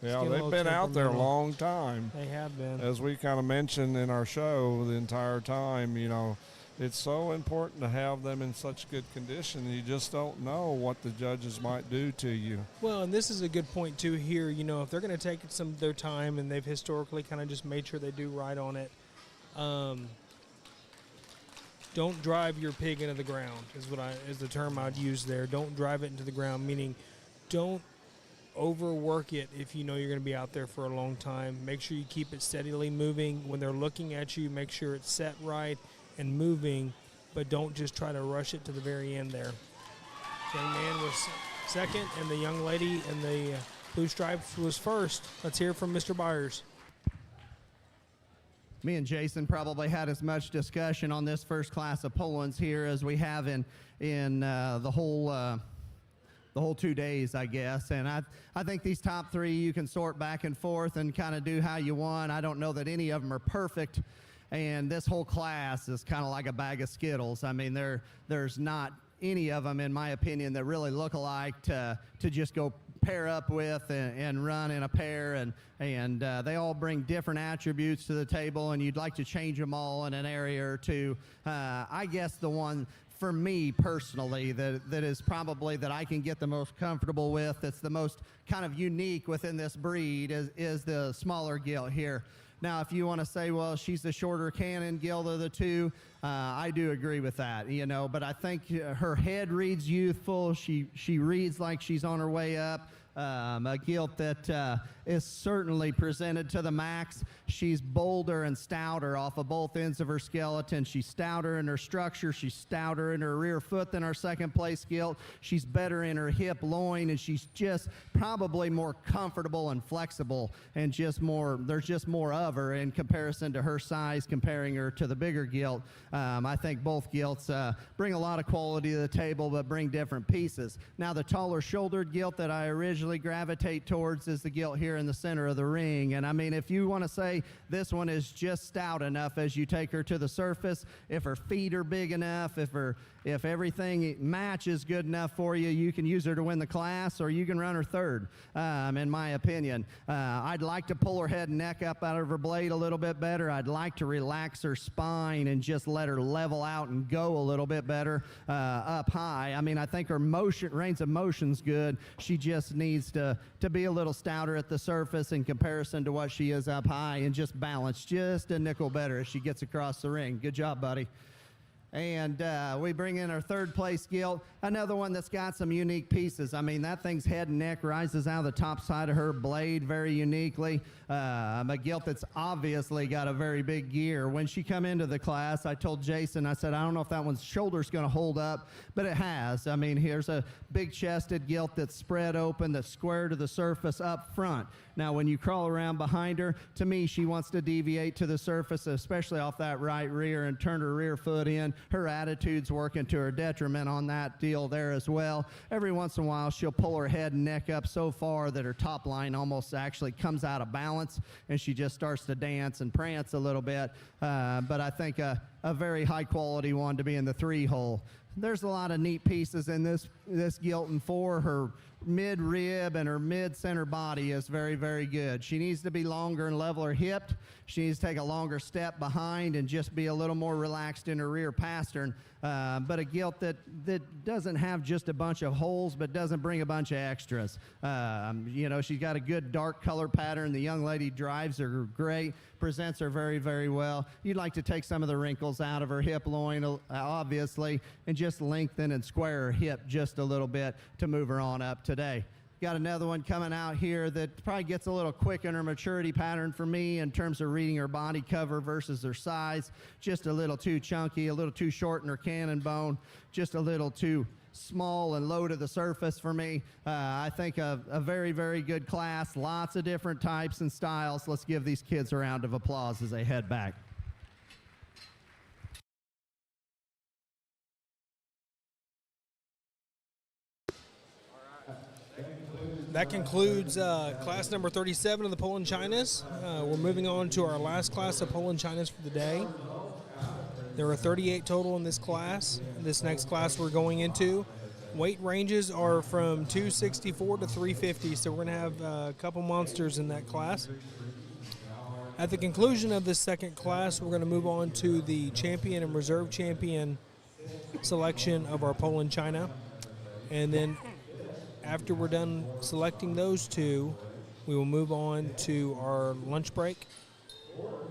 Yeah, they've been out there a long time. They have been. As we kind of mentioned in our show the entire time, you know, it's so important to have them in such good condition. You just don't know what the judges might do to you. Well, and this is a good point, too, here. You know, if they're going to take some of their time and they've historically kind of just made sure they do right on it, don't drive your pig into the ground is the term I'd use there. Don't drive it into the ground, meaning don't overwork it if you know you're going to be out there for a long time. Make sure you keep it steadily moving. When they're looking at you, make sure it's set right and moving, but don't just try to rush it to the very end there. Young man was 2nd, and the young lady in the blue stripes was 1st. Let's hear from Mr. Byers. Me and Jason probably had as much discussion on this first class of Poland's here as we have in the whole 2 days, I guess. And I think these top 3 you can sort back and forth and kind of do how you want. I don't know that any of them are perfect. And this whole class is kind of like a bag of Skittles. I mean, there's not any of them, in my opinion, that really look alike to just go pair up with and run in a pair, and they all bring different attributes to the table, and you'd like to change them all in an area or two. I guess the one for me personally that is probably that I can get the most comfortable with, that's the most kind of unique within this breed, is the smaller gilt here. Now, if you want to say, well, she's the shorter cannon gilt of the two, I do agree with that, but I think her head reads youthful. She reads like she's on her way up. A gilt that is certainly presented to the max. She's bolder and stouter off of both ends of her skeleton. She's stouter in her structure. She's stouter in her rear foot than our second place gilt. She's better in her hip loin, and she's just probably more comfortable and flexible, and there's just more of her in comparison to her size, comparing her to the bigger gilt. I think both gilts bring a lot of quality to the table, but bring different pieces. Now, the taller shouldered gilt that I originally gravitate towards is the gilt here in the center of the ring. And I mean, if you want to say this one is just stout enough as you take her to the surface, if her feet are big enough, if everything matches good enough for you, you can use her to win the class, or you can run her third, in my opinion. I'd like to pull her head and neck up out of her blade a little bit better. I'd like to relax her spine and just let her level out and go a little bit better up high. I mean, I think her range of motion's good. She just needs to be a little stouter at the surface in comparison to what she is up high, and just balance just a nickel better as she gets across the ring. Good job, buddy. And we bring in our third place gilt, another one that's got some unique pieces. I mean, that thing's head and neck rises out of the top side of her blade very uniquely. A gilt that's obviously got a very big gear. When she come into the class, I told Jason, I said, I don't know if that one's shoulder's going to hold up, but it has. I mean, here's a big-chested gilt that's spread open, that's square to the surface up front. Now, when you crawl around behind her, to me, she wants to deviate to the surface, especially off that right rear, and turn her rear foot in. Her attitude's working to her detriment on that deal there as well. Every once in a while, she'll pull her head and neck up so far that her top line almost actually comes out of balance, and she just starts to dance and prance a little bit. But I think a very high-quality one to be in the 3-hole. There's a lot of neat pieces in this gilt, and for her mid-rib and her mid-center body is very, very good. She needs to be longer and leveler hipped. She needs to take a longer step behind and just be a little more relaxed in her rear pastern. But a gilt that doesn't have just a bunch of holes, but doesn't bring a bunch of extras. She's got a good dark color pattern. The young lady drives her great, presents her very, very well. You'd like to take some of the wrinkles out of her hip loin, obviously, and just lengthen and square her hip just a little bit to move her on up today. Got another one coming out here that probably gets a little quick in her maturity pattern for me in terms of reading her body cover versus her size. Just a little too chunky, a little too short in her cannon bone, just a little too small and low to the surface for me. I think a very, very good class, lots of different types and styles. Let's give these kids a round of applause as they head back. That concludes class number 37 of the Poland Chinas. We're moving on to our last class of Poland Chinas for the day. There are 38 total in this class. This next class we're going into, weight ranges are from 264 to 350, so we're going to have a couple monsters in that class. At the conclusion of this second class, we're going to move on to the champion and reserve champion selection of our Poland China. And then after we're done selecting those two, we will move on to our lunch break.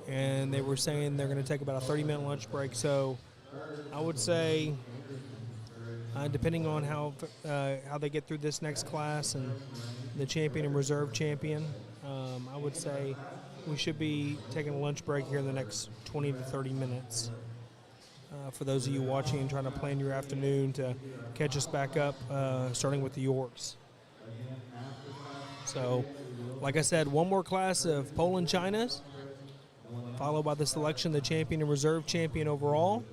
And they were saying they're going to take about a 30-minute lunch break. So I would say, depending on how they get through this next class and the champion and reserve champion, I would say we should be taking a lunch break here in the next 20 to 30 minutes. For those of you watching and trying to plan your afternoon to catch us back up, starting with the Yorks. So, like I said, one more class of Poland Chinas, followed by the selection of the champion and reserve champion overall.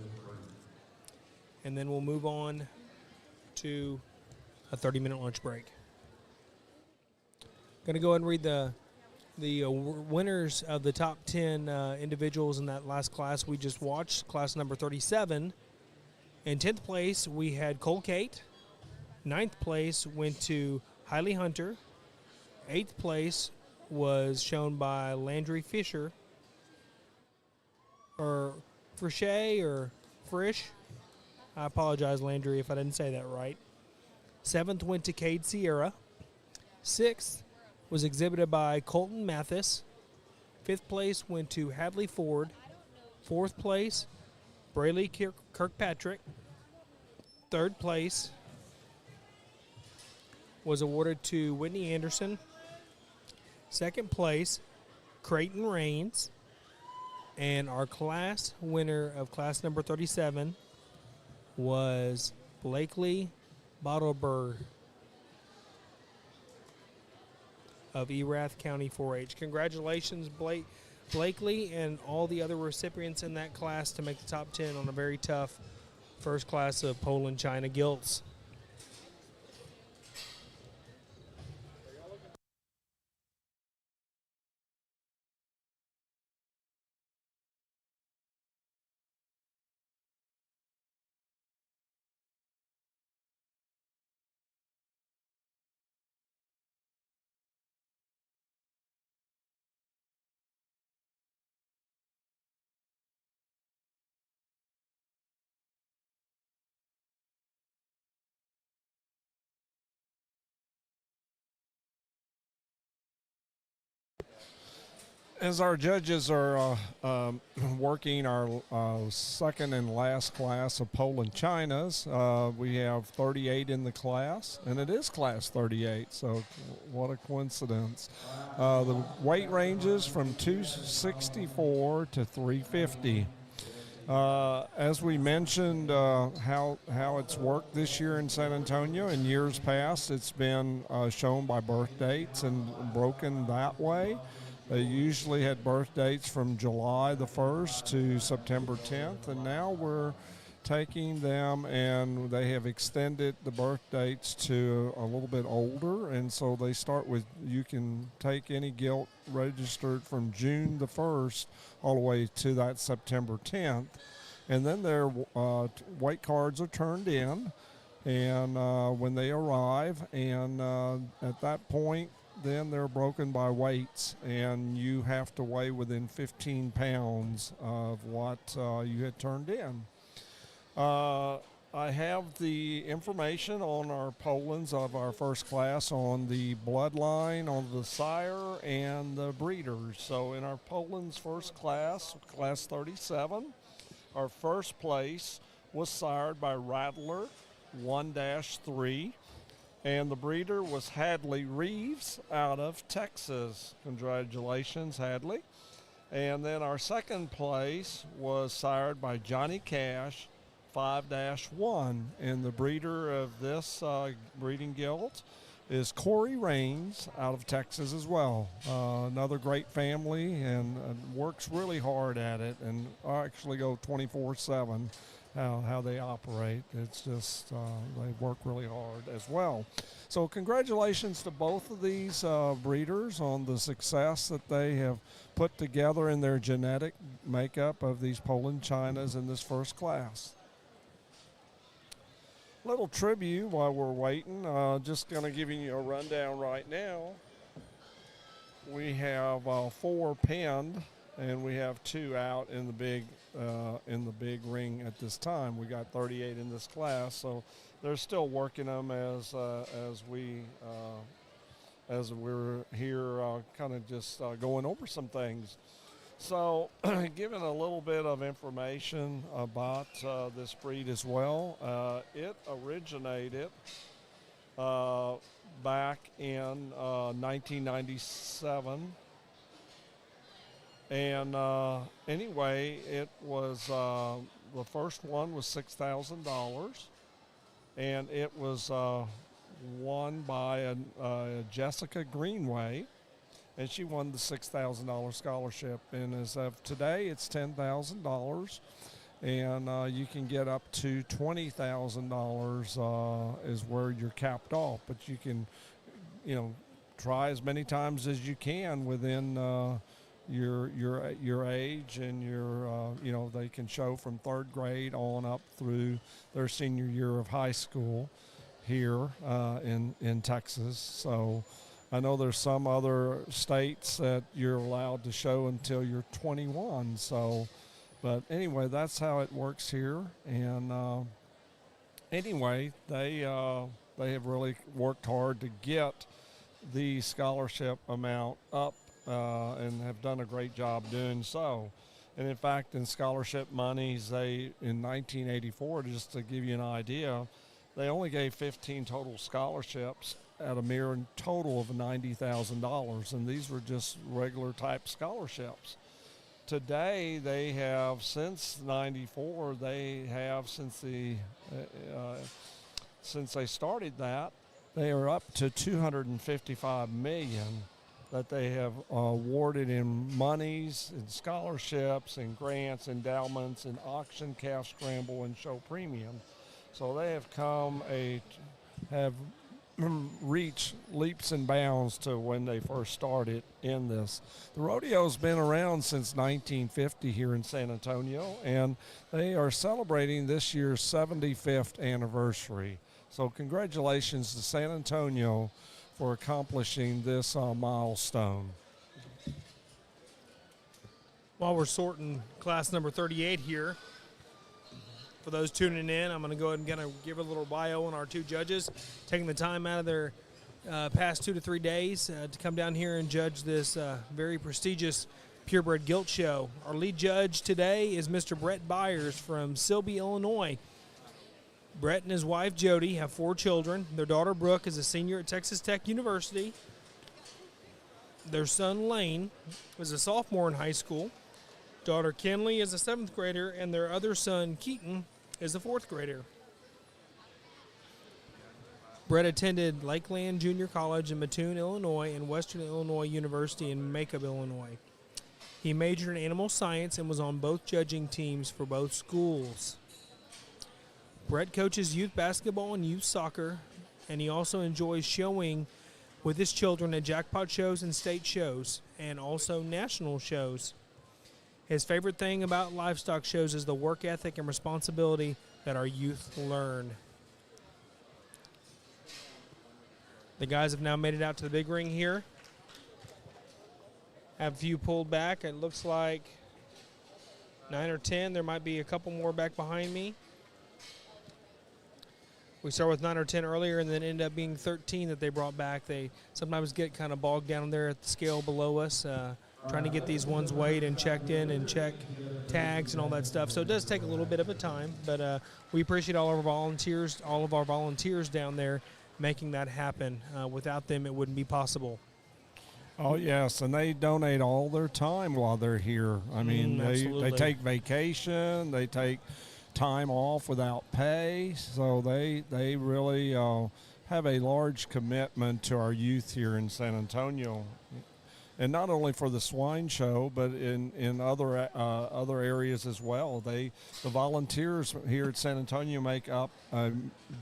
And then we'll move on to a 30-minute lunch break. Going to go ahead and read the winners of the top 10 individuals in that last class we just watched, class number 37. In 10th place, we had Cole Kate. 9th place went to Hailey Hunter. 8th place was shown by Landry Fisher, or Frichet, or Frisch. I apologize, Landry, if I didn't say that right. 7th went to Cade Sierra. 6th was exhibited by Colton Mathis. 5th place went to Hadley Ford. 4th place, Brayley Kirkpatrick. 3rd place was awarded to Whitney Anderson. 2nd place, Creighton Rains. And our class winner of class number 37 was Blakely Bottleberg of Erath County 4-H. Congratulations, Blakely, and all the other recipients in that class to make the top 10 on a very tough first class of Poland China Gilts. As our judges are working our second and last class of Poland Chinas, we have 38 in the class, and it is class 38, so what a coincidence. The weight ranges from 264 to 350. As we mentioned, how it's worked this year in San Antonio. In years past, it's been shown by birth dates and broken that way. They usually had birth dates from July the 1st to September 10th, and now we're taking them and they have extended the birth dates to a little bit older, and so they start with, you can take any gilt registered from June the 1st all the way to that September 10th, and then their weight cards are turned in, and when they arrive, and at that point, then they're broken by weights, and you have to weigh within 15 pounds of what you had turned in. I have the information on our Polands of our first class on the bloodline, on the sire, and the breeders. So in our Polands first class, class 37, our first place was sired by Rattler 1-3. And the breeder was Hadley Reeves out of Texas. Congratulations, Hadley. And then our second place was sired by Johnny Cash, 5-1. And the breeder of this breeding gilt is Corey Rains out of Texas as well. Another great family, and works really hard at it, and actually go 24/7. How they operate. It's just they work really hard as well. So congratulations to both of these breeders on the success that they have put together in their genetic makeup of these Poland Chinas in this first class. Little tribute while we're waiting. Just going to give you a rundown right now. We have 4 penned, and we have 2 out in the big ring at this time. We got 38 in this class, so they're still working them as we're here, kind of just going over some things. So, giving a little bit of information about this breed as well. It originated back in 1997. And anyway, it was the first one was $6,000, and it was won by Jessica Greenway, and she won the $6,000 scholarship. And as of today, it's $10,000, and you can get up to $20,000 is where you're capped off. But you can, try as many times as you can within your age, and your they can show from 3rd grade on up through their senior year of high school here in Texas. So I know there's some other states that you're allowed to show until you're 21. So, but anyway, that's how it works here. And anyway, they have really worked hard to get the scholarship amount up and have done a great job doing so. And in fact, in scholarship monies, they in 1984, just to give you an idea, they only gave 15 total scholarships at a mere total of $90,000, and these were just regular type scholarships. Today, they have, since '94, they have since they started that, they are up to $255 million that they have awarded in monies, and scholarships, and grants, endowments, and auction, calf scramble, and show premium. So they have reached leaps and bounds to when they first started in this. The rodeo's been around since 1950 here in San Antonio, and they are celebrating this year's 75th anniversary. So congratulations to San Antonio for accomplishing this milestone. While we're sorting class number 38 here, for those tuning in, I'm going to go ahead and give a little bio on our two judges, taking the time out of their past 2 to 3 days to come down here and judge this very prestigious Purebred Gilt show. Our lead judge today is Mr. Brett Byers from Silby, Illinois. Brett and his wife, Jody, have 4 children. Their daughter, Brooke, is a senior at Texas Tech University. Their son, Lane, is a sophomore in high school. Daughter, Kinley, is a 7th grader, and their other son, Keaton, is a 4th grader. Brett attended Lakeland Junior College in Mattoon, Illinois, and Western Illinois University in Macomb, Illinois. He majored in animal science and was on both judging teams for both schools. Brett coaches youth basketball and youth soccer, and he also enjoys showing with his children at jackpot shows and state shows, and also national shows. His favorite thing about livestock shows is the work ethic and responsibility that our youth learn. The guys have now made it out to the big ring here. Have a few pulled back. It looks like 9 or 10. There might be a couple more back behind me. We started with 9 or 10 earlier and then ended up being 13 that they brought back. They sometimes get kind of bogged down there at the scale below us, trying to get these ones weighed and checked in and check tags and all that stuff. So it does take a little bit of a time, but we appreciate all of our volunteers down there making that happen. Without them, it wouldn't be possible. Oh, yes, and they donate all their time while they're here. I mean, they take vacation, they take time off without pay, so they really have a large commitment to our youth here in San Antonio. And not only for the swine show, but in other areas as well. The volunteers here at San Antonio make up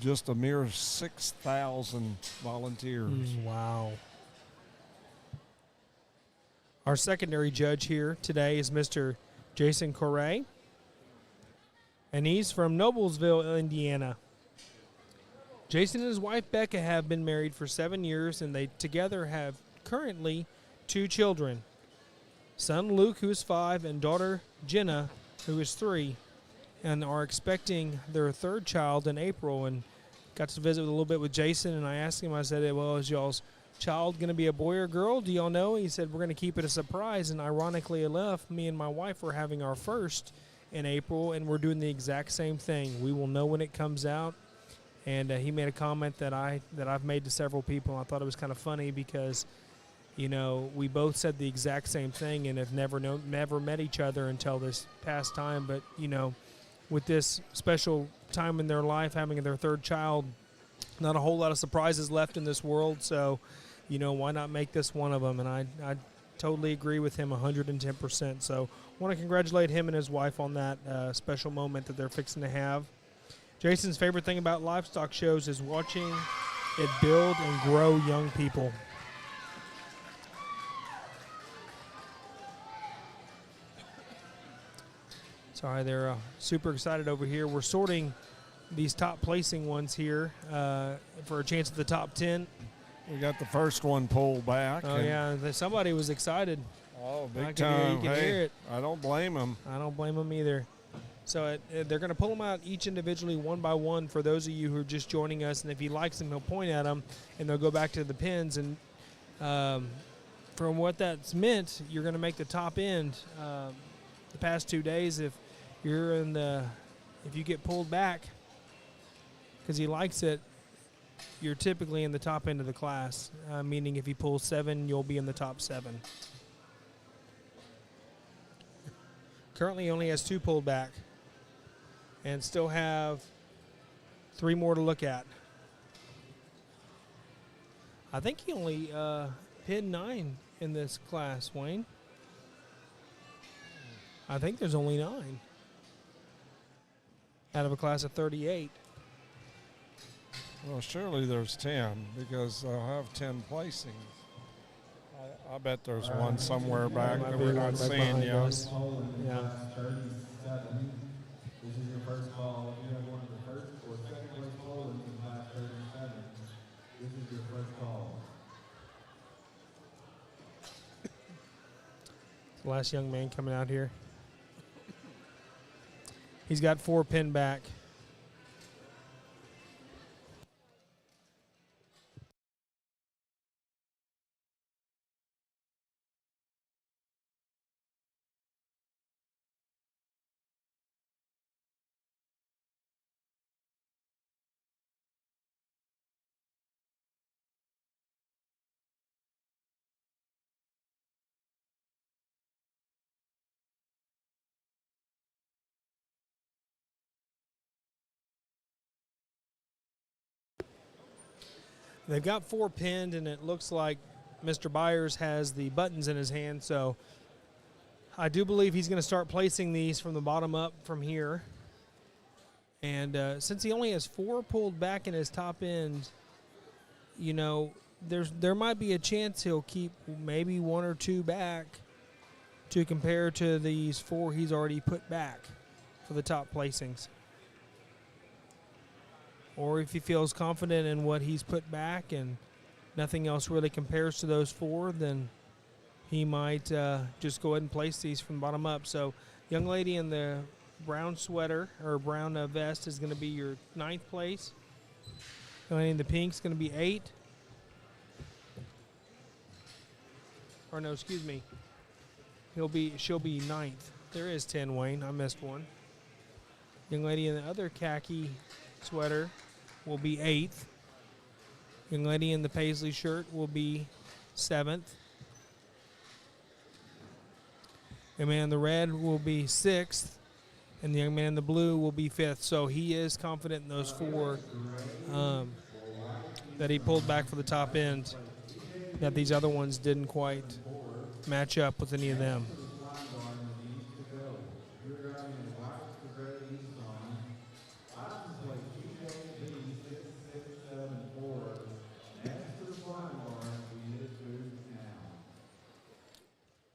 just a mere 6,000 volunteers. Wow. Our secondary judge here today is Mr. Jason Correa, and he's from Noblesville, Indiana. Jason and his wife Becca have been married for 7 years, and they together have currently 2 children, son Luke, who is 5, and daughter Jenna, who is 3, and are expecting their 3rd child in April. And got to visit a little bit with Jason, and I asked him, I said, well, is y'all's child going to be a boy or girl? Do y'all know? He said, we're going to keep it a surprise. And ironically enough, me and my wife were having our first in April, and we're doing the exact same thing. We will know when it comes out. And he made a comment that I've made to several people. I thought it was kind of funny because, you know, we both said the exact same thing and have never met each other until this past time. But, you know, with this special time in their life, having their 3rd child, not a whole lot of surprises left in this world. So, you know, why not make this one of them? And I totally agree with him 110%. So I want to congratulate him and his wife on that special moment that they're fixing to have. Jason's favorite thing about livestock shows is watching it build and grow young people. Sorry, they're super excited over here. We're sorting these top placing ones here for a chance at the top 10. We got the first one pulled back. Oh, yeah. Somebody was excited. Oh, I big can hear- time. you can Hey, hear it. I don't blame them. I don't blame them either. So they're going to pull them out each individually, one by one, for those of you who are just joining us. And if he likes them, he'll point at them, and they'll go back to the pins. And from what that's meant, you're going to make the top end. The past 2 days, if you get pulled back because he likes it, you're typically in the top end of the class. Meaning, if he pulls 7, you'll be in the top 7. Currently, he only has 2 pulled back, and still have 3 more to look at. I think he only pinned 9 in this class, Wayne. I think there's only 9 out of a class of 38. Well, surely there's 10 because they'll have 10 placings. I bet there's one somewhere back might that be we're one not right seeing behind yet. us. Polling Yeah. class 37. This is your first call. If you have one of the first or second place polling in class 37, this is your first call. The last young man coming out here. He's got 4 pinned back. They've got 4 pinned, and it looks like Mr. Byers has the buttons in his hand, so I do believe he's going to start placing these from the bottom up from here. And since he only has 4 pulled back in his top end, you know, there might be a chance he'll keep maybe 1 or 2 back to compare to these 4 he's already put back for the top placings. Or if he feels confident in what he's put back and nothing else really compares to those 4, then he might just go ahead and place these from the bottom up. So young lady in the brown sweater or brown vest is going to be your 9th place. Young lady in the pink is going to be 8. Or no, excuse me. She'll be 9th. There is 10, Wayne. I missed one. Young lady in the other khaki sweater will be 8th. Young lady in the paisley shirt will be 7th. Young man in the red will be 6th. And the young man in the blue will be 5th. So he is confident in those 4 that he pulled back for the top end, that these other ones didn't quite match up with any of them.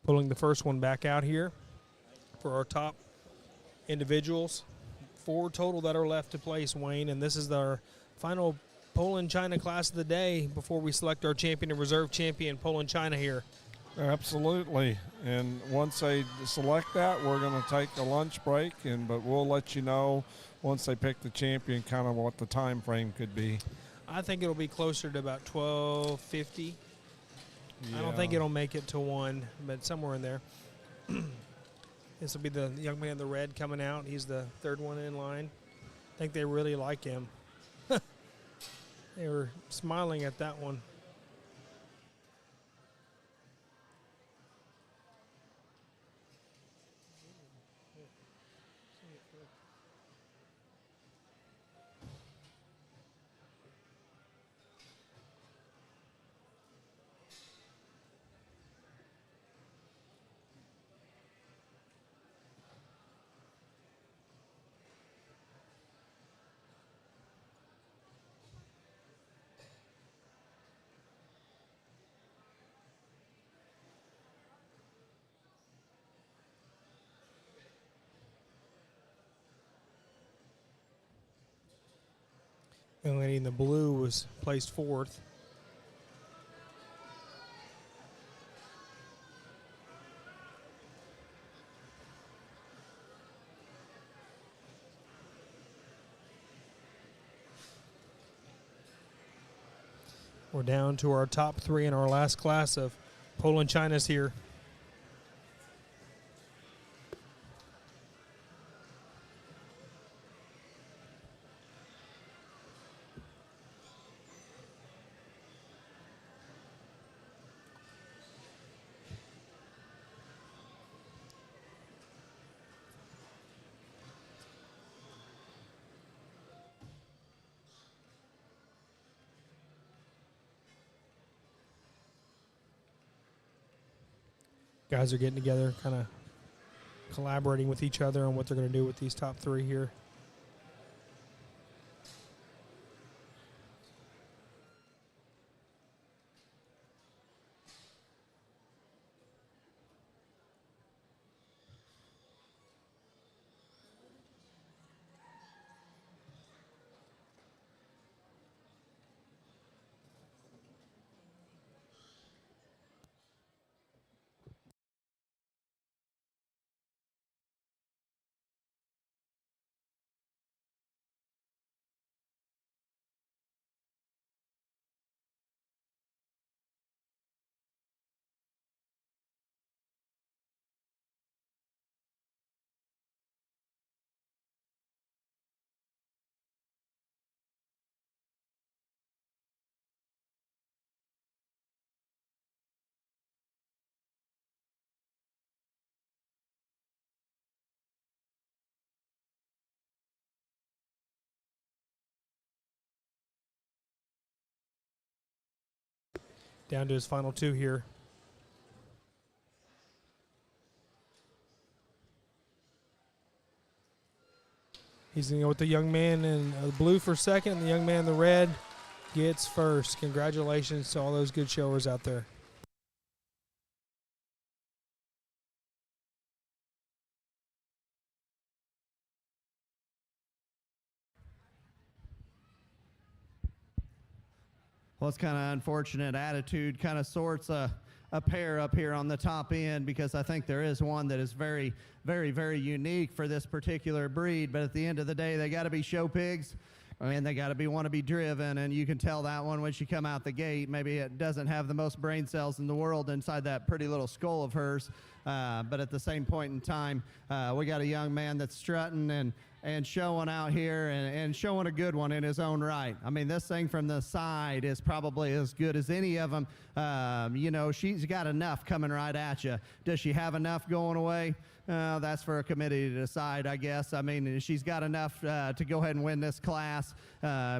Pulling the first one back out here for our top individuals. 4 total that are left to place, Wayne, and this is our final Poland China class of the day before we select our champion and reserve champion, Poland China here. Absolutely. And once they select that, we're going to take a lunch break, but we'll let you know once they pick the champion kind of what the time frame could be. I think it'll be closer to about 12:50. Yeah. I don't think it'll make it to 1, but somewhere in there. This will be the young man in the red coming out. He's the 3rd one in line. I think they really like him. They were smiling at that one. Young lady in the blue was placed 4th. We're down to our top 3 in our last class of Poland Chinas here. Guys are getting together, kind of collaborating with each other on what they're going to do with these top 3 here. Down to his final 2 here. He's going to go with the young man in the blue for second, and the young man in the red gets first. Congratulations to all those good showers out there. Well, it's kind of unfortunate. Attitude kind of sorts a pair up here on the top end, because I think there is one that is very, very, very unique for this particular breed. But at the end of the day, they got to be show pigs. I mean, they got to want to be driven, and you can tell that one when she come out the gate. Maybe it doesn't have the most brain cells in the world inside that pretty little skull of hers, but at the same point in time, we got a young man that's strutting and showing out here and showing a good one in his own right. I mean, this thing from the side is probably as good as any of them. You know, she's got enough coming right at you. Does she have enough going away? That's for a committee to decide, I guess. I mean, she's got enough to go ahead and win this class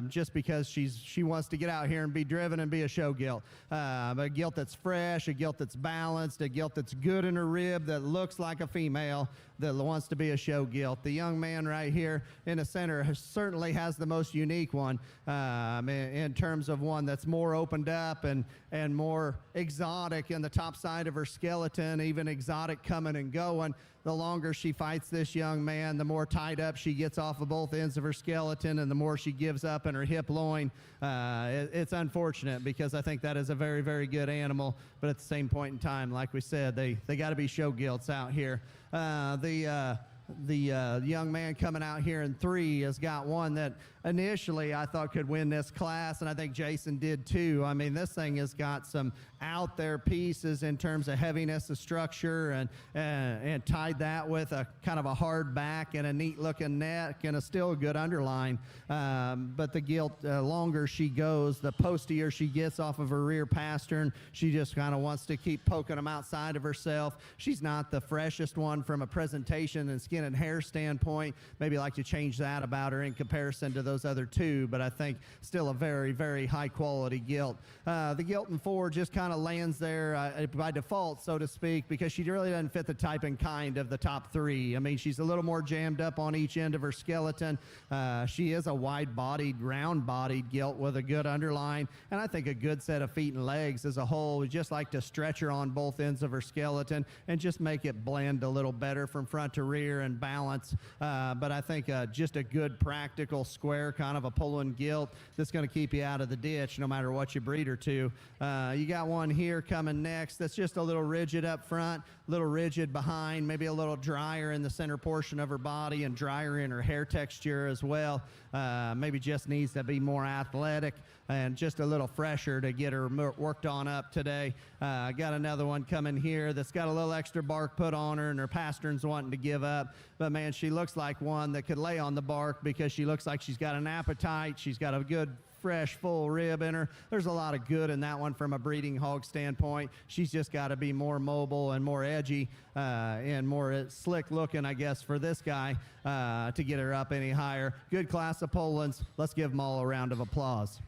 just because she wants to get out here and be driven and be a show gilt. A gilt that's fresh, a gilt that's balanced, a gilt that's good in her rib, that looks like a female, that wants to be a show gilt. The young man right here in the center certainly has the most unique one in terms of one that's more opened up and more exotic in the top side of her skeleton, even exotic coming and going. The longer she fights this young man, the more tied up she gets off of both ends of her skeleton, and the more she gives up in her hip loin. It's unfortunate, because I think that is a very, very good animal. But at the same point in time, like we said, they got to be show gilts out here. The young man coming out here in 3 has got one that initially I thought could win this class, and I think Jason did too. I mean, this thing has got some out there pieces in terms of heaviness of structure, and tied that with a kind of a hard back and a neat looking neck and a still good underline. But the gilt, longer she goes, the postier she gets off of her rear pastern. She just kind of wants to keep poking them outside of herself. She's not the freshest one from a presentation and skin and hair standpoint. Maybe like to change that about her in comparison to those other 2, but I think still a very, very high quality gilt. The gilt in 4 just kind of lands there by default, so to speak, because she really doesn't fit the type and kind of the top 3. I mean, she's a little more jammed up on each end of her skeleton. She is a wide-bodied, round-bodied gilt with a good underline, and I think a good set of feet and legs as a whole. We just like to stretch her on both ends of her skeleton and just make it blend a little better from front to rear together and balance. But I think just a good practical square kind of a Poland gilt that's going to keep you out of the ditch no matter what you breed her to. You got one here coming next that's just a little rigid up front, a little rigid behind, maybe a little drier in the center portion of her body and drier in her hair texture as well. Maybe just needs to be more athletic and just a little fresher to get her worked on up today. Got another one coming here that's got a little extra bark put on her and her pastern's wanting to give up. But man, she looks like one that could lay on the bark because she looks like she's got an appetite. She's got a good fresh full rib in her. There's a lot of good in that one from a breeding hog standpoint. She's just got to be more mobile and more edgy and more slick looking, I guess, for this guy to get her up any higher. Good class of Polands. Let's give them all a round of applause.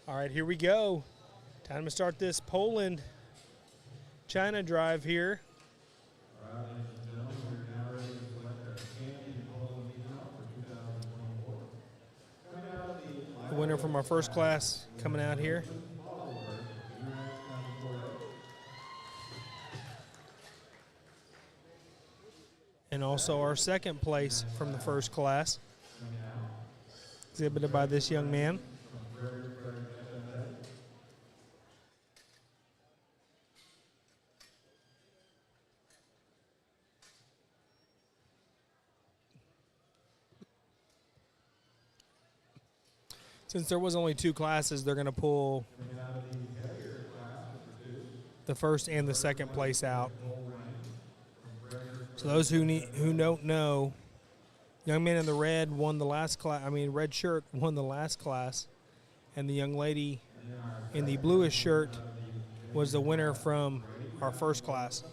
All right, here we go. Time to start this Poland China drive here. The winner from our first class coming out here. And also our second place from the first class, exhibited by this young man. Since there was only two classes, they're going to pull the first and the second place out. So those who don't know, young man in the red won the last class. Red shirt won the last class, and the young lady in the bluish shirt was the winner from our first class.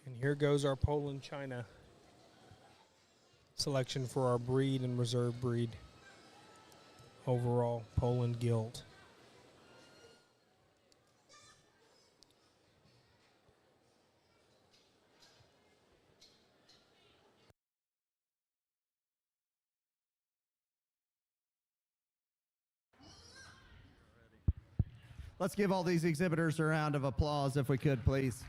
And here goes our Poland China selection for our breed and reserve breed overall Poland gilt. Let's give all these exhibitors a round of applause if we could, please.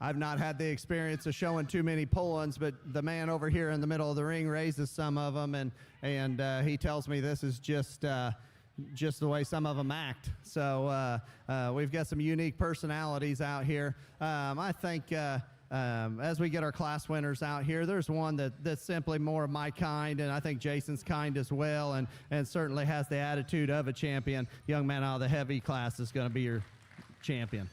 I've not had the experience of showing too many pull-ins, but the man over here in the middle of the ring raises some of them, and he tells me this is just the way some of them act. So we've got some unique personalities out here. I think as we get our class winners out here, there's one that's simply more of my kind, and I think Jason's kind as well, and certainly has the attitude of a champion. Young man out of the heavy class is going to be your champion.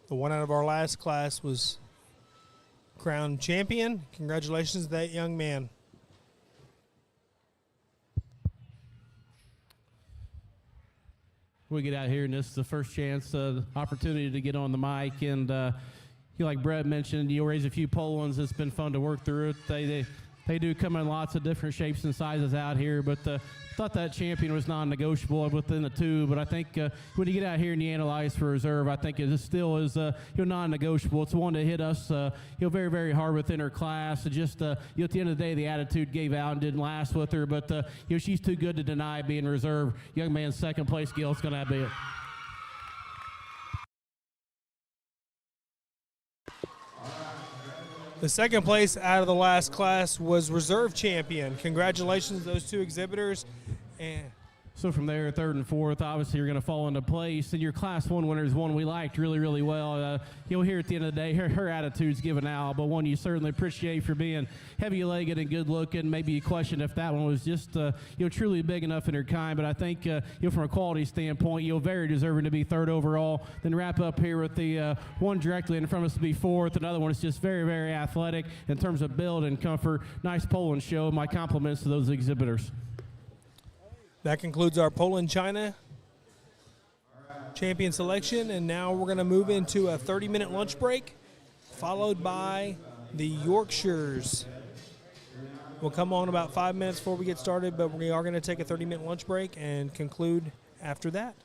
The one out of our last class was crowned champion. Congratulations to that young man. We get out here, and this is the first chance, opportunity to get on the mic. And like Brett mentioned, you'll raise a few pole-ins. It's been fun to work through it. They do come in lots of different shapes and sizes out here, but thought that champion was non-negotiable within the two. But I think when you get out here and you analyze for reserve, I think it still is non-negotiable. It's one that hit us very, very hard within her class. It just at the end of the day, the attitude gave out and didn't last with her. But she's too good to deny being reserve. Young man, second place, Gilts, going to be it. The second place out of the last class was reserve champion. Congratulations to those two exhibitors. And so from there, third and fourth, obviously you're going to fall into place. And your Class 1 winner is one we liked really, really well. Here at the end of the day, her attitude's given out, but one you certainly appreciate for being heavy-legged and good-looking. Maybe you question if that one was just truly big enough in her kind. But I think from a quality standpoint, very deserving to be third overall. Then wrap up here with the one directly in front of us to be fourth. Another one is just very, very athletic in terms of build and comfort. Nice pole-in show. My compliments to those exhibitors. that concludes our Poland China champion selection, and now we're going to move into a 30-minute lunch break, followed by the Yorkshires. We'll come on about 5 minutes before we get started, but we are going to take a 30-minute lunch break and conclude after that.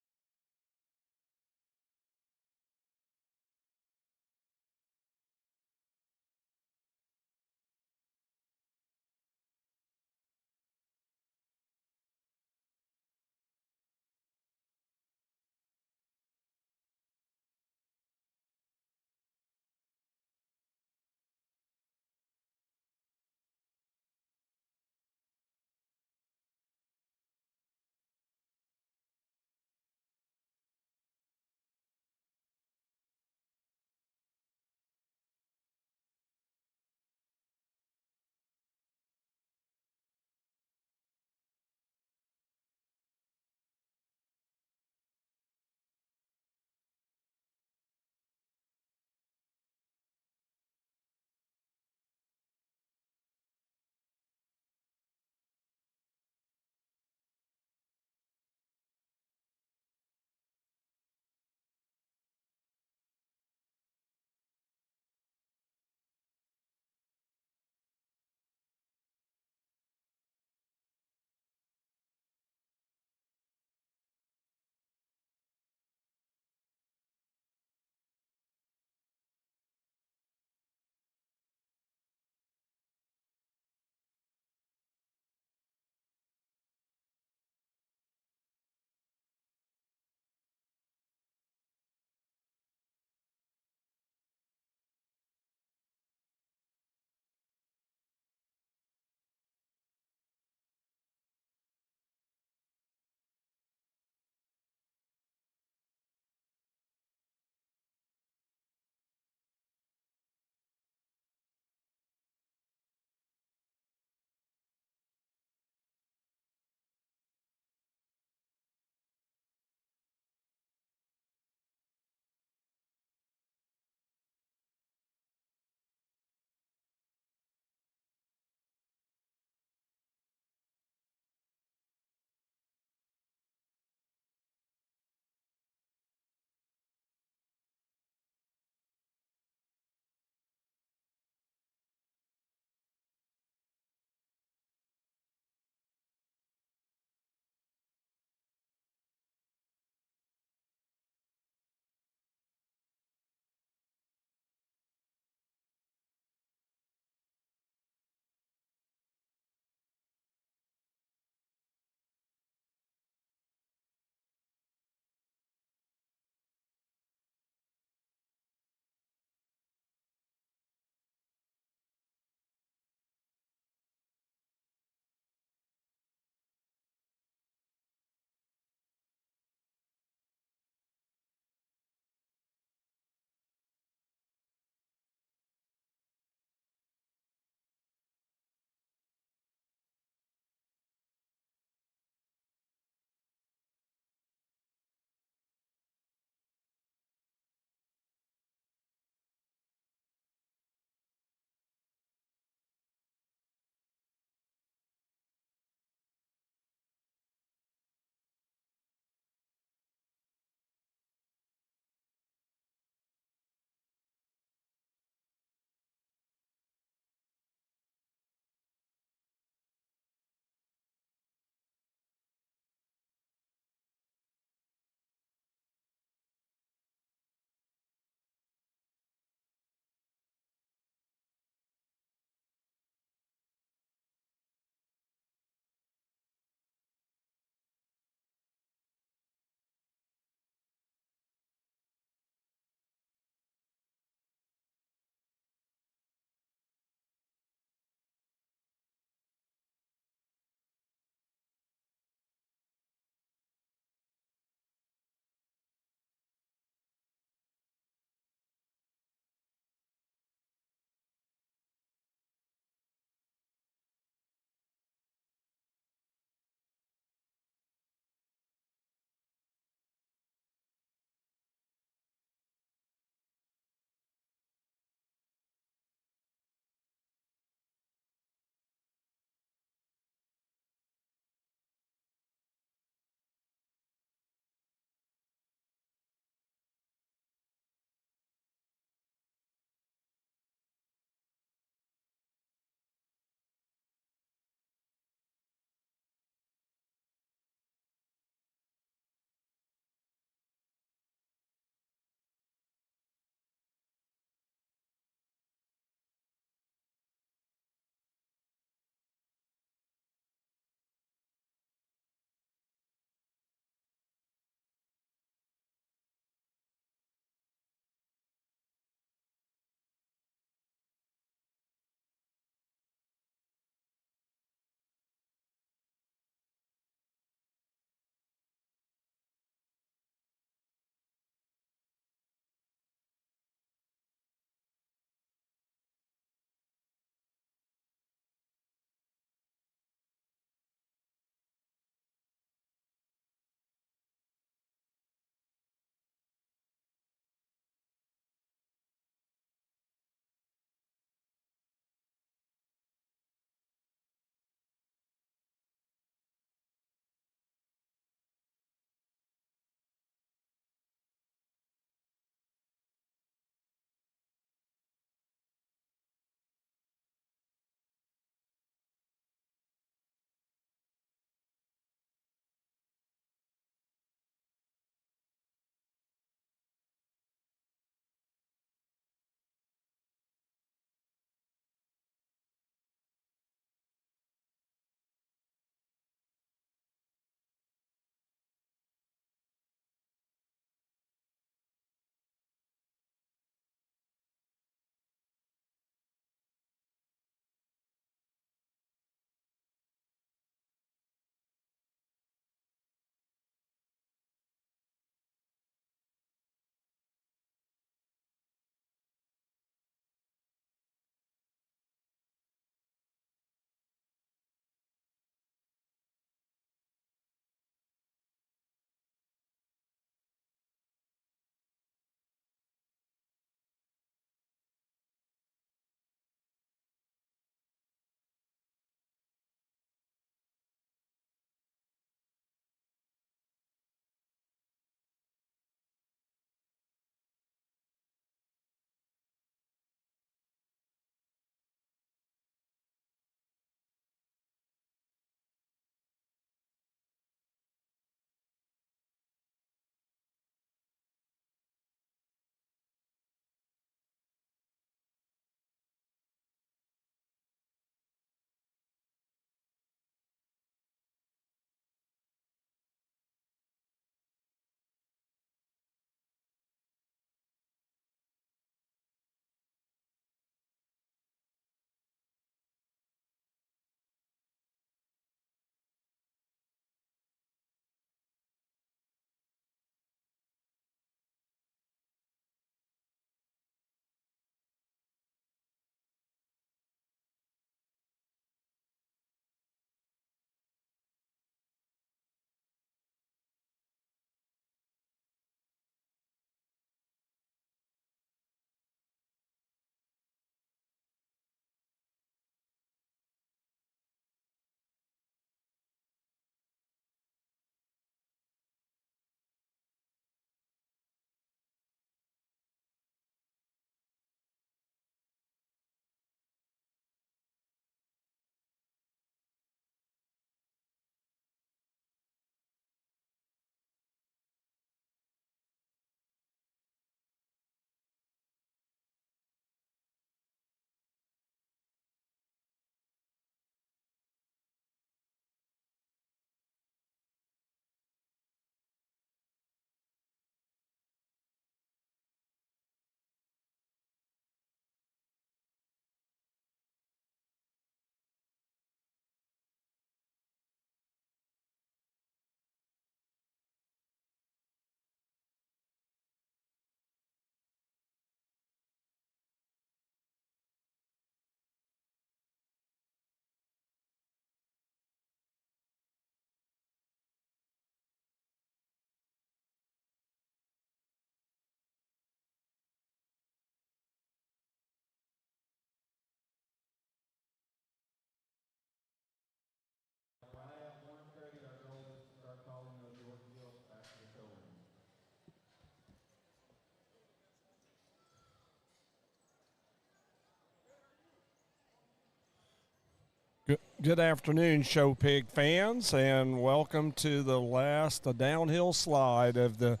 Good afternoon, Show Pig fans, and welcome to the downhill slide of the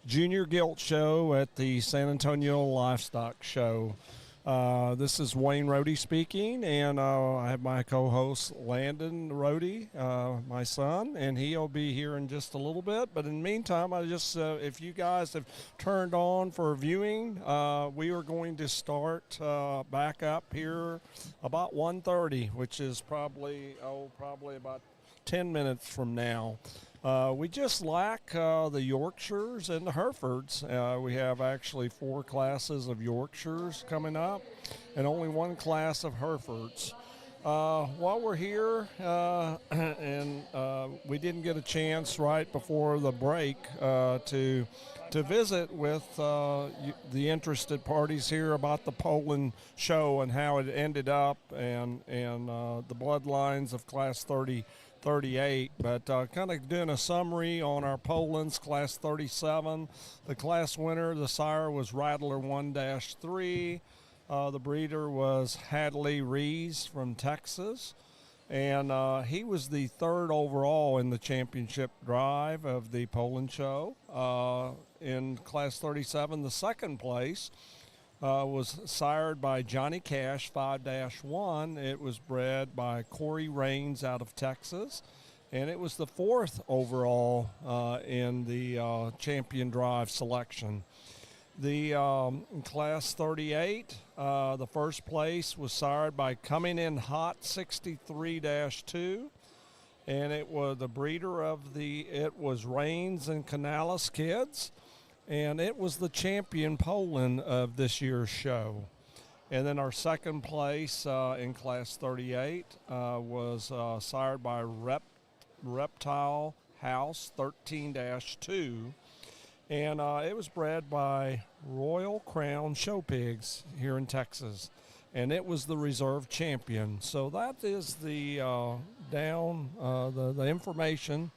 Junior Gilt Show at the San Antonio Livestock Show. This is Wayne Rohde speaking, and I have my co-host Landon Rohde, my son, and he'll be here in just a little bit. But in the meantime, if you guys have turned on for viewing, we are going to start back up here about 1:30, which is probably about 10 minutes from now. We just lack the Yorkshires and the Herefords. We have actually 4 classes of Yorkshires coming up and only 1 class of Herefords. While we're here, and we didn't get a chance right before the break to visit with the interested parties here about the Poland show and how it ended up and the bloodlines of Class 38, but kind of doing a summary on our Poland's Class 37. The class winner, the sire, was Rattler 1-3. The breeder was Hadley Rees from Texas, and he was the 3rd overall in the championship drive of the Poland show. In Class 37, the 2nd place was sired by Johnny Cash 5-1. It was bred by Corey Raines out of Texas, and it was the 4th overall in the champion drive selection. The Class 38, the 1st place was sired by Coming In Hot 63-2, and it was the breeder of it was Raines and Canales Kids. And it was the champion Poland of this year's show. And then our 2nd place in Class 38 was sired by Reptile House 13-2. And it was bred by Royal Crown Show Pigs here in Texas. And it was the reserve champion. So that is the the information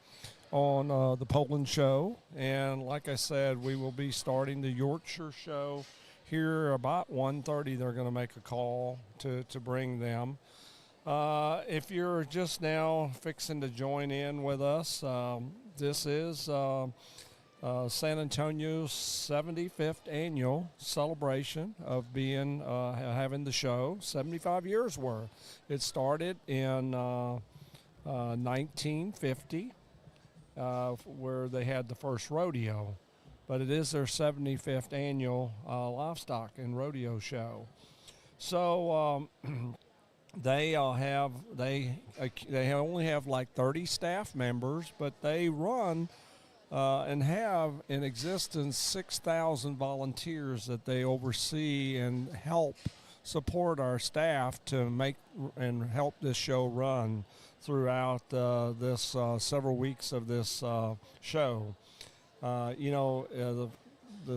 on the Poland show, and like I said, we will be starting the Yorkshire show here about 1:30. They're going to make a call to bring them. If you're just now fixing to join in with us, this is San Antonio's 75th annual celebration of having the show. 75 years worth. It started in 1950. Where they had the first rodeo, but it is their 75th annual livestock and rodeo show. So they only have like 30 staff members, but they run and have in existence 6,000 volunteers that they oversee and help support our staff to make and help this show run throughout this several weeks of this show. The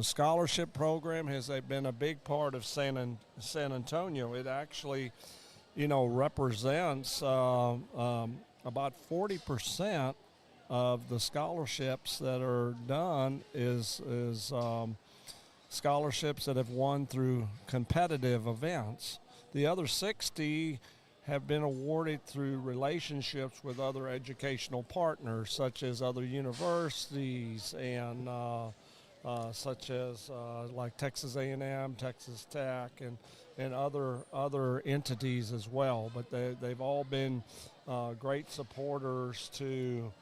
scholarship program has been a big part of San Antonio. It actually, represents about 40% of the scholarships that are done is scholarships that have won through competitive events. The other 60 have been awarded through relationships with other educational partners, such as other universities and such as like Texas A&M, Texas Tech, and other entities as well. But they've all been great supporters to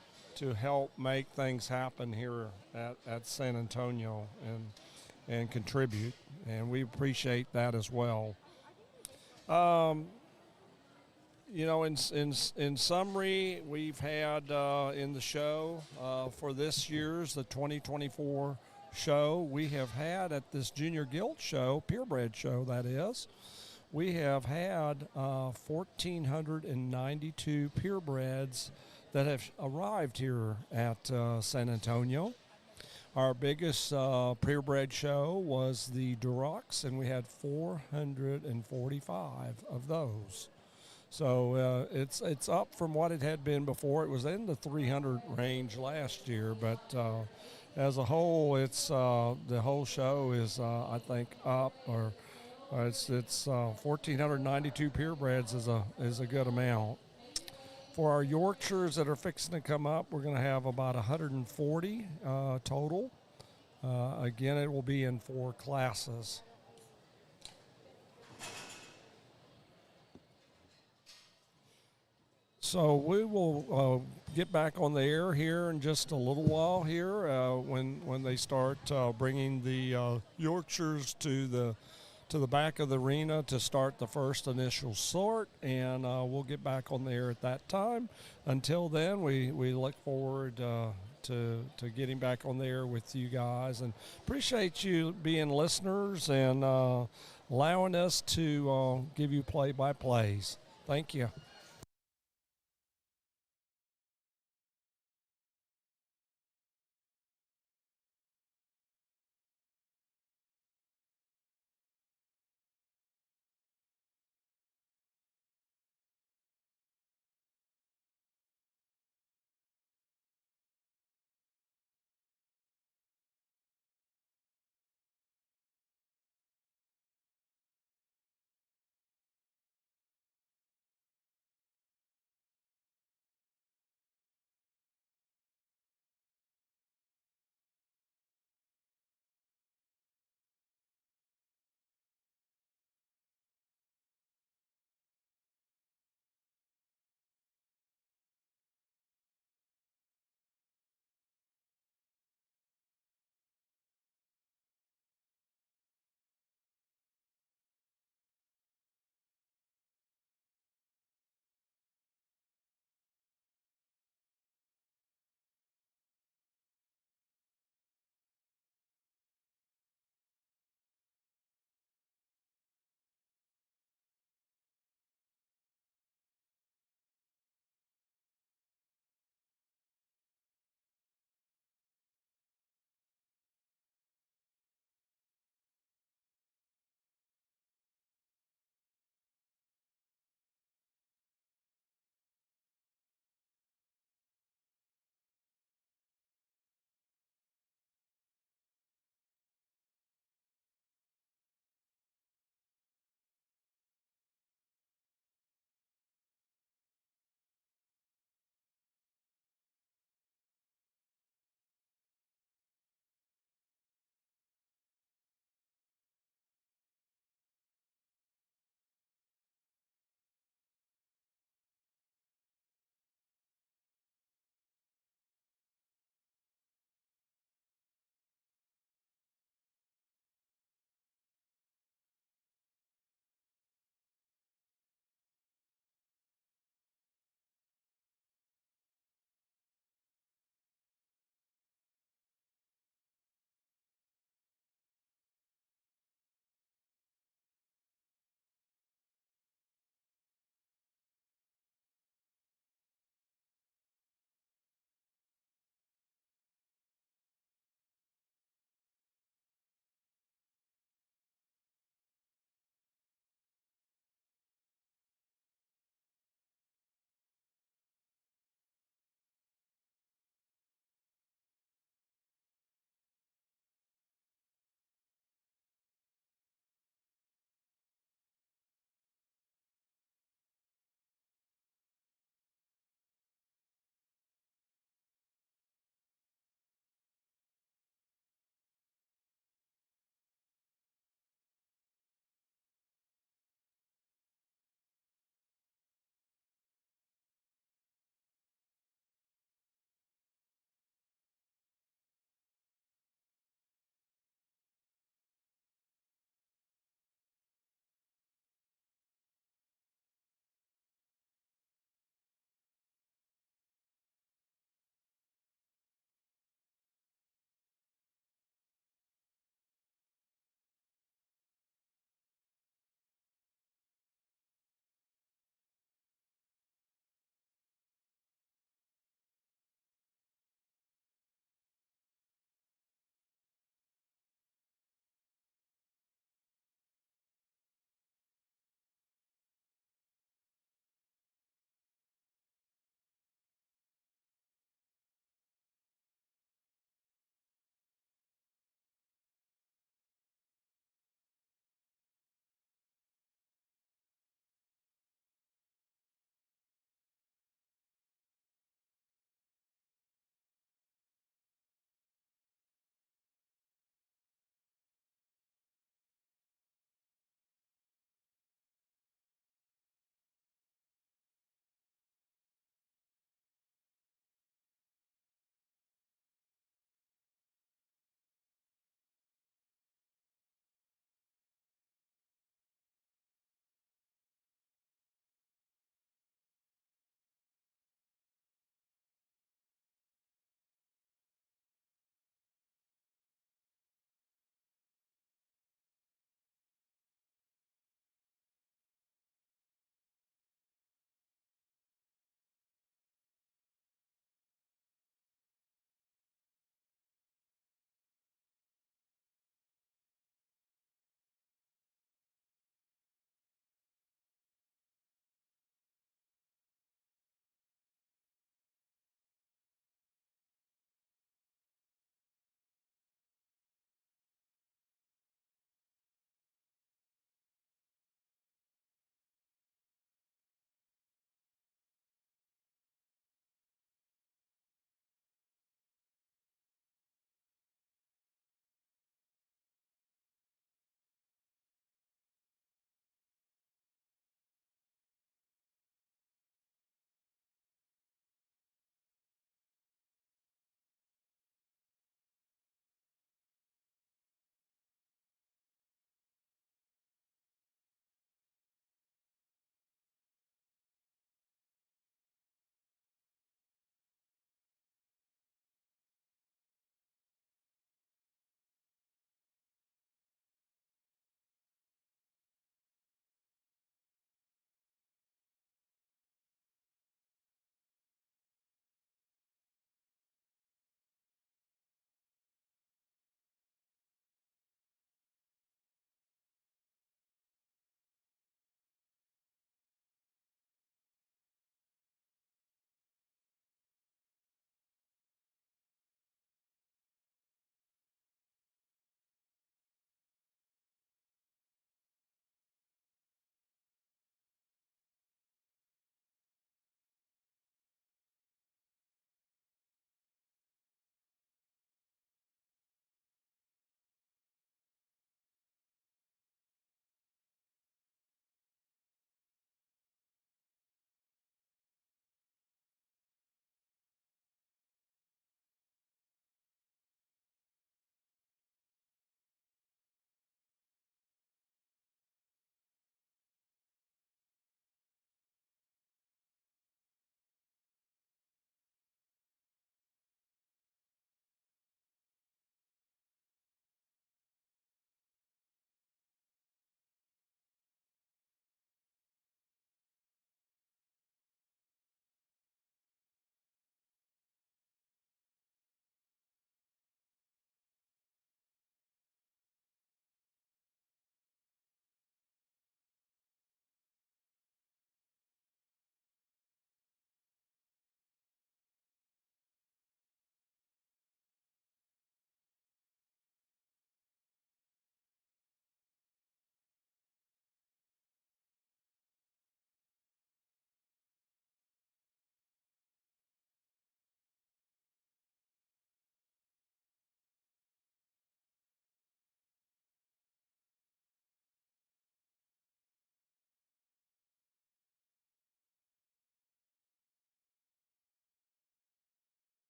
help make things happen here at San Antonio and contribute, and we appreciate that as well. In summary, we've had in the show for this year's, the 2024 show, we have had at this Junior Gilt show, Purebred show that is, we have had 1,492 purebreds that have arrived here at San Antonio. Our biggest purebred show was the Durocs, and we had 445 of those. So it's up from what it had been before. It was in the 300 range last year, but as a whole, it's the whole show is I think up, or it's 1,492 purebreds is a good amount. For our Yorkshires that are fixing to come up, we're going to have about 140 total. Again, it will be in 4 classes. So we will get back on the air here in just a little while here when they start bringing the Yorkshires to the back of the arena to start the first initial sort, and we'll get back on the air at that time. Until then, we look forward to getting back on the air with you guys, and appreciate you being listeners and allowing us to give you play-by-plays. Thank you.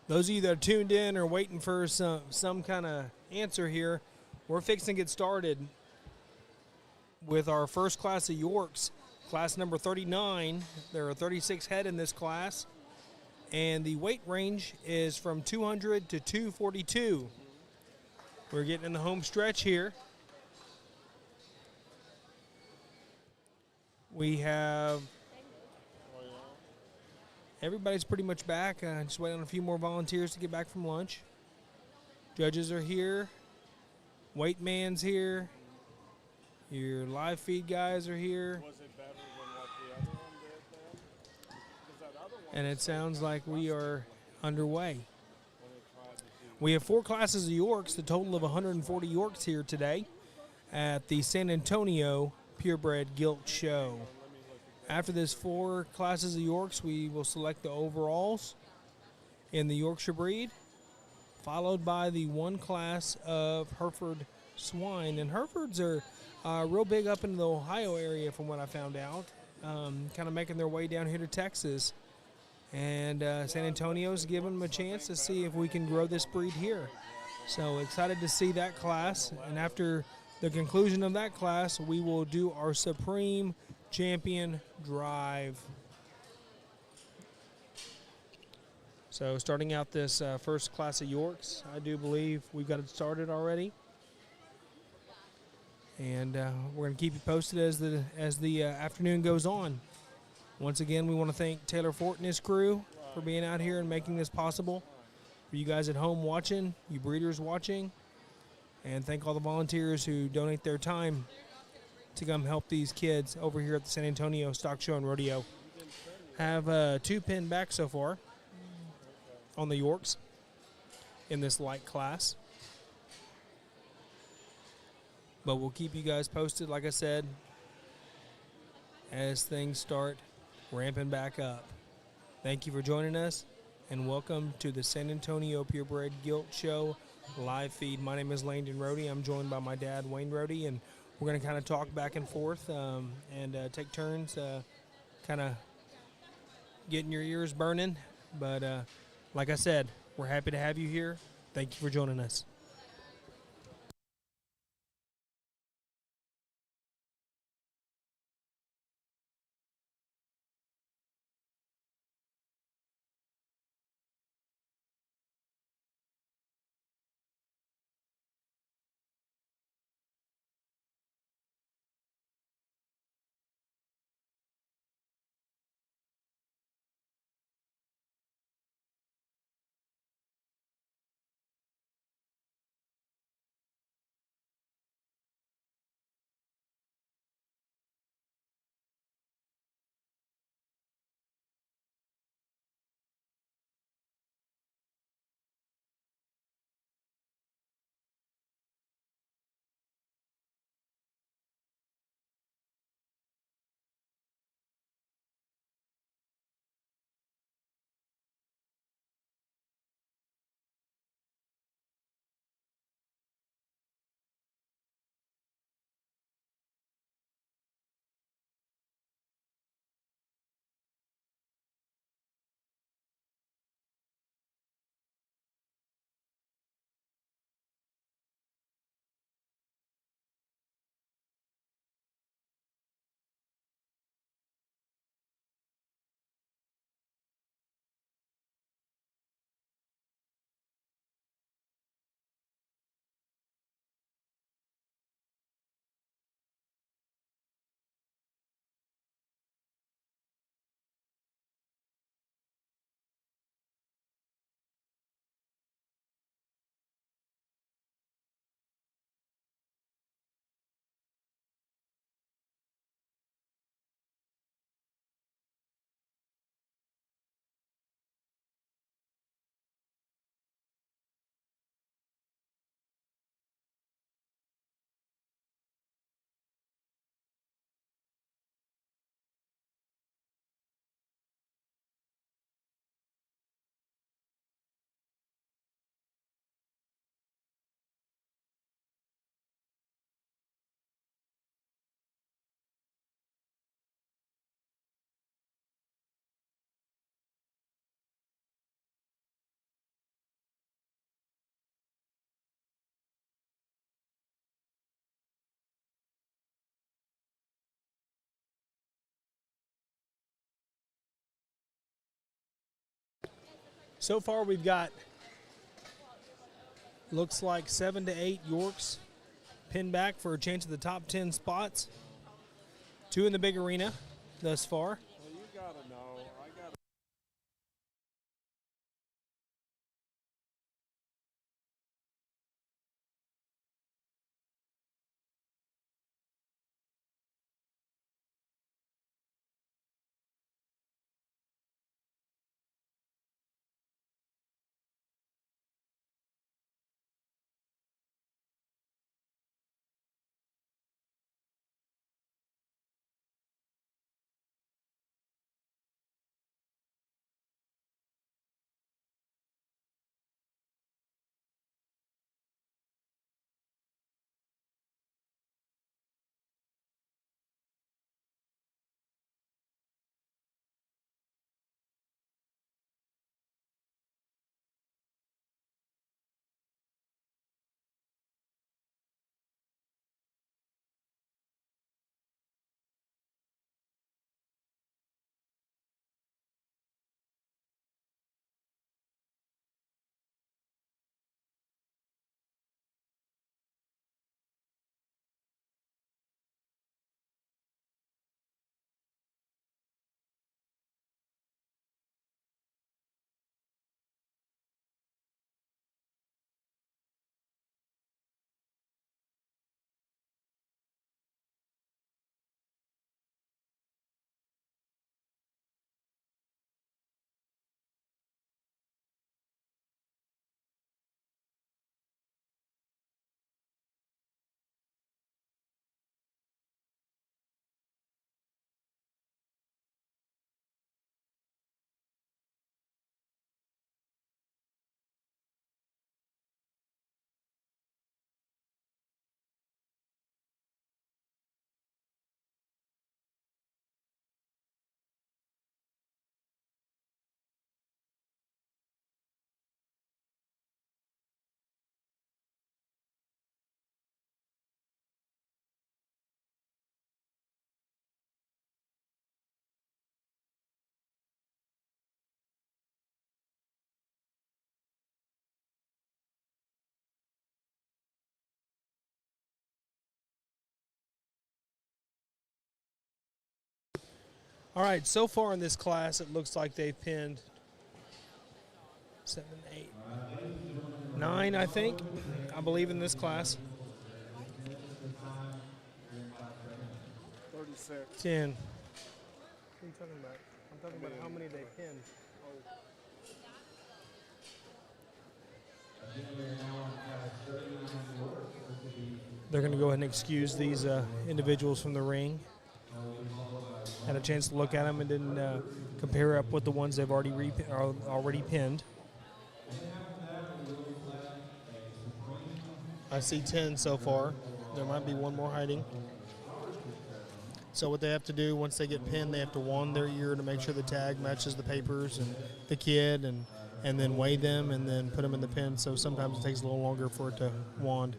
those of you that are tuned in or waiting for some kind of answer here, we're fixing to get started with our first class of Yorks, class number 39. There are 36 head in this class, and the weight range is from 200 to 242. We're getting in the home stretch here. We have everybody's pretty much back. Just waiting on a few more volunteers to get back from lunch. Judges are here. Weight man's here. Your live feed guys are here. Was it better than what the other one did then? 'Cause that other one And it sounds like we are underway. when they tried to do We have 4 classes of Yorks, the total of 140 Yorks here today at the San Antonio Purebred Gilt Show. After this 4 classes of Yorks, we will select the overalls in the Yorkshire breed, followed by the 1 class of Hereford swine. And Herefords are real big up in the Ohio area from what I found out, kind of making their way down here to Texas. And San Antonio's giving them a chance to see if we can grow this breed here. So excited to see that class. And after the conclusion of that class, we will do our Supreme Champion Drive. So starting out this first class of Yorks, I do believe we've got it started already. And we're going to keep you posted as the afternoon goes on. Once again, we want to thank Taylor Fort and his crew for being out here and making this possible. For you guys at home watching, you breeders watching, and thank all the volunteers who donate their time to come help these kids over here at the San Antonio Stock Show and Rodeo. Have 2 pinned back so far on the Yorks in this light class. But we'll keep you guys posted, like I said, as things start ramping back up. Thank you for joining us, and welcome to the San Antonio Purebred Gilt Show live feed. My name is Landon Rohde. I'm joined by my dad, Wayne Rohde, and we're going to kind of talk back and forth and take turns kind of getting your ears burning. But like I said, we're happy to have you here. Thank you for joining us. So far, we've got, looks like 7 to 8 Yorks pinned back for a chance at the top 10 spots. 2 in the big arena thus far. Well, you got to know. I got to. All right, so far in this class, it looks like they've pinned 7, 8, 9, I think, I believe, in this class. 36. 10. What are you talking about? I'm talking about how many they pinned. They're going to go ahead and excuse these individuals from the ring. Had a chance to look at them and then compare up with the ones they've already pinned. I see 10 so far. There might be one more hiding. So what they have to do once they get pinned, they have to wand their ear to make sure the tag matches the papers and the kid, and then weigh them and then put them in the pin. So sometimes it takes a little longer for it to wand.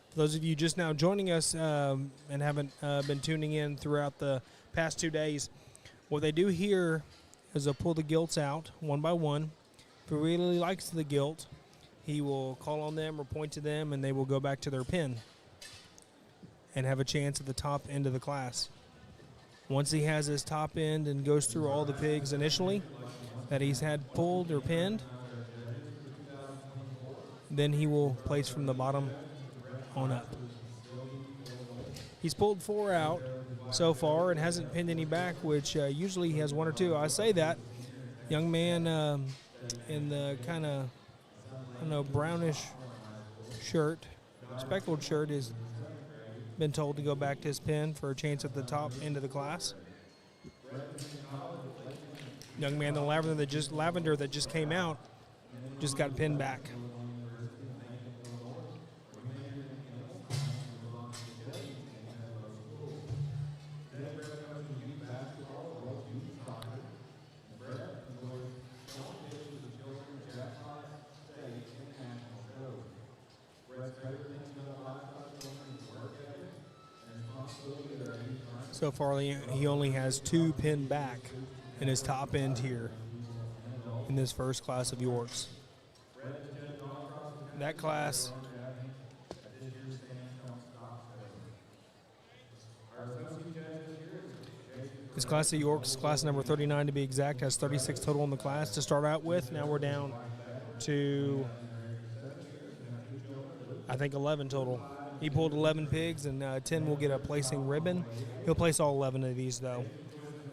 For those of you just now joining us and haven't been tuning in throughout the past 2 days, what they do here is they'll pull the gilts out one by one. If he really likes the gilt, he will call on them or point to them, and they will go back to their pin and have a chance at the top end of the class. Once he has his top end and goes through all the pigs initially that he's had pulled or pinned, then he will place from the bottom on up. He's pulled 4 out so far and hasn't pinned any back, which usually he has 1 or 2. I say that. Young man in the kind of, I don't know, brownish shirt, speckled shirt, has been told to go back to his pin for a chance at the top end of the class. Young man, the lavender that just came out, just got pinned back. So far, he only has 2 pinned back in his top end here in this first class of Yorks. That class this class of Yorks, class number 39 to be exact, has 36 total in the class to start out with. Now we're down to, I think, 11 total. He pulled 11 pigs, and 10 will get a placing ribbon. He'll place all 11 of these, though.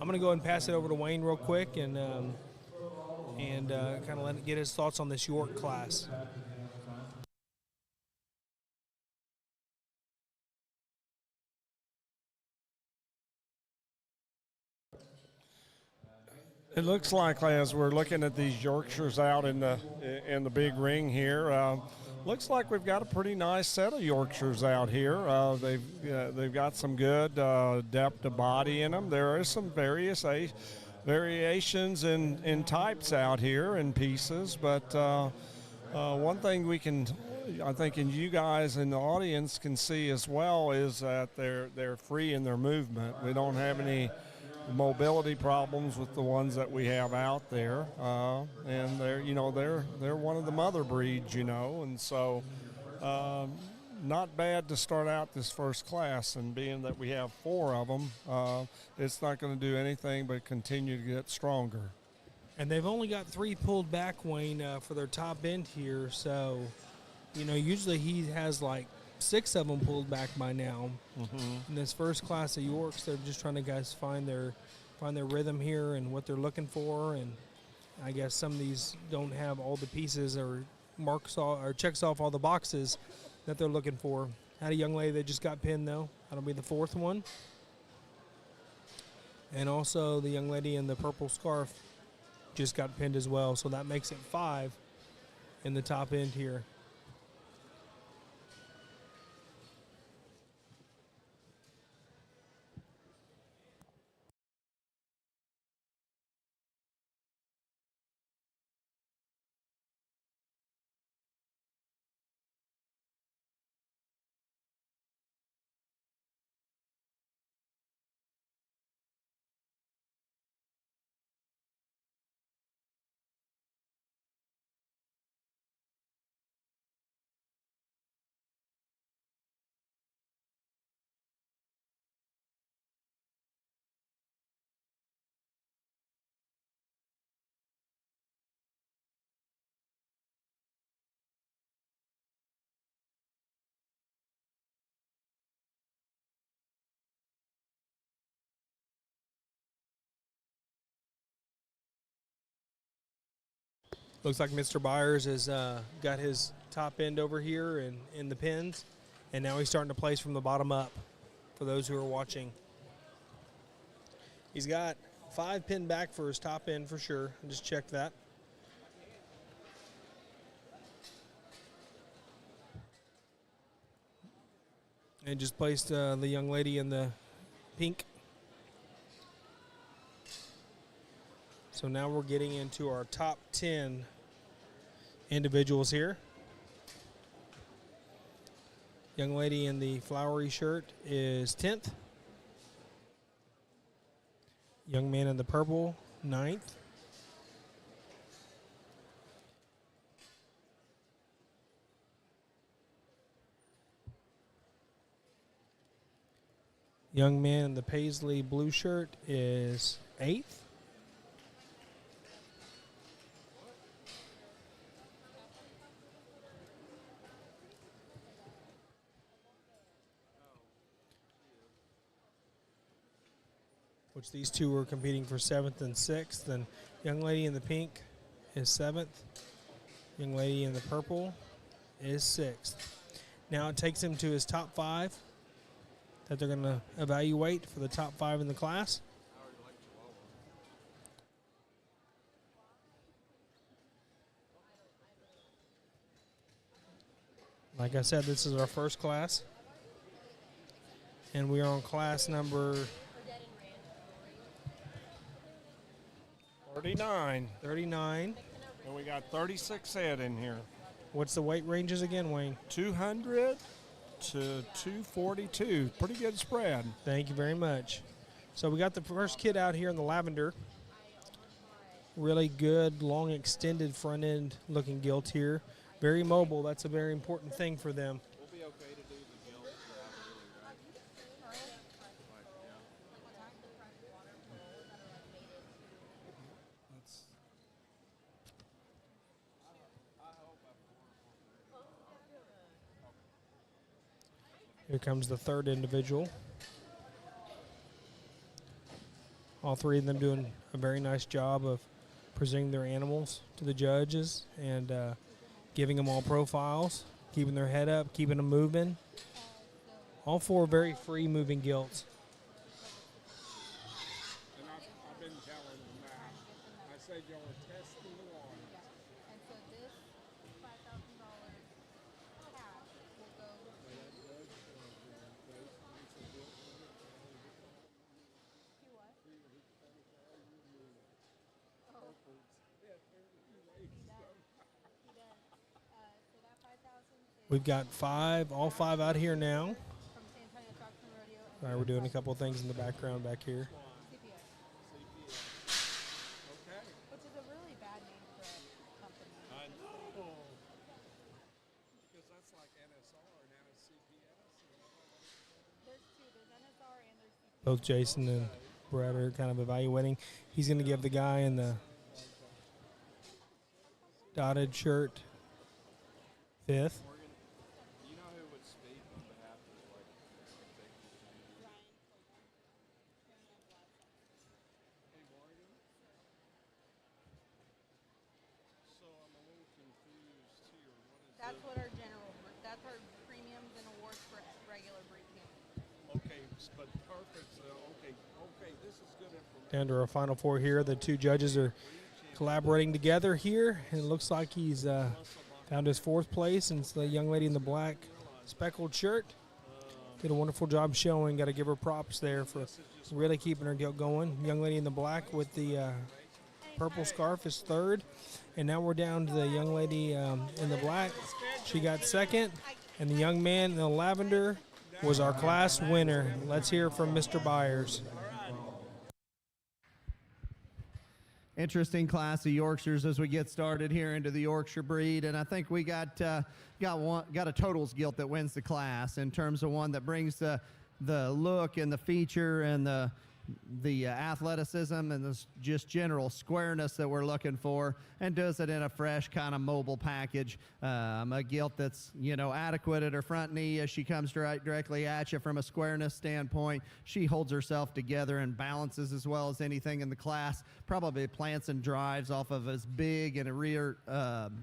I'm going to go ahead and pass it over to Wayne real quick and kind of let him get his thoughts on this York class. It looks like, as we're looking at these Yorkshires out in the big ring here, looks like we've got a pretty nice set of Yorkshires out here. They've got some good depth of body in them. There are some variations in types out here and pieces, but one thing I think, and you guys in the audience can see as well, is that they're free in their movement. We don't have any mobility problems with the ones that we have out there, and they're one of the mother breeds, and so not bad to start out this first class. And being that we have 4 of them, it's not going to do anything but continue to get stronger. And they've only got 3 pulled back, Wayne, for their top end here. So, usually he has like 6 of them pulled back by now. In this first class of Yorks, they're just trying to find their rhythm here and what they're looking for. And I guess some of these don't have all the pieces or checks off all the boxes that they're looking for. Had a young lady that just got pinned, though. That'll be the 4th one. And also the young lady in the purple scarf just got pinned as well. So that makes it 5 in the top end here. Looks like Mr. Byers has got his top end over here and in the pins, and now he's starting to place from the bottom up for those who are watching. He's got 5 pinned back for his top end for sure. I just checked that. And just placed the young lady in the pink. So now we're getting into our top 10 individuals here. Young lady in the flowery shirt is 10th. Young man in the purple, 9th. Young man in the paisley blue shirt is 8th. Which these two were competing for 7th and 6th. And young lady in the pink is 7th. Young lady in the purple is 6th. Now it takes him to his top 5 that they're going to evaluate for the top 5 in the class. Like I said, this is our first class. And we are on class number 39. 39. And we got 36 head in here. What's the weight ranges again, Wayne? 200 to 242. Pretty good spread. Thank you very much. So we got the first kid out here in the lavender. Really good, long, extended front end looking gilt here. Very mobile. That's a very important thing for them. We'll be okay to do the Gilts right? Here comes the third individual. All three of them doing a very nice job of presenting their animals to the judges and giving them all profiles, keeping their head up, keeping them moving. All four very free moving gilts. And I've been telling them that. I said y'all are testing the water. And so this $5,000 cash will go. We've got all five out here now. All right, we're doing a couple of things in the background back here. Which is a really bad name for a company. I know. Because that's like NSR and now it's CPS. There's two. There's NSR and there's CPS. Both Jason and Brett are kind of evaluating. He's going to give the guy in the dotted shirt fifth. You know who would speak on behalf of like executive committee? Hey, Morgan. So I'm a little confused here. That's what our that's our premiums and awards for regular briefing. Okay, but perfect. Okay, this is good information. Down to our final four here. The two judges are collaborating together here. And it looks like he's found his fourth place, and it's the young lady in the black speckled shirt. Did a wonderful job showing. Got to give her props there for really keeping her gilt going. Young lady in the black with the purple scarf is third. And now we're down to the young lady in the black. She got second. And the young man in the lavender was our class winner. Let's hear from Mr. Byers. Interesting class of Yorkshires as we get started here into the Yorkshire breed, and I think we got a totals gilt that wins the class in terms of one that brings the look and the feature and the athleticism and the just general squareness that we're looking for, and does it in a fresh kind of mobile package. A gilt that's adequate at her front knee as she comes directly at you from a squareness standpoint. She holds herself together and balances as well as anything in the class. Probably plants and drives off of as big and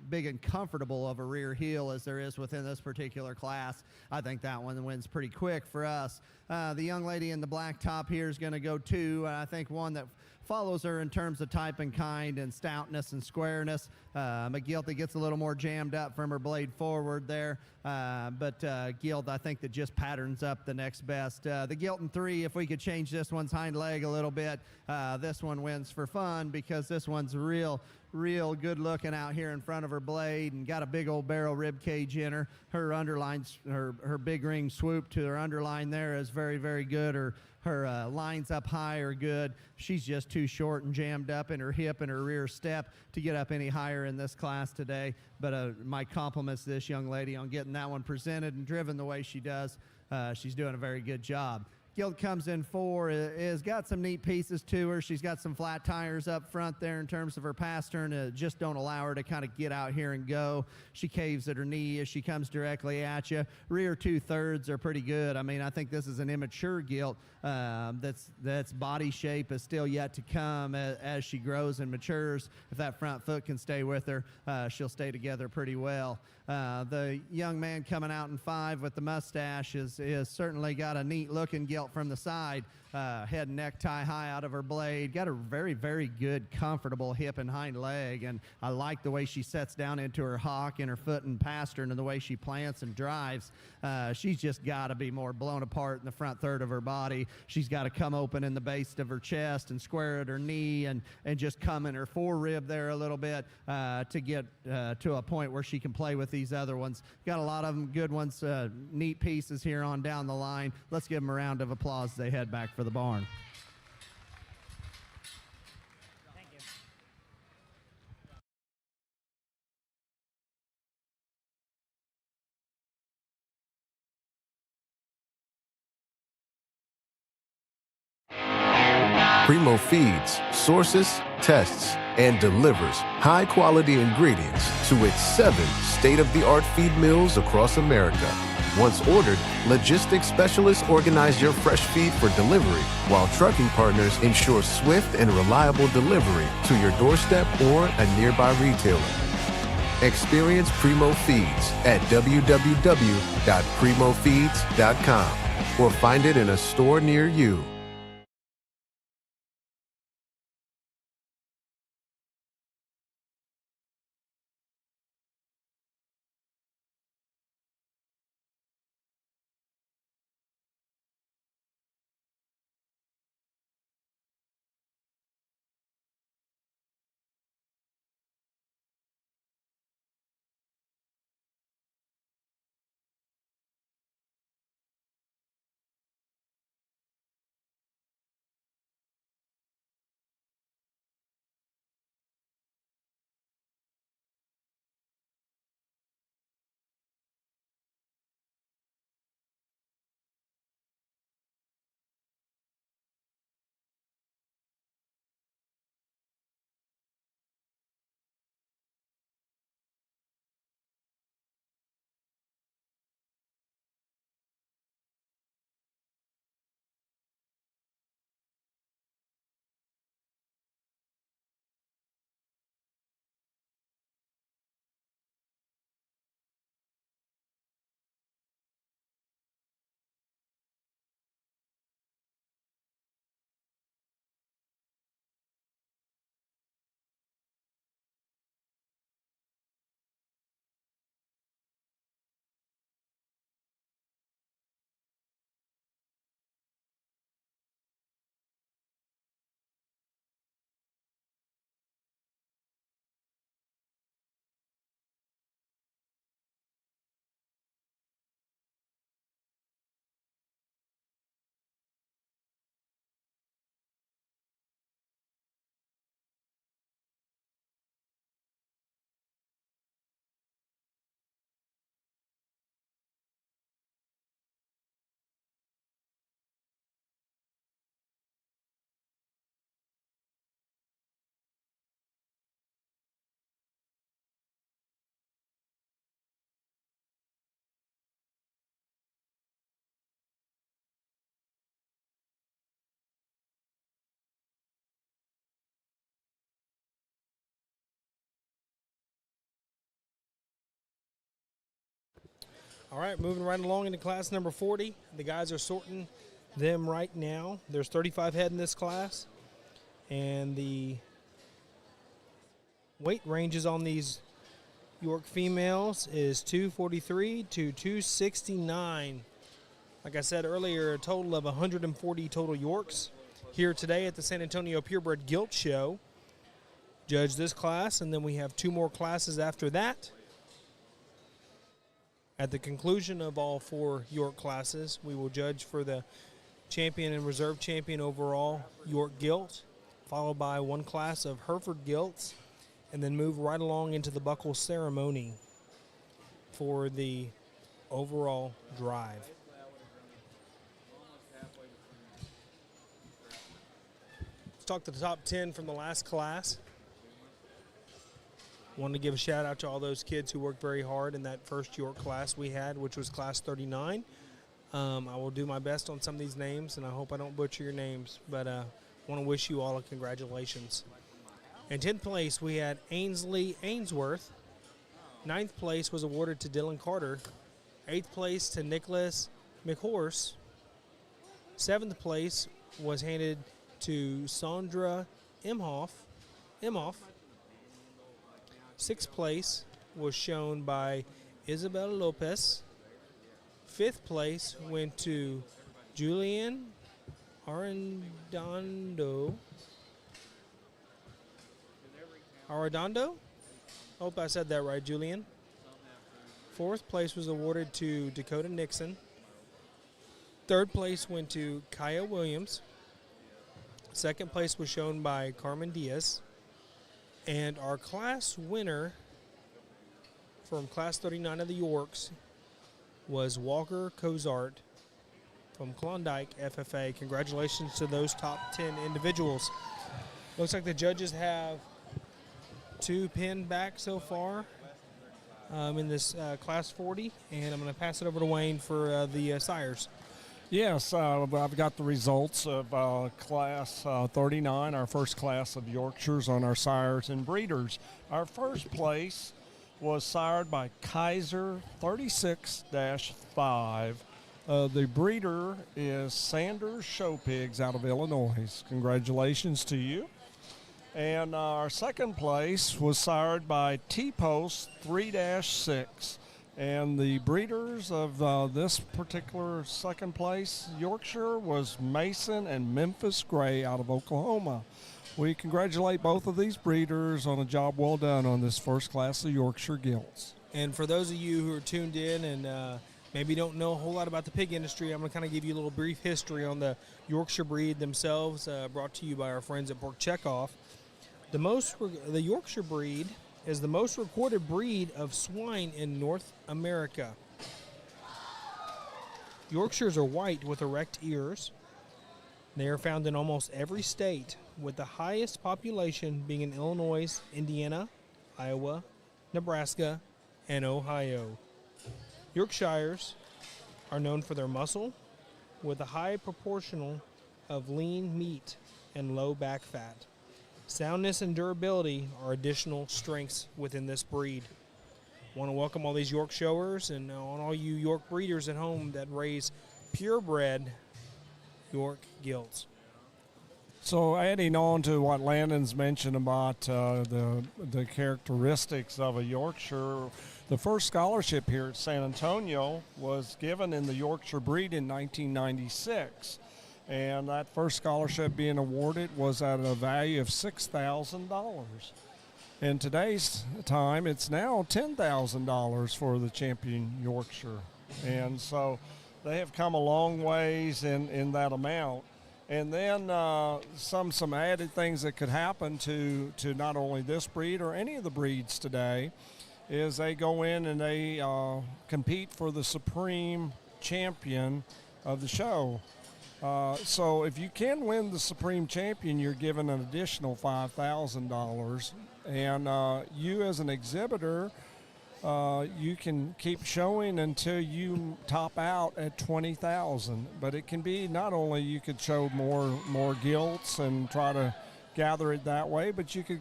big and comfortable of a rear heel as there is within this particular class. I think that one wins pretty quick for us. The young lady in the black top here is going to go two. I think one that follows her in terms of type and kind and stoutness and squareness. A gilt that gets a little more jammed up from her blade forward there. But gilt, I think, that just patterns up the next best. The gilt in three, if we could change this one's hind leg a little bit, this one wins for fun because this one's real good looking out here in front of her blade and got a big old barrel rib cage in her. Her underlines, her big ring swoop to her underline there is very, very good. Her lines up high are good. She's just too short and jammed up in her hip and her rear step to get up any higher in this class today. But my compliments to this young lady on getting that one presented and driven the way she does. She's doing a very good job. Gilt comes in four, is got some neat pieces to her. She's got some flat tires up front there in terms of her pastern. Just don't allow her to kind of get out here and go. She caves at her knee as she comes directly at you. Rear 2/3 are pretty good. I mean, I think this is an immature gilt that's body shape is still yet to come as she grows and matures. If that front foot can stay with her, she'll stay together pretty well. The young man coming out in five with the mustache is certainly got a neat looking gilt from the side. Head and neck tie high out of her blade. Got a very, very good, comfortable hip and hind leg, and I like the way she sets down into her hock and her foot and pastern and the way she plants and drives. She's just got to be more blown apart in the front third of her body. She's got to come open in the base of her chest and square at her knee and just come in her fore rib there a little bit to get to a point where she can play with these other ones. Got a lot of them, good ones, neat pieces here on down the line. Let's give them a round of applause as they head back for the barn. Thank you. Primo feeds, sources, tests, and delivers high-quality ingredients to its 7 state-of-the-art feed mills across America. Once ordered, logistics specialists organize your fresh feed for delivery, while trucking partners ensure swift and reliable delivery to your doorstep or a nearby retailer. Experience Primo Feeds at www.primofeeds.com or find it in a store near you. All right, moving right along into class number 40. The guys are sorting them right now. There's 35 head in this class, and the weight ranges on these York females is 243 to 269. Like I said earlier, a total of 140 total Yorks here today at the San Antonio Purebred Gilt Show. Judge this class, and then we have 2 more classes after that. At the conclusion of all 4 York classes, we will judge for the champion and reserve champion overall York Gilt, followed by 1 class of Hereford Gilts, and then move right along into the buckle ceremony for the overall drive. Let's talk to the top 10 from the last class. Wanted to give a shout out to all those kids who worked very hard in that first York class we had, which was class 39. I will do my best on some of these names, and I hope I don't butcher your names, but I want to wish you all a congratulations. In 10th place, we had Ainsley Ainsworth. 9th place was awarded to Dylan Carter. 8th place to Nicholas McHorse. 7th place was handed to Sandra Imhoff. 6th place was shown by Isabel Lopez. 5th place went to Julian Arredondo. Hope I said that right, Julian. 4th place was awarded to Dakota Nixon. 3rd place went to Kaya Williams. 2nd place was shown by Carmen Diaz. And our class winner from class 39 of the Yorks was Walker Cozart from Klondike FFA. Congratulations to those top 10 individuals. Looks like the judges have 2 pinned back so far in this Class 40, and I'm going to pass it over to Wayne for the sires. Yes, I've got the results of Class 39, our first class of Yorkshires on our sires and breeders. Our first place was sired by Kaiser 36-5. The breeder is Sanders Show Pigs out of Illinois. Congratulations to you. And our second place was sired by T-Post 3-6. And the breeders of this particular second place Yorkshire was Mason and Memphis Gray out of Oklahoma. We congratulate both of these breeders on a job well done on this first class of Yorkshire Gilts. And for those of you who are tuned in and maybe don't know a whole lot about the pig industry, I'm going to kind of give you a little brief history on the Yorkshire breed themselves, brought to you by our friends at Pork Checkoff. The Yorkshire breed is the most recorded breed of swine in North America. Yorkshires are white with erect ears. They are found in almost every state, with the highest population being in Illinois, Indiana, Iowa, Nebraska, and Ohio. Yorkshires are known for their muscle, with a high proportion of lean meat and low back fat. Soundness and durability are additional strengths within this breed. I want to welcome all these York showers and on all you York breeders at home that raise purebred York Gilts. So adding on to what Landon's mentioned about the characteristics of a Yorkshire, the first scholarship here at San Antonio was given in the Yorkshire breed in 1996. And that first scholarship being awarded was at a value of $6,000. In today's time, it's now $10,000 for the champion Yorkshire. And so they have come a long ways in that amount. And then some added things that could happen to not only this breed or any of the breeds today is they go in and they compete for the supreme champion of the show. So if you can win the Supreme Champion, you're given an additional $5,000. And you as an exhibitor, you can keep showing until you top out at $20,000. But it can be not only you could show more gilts and try to gather it that way, but you could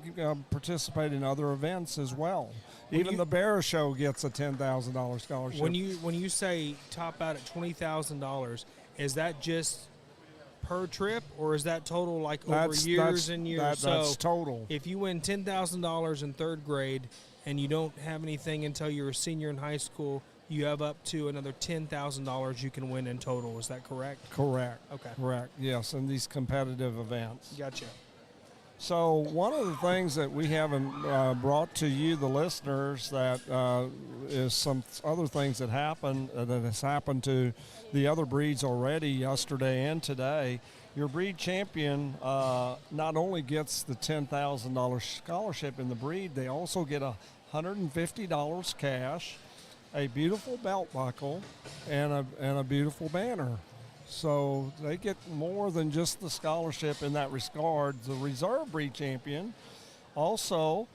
participate in other events as well. Even the Bear Show gets a $10,000 scholarship. When you say top out at $20,000, is that just per trip, or is that total, like over years and years? That's total. If you win $10,000 in third grade and you don't have anything until you're a senior in high school, you have up to another $10,000 you can win in total. Is that correct? Correct. Okay. Correct. Yes, in these competitive events. Gotcha. So one of the things that we haven't brought to you, the listeners, that is some other things that happen that has happened to the other breeds already yesterday and today. Your breed champion not only gets the $10,000 scholarship in the breed, they also get $150 cash, a beautiful belt buckle, and a beautiful banner. So they get more than just the scholarship in that regard. The reserve breed champion also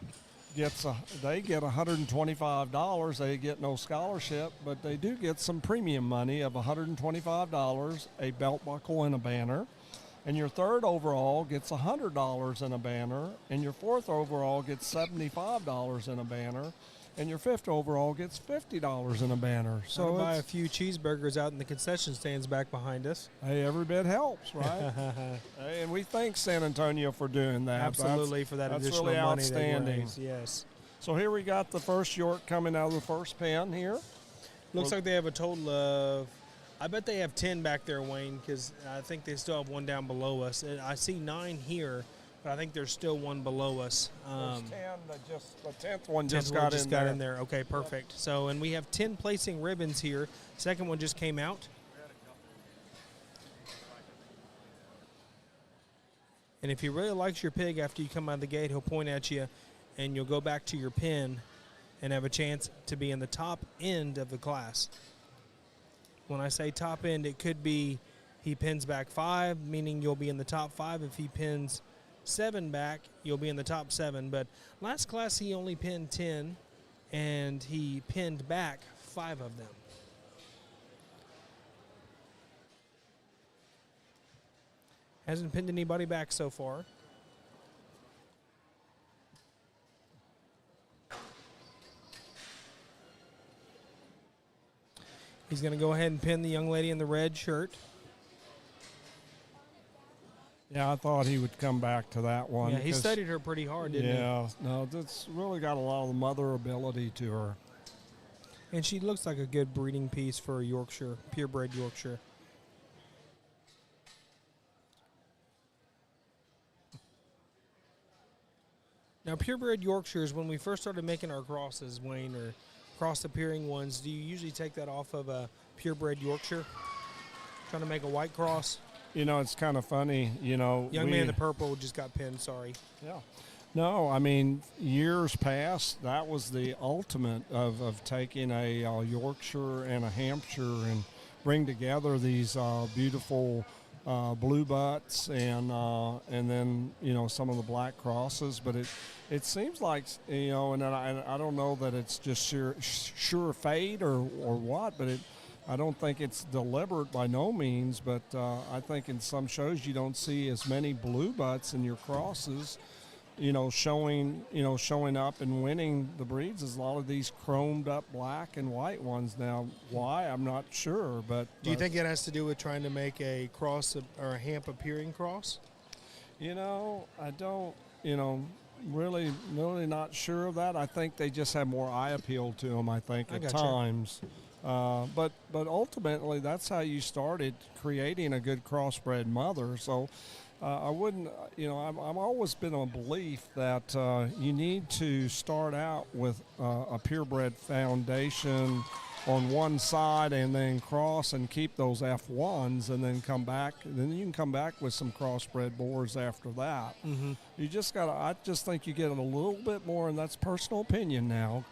gets they get $125. They get no scholarship, but they do get some premium money of $125, a belt buckle and a banner. And your third overall gets $100 in a banner, and your fourth overall gets $75 in a banner. And your fifth overall gets $50 in a banner. So buy a few cheeseburgers out in the concession stands back behind us. Hey, every bit helps, right? Hey, and we thank San Antonio for doing that. Absolutely, for that additional really money. Outstanding. Yes. So here we got the first York coming out of the first pen here. Looks like they have a total of, I bet they have 10 back there, Wayne, because I think they still have one down below us. And I see 9 here, but I think there's still one below us. There's 10, the 10th one just got in there. Okay, perfect. So, and we have 10 placing ribbons here. Second one just came out. And if he really likes your pig after you come out of the gate, he'll point at you, and you'll go back to your pen and have a chance to be in the top end of the class. When I say top end, it could be he pins back 5, meaning you'll be in the top 5. If he pins 7 back, you'll be in the top 7. But last class he only pinned 10, and he pinned back 5 of them. Hasn't pinned anybody back so far. He's going to go ahead and pin the young lady in the red shirt. Yeah, I thought he would come back to that one. Yeah, he studied her pretty hard, didn't he? Yeah, no, that's really got a lot of the mother ability to her. And she looks like a good breeding piece for a Yorkshire, purebred Yorkshire. Now, purebred Yorkshires, when we first started making our crosses, Wayne, or cross-appearing ones, do you usually take that off of a purebred Yorkshire? Trying to make a white cross? You know, it's kind of funny, you know. Young man in the purple just got pinned, sorry. Yeah. No, I mean, years past, that was the ultimate of taking a Yorkshire and a Hampshire and bring together these beautiful blue butts and then, you know, some of the black crosses. But it seems like, you know, and I don't know that it's just sure fade or what, but I don't think it's deliberate by no means. But I think in some shows you don't see as many blue butts in your crosses, you know, showing up and winning the breeds as a lot of these chromed up black and white ones. Now, why, I'm not sure, but... Do you think it has to do with trying to make a cross or a hamp appearing cross? You know, I don't, you know, really not sure of that. I think they just have more eye appeal to them, I think, at times. But ultimately, that's how you started creating a good crossbred mother. So I wouldn't, you know, I've always been of a belief that you need to start out with a purebred foundation on one side and then cross and keep those F1s and then come back. And then you can come back with some crossbred boars after that. Mm-hmm. You just got to, I just think you get a little bit more, and that's personal opinion now.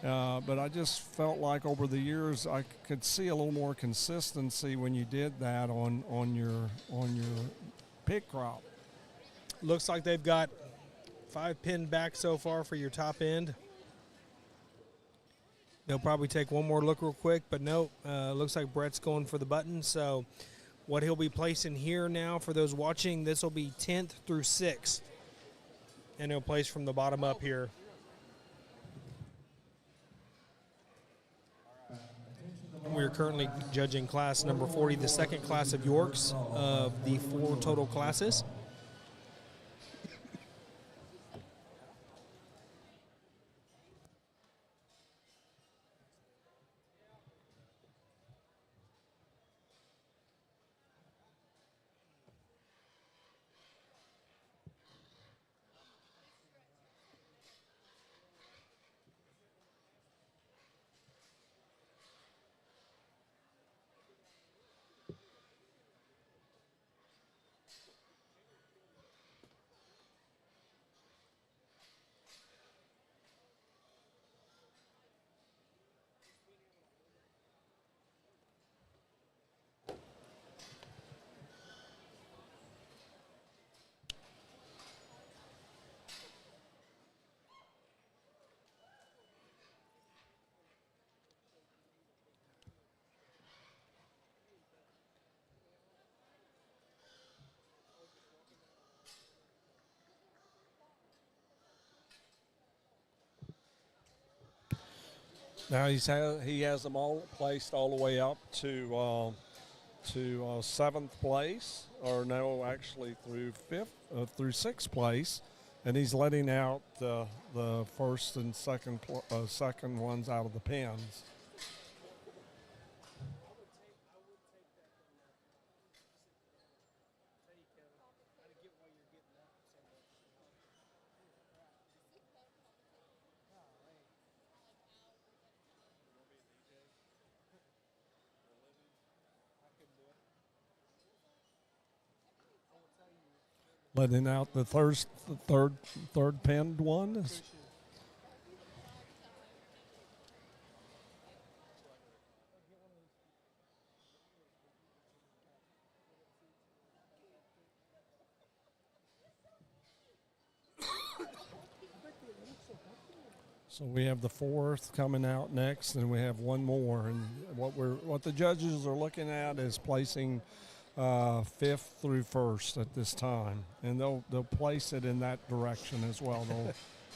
But I just felt like over the years I could see a little more consistency when you did that on your pig crop. Looks like they've got 5 pinned back so far for your top end. They'll probably take one more look real quick, but no, looks like Brett's going for the button. So what he'll be placing here now for those watching, this will be 10th through 6th. And he'll place from the bottom up here. We're currently judging class number 40, the second class of Yorks of the 4 total classes. Now he has them all placed all the way up to 7th place, or no, actually through 6th place, and he's letting out the first and second ones out of the pens. Letting out the third penned one. So we have the fourth coming out next, and we have one more. And what the judges are looking at is placing fifth through first at this time, and they'll place it in that direction as well.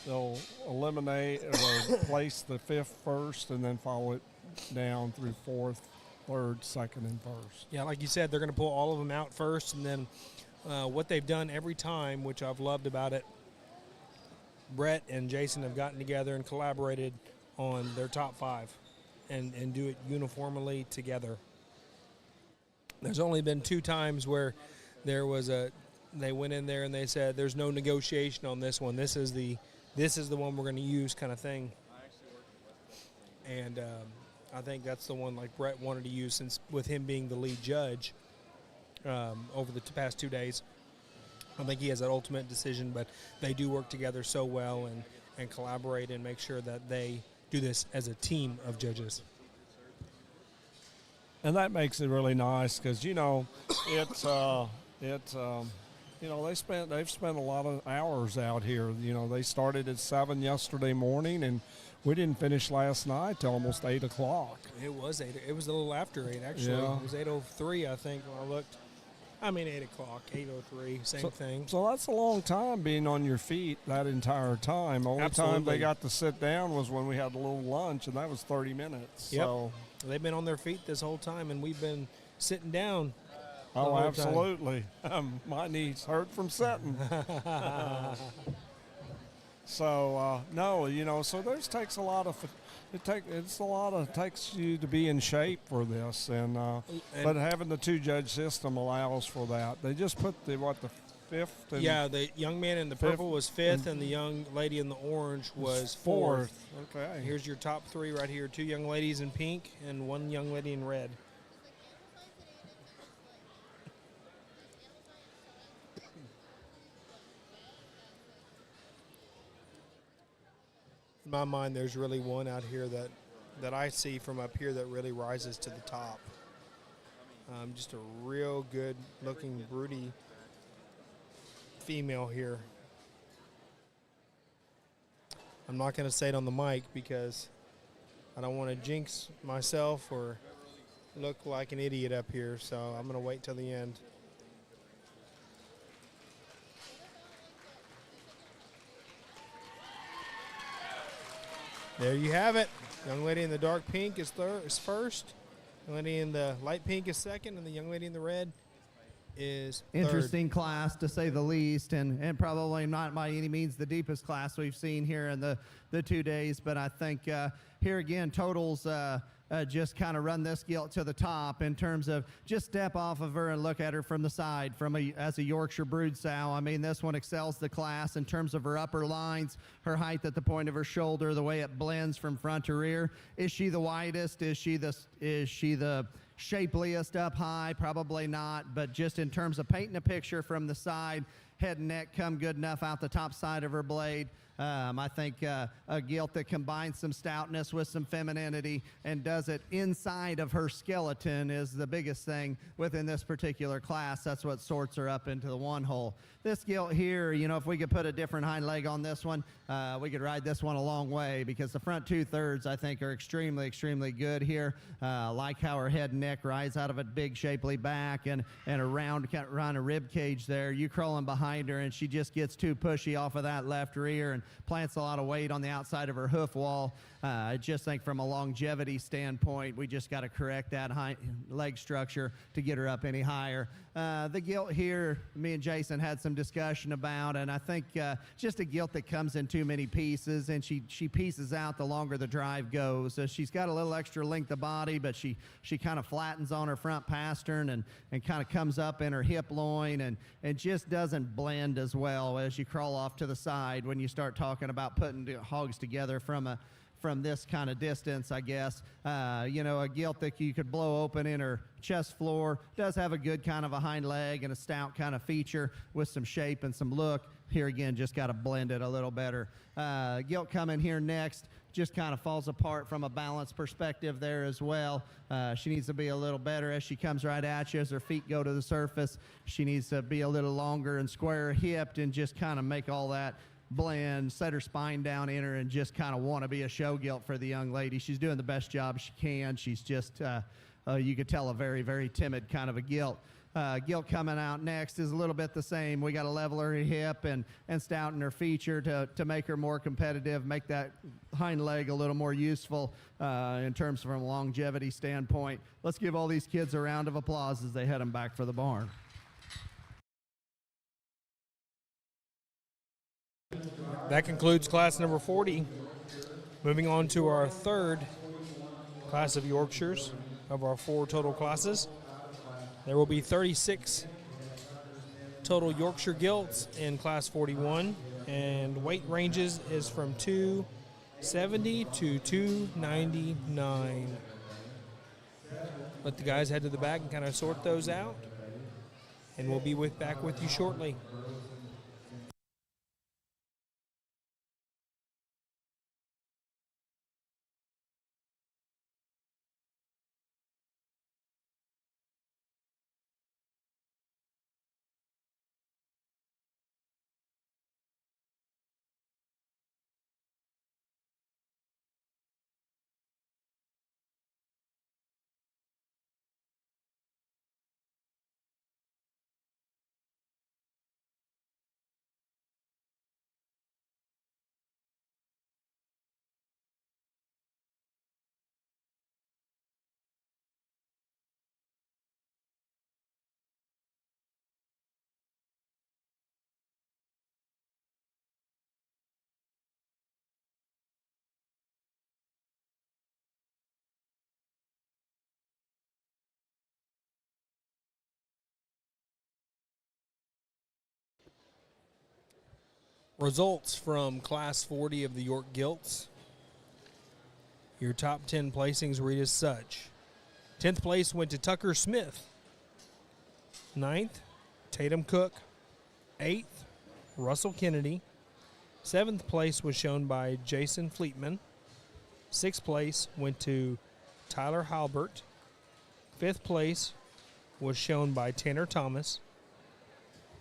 They'll eliminate or place the fifth first, and then follow it down through fourth, third, second, and first. Yeah, like you said, they're going to pull all of them out first, and then what they've done every time, which I've loved about it, Brett and Jason have gotten together and collaborated on their top five and do it uniformly together. There's only been 2 times where they went in there and they said there's no negotiation on this one. This is the one we're going to use, kind of thing. And I think that's the one like Brett wanted to use, since with him being the lead judge over the past 2 days. I think he has that ultimate decision, but they do work together so well and collaborate and make sure that they do this as a team of judges. And that makes it really nice because, they've spent a lot of hours out here. They started at 7 yesterday morning, and we didn't finish last night till almost 8 o'clock. It was 8. It was a little after 8, actually. Yeah. It was 8:03, I think, when I looked. 8 o'clock, 8:03, same thing. So that's a long time being on your feet that entire time. Only time they got to sit down was when we had a little lunch, and that was 30 minutes. Yep. So they've been on their feet this whole time, and we've been sitting down. Oh, absolutely. My knees hurt from sitting. So so there's takes a lot of. Takes you to be in shape for this, and but having the 2-judge system allows for that. They just put the fifth. And the young man in the purple was fifth, and the young lady in the orange was fourth. Okay. Here's your top 3 right here: 2 young ladies in pink and 1 young lady in red. In my mind, there's really one out here that I see from up here that really rises to the top. Just a real good-looking, broody female here. I'm not going to say it on the mic because I don't want to jinx myself or look like an idiot up here, so I'm going to wait till the end. There you have it. Young lady in the dark pink is first. Young lady in the light pink is second, and the young lady in the red is third. Interesting class, to say the least, and probably not by any means the deepest class we've seen here in the 2 days. But I think here again, totals just kind of run this gilt to the top in terms of just step off of her and look at her from the side as a Yorkshire brood sow. I mean, this one excels the class in terms of her upper lines, her height at the point of her shoulder, the way it blends from front to rear. Is she the widest? Is she the shapeliest up high? Probably not, but just in terms of painting a picture from the side, head and neck come good enough out the top side of her blade. I think a gilt that combines some stoutness with some femininity and does it inside of her skeleton is the biggest thing within this particular class. That's what sorts her up into the one hole. This gilt here, if we could put a different hind leg on this one, we could ride this one a long way, because the front 2/3 I think are extremely, extremely good here. Like how her head and neck rise out of a big shapely back and around a rib cage there. You crawling behind her and she just gets too pushy off of that left rear and plants a lot of weight on the outside of her hoof wall. I just think from a longevity standpoint, we just got to correct that leg structure to get her up any higher. The gilt here, me and Jason had some discussion about, and I think just a gilt that comes in too many pieces, and she pieces out the longer the drive goes. So she's got a little extra length of body, but she kind of flattens on her front pastern and kind of comes up in her hip loin and just doesn't blend as well as you crawl off to the side when you start talking about putting hogs together from this kind of distance, I guess. A gilt that you could blow open in her chest floor, does have a good kind of a hind leg and a stout kind of feature with some shape and some look. Here again, just got to blend it a little better. Gilt coming here next just kind of falls apart from a balance perspective there as well. She needs to be a little better as she comes right at you, as her feet go to the surface. She needs to be a little longer and square hipped and just kind of make all that blend, set her spine down in her, and just kind of want to be a show gilt for the young lady. She's doing the best job she can. She's just, you could tell, a very, very timid kind of a gilt. Gilt coming out next is a little bit the same. We got to level her hip and stouten her feature to make her more competitive, make that hind leg a little more useful in terms from a longevity standpoint. Let's give all these kids a round of applause as they head them back for the barn. That concludes class number 40. Moving on to our third class of Yorkshires of our 4 total classes. There will be 36 total Yorkshire gilts in class 41, and weight ranges is from 270 to 299. Let the guys head to the back and kind of sort those out, and we'll be back with you shortly. Results from Class 40 of the York Gilts. Your top 10 placings read as such. 10th place went to Tucker Smith. 9th, Tatum Cook. 8th, Russell Kennedy. 7th place was shown by Jason Fleetman. 6th place went to Tyler Halbert. 5th place was shown by Tanner Thomas.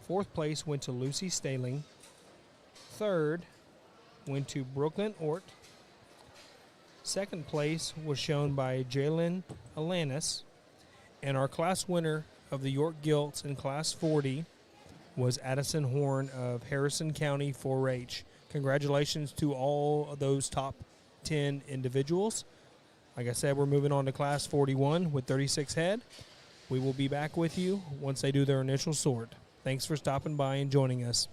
4th place went to Lucy Staling. 3rd went to Brooklyn Ort. 2nd place was shown by Jalen Alanis. And our class winner of the York Gilts in Class 40 was Addison Horn of Harrison County 4-H. Congratulations to all of those top 10 individuals. Like I said, we're moving on to Class 41 with 36 head. We will be back with you once they do their initial sort. Thanks for stopping by and joining us.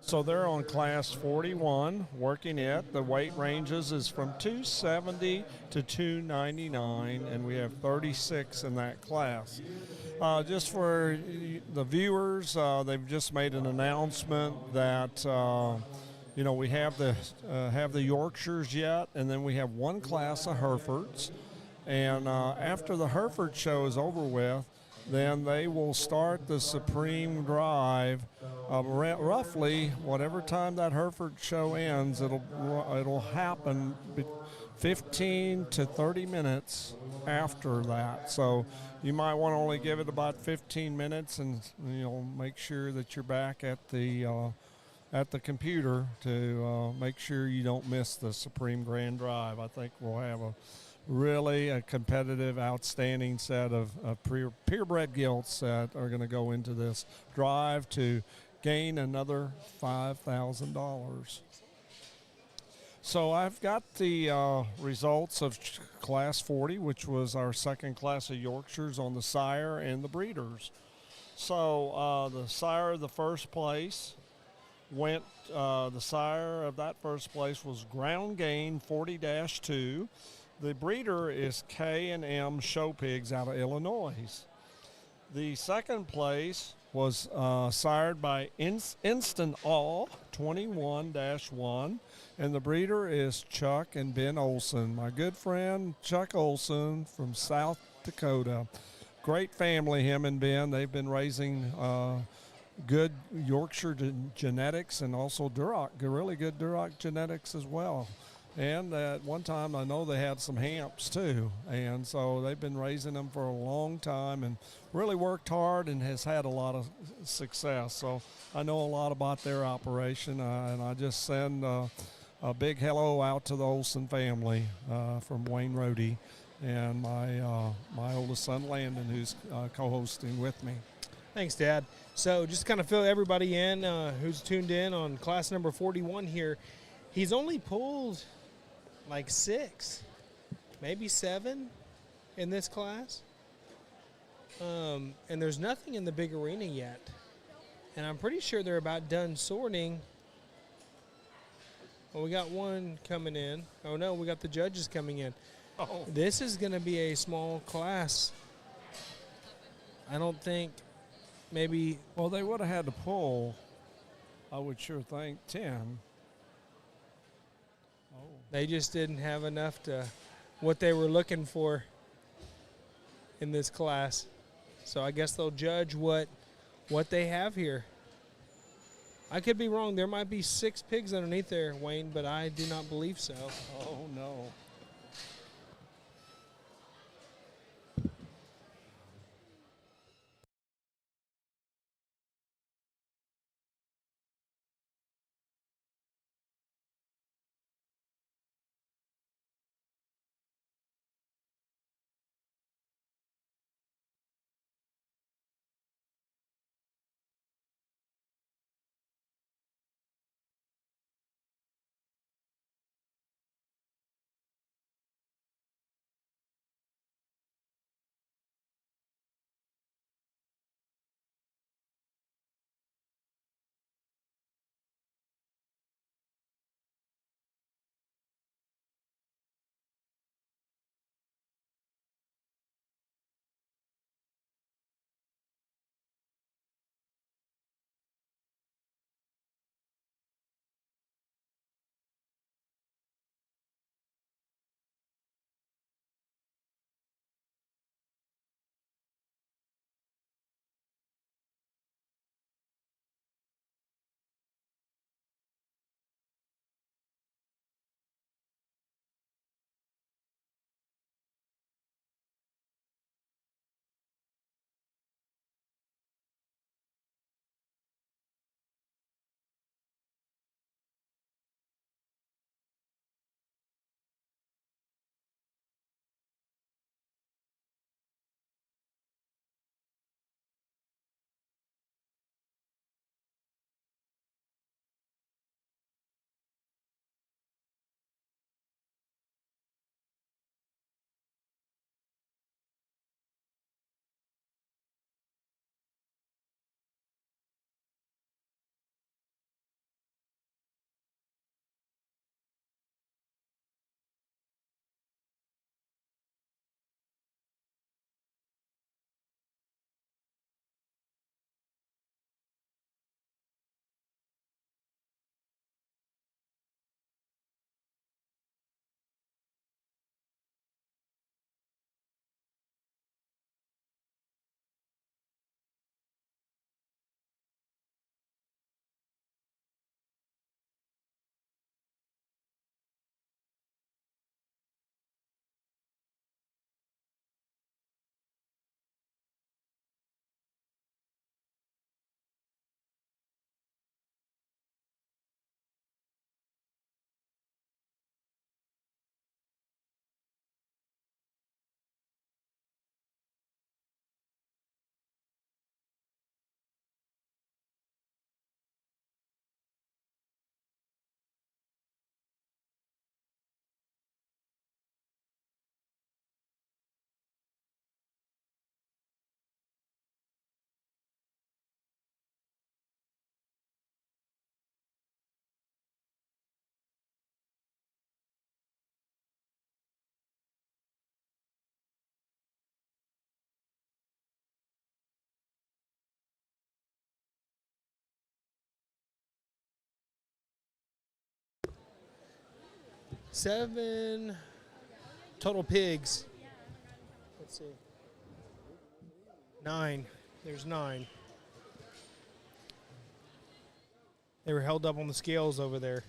So they're on class 41, working it. The weight ranges is from 270 to 299, and we have 36 in that class. Just for the viewers, they've just made an announcement that we have the Yorkshires yet, and then we have one class of Herefords. And after the Hereford show is over with, then they will start the Supreme Drive. Roughly, whatever time that Hereford show ends, it'll happen 15 to 30 minutes after that. So you might want to only give it about 15 minutes, and make sure that you're back at the computer to make sure you don't miss the Supreme Grand Drive. I think we'll have a competitive, outstanding set of purebred gilts that are going to go into this drive to gain another $5,000. So I've got the results of Class 40, which was our second class of Yorkshires on the sire and the breeders. So the sire of the first place went, the sire of that first place was Ground Gain 40-2. The breeder is K&M Show Pigs out of Illinois. The second place was sired by Instant All 21-1, and the breeder is Chuck and Ben Olson. My good friend Chuck Olson from South Dakota. Great family, him and Ben. They've been raising good Yorkshire genetics and also Duroc, really good Duroc genetics as well. And at one time, I know they had some hamps too. And so they've been raising them for a long time and really worked hard and has had a lot of success. So I know a lot about their operation, and I just send a big hello out to the Olson family from Wayne Rohde and my oldest son, Landon, who's co-hosting with me. Thanks, Dad. So just kind of fill everybody in who's tuned in on class number 41 here. He's only pulled like 6, maybe 7 in this class. And there's nothing in the big arena yet. And I'm pretty sure they're about done sorting. Well, we got one coming in. Oh, no, we got the judges coming in. Oh. This is going to be a small class. I don't think maybe. Well, they would have had to pull, I would sure think, 10. They just didn't have enough to what they were looking for in this class. So I guess they'll judge what they have here. I could be wrong. There might be 6 pigs underneath there, Wayne, but I do not believe so. Oh, no. 7 total pigs. Let's see. 9. There's 9. They were held up on the scales over there.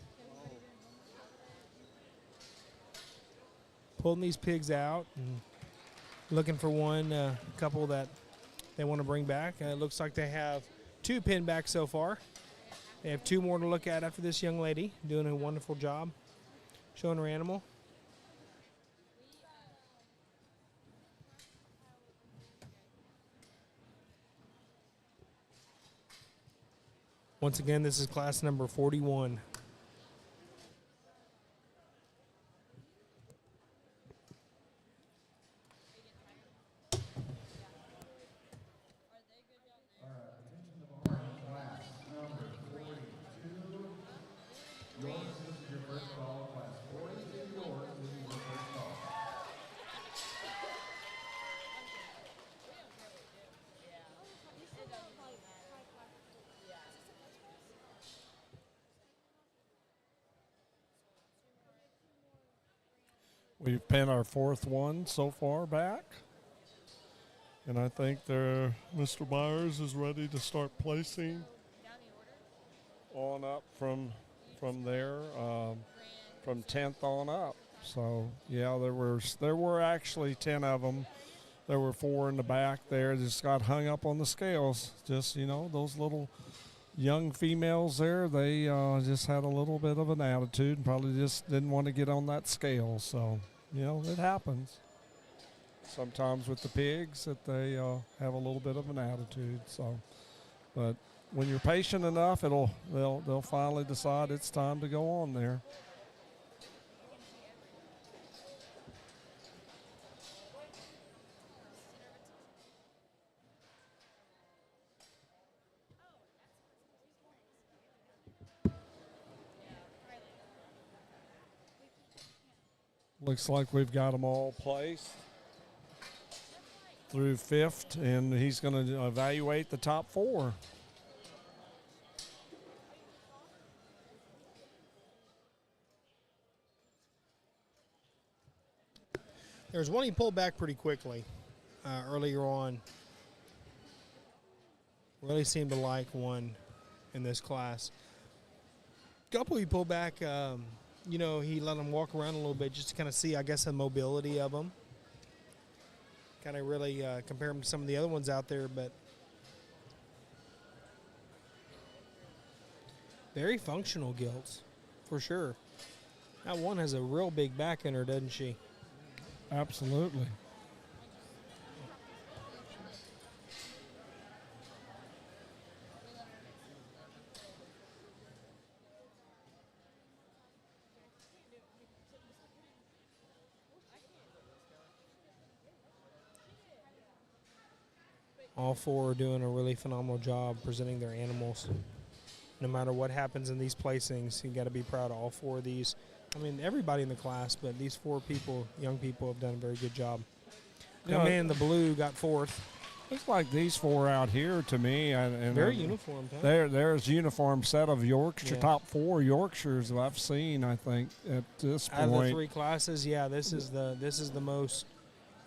Pulling these pigs out and looking for one couple that they want to bring back. It looks like they have 2 pinned back so far. They have 2 more to look at after this young lady, doing a wonderful job showing her animal. Once again, this is class number 41. We've pinned our 4th one so far back. And I think Mr. Myers is ready to start placing on up from there, from 10th on up. So, yeah, there were actually 10 of them. There were 4 in the back there. Just got hung up on the scales. Just, those little young females there, they just had a little bit of an attitude and probably just didn't want to get on that scale. So, it happens sometimes with the pigs that they have a little bit of an attitude. So, but when you're patient enough, they'll finally decide it's time to go on there. Looks like we've got them all placed through 5th, and he's going to evaluate the top 4. There's one he pulled back pretty quickly earlier on. Really seemed to like one in this class. Couple he pulled back, he let him walk around a little bit just to kind of see, I guess, the mobility of them. Kind of really compare them to some of the other ones out there, but very functional gilts, for sure. That one has a real big back in her, doesn't she? Absolutely. All 4 are doing a really phenomenal job presenting their animals. No matter what happens in these placings, you got to be proud of all 4 of these. I mean, everybody in the class, but these 4 people, young people, have done a very good job. Young man in the blue got 4th. Looks like these 4 out here to me. And very uniform. Huh? There's uniform set of Yorkshire, top 4 Yorkshires I've seen, I think, at this point. Out of the 3 classes, yeah, this is the most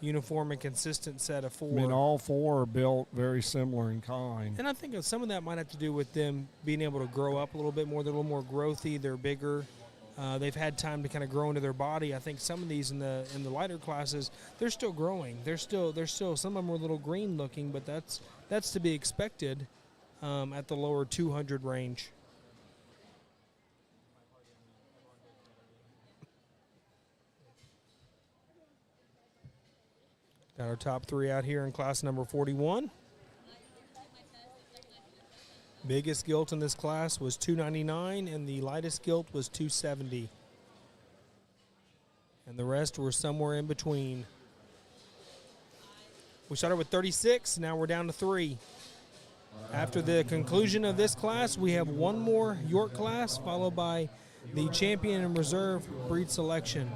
uniform and consistent set of 4. I mean, all 4 are built very similar in kind. And I think some of that might have to do with them being able to grow up a little bit more. They're a little more growthy. They're bigger. They've had time to kind of grow into their body. I think some of these in the lighter classes, they're still growing. They're still some of them are a little green looking, but that's to be expected at the lower 200 range. Got our top 3 out here in class number 41. Biggest gilt in this class was 299, and the lightest gilt was 270. And the rest were somewhere in between. We started with 36, now we're down to 3. After the conclusion of this class, we have one more York class, followed by the champion and reserve breed selection.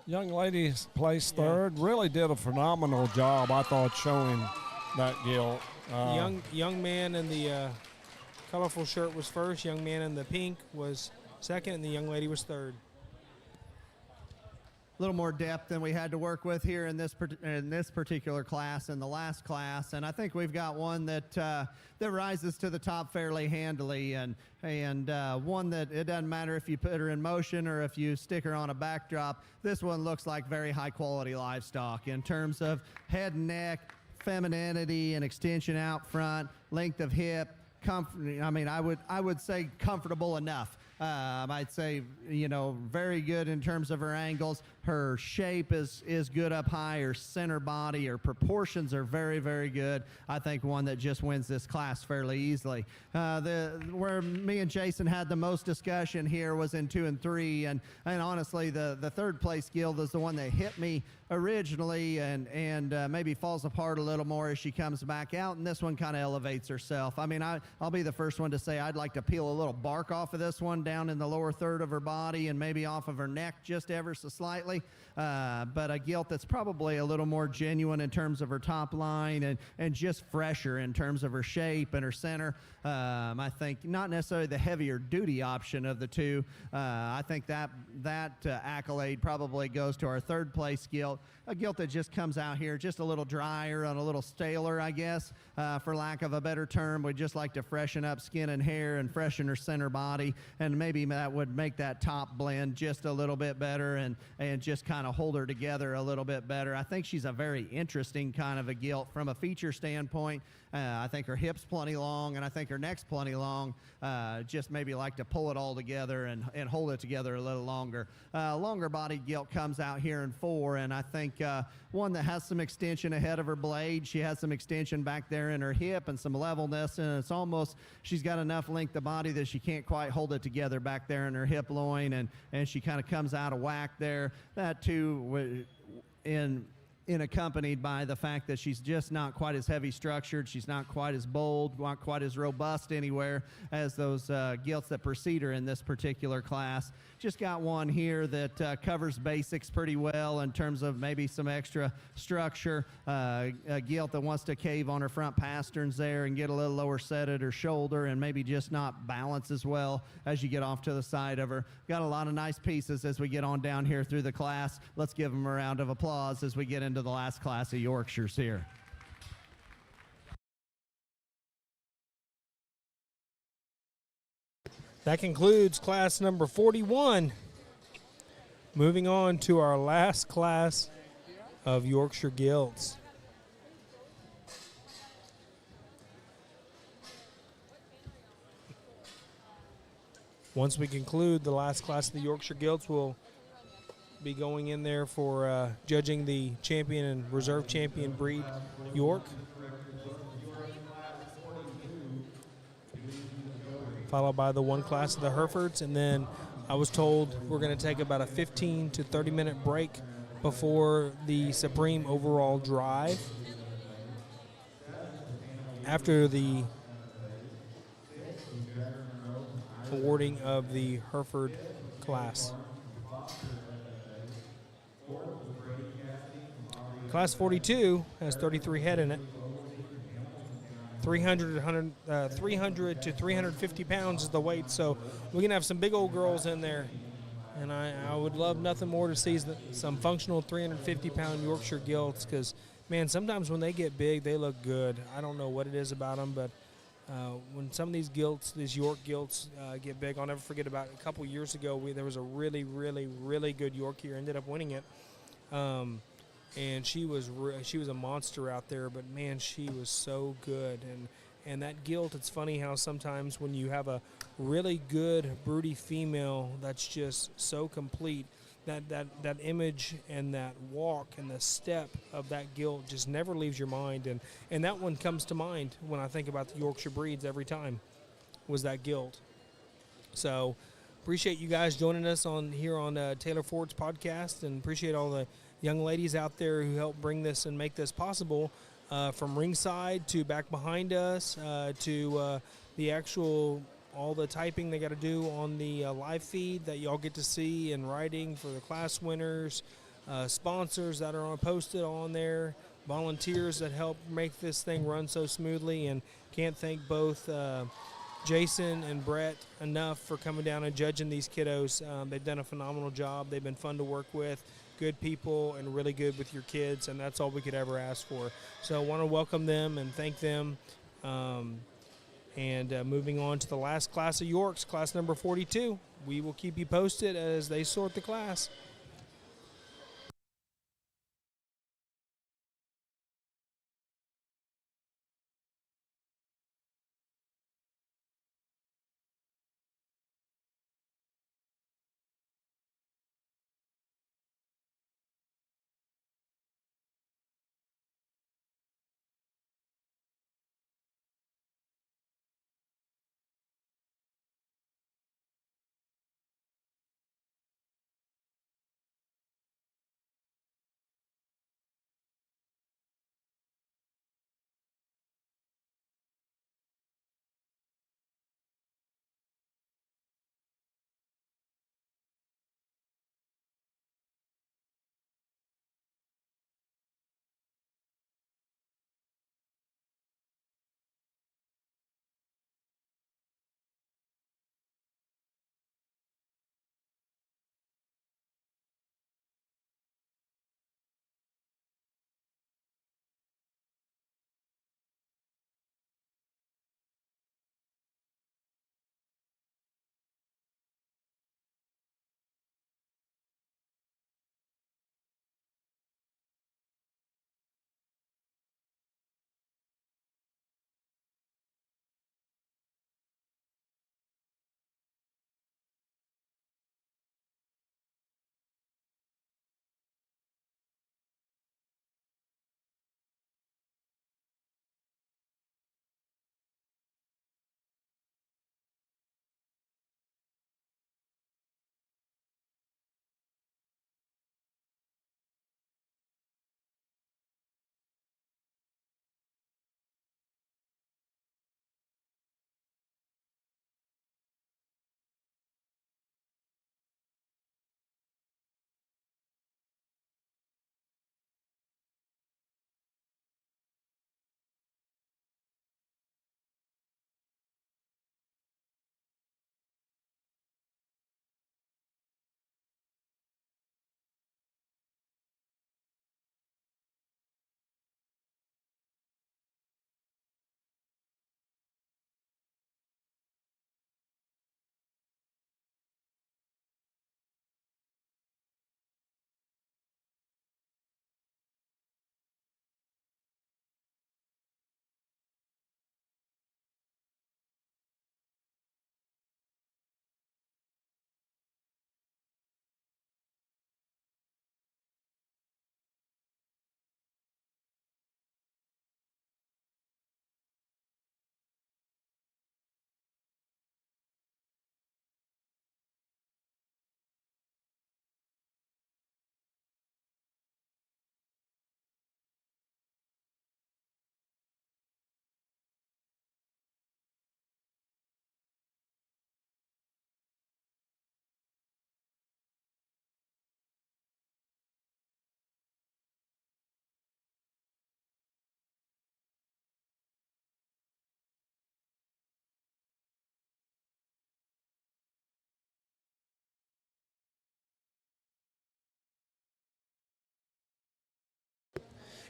Young lady placed 3rd. Really did a phenomenal job, I thought, showing that gilt. Young man in the colorful shirt was first. Young man in the pink was second, and the young lady was third. A little more depth than we had to work with here in this particular class and the last class, and I think we've got one that that rises to the top fairly handily, and one that it doesn't matter if you put her in motion or if you stick her on a backdrop. This one looks like very high quality livestock in terms of head and neck, femininity and extension out front, length of hip, comfort. I mean, I would say comfortable enough. I'd say, very good in terms of her angles. Her shape is good up high. Her center body, her proportions are very, very good. I think one that just wins this class fairly easily. Where me and Jason had the most discussion here was in 2 and 3, and honestly, the third place Gilt is the one that hit me originally, and maybe falls apart a little more as she comes back out, and this one kind of elevates herself. I mean, I'll be the first one to say I'd like to peel a little bark off of this one down in the lower third of her body and maybe off of her neck just ever so slightly, but a Gilt that's probably a little more genuine in terms of her top line and just fresher in terms of her shape and her center. I think not necessarily the heavier duty option of the two. I think that accolade probably goes to our third place Gilt, a Gilt that just comes out here just a little drier and a little staler, I guess, for lack of a better term. We'd just like to freshen up skin and hair and freshen her center body, and maybe that would make that top blend just a little bit better and just kind of hold her together a little bit better. I think she's a very interesting kind of a Gilt from a feature standpoint. I think her hip's plenty long, and I think her neck's plenty long. Just maybe like to pull it all together and hold it together a little longer. Longer bodied Gilt comes out here in 4, and I think one that has some extension ahead of her blade. She has some extension back there in her hip and some levelness, and it's almost, she's got enough length of body that she can't quite hold it together back there in her hip loin, and she kind of comes out of whack there. That too, in accompanied by the fact that she's just not quite as heavy structured, she's not quite as bold, not quite as robust anywhere as those Gilts that precede her in this particular class. Just got one here that covers basics pretty well in terms of maybe some extra structure. A Gilt that wants to cave on her front pasterns there and get a little lower set at her shoulder and maybe just not balance as well as you get off to the side of her. Got a lot of nice pieces as we get on down here through the class. Let's give them a round of applause as we get into the last class of Yorkshires here. That concludes class number 41. Moving on to our last class of Yorkshire Gilts. Once we conclude the last class of the Yorkshire Gilts, we'll be going in there for judging the champion and reserve champion breed, York. Followed by the one class of the Herefords, and then I was told we're going to take about a 15 to 30 minute break before the Supreme Overall Drive. After the awarding of the Hereford class. Class 42 has 33 head in it. 300 to 350 pounds is the weight, so we can have some big old girls in there. And I would love nothing more to see some functional 350-pound Yorkshire Gilts, because, man, sometimes when they get big, they look good. I don't know what it is about them, but when some of these Gilts, these York Gilts, get big, I'll never forget about a couple years ago, there was a really, really, really good York here, ended up winning it. And she was a monster out there, but man, she was so good. And that Gilt, it's funny how sometimes when you have a really good broody female that's just so complete, that image and that walk and the step of that Gilt just never leaves your mind. And that one comes to mind when I think about the Yorkshire breeds every time, was that Gilt. So appreciate you guys joining us here on Taylor Ford's podcast, and appreciate all the young ladies out there who helped bring this and make this possible, from ringside to back behind us, to the actual, all the typing they got to do on the live feed that y'all get to see, and writing for the class winners, sponsors that are posted on there, volunteers that help make this thing run so smoothly. And can't thank both Jason and Brett enough for coming down and judging these kiddos. They've done a phenomenal job. They've been fun to work with, good people, and really good with your kids, and that's all we could ever ask for. So I want to welcome them and thank them. Moving on to the last class of Yorks, class number 42. We will keep you posted as they sort the class.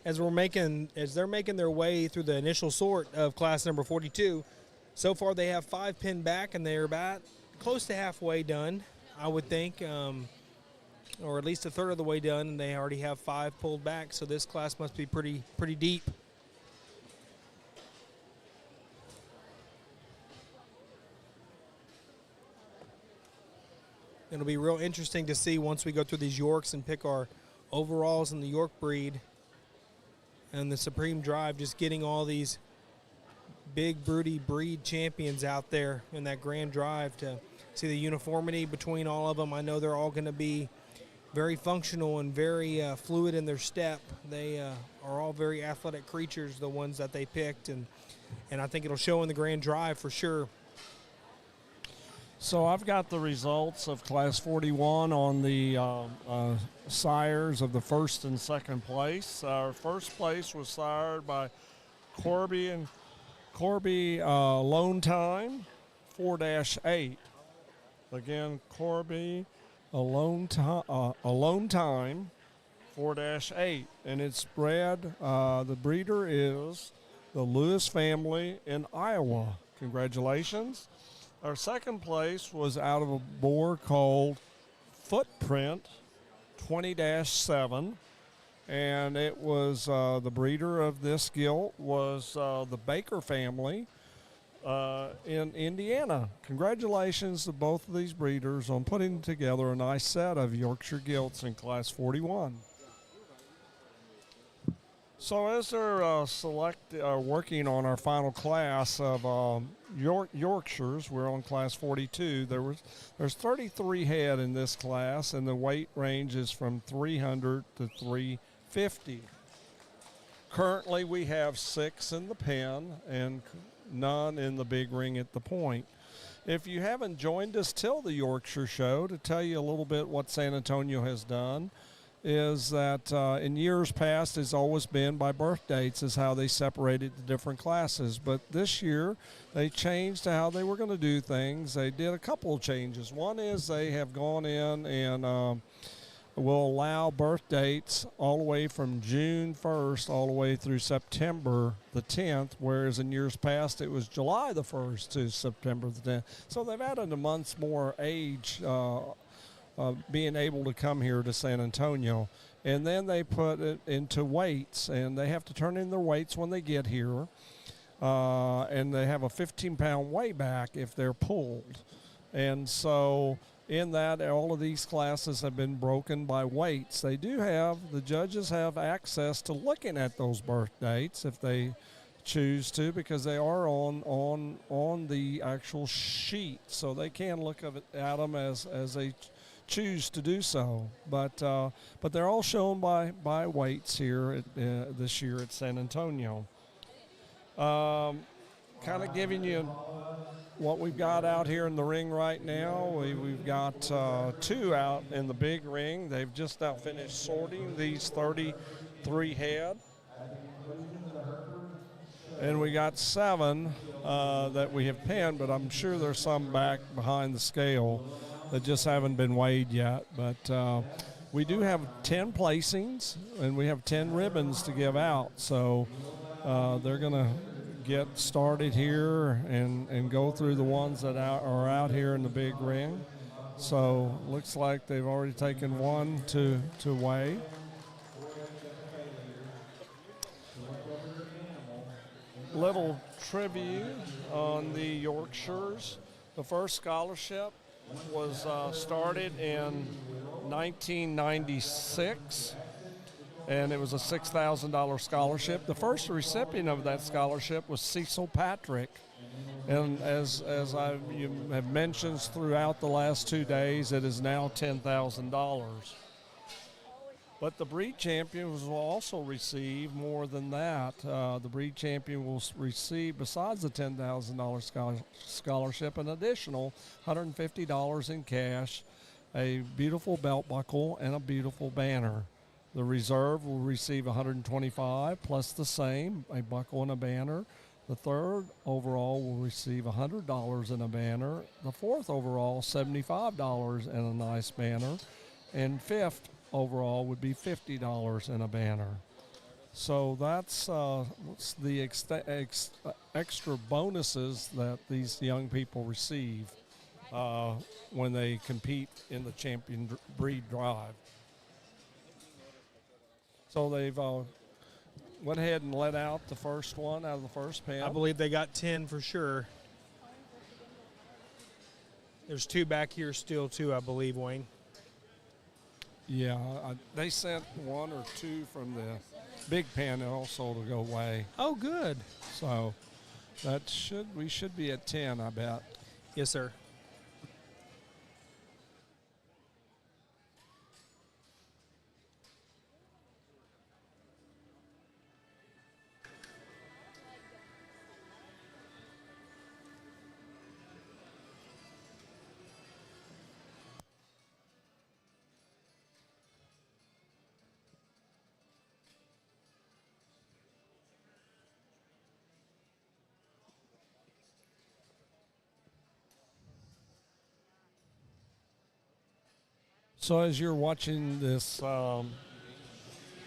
As they're making their way through the initial sort of class number 42, so far they have 5 pinned back, and they're about close to halfway done, I would think, or at least a third of the way done, and they already have 5 pulled back. So this class must be pretty deep. It'll be real interesting to see once we go through these Yorks and pick our overalls in the York breed and the Supreme Drive, just getting all these big, broody breed champions out there in that Grand Drive to see the uniformity between all of them. I know they're all going to be very functional and very fluid in their step. They are all very athletic creatures, the ones that they picked, and I think it'll show in the Grand Drive for sure. So I've got the results of Class 41 on the sires of the first and second place. Our first place was sired by Corby Lone Time. 4-8. Again, Corby, Alone Time, 4-8. And it's bred, the breeder is the Lewis family in Iowa. Congratulations. Our second place was out of a boar called Footprint 20-7. And it was the breeder of this gilt was the Baker family in Indiana. Congratulations to both of these breeders on putting together a nice set of Yorkshire gilts in Class 41. So as they're working on our final class of Yorkshires, we're on Class 42. There's 33 head in this class, and the weight range is from 300 to 350. Currently, we have 6 in the pen and none in the big ring at the point. If you haven't joined us till the Yorkshire Show, to tell you a little bit what San Antonio has done, is that in years past it's always been by birth dates is how they separated the different classes. But this year they changed how they were going to do things. They did a couple of changes. One is they have gone in and will allow birth dates all the way from June 1st all the way through September the 10th, whereas in years past it was July the 1st to September the 10th. So they've added a month's more age being able to come here to San Antonio. And then they put it into weights, and they have to turn in their weights when they get here. And they have a 15-pound weigh back if they're pulled. And so in that, all of these classes have been broken by weights. They do have, the judges have access to looking at those birth dates if they choose to, because they are on the actual sheet. So they can look at them as they choose to do so, but they're all shown by weights here this year at San Antonio. Kind of giving you what we've got out here in the ring right now. We've got 2 out in the big ring. They've just now finished sorting these 33 head, and we got 7 that we have penned, but I'm sure there's some back behind the scale that just haven't been weighed yet. But we do have 10 placings, and we have 10 ribbons to give out. So they're going to get started here and go through the ones that are out here in the big ring. So looks like they've already taken one to weigh. Little trivia on the Yorkshires. The first scholarship was started in 1996, and it was a $6,000 scholarship. The first recipient of that scholarship was Cecil Patrick, and as you have mentioned throughout the last 2 days, it is now $10,000. But the breed champions will also receive more than that. The breed champion will receive, besides the $10,000 scholarship, an additional $150 in cash, a beautiful belt buckle, and a beautiful banner. The reserve will receive $125 plus the same, a buckle and a banner. The third overall will receive $100 in a banner. The fourth overall, $75 in a nice banner. And fifth overall would be $50 in a banner. So that's the extra bonuses that these young people receive when they compete in the champion breed drive. So they've went ahead and let out the first one out of the first pen. I believe they got 10 for sure. There's 2 back here still too, I believe, Wayne. Yeah, they sent 1 or 2 from the big pen also to go weigh. Oh, good. So we should be at 10, I bet. Yes, sir. So as you're watching this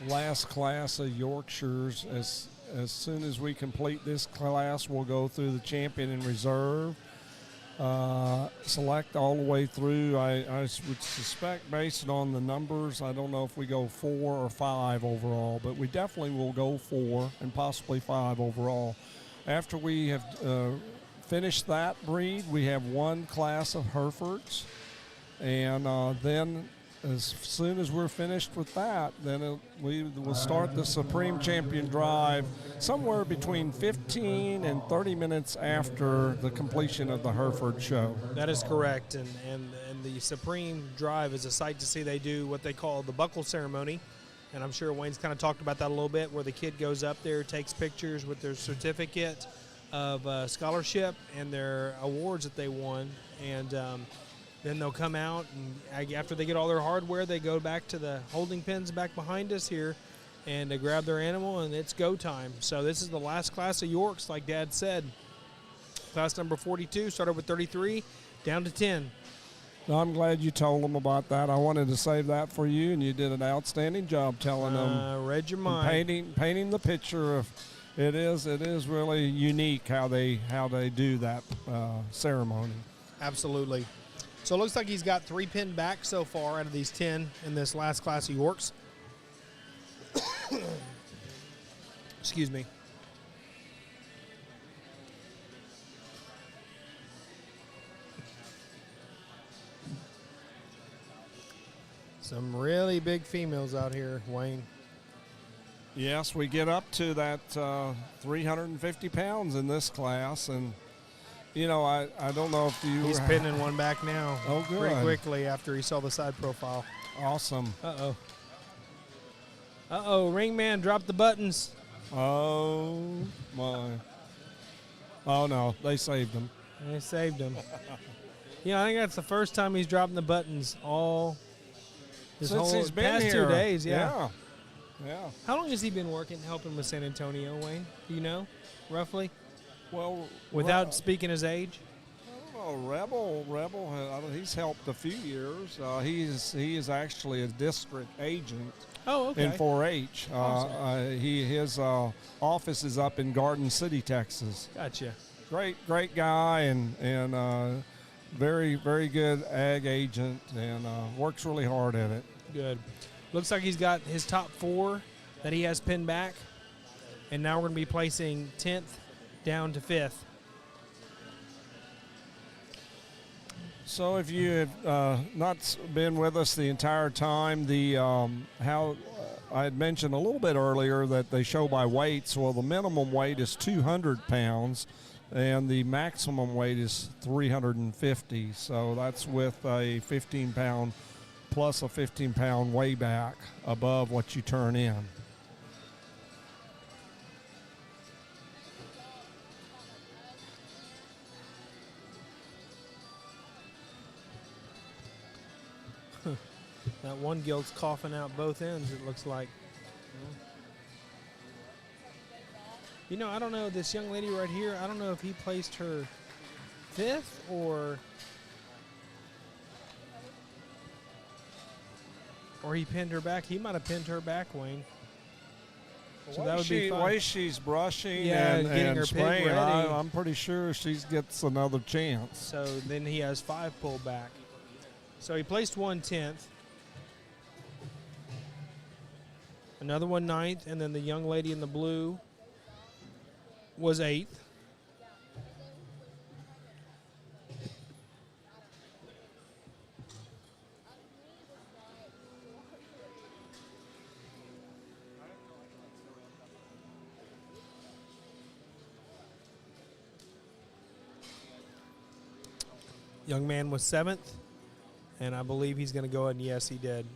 last class of Yorkshires, as soon as we complete this class, we'll go through the champion and reserve, select all the way through. I would suspect, based on the numbers, I don't know if we go 4 or 5 overall, but we definitely will go 4 and possibly 5 overall. After we have finished that breed, we have one class of Herefords. And then as soon as we're finished with that, then we will start the Supreme Champion Drive somewhere between 15 and 30 minutes after the completion of the Hereford show. That is correct. And the Supreme Drive is a sight to see. They do what they call the buckle ceremony. And I'm sure Wayne's kind of talked about that a little bit, where the kid goes up there, takes pictures with their certificate of scholarship and their awards that they won. And then they'll come out, and after they get all their hardware, they go back to the holding pens back behind us here and they grab their animal, and it's go time. So this is the last class of Yorks, like Dad said. Class number 42 started with 33, down to 10. Well, I'm glad you told them about that. I wanted to save that for you, and you did an outstanding job telling them. Read your mind. Painting the picture of it is really unique how they do that ceremony. Absolutely. So it looks like he's got 3 pinned back so far out of these 10 in this last class of Yorks. Excuse me. Some really big females out here, Wayne. Yes, we get up to that 350 pounds in this class, and you know, I don't know if you... He's pinning one back now. Oh, good. Pretty quickly after he saw the side profile. Awesome. Uh-oh. Uh-oh, ring man dropped the buttons. Oh, my. Oh, no, they saved him. They saved him. Yeah, I think that's the first time he's dropping the buttons all this Since whole he's been past here. 2 days. Yeah. Yeah. How long has he been helping with San Antonio, Wayne? Do you know, roughly? Well, without speaking his age? I don't know. Rebel, he's helped a few years. He is actually a district agent in 4-H. His office is up in Garden City, Texas. Gotcha. Great guy, and very, very good ag agent, and works really hard at it. Good. Looks like he's got his top 4 that he has pinned back, and now we're going to be placing 10th down to 5th. So if you have not been with us the entire time, how I had mentioned a little bit earlier that they show by weights. Well, the minimum weight is 200 pounds, and the maximum weight is 350. So that's with a 15-pound plus a 15-pound weigh back above what you turn in. That one gilt's coughing out both ends, it looks like. You know, I don't know, this young lady right here, I don't know if he placed her 5th or he pinned her back. He might have pinned her back, Wayne. So that would be fun. The way she's brushing getting and her spraying, pig ready. I'm pretty sure she gets another chance. So then he has 5 pulled back. So he placed 1 10th. Another one 9th, and then the young lady in the blue was 8th. Young man was 7th, and I believe he's going to go ahead, and yes, he did.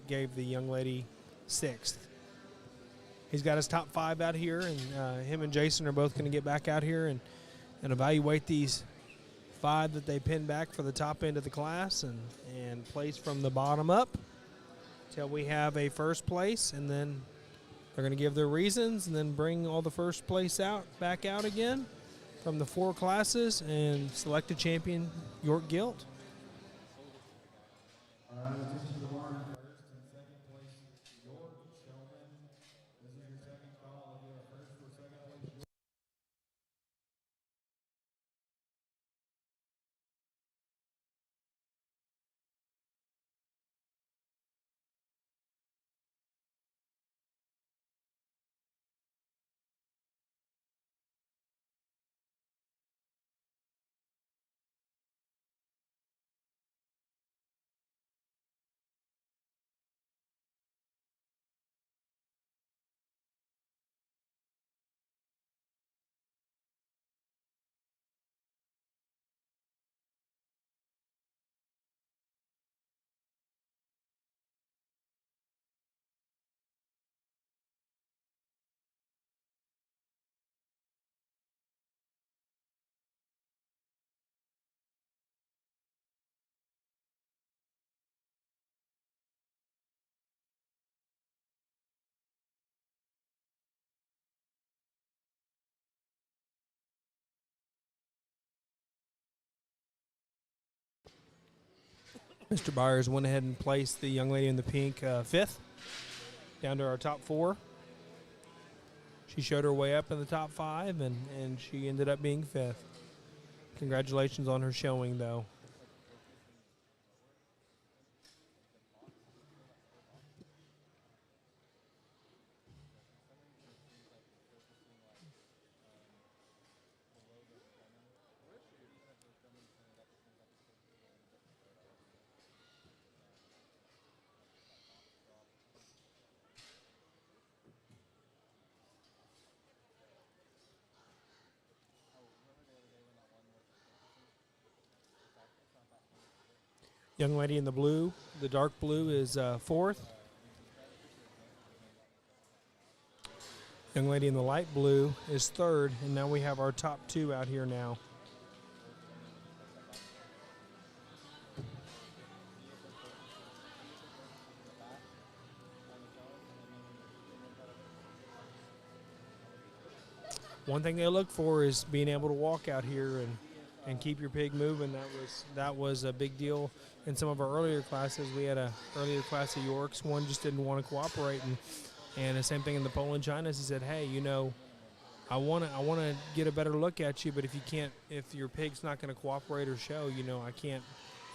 Gave the young lady 6th. He's got his top 5 out here, and him and Jason are both going to get back out here and evaluate these 5 that they pinned back for the top end of the class and place from the bottom up till we have a first place, and then they're going to give their reasons and then bring all the first place back out again from the 4 classes and select a champion, York Gilt. Attention to the Mr. Byers went ahead and placed the young lady in the pink fifth, down to our top four. She showed her way up in the top five, and she ended up being fifth. Congratulations on her showing, though. Young lady in the blue, the dark blue, is fourth. Young lady in the light blue is third, and now we have our top two out here now. One thing they look for is being able to walk out here and keep your pig moving. That was a big deal in some of our earlier classes. We had a earlier class of Yorks. One just didn't want to cooperate, and the same thing in the Poland Chinas. He said, "Hey, I want to get a better look at you, but if your pig's not going to cooperate or show, I can't.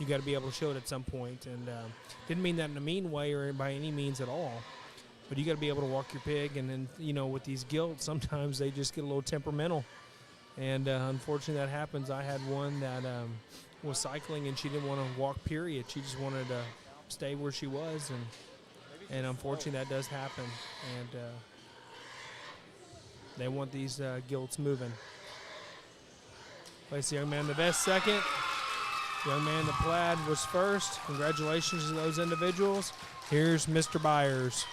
You got to be able to show it at some point." And didn't mean that in a mean way or by any means at all. But you got to be able to walk your pig, and then with these gilts, sometimes they just get a little temperamental. And unfortunately, that happens. I had one that was cycling, and she didn't want to walk, period. She just wanted to stay where she was, and unfortunately, that does happen. And they want these gilts moving. Place the young man the best second. Young man the plaid was first. Congratulations to those individuals. Here's Mr. Byers.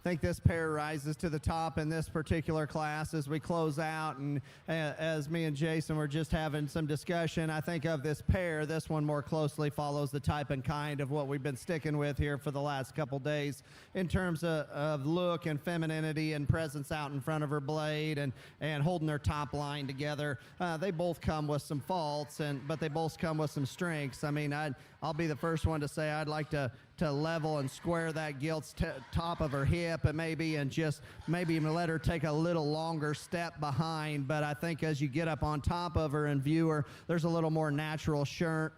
I think this pair rises to the top in this particular class as we close out. And as me and Jason were just having some discussion, I think of this pair, this one more closely follows the type and kind of what we've been sticking with here for the last couple days in terms of look and femininity and presence out in front of her blade and holding their top line together. They both come with some faults, but they both come with some strengths. I mean, I'll be the first one to say I'd like to level and square that gilt's top of her hip and maybe even let her take a little longer step behind. But I think as you get up on top of her and view her, there's a little more natural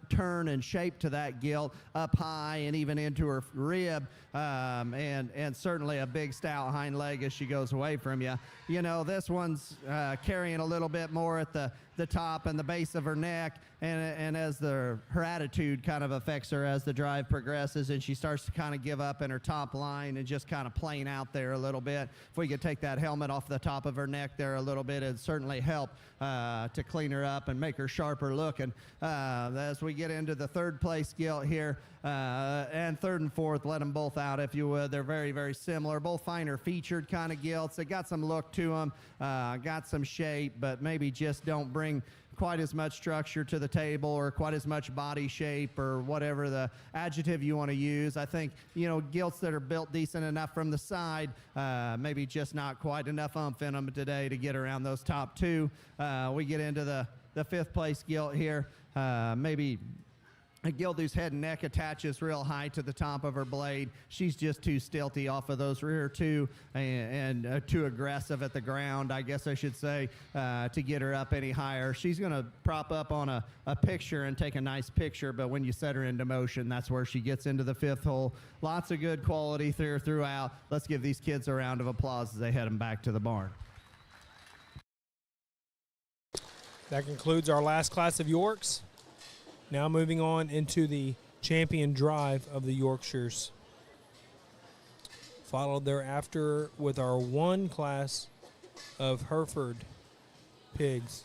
turn and shape to that gilt up high and even into her rib, and certainly a big stout hind leg as she goes away from you. This one's carrying a little bit more at the top and the base of her neck, and as her attitude kind of affects her as the drive progresses and she starts to kind of give up in her top line and just kind of playing out there a little bit. If we could take that helmet off the top of her neck there a little bit, it'd certainly help to clean her up and make her sharper looking. As we get into the third place gilt here, and third and fourth, let them both out if you would. They're very, very similar. Both finer featured kind of gilts. They got some look to them, got some shape, but maybe just don't bring quite as much structure to the table or quite as much body shape or whatever the adjective you want to use. I think, gilts that are built decent enough from the side, maybe just not quite enough oomph in them today to get around those top two. We get into the fifth place gilt here, maybe a gilt whose head and neck attaches real high to the top of her blade. She's just too stilty off of those rear two and too aggressive at the ground, I guess I should say, to get her up any higher. She's going to prop up on a picture and take a nice picture, but when you set her into motion, that's where she gets into the fifth hole. Lots of good quality throughout. Let's give these kids a round of applause as they head them back to the barn. That concludes our last class of Yorks. Now moving on into the champion drive of the Yorkshires. Followed thereafter with our one class of Hereford pigs.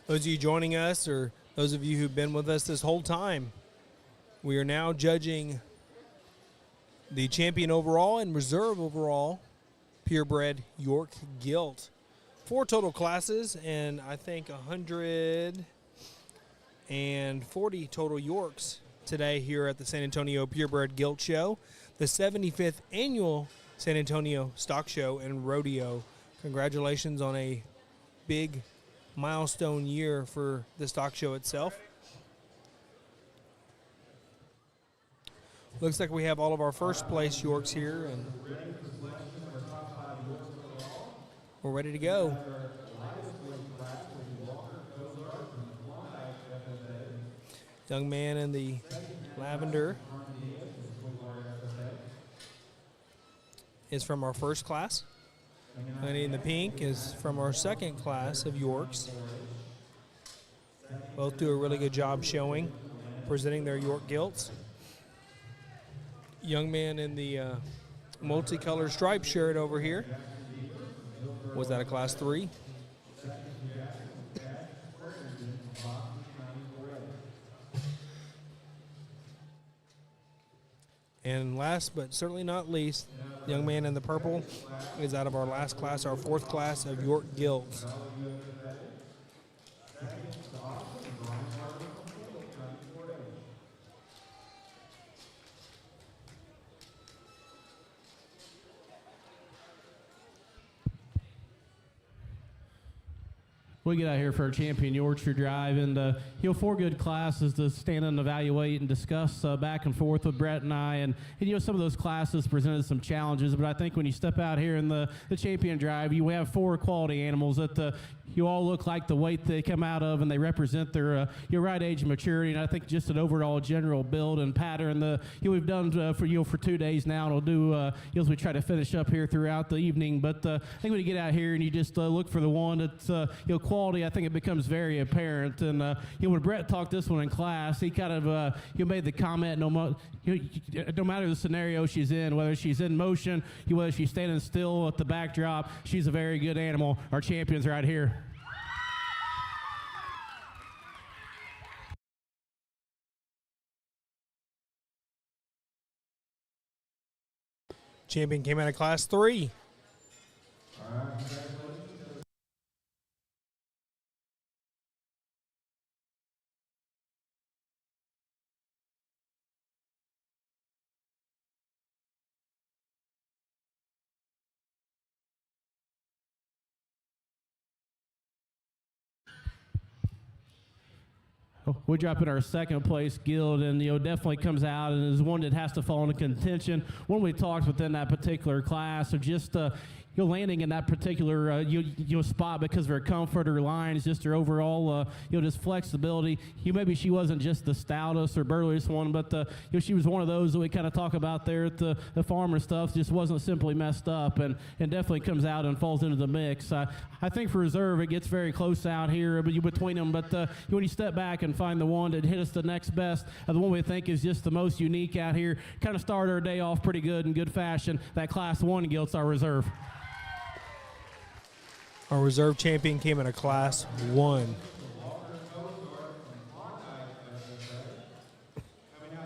Those of you joining us, or those of you who've been with us this whole time, we are now judging the champion overall and reserve overall purebred York Gilt. 4 total classes, and I think 140 total Yorks today here at the San Antonio Purebred Gilt Show, the 75th annual San Antonio Stock Show and Rodeo. Congratulations on a big milestone year for the stock show itself. Looks like we have all of our first place Yorks here, and we're ready to go. Young man in the lavender is from our first class. Honey in the pink is from our second class of Yorks. Both do a really good job showing, presenting their York Gilts. Young man in the multicolored striped shirt over here. Was that a class 3? And last but certainly not least, young man in the purple is out of our last class, our 4th class of York Gilts. We get out here for our champion Yorkshire Drive, and 4 good classes to stand and evaluate and discuss back and forth with Brett and I. And some of those classes presented some challenges, but I think when you step out here in the champion drive, you have 4 quality animals that you all look like the weight they come out of, and they represent their your right age and maturity. And I think just an overall general build and pattern we've done for 2 days now, and we'll do as we try to finish up here throughout the evening. But I think when you get out here and you just look for the one that's quality, I think it becomes very apparent. And when Brett talked this one in class, he kind of made the comment, no matter the scenario she's in, whether she's in motion, whether she's standing still at the backdrop, she's a very good animal. Our champion's right here. Champion came out of class 3. We drop in our second place Guild, and definitely comes out and is one that has to fall into contention. When we talked within that particular class of just landing in that particular spot because of her comfort, her lines, just her overall just flexibility. Maybe she wasn't just the stoutest or burliest one, but she was one of those that we kind of talk about there at the farm and stuff. Just wasn't simply messed up, and definitely comes out and falls into the mix. I think for reserve it gets very close out here between them, but when you step back and find the one that hit us the next best, the one we think is just the most unique out here, kind of started our day off pretty good in good fashion. That class 1 Gilt's our reserve. Our reserve champion came in a class 1.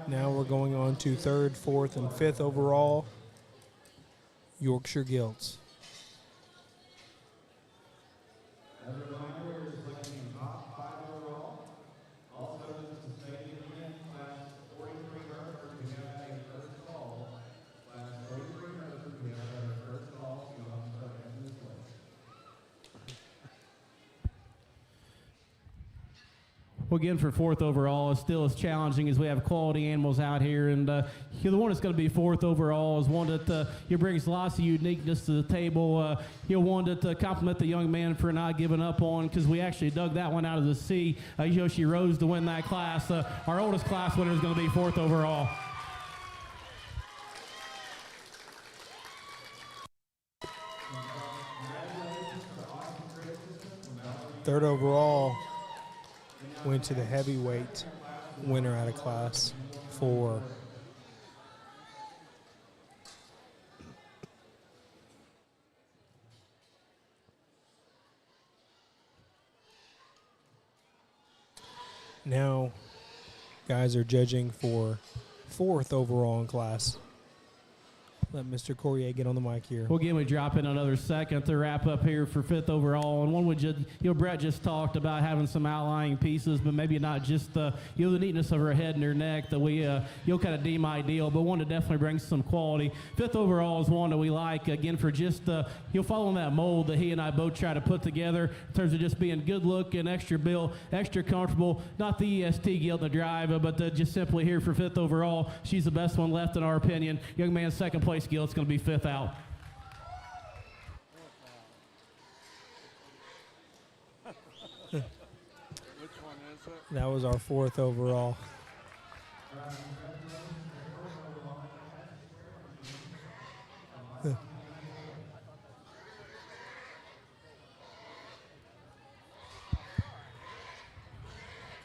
Now we're going on to 3rd, 4th, and 5th overall Yorkshire Gilts. Well, again, for 4th overall, it's still as challenging as we have quality animals out here. And the one that's going to be 4th overall is one that brings lots of uniqueness to the table. One that compliment the young man for not giving up on, because we actually dug that one out of the sea. She rose to win that class. Our oldest class winner is going to be 4th overall. Third overall went to the heavyweight winner out of class 4. Now, guys are judging for 4th overall in class. Let Mr. Corrier get on the mic here. Well, again, we drop in another second to wrap up here for 5th overall. And one would just, Brett just talked about having some outlying pieces, but maybe not just the, the neatness of her head and her neck that we, kind of deem ideal, but one to definitely bring some quality. 5th overall is one that we like, again, for just, following that mold that he and I both try to put together in terms of just being good looking, extra built, extra comfortable, not the EST Gilt in the drive, but just simply here for 5th overall. She's the best one left in our opinion. Young man, 2nd place Gilt's going to be 5th out. Which one is it? That was our 4th overall.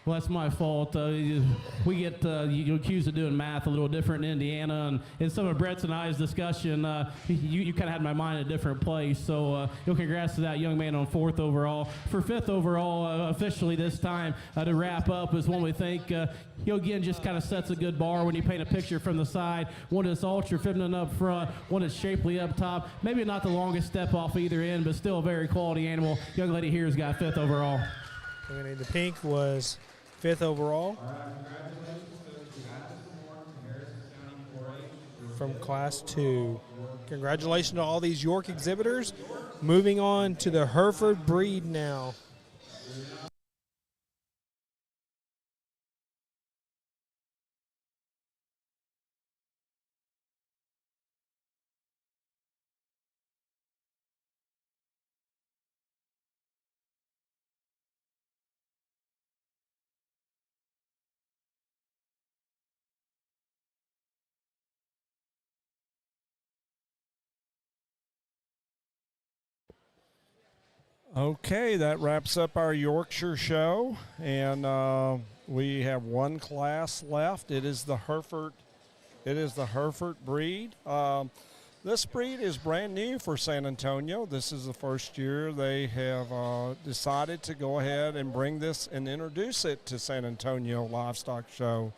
Well, that's my fault. We get accused of doing math a little different in Indiana, and some of Brett's and I's discussion, you kind of had my mind in a different place. So, congrats to that young man on 4th overall. For 5th overall, officially this time, to wrap up is one we think, again, just kind of sets a good bar when you paint a picture from the side. One that's ultra feminine up front, one that's shapely up top. Maybe not the longest step off either end, but still a very quality animal. Young lady here has got 5th overall. The pink was 5th overall from Class 2. Congratulations to all these York exhibitors. Moving on to the Hereford breed now. Okay, that wraps up our Yorkshire show, and we have one class left. It is the Hereford. It is the Hereford breed. This breed is brand new for San Antonio. This is the first year they have decided to go ahead and bring this and introduce it to San Antonio Livestock Show.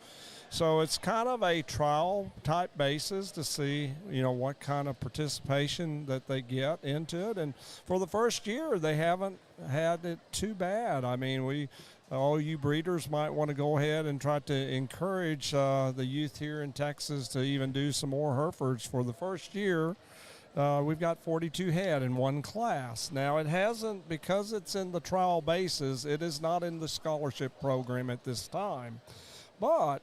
So it's kind of a trial type basis to see, what kind of participation that they get into it. And for the first year, they haven't had it too bad. I mean, all you breeders might want to go ahead and try to encourage the youth here in Texas to even do some more Herefords. For the first year, we've got 42 head in one class. Now, it hasn't, because it's in the trial basis, it is not in the scholarship program at this time. But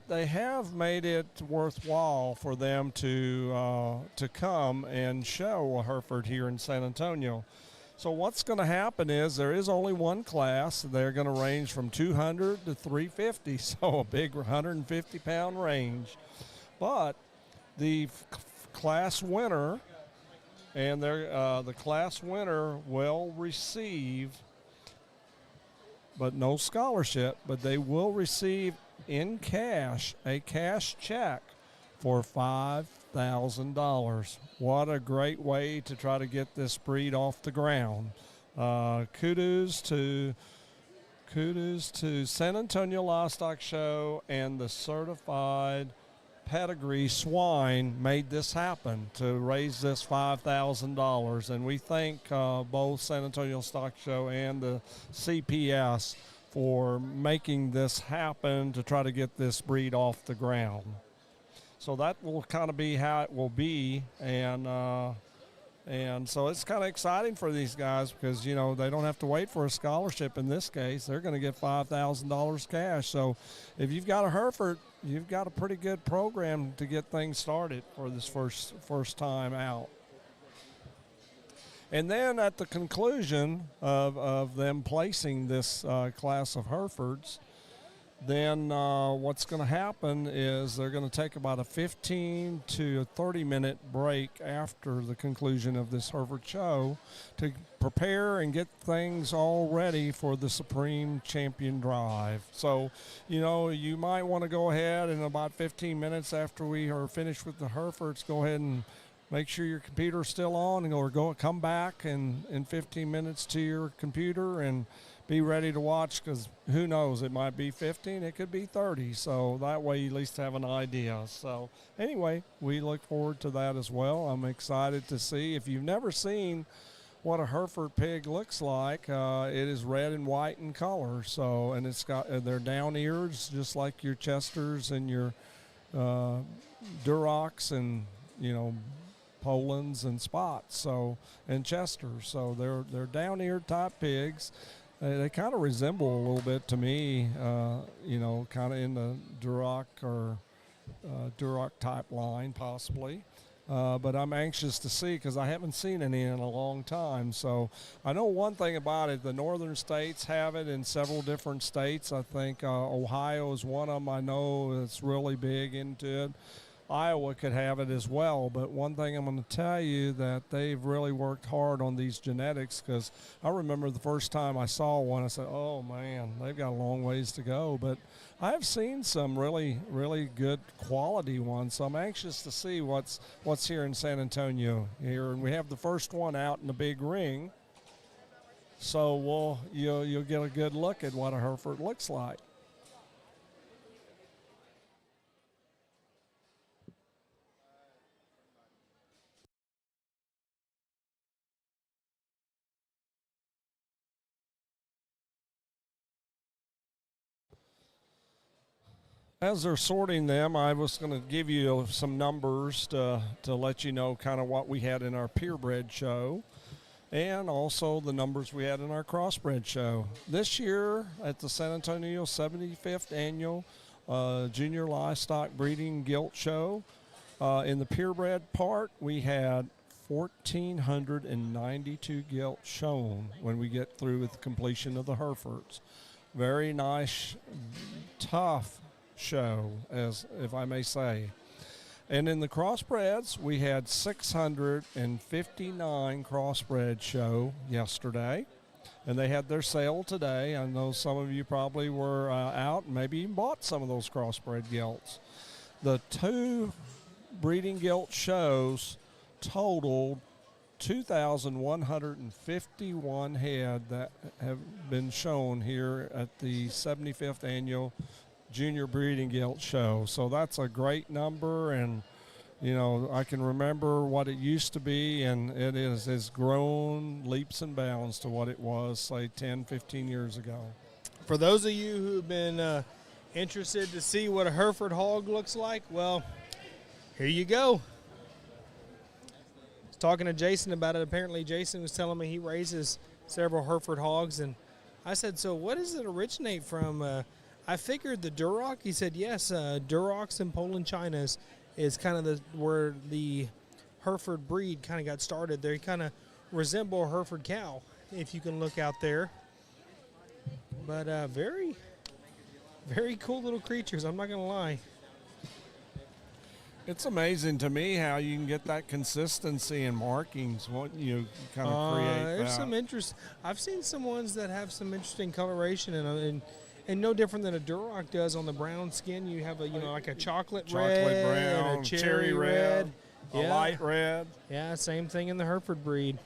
they have made it worthwhile for them to come and show a Hereford here in San Antonio. So what's going to happen is there is only one class. They're going to range from 200 to 350, so a big 150-pound range. But the class winner and the class winner will receive, but no scholarship, but they will receive in cash, a cash check for $5,000. What a great way to try to get this breed off the ground. Kudos to San Antonio Livestock Show and the certified pedigree swine made this happen to raise this $5,000. And we thank both San Antonio Stock Show and the CPS for making this happen to try to get this breed off the ground. So that will kind of be how it will be, and so it's kind of exciting for these guys because, they don't have to wait for a scholarship in this case. They're going to get $5,000 cash. So if you've got a Hereford, you've got a pretty good program to get things started for this first time out. And then at the conclusion of them placing this class of Herefords, then what's going to happen is they're going to take about a 15 to 30-minute break after the conclusion of this Hereford show to prepare and get things all ready for the Supreme Champion Drive. So, you might want to go ahead and about 15 minutes after we are finished with the Herefords, go ahead and make sure your computer's still on, or come back in 15 minutes to your computer and be ready to watch, because who knows, it might be 15, it could be 30. So that way you at least have an idea. So anyway, we look forward to that as well. I'm excited to see. If you've never seen what a Hereford pig looks like, it is red and white in color. So, and it's got their down ears just like your Chesters and your Durocs and, you know, Polands and Spots, so, and Chesters. So they're down-eared type pigs. They kind of resemble a little bit to me, you know, kind of in the Duroc or Duroc type line possibly. But I'm anxious to see, because I haven't seen any in a long time. So I know one thing about it, the northern states have it in several different states. I think Ohio is one of them. I know it's really big into it. Iowa could have it as well, but one thing I'm going to tell you, that they've really worked hard on these genetics, because I remember the first time I saw one, I said, oh man, they've got a long ways to go. But I've seen some really, really good quality ones, so I'm anxious to see what's here in San Antonio here. And we have the first one out in the big ring, so you'll get a good look at what a Hereford looks like. As they're sorting them, I was going to give you some numbers to let you know kind of what we had in our purebred show, and also the numbers we had in our crossbred show. This year at the San Antonio 75th Annual Junior Livestock Breeding Gilt Show, in the purebred part, we had 1,492 gilts shown when we get through with the completion of the Herefords. Very nice, tough show, as if I may say. And in the crossbreds, we had 659 crossbred show yesterday, and they had their sale today. I know some of you probably were out and maybe even bought some of those crossbred gilts. The two breeding gilt shows totaled 2,151 head that have been shown here at the 75th Annual Junior Breeding Gilt Show. So that's a great number, and you know, I can remember what it used to be, and it has grown leaps and bounds to what it was, say, 10, 15 years ago. For those of you who've been interested to see what a Hereford hog looks like, well, here you go. I was talking to Jason about it. Apparently Jason was telling me he raises several Hereford hogs, and I said, so what does it originate from? I figured the Duroc. He said, yes, Durocs and Poland Chinas is kind of where the Hereford breed kind of got started. They kind of resemble a Hereford cow, if you can look out there. But very, very cool little creatures, I'm not going to lie. It's amazing to me how you can get that consistency in markings. What you kind of create There's that. some interest. I've seen some ones that have some interesting coloration and no different than a Duroc does on the brown skin. You have like a chocolate red, brown, and a cherry red, a light red. Yeah, same thing in the Hereford breed.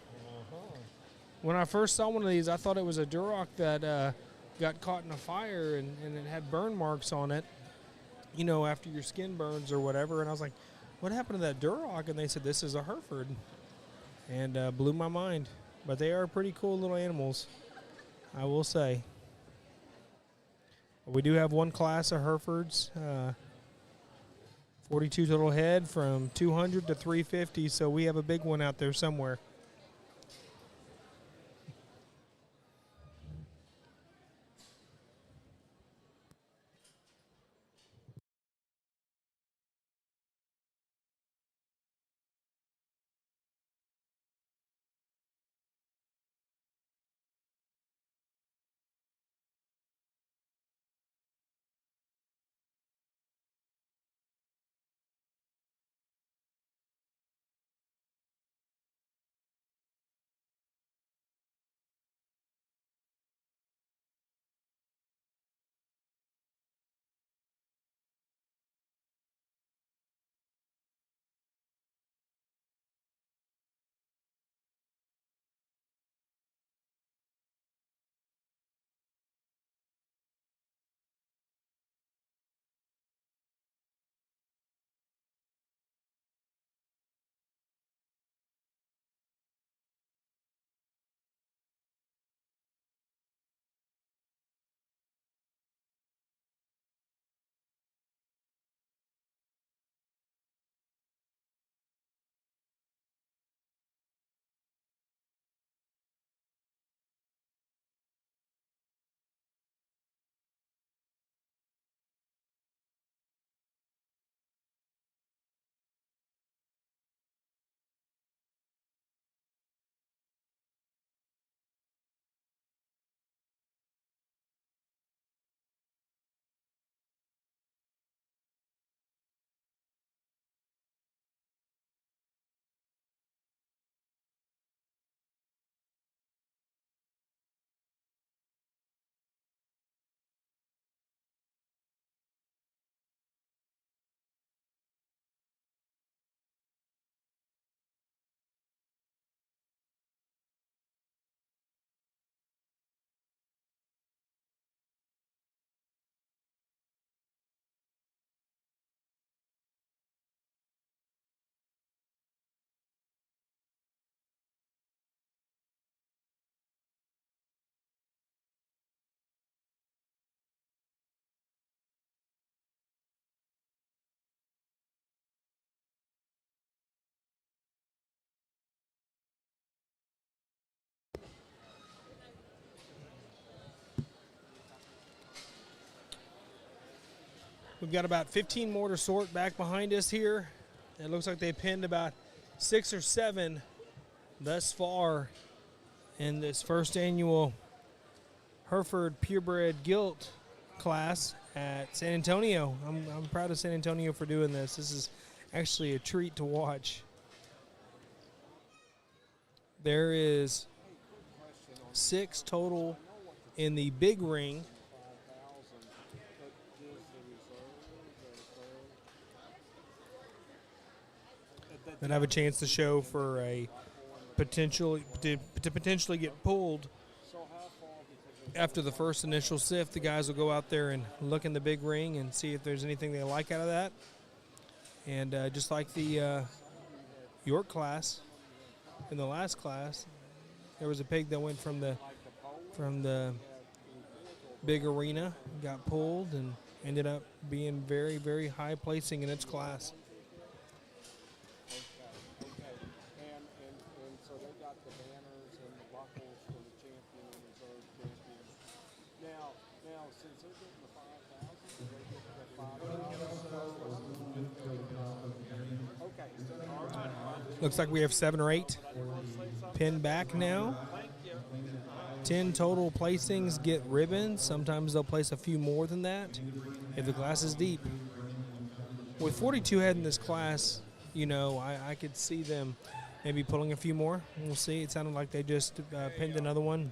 When I first saw one of these, I thought it was a Duroc that got caught in a fire and it had burn marks on it, you know, after your skin burns or whatever. And I was like, what happened to that Duroc? And they said, this is a Hereford. And blew my mind. But they are pretty cool little animals, I will say. We do have one class of Herefords, 42 total head from 200 to 350, so we have a big one out there somewhere. We've got about 15 more to sort back behind us here. It looks like they pinned about 6 or 7 thus far in this first annual Hereford Purebred Gilt class at San Antonio. I'm proud of San Antonio for doing this. This is actually a treat to watch. There is 6 total in the big ring. Then have a chance to show for a potentially get pulled after the first initial sift. The guys will go out there and look in the big ring and see if there's anything they like out of that. And just like the York class, in the last class, there was a pig that went from the big arena, got pulled, and ended up being very, very high placing in its class. And so they got the banners and the buckles for the champion and reserve champion. Now, since they're getting the 5,000, they get the 5,000. Okay. Looks like we have 7 or 8 pinned back now. 10 total placings get ribbons. Sometimes they'll place a few more than that if the class is deep. With 42 head in this class, you know, I could see them maybe pulling a few more. We'll see. It sounded like they just pinned another one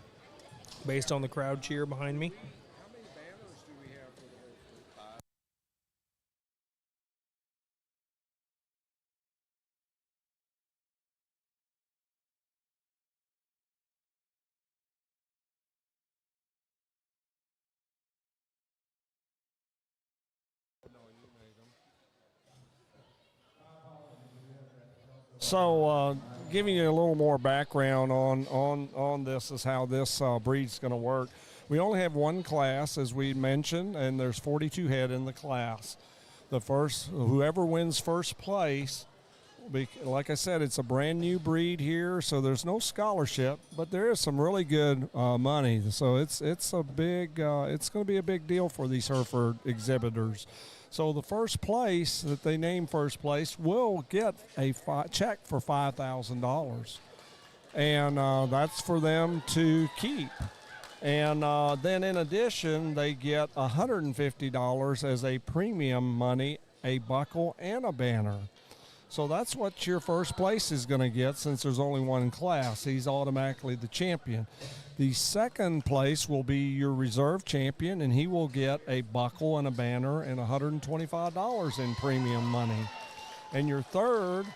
based on the crowd cheer behind me. How many banners do we have for the Hereford? So, giving you a little more background on this is how this breed's going to work. We only have one class, as we mentioned, and there's 42 head in the class. Whoever wins first place, like I said, it's a brand new breed here, so there's no scholarship, but there is some really good money. So it's going to be a big deal for these Hereford exhibitors. So the first place that they name first place will get a check for $5,000, and that's for them to keep. And then in addition, they get $150 as a premium money, a buckle, and a banner. So that's what your first place is going to get, since there's only one class. He's automatically the champion. The second place will be your reserve champion, and he will get a buckle and a banner and $125 in premium money. And your third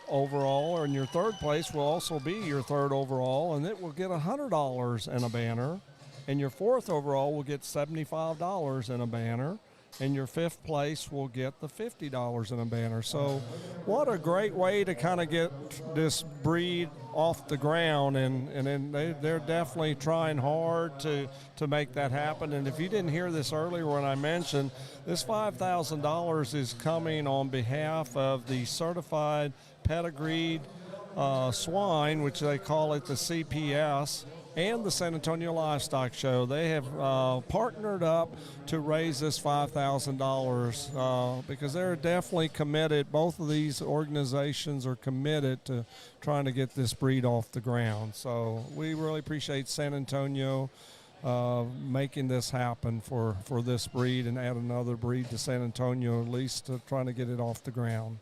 overall, or in your third place, will also be your third overall, and it will get $100 and a banner. And your fourth overall will get $75 and a banner. And your fifth place will get the $50 in a banner. So what a great way to kind of get this breed off the ground, and they're definitely trying hard to make that happen. And if you didn't hear this earlier when I mentioned, this $5,000 is coming on behalf of the certified pedigreed swine, which they call it the CPS, and the San Antonio Livestock Show. They have partnered up to raise this $5,000 because they're definitely committed. Both of these organizations are committed to trying to get this breed off the ground. So we really appreciate San Antonio making this happen for this breed, and add another breed to San Antonio, at least to trying to get it off the ground.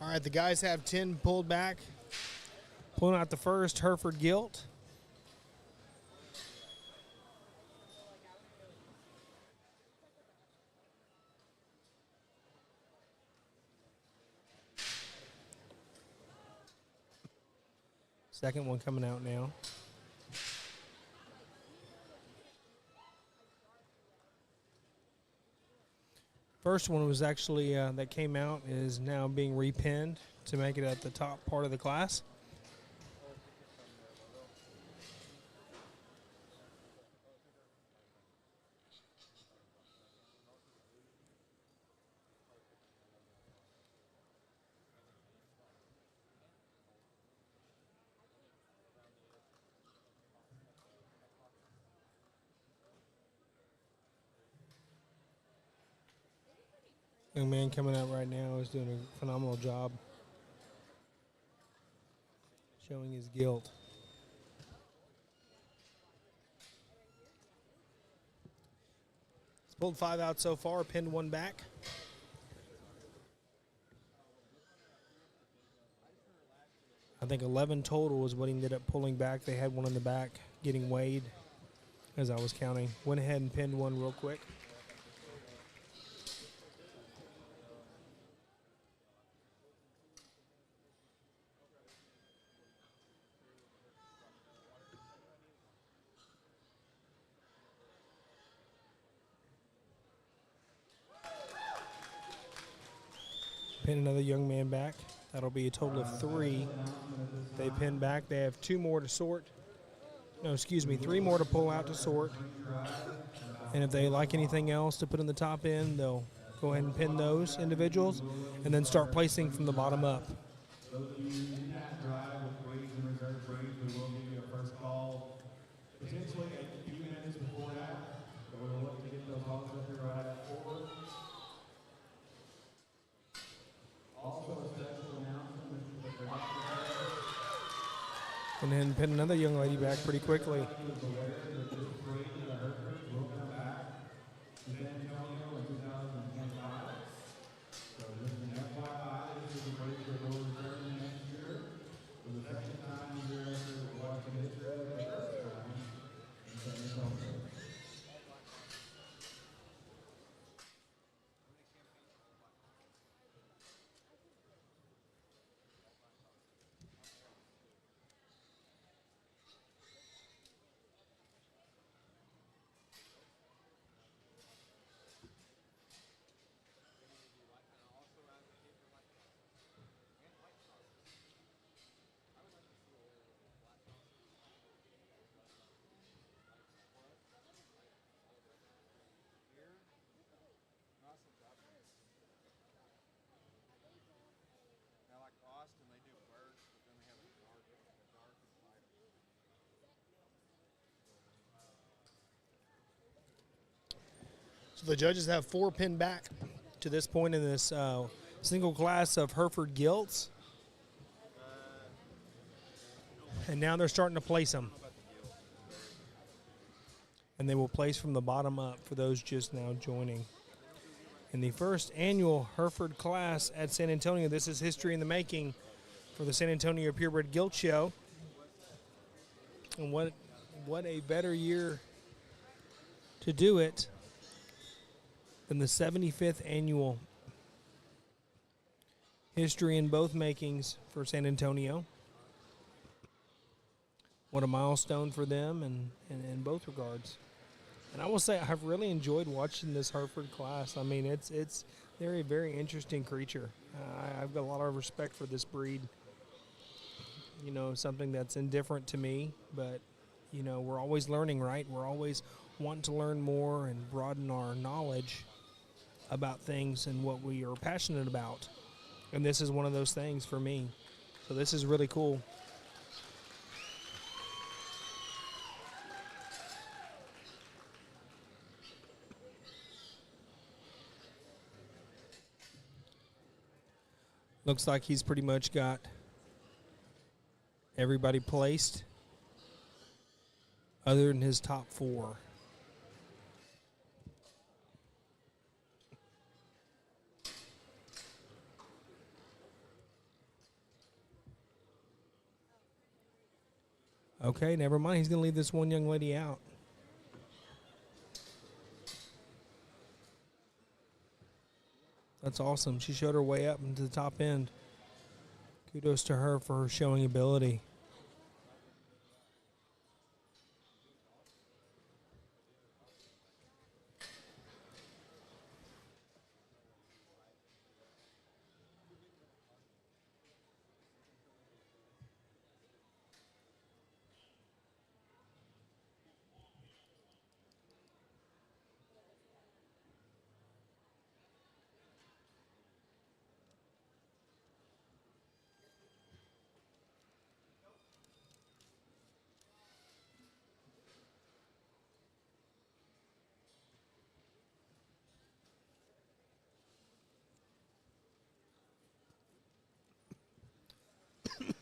All right, the guys have 10 pulled back. Pulling out the first Hereford Gilt. Second one coming out now. First one was actually that came out is now being repinned to make it at the top part of the class. Young man coming out right now is doing a phenomenal job showing his gilt. He's pulled 5 out so far, pinned 1 back. I think 11 total was what he ended up pulling back. They had one in the back getting weighed as I was counting. Went ahead and pinned 1 real quick. Pin another young man back. That'll be a total of 3. They pin back. They have 2 more to sort. No, excuse me, 3 more to pull out to sort. And if they like anything else to put in the top end, they'll go ahead and pin those individuals and then start placing from the bottom up. Those of you who did not drive with grades and reserve grades, we will give you a first call potentially a few minutes before that. So we'll look to get those calls up here right at 4. Also a special announcement with the And then pin another young lady back pretty quickly. Now, like Austin, they do bursts, but then they have a dark and light. So the judges have 4 pinned back to this point in this single class of Hereford Gilts. And now they're starting to place them. And they will place from the bottom up for those just now joining. In the first annual Hereford class at San Antonio, this is history in the making for the San Antonio Purebred Gilt Show. And what a better year to do it than the 75th annual history in both makings for San Antonio. What a milestone for them in both regards. And I will say I've really enjoyed watching this Hereford class. I mean, they're a very interesting creature. I've got a lot of respect for this breed. You know, something that's indifferent to me, but, you know, we're always learning, right? We're always wanting to learn more and broaden our knowledge about things and what we are passionate about. And this is one of those things for me. So this is really cool. Looks like he's pretty much got everybody placed other than his top 4. Okay, never mind. He's going to leave this one young lady out. That's awesome. She showed her way up into the top end. Kudos to her for her showing ability.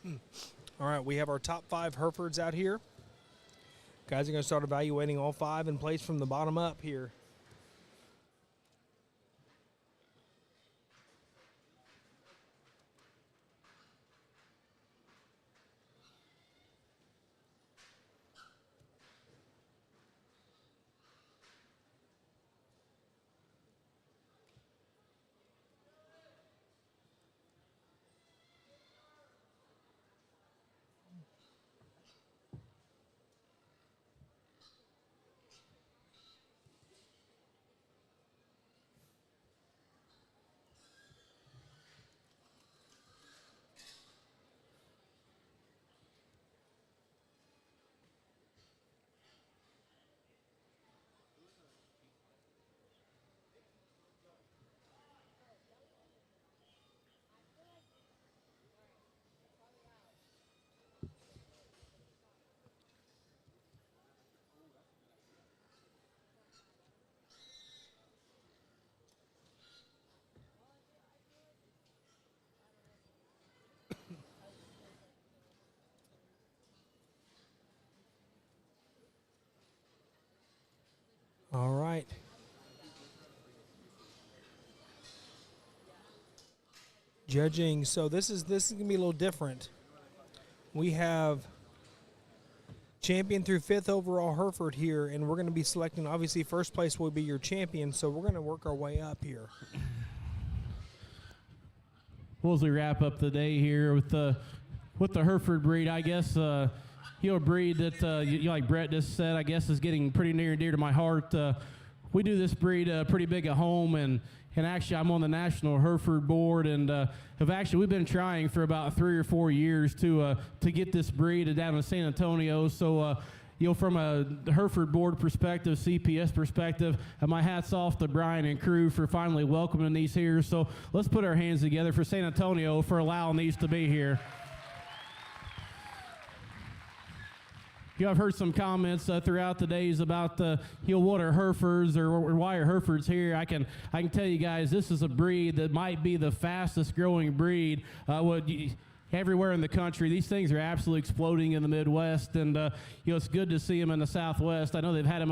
All right, we have our top 5 Herefords out here. Guys are going to start evaluating all 5 in place from the bottom up here. All right. Judging, so this is gonna be a little different. We have champion through 5th overall Hereford here, and we're gonna be selecting. Obviously, first place will be your champion, so we're gonna work our way up here. Well, as we wrap up the day here with the Hereford breed, I guess a breed that you like Brett just said, I guess is getting pretty near and dear to my heart. We do this breed pretty big at home, and actually I'm on the National Hereford board, and we've been trying for about 3 or 4 years to get this breed down in San Antonio. So from a Hereford board perspective, CPS perspective, my hat's off to Brian and crew for finally welcoming these here. So let's put our hands together for San Antonio for allowing these to be here. I've heard some comments throughout the days about what are Herefords or why are Herefords here. I can tell you guys, this is a breed that might be the fastest growing breed everywhere in the country. These things are absolutely exploding in the Midwest, and it's good to see them in the Southwest. I know they've had them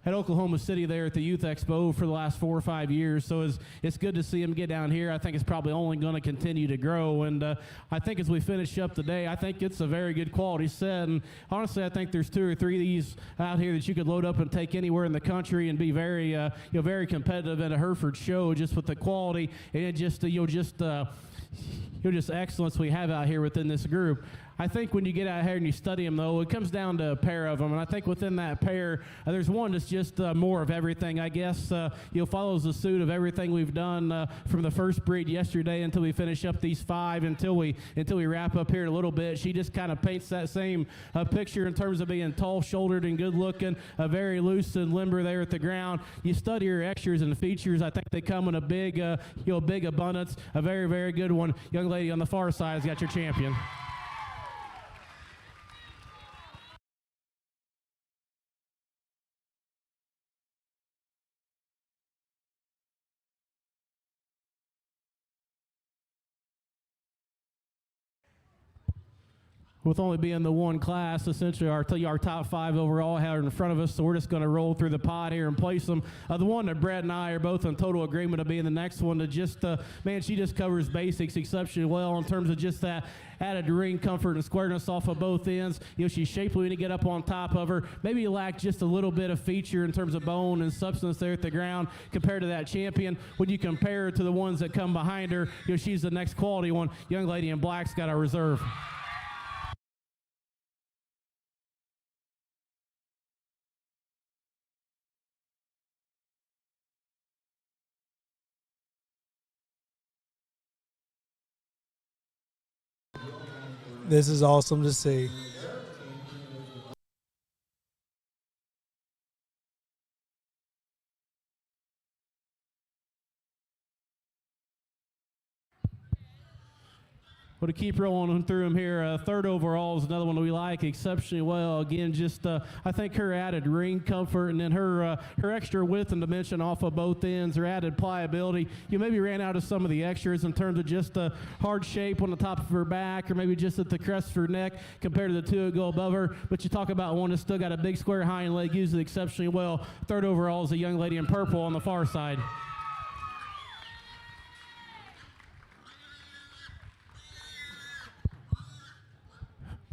at Oklahoma City there at the Youth Expo for the last 4 or 5 years, so it's good to see them get down here. I think it's probably only going to continue to grow, and I think as we finish up today, I think it's a very good quality set, and honestly, I think there's 2 or 3 of these out here that you could load up and take anywhere in the country and be very, very competitive at a Hereford show just with the quality and just excellence we have out here within this group. I think when you get out here and you study them, though, it comes down to a pair of them. And I think within that pair, there's one that's just more of everything, I guess. Follows the suit of everything we've done from the first breed yesterday until we finish up these 5, until we wrap up here in a little bit. She just kind of paints that same picture in terms of being tall-shouldered and good-looking, very loose and limber there at the ground. You study her extras and features, I think they come in a big abundance. A very, very good one. Young lady on the far side has got your champion. With only being the one class, essentially our top 5 overall have in front of us, so we're just going to roll through the pod here and place them. The one that Brett and I are both in total agreement of being the next one to just, she just covers basics exceptionally well in terms of just that added ring comfort and squareness off of both ends. She's shapely when you get up on top of her. Maybe you lack just a little bit of feature in terms of bone and substance there at the ground compared to that champion. When you compare her to the ones that come behind her, she's the next quality one. Young lady in black's got a reserve. This is awesome to see. Well, to keep rolling through them here, third overall is another one that we like exceptionally well. Again, just I think her added ring comfort and then her extra width and dimension off of both ends, her added pliability. You maybe ran out of some of the extras in terms of just the hard shape on the top of her back or maybe just at the crest of her neck compared to the two that go above her. But you talk about one that's still got a big square hind leg, uses it exceptionally well. Third overall is a young lady in purple on the far side.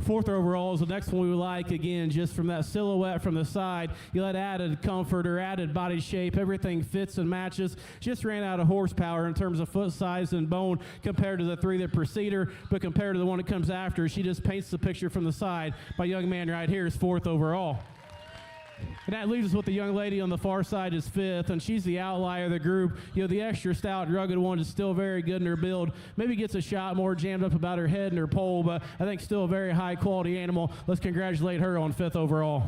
Fourth overall is the next one we would like. Again, just from that silhouette from the side, you let added comfort or added body shape. Everything fits and matches. Just ran out of horsepower in terms of foot size and bone compared to the three that precede her, but compared to the one that comes after her, she just paints the picture from the side. My young man right here is fourth overall. And that leaves us with the young lady on the far side is fifth, and she's the outlier of the group. You know, the extra stout, rugged one is still very good in her build. Maybe gets a shot more jammed up about her head and her pole, but I think still a very high-quality animal. Let's congratulate her on fifth overall.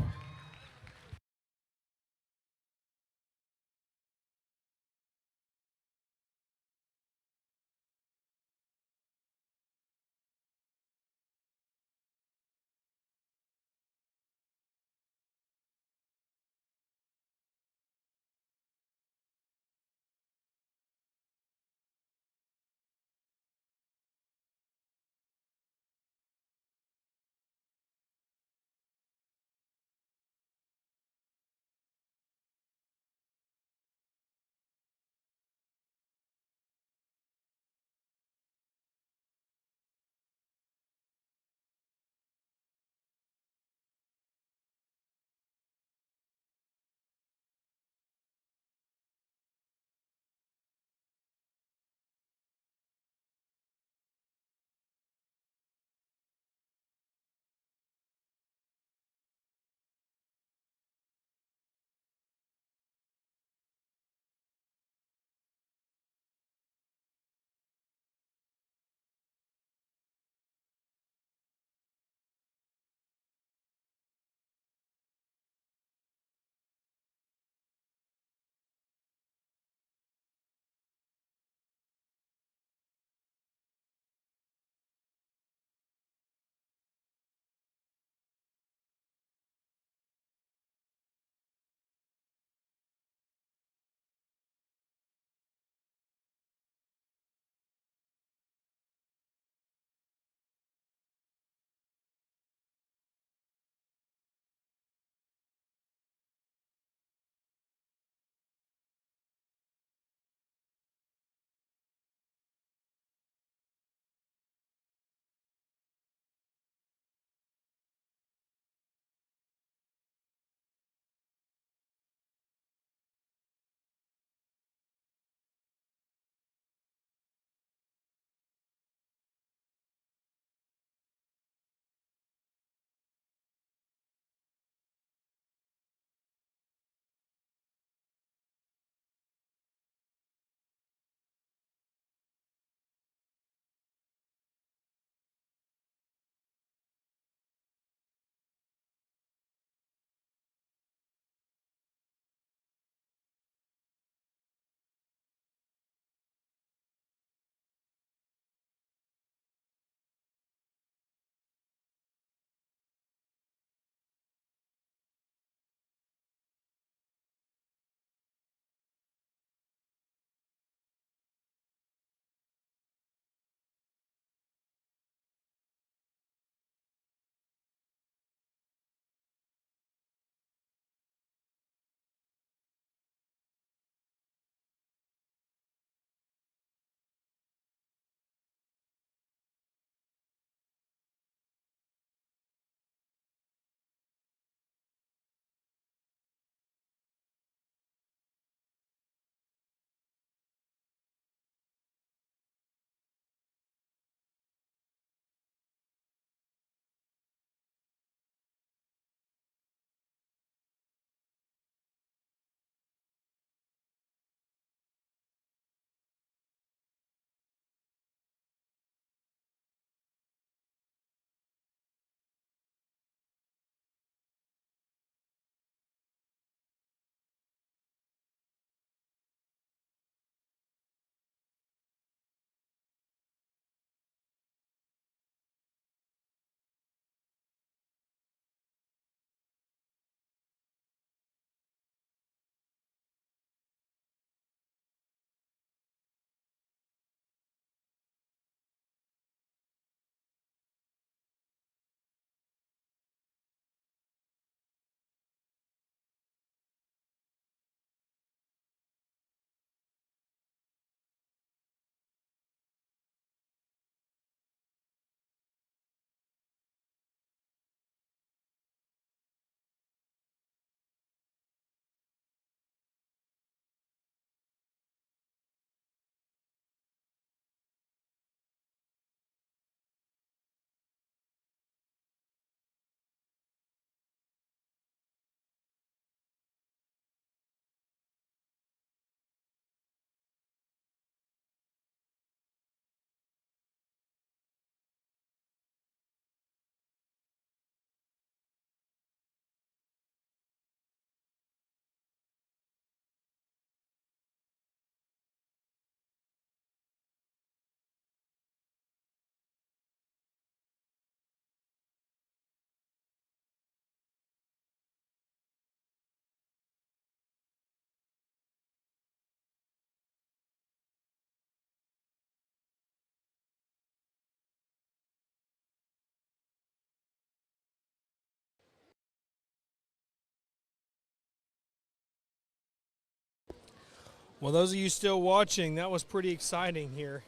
Well, those of you still watching, that was pretty exciting here.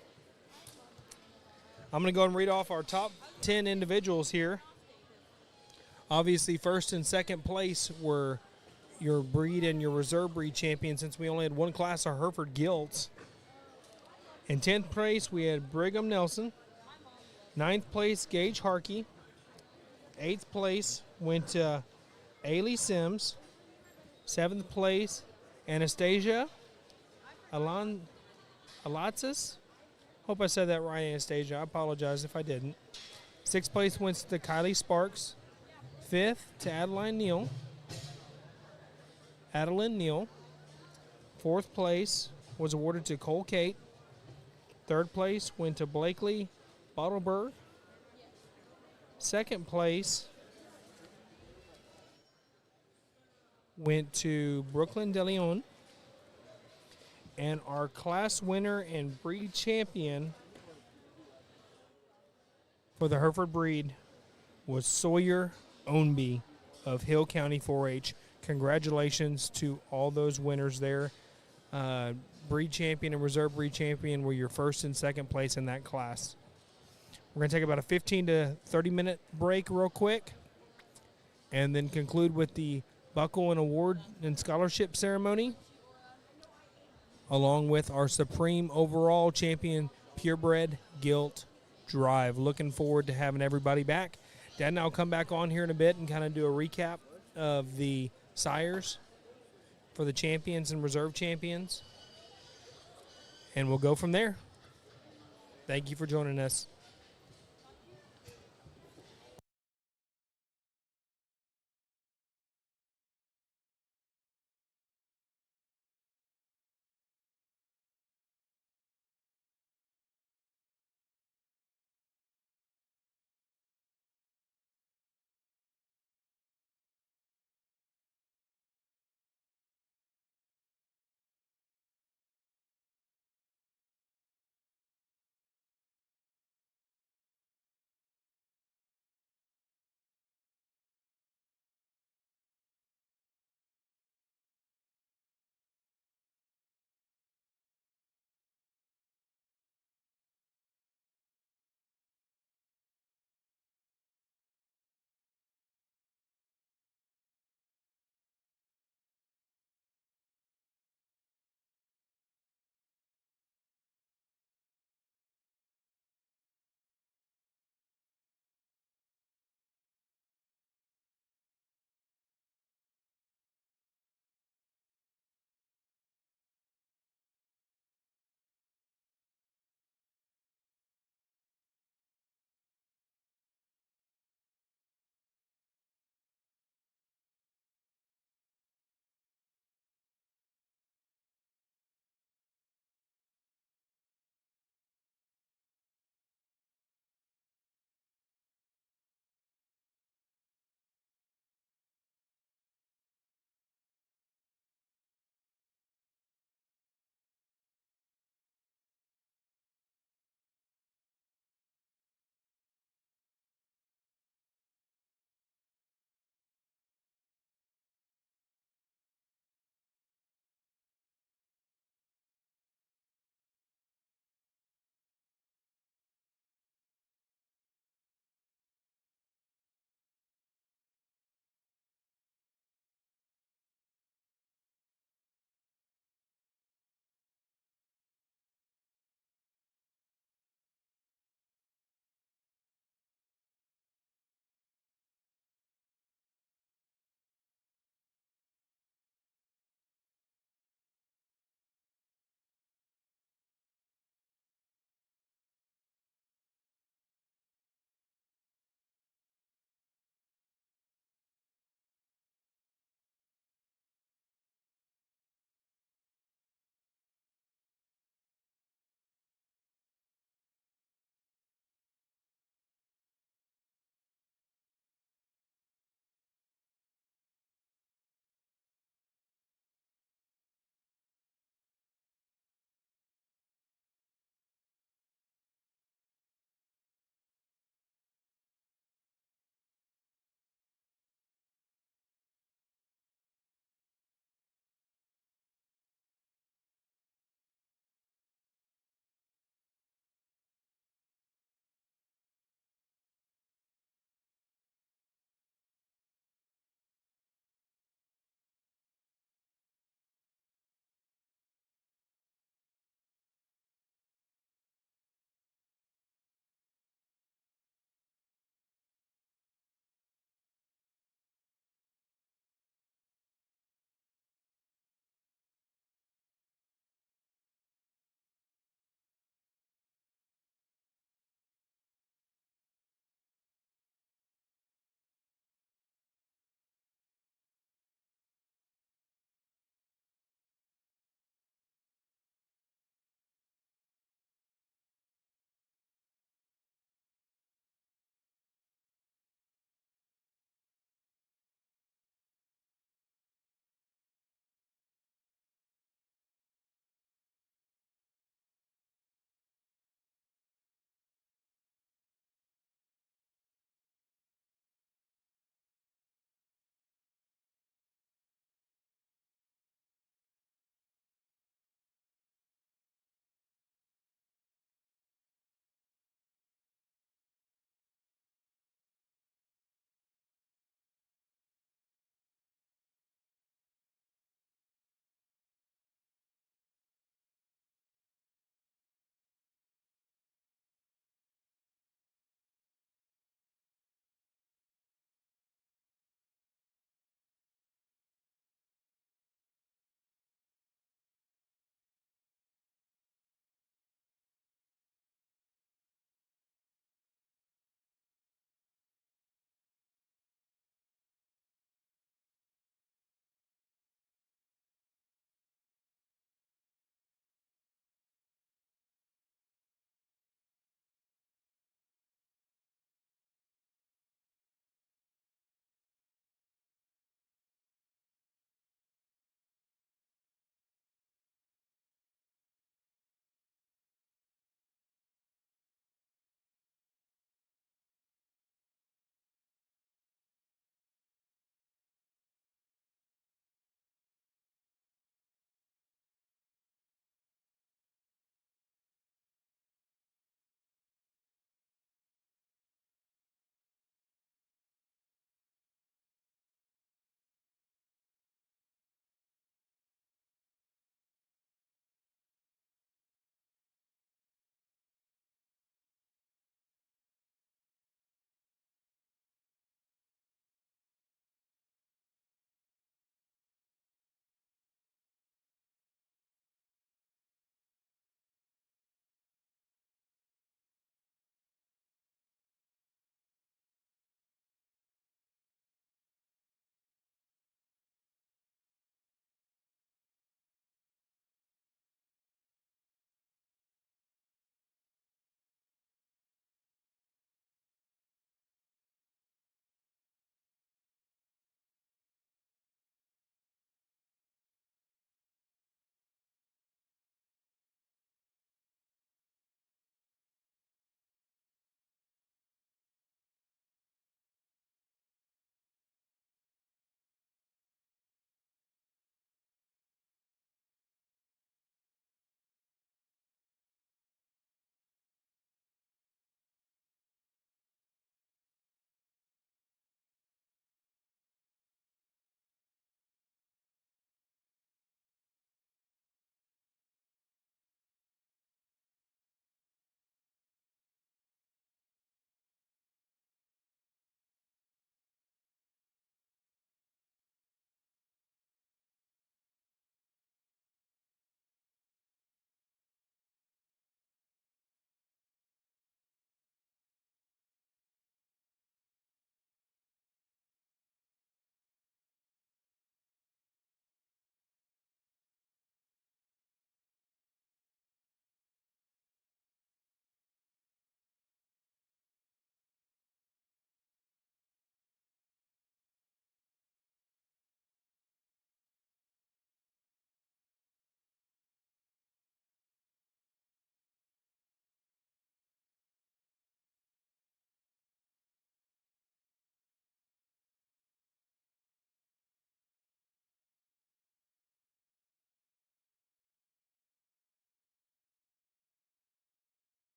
I'm going to go and read off our top 10 individuals here. Obviously, first and second place were your breed and your reserve breed champions, since we only had one class of Hereford Gilts. In 10th place, we had Brigham Nelson. 9th place, Gage Harkey. 8th place went to Ailey Sims. 7th place, Anastasia Alatzis. Hope I said that right, Anastasia. I apologize if I didn't. 6th place went to Kylie Sparks. 5th to Adeline Neal. 4th place was awarded to Cole Kate. 3rd place went to Blakely Bottleberg. 2nd place went to Brooklyn De Leon. And our class winner and breed champion for the Hereford breed was Sawyer Ownby of Hill County 4-H. Congratulations to all those winners there. Breed champion and reserve breed champion were your first and second place in that class. We're going to take about a 15 to 30-minute break real quick and then conclude with the buckle and award and scholarship ceremony, along with our Supreme Overall Champion Purebred Gilt Drive. Looking forward to having everybody back. Dad and I will come back on here in a bit and kind of do a recap of the sires for the champions and reserve champions. And we'll go from there. Thank you for joining us.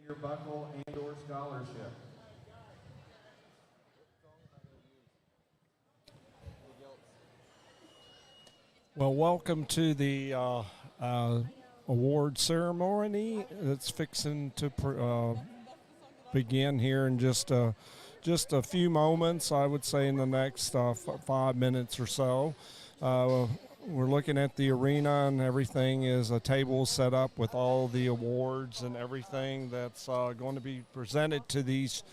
your buckle and/or scholarship. Well, welcome to the award ceremony that's fixing to begin here in just a few moments. I would say in the next 5 minutes or so. We're looking at the arena, and everything is a table set up with all the awards and everything that's going to be presented to these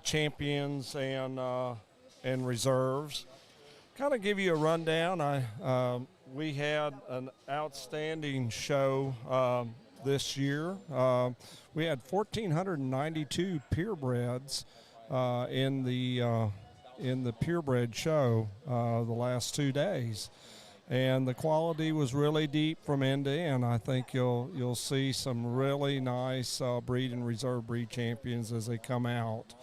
champions and reserves. Kind of give you a rundown. We had an outstanding show this year. We had 1,492 purebreds in the purebred show the last 2 days, and the quality was really deep from end to end. I think you'll see some really nice breed and reserve breed champions as they come out,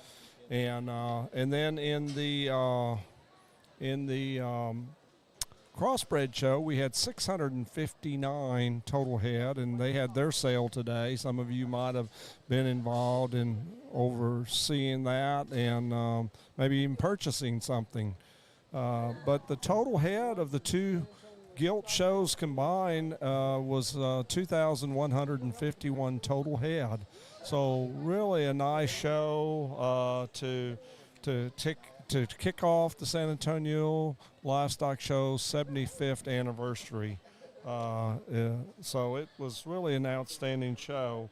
and then in the crossbred show, we had 659 total head, and they had their sale today. Some of you might have been involved in overseeing that and maybe even purchasing something. But the total head of the two gilt shows combined was 2,151 total head. So really a nice show to kick off the San Antonio Livestock Show's 75th anniversary. So it was really an outstanding show.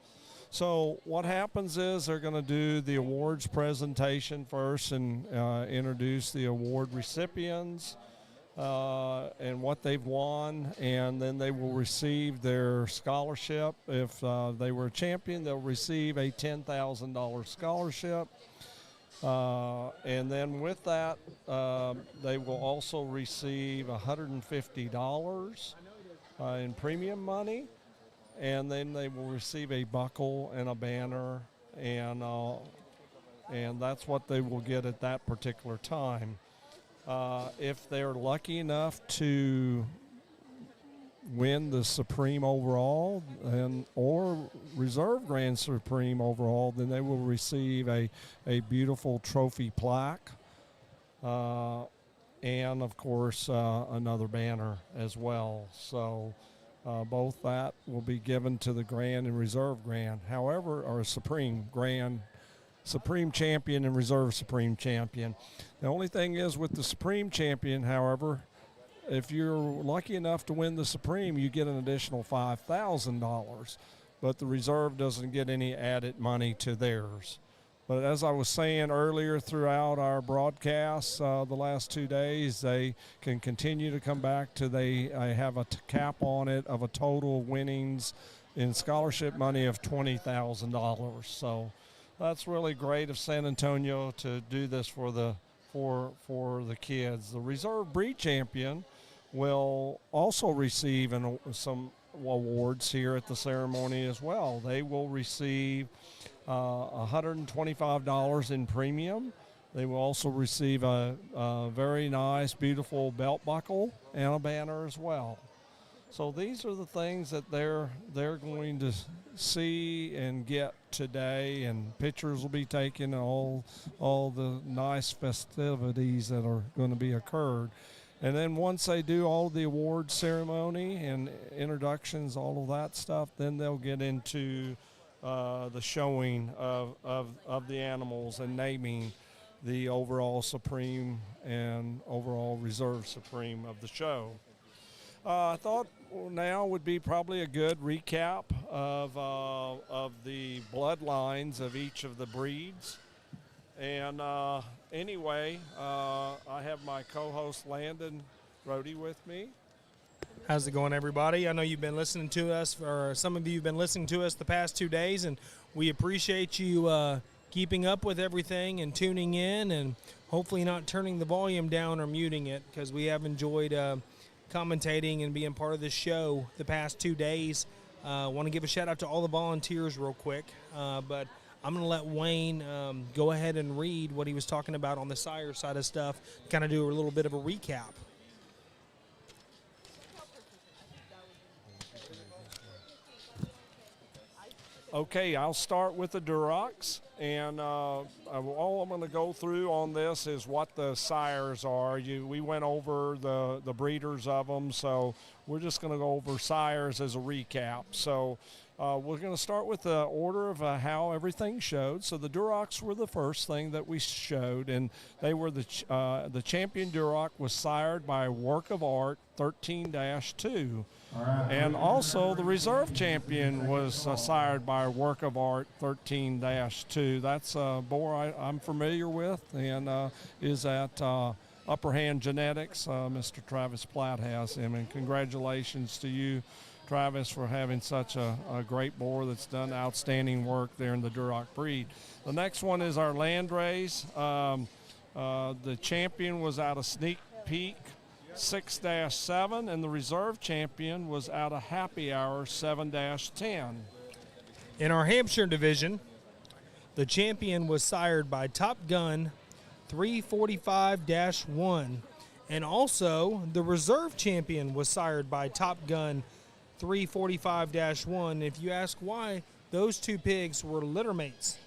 So what happens is they're going to do the awards presentation first and introduce the award recipients and what they've won, and then they will receive their scholarship. If they were a champion, they'll receive a $10,000 scholarship. And then with that, they will also receive $150 in premium money, and then they will receive a buckle and a banner, and that's what they will get at that particular time. If they're lucky enough to win the Supreme overall or Reserve Grand Supreme overall, then they will receive a beautiful trophy plaque and of course another banner as well. So both that will be given to the Grand and Reserve Grand, however, or Supreme Grand, Supreme Champion and Reserve Supreme Champion. The only thing is with the Supreme Champion, however, if you're lucky enough to win the Supreme, you get an additional $5,000, but the Reserve doesn't get any added money to theirs. But as I was saying earlier throughout our broadcasts the last 2 days, they can continue to come back to I have a cap on it of a total winnings in scholarship money of $20,000. So that's really great of San Antonio to do this for the kids. The Reserve Breed Champion will also receive some awards here at the ceremony as well. They will receive $125 in premium. They will also receive a very nice, beautiful belt buckle and a banner as well. So these are the things that they're going to see and get today, and pictures will be taken, and all the nice festivities that are going to be occurred. And then once they do all the award ceremony and introductions, all of that stuff, then they'll get into the showing of the animals and naming the overall Supreme and overall Reserve Supreme of the show. I thought now would be probably a good recap of the bloodlines of each of the breeds. And anyway, I have my co-host Landon Brody with me. How's it going, everybody? I know you've been listening to us, or some of you have been listening to us the past 2 days, and we appreciate you keeping up with everything and tuning in, and hopefully not turning the volume down or muting it, because we have enjoyed commentating and being part of this show the past 2 days. Want to give a shout out to all the volunteers real quick, but I'm going to let Wayne go ahead and read what he was talking about on the sire side of stuff, kind of do a little bit of a recap. Okay, I'll start with the Durocs, and all I'm going to go through on this is what the sires are. We went over the breeders of them, so we're just going to go over sires as a recap. So we're going to start with the order of how everything showed. So the Durocs were the first thing that we showed, and they were the champion Duroc was sired by Work of Art 13-2. And also the reserve champion was sired by Work of Art 13-2. That's a boar I'm familiar with, and is at Upper Hand Genetics. Mr. Travis Platt has him, and congratulations to you, Travis, for having such a great boar that's done outstanding work there in the Duroc breed. The next one is our Landrace. The champion was out of Sneak Peek 6-7, and the reserve champion was out of Happy Hour 7-10. In our Hampshire division, the champion was sired by Top Gun 345-1, and also the reserve champion was sired by Top Gun 345-1. If you ask why, those two pigs were litter mates.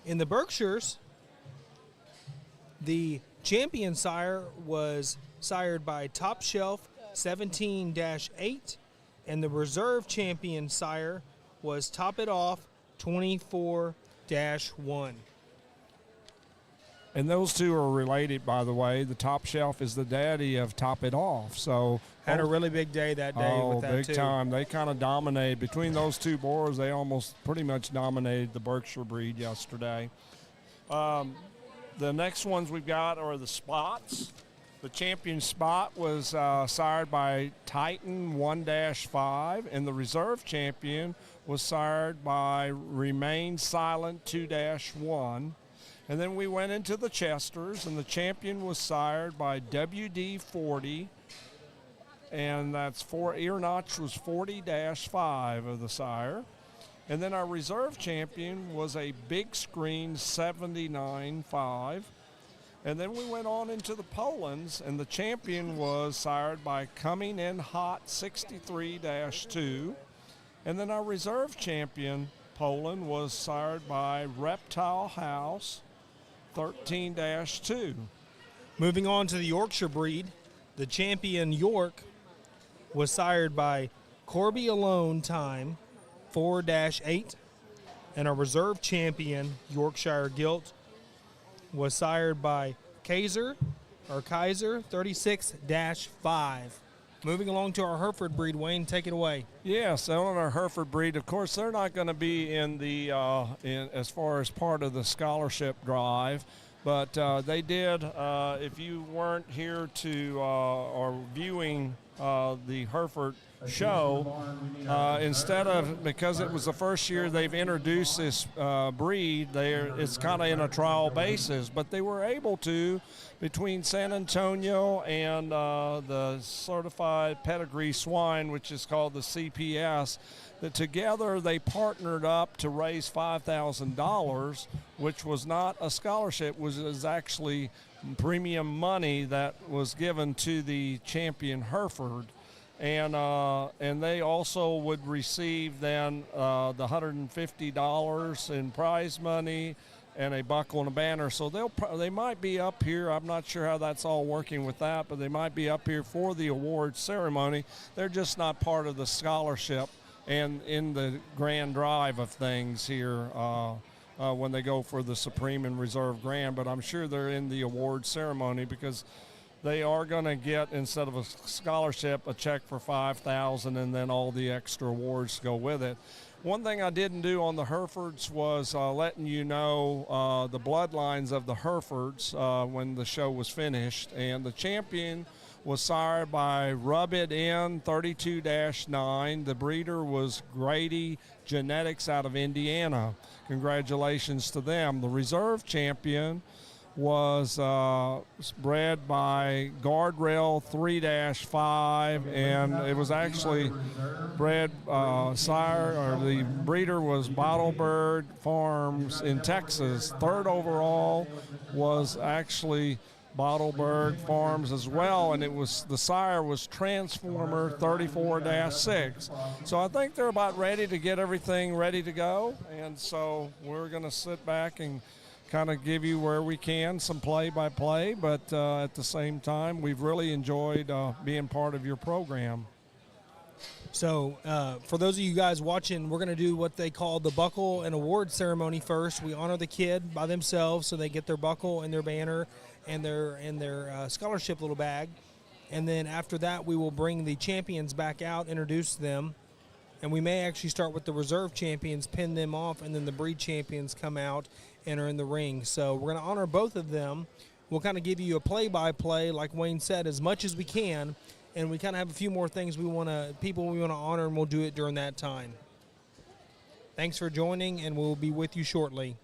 In the Berkshires, the champion sire was sired by Top Shelf 17-8, and the reserve champion sire was Top It Off 24-1. And those two are related, by the way. The Top Shelf is the daddy of Top It Off. So had a really big day that day with that big too. Time. They kind of dominated. Between those two boars, they almost pretty much dominated the Berkshire breed yesterday. The next ones we've got are the spots. The champion spot was sired by Titan 1-5, and the reserve champion was sired by Remain Silent 2-1. And then we went into the Chesters, and the champion was sired by WD40, and that's ear notch was 40-5 of the sire. And then our reserve champion was a big screen 79-5. And then we went on into the Polands, and the champion was sired by Coming In Hot 63-2. And then our reserve champion, Poland, was sired by Reptile House 13-2. Moving on to the Yorkshire breed, the champion York was sired by Corby Alone Time 4-8, and our reserve champion Yorkshire Gilt was sired by Kaiser 36-5. Moving along to our Hereford breed, Wayne, take it away. Yes, on our Hereford breed, of course, they're not going to be in the as far as part of the scholarship drive, but they did. If you weren't here to or viewing the Hereford show, instead of, because it was the first year they've introduced this breed, it's kind of in a trial basis, but they were able to, between San Antonio and the certified pedigree swine, which is called the CPS, that together they partnered up to raise $5,000, which was not a scholarship, was actually premium money that was given to the champion Hereford. And they also would receive then the $150 in prize money and a buckle and a banner. So they might be up here. I'm not sure how that's all working with that, but they might be up here for the award ceremony. They're just not part of the scholarship and in the grand drive of things here when they go for the Supreme and Reserve Grand. But I'm sure they're in the award ceremony because they are going to get, instead of a scholarship, a check for $5,000 and then all the extra awards go with it. One thing I didn't do on the Herefords was letting you know the bloodlines of the Herefords when the show was finished. And the champion was sired by Rub It In 32-9. The breeder was Grady Genetics out of Indiana. Congratulations to them. The reserve champion was bred by Guardrail 3-5, and it was actually bred the breeder was Bottlebird Farms in Texas. Third overall was actually Bottleberg Farms as well, and the sire was Transformer 34-6. So I think they're about ready to get everything ready to go, and so we're going to sit back and kind of give you where we can some play-by-play, but at the same time, we've really enjoyed being part of your program. So for those of you guys watching, we're going to do what they call the buckle and award ceremony first. We honor the kid by themselves, so they get their buckle and their banner and their scholarship little bag. And then after that, we will bring the champions back out, introduce them. And we may actually start with the reserve champions, pin them off, and then the breed champions come out and are in the ring. So we're going to honor both of them. We'll kind of give you a play-by-play, like Wayne said, as much as we can. And we kind of have a few more things people we want to honor, and we'll do it during that time. Thanks for joining, and we'll be with you shortly.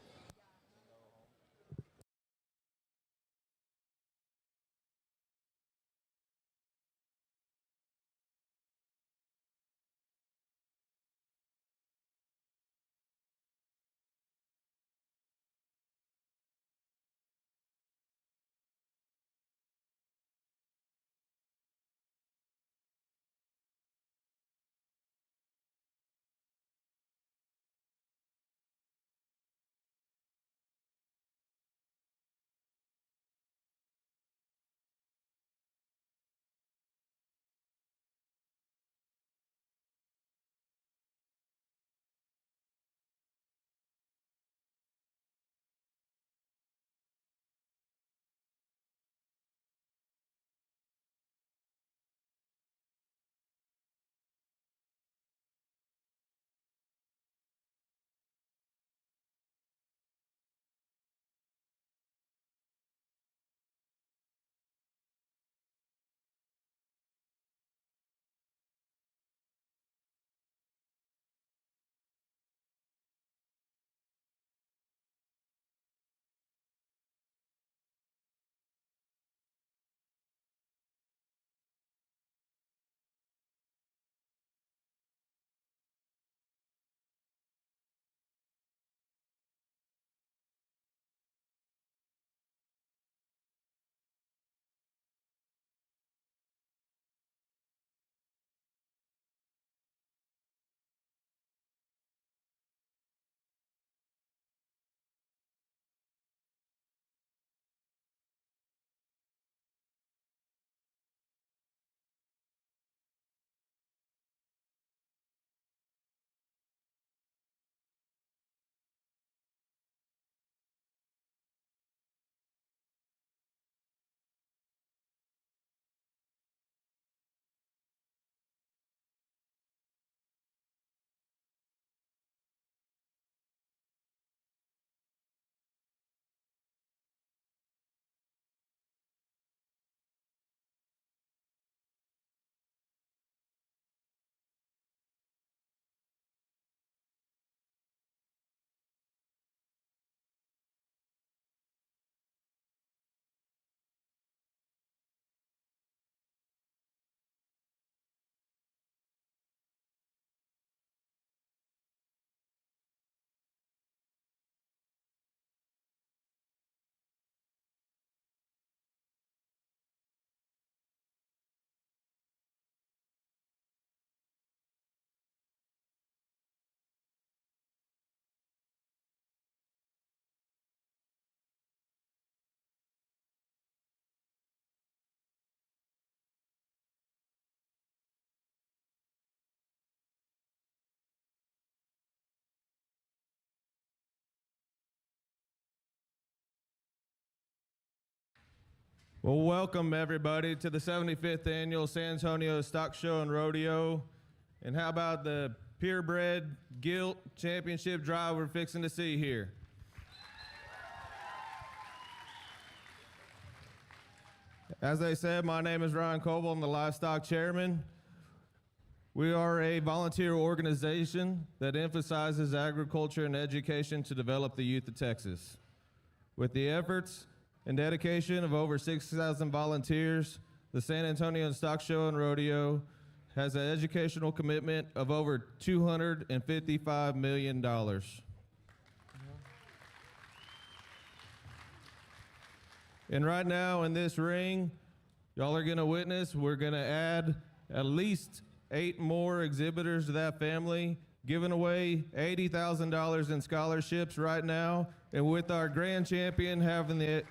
Well, welcome everybody to the 75th Annual San Antonio Stock Show and Rodeo. And how about the Purebred Gilt Championship drive we're fixing to see here? As I said, my name is Ryan Coble. I'm the livestock chairman. We are a volunteer organization that emphasizes agriculture and education to develop the youth of Texas. With the efforts and dedication of over 6,000 volunteers, the San Antonio Stock Show and Rodeo has an educational commitment of over $255 million. And right now in this ring, y'all are gonna witness, we're gonna add at least 8 more exhibitors to that family, giving away $80,000 in scholarships right now, and with our grand champion having the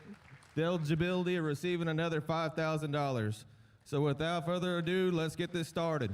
eligibility of receiving another $5,000. So without further ado, let's get this started.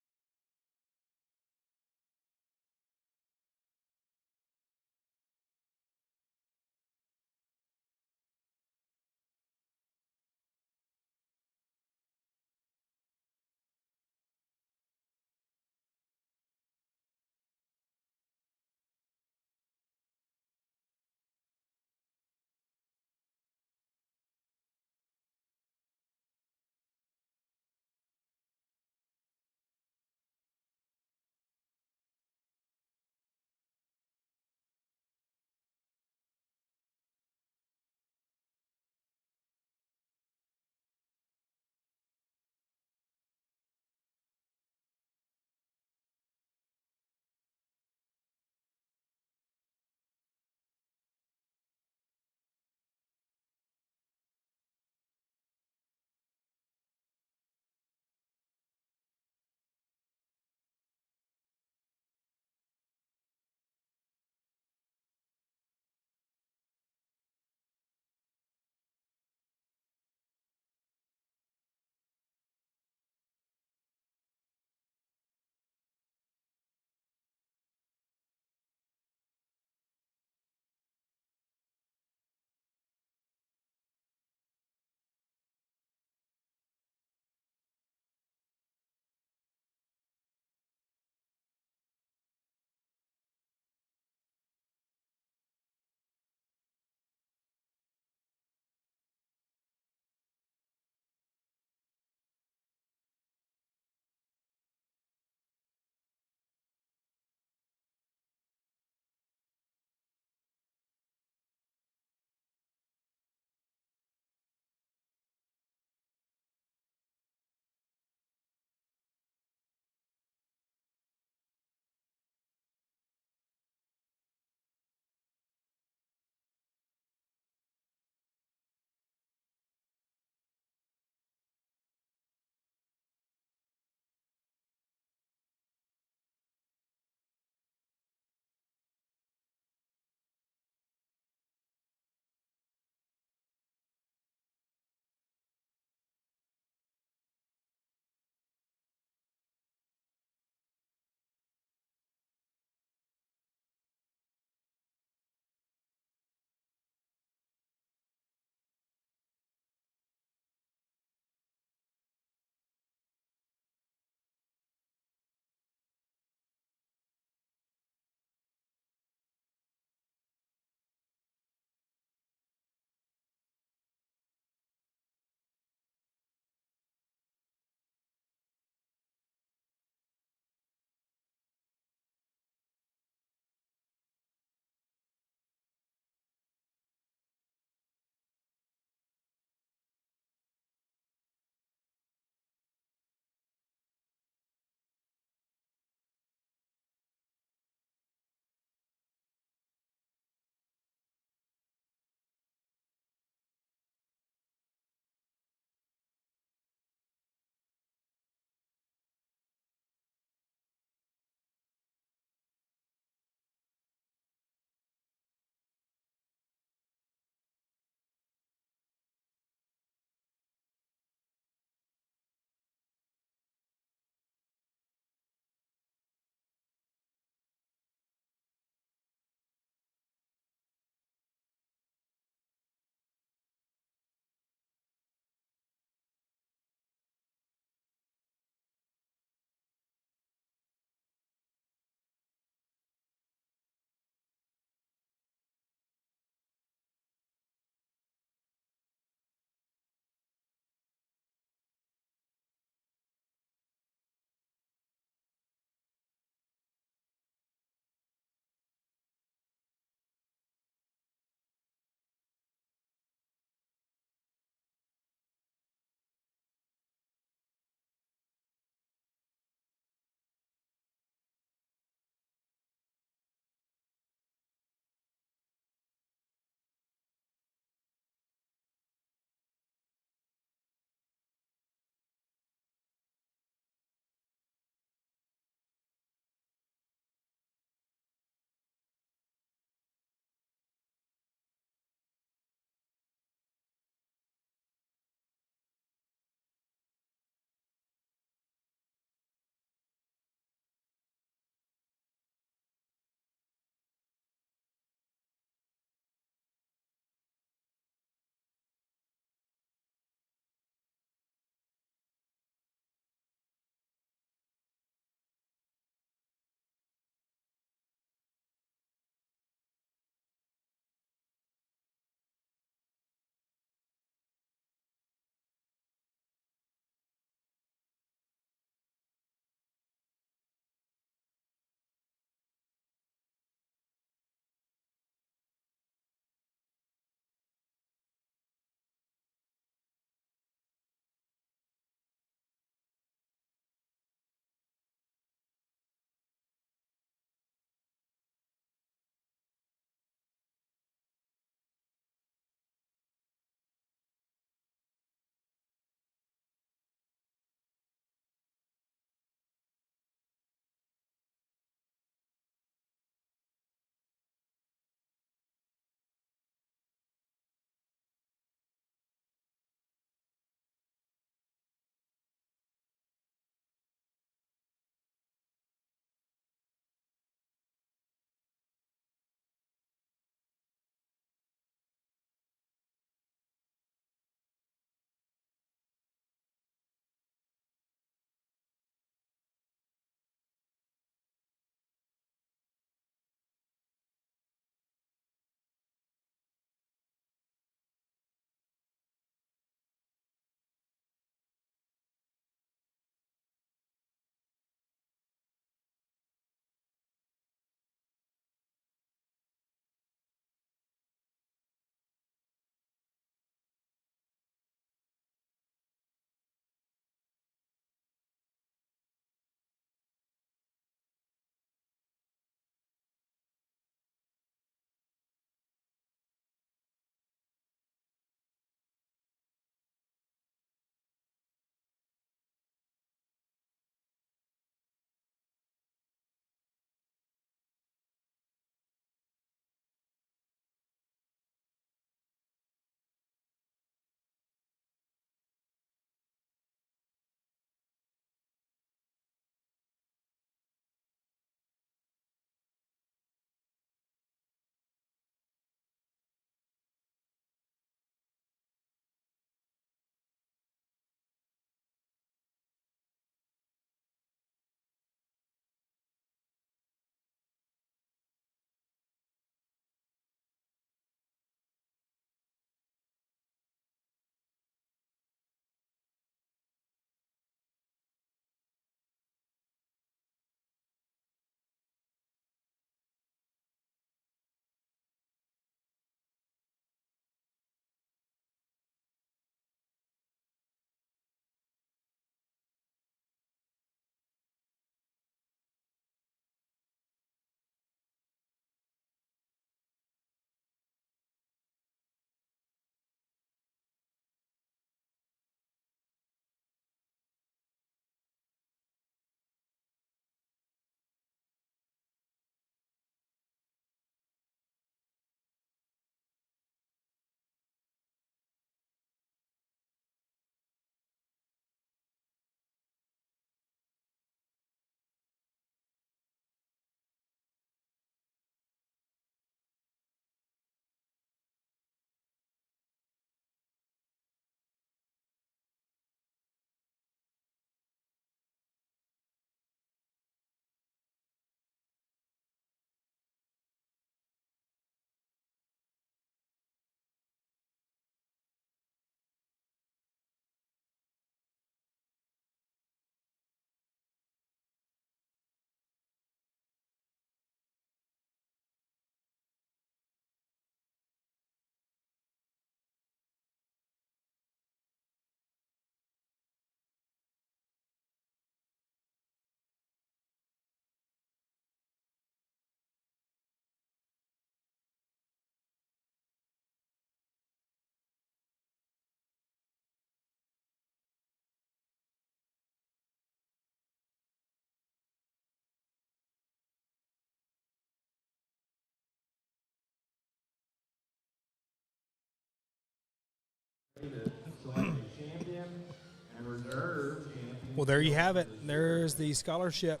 Well, there you have it. There's the scholarship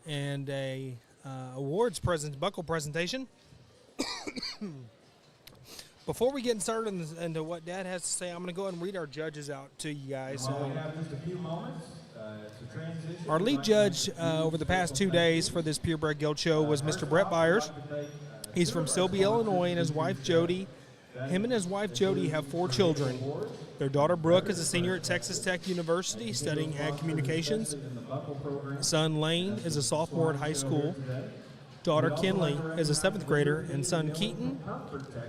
and a awards buckle presentation. Before we get started into what Dad has to say, I'm going to go ahead and read our judges out to you guys. We have just a few moments to transition. Our lead judge over the past 2 days for this Purebred Guild show was Mr. Brett Byers. He's from Selby, Illinois, and his wife, Jody. Him and his wife, Jody, have 4 children. Their daughter, Brooke, is a senior at Texas Tech University studying ag communications. Son, Lane, is a sophomore at high school. Daughter, Kinley, is a 7th grader. And son, Keaton,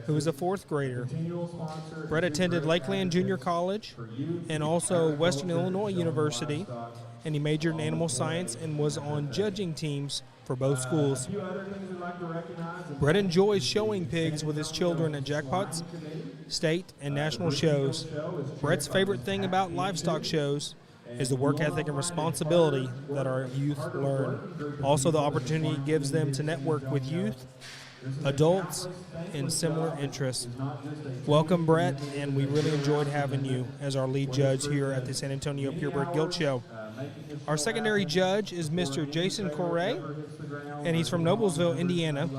who is a 4th grader. Brett attended Lakeland Junior College and also Western Illinois University, and he majored in animal science and was on judging teams for both schools. Brett enjoys showing pigs with his children at jackpots, state, and national shows. Brett's favorite thing about livestock shows is the work ethic and responsibility that our youth learn. Also, the opportunity it gives them to network with youth, adults, in similar interests. Welcome, Brett, and we really enjoyed having you as our lead judge here at the San Antonio Purebred Guild Show. Our secondary judge is Mr. Jason Correa, and he's from Noblesville, Indiana.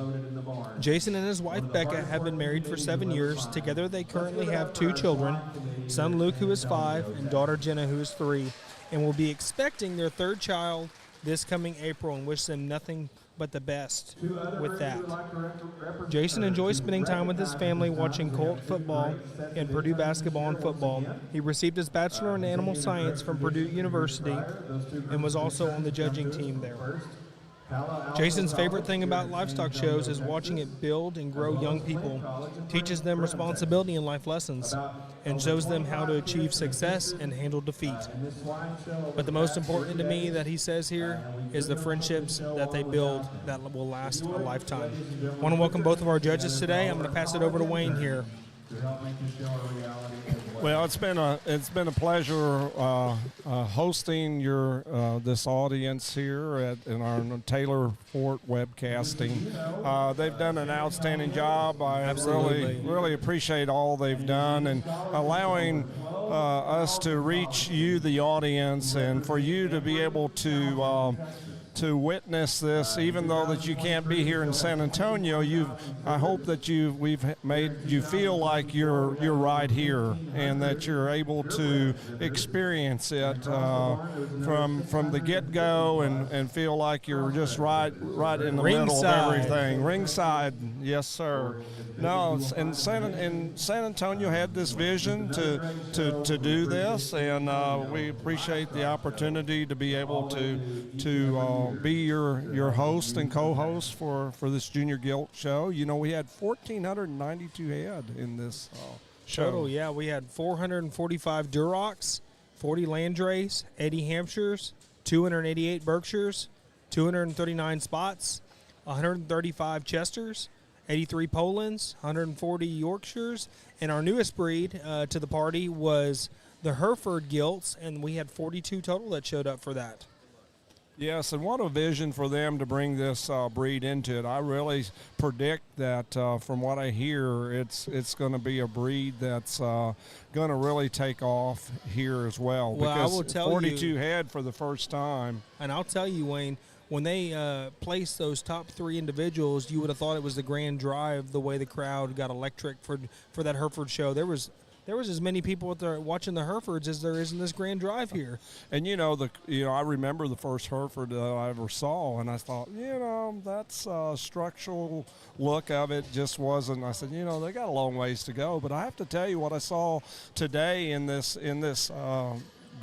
Jason and his wife, Becca, have been married for 7 years. Together, they currently have 2 children, son Luke, who is 5, and daughter Jenna, who is 3, and will be expecting their 3rd child this coming April, and wish them nothing but the best with that. Jason enjoys spending time with his family watching Colt football and Purdue basketball and football. He received his bachelor in animal science from Purdue University and was also on the judging team there. Jason's favorite thing about livestock shows is watching it build and grow young people, teaches them responsibility and life lessons, and shows them how to achieve success and handle defeat. But the most important to me that he says here is the friendships that they build that will last a lifetime. I want to welcome both of our judges today. I'm going to pass it over to Wayne here. Well, it's been a pleasure hosting this audience here in our Taylor Fort webcasting. They've done an outstanding job. I really appreciate all they've done and allowing us to reach you, the audience, and for you to be able to witness this, even though that you can't be here in San Antonio. I hope that we've made you feel like you're right here, and that you're able to experience it from the get-go, and feel like you're just right in the middle of everything. Ringside, yes, sir. No, and San Antonio had this vision to do this, and we appreciate the opportunity to be able to be your host and co-host for this Junior Gilt show. You know, we had 1,492 head in this show. Total, yeah. We had 445 Durocs, 40 Landrays, 80 Hampshires, 288 Berkshires, 239 Spots, 135 Chesters, 83 Polands, 140 Yorkshires, and our newest breed to the party was the Hereford Gilts, and we had 42 total that showed up for that. Yes, and what a vision for them to bring this breed into it. I really predict that from what I hear, it's going to be a breed that's going to really take off here as well. Well, because I will tell 42 head for the first time. And I'll tell you, Wayne, when they placed those top 3 individuals, you would have thought it was the Grand Drive, the way the crowd got electric for that Hereford show. There was as many people watching the Herefords as there is in this Grand Drive here. And I remember the first Hereford that I ever saw, and I thought, that's structural look of it just wasn't. I said, they got a long ways to go. But I have to tell you what I saw today in this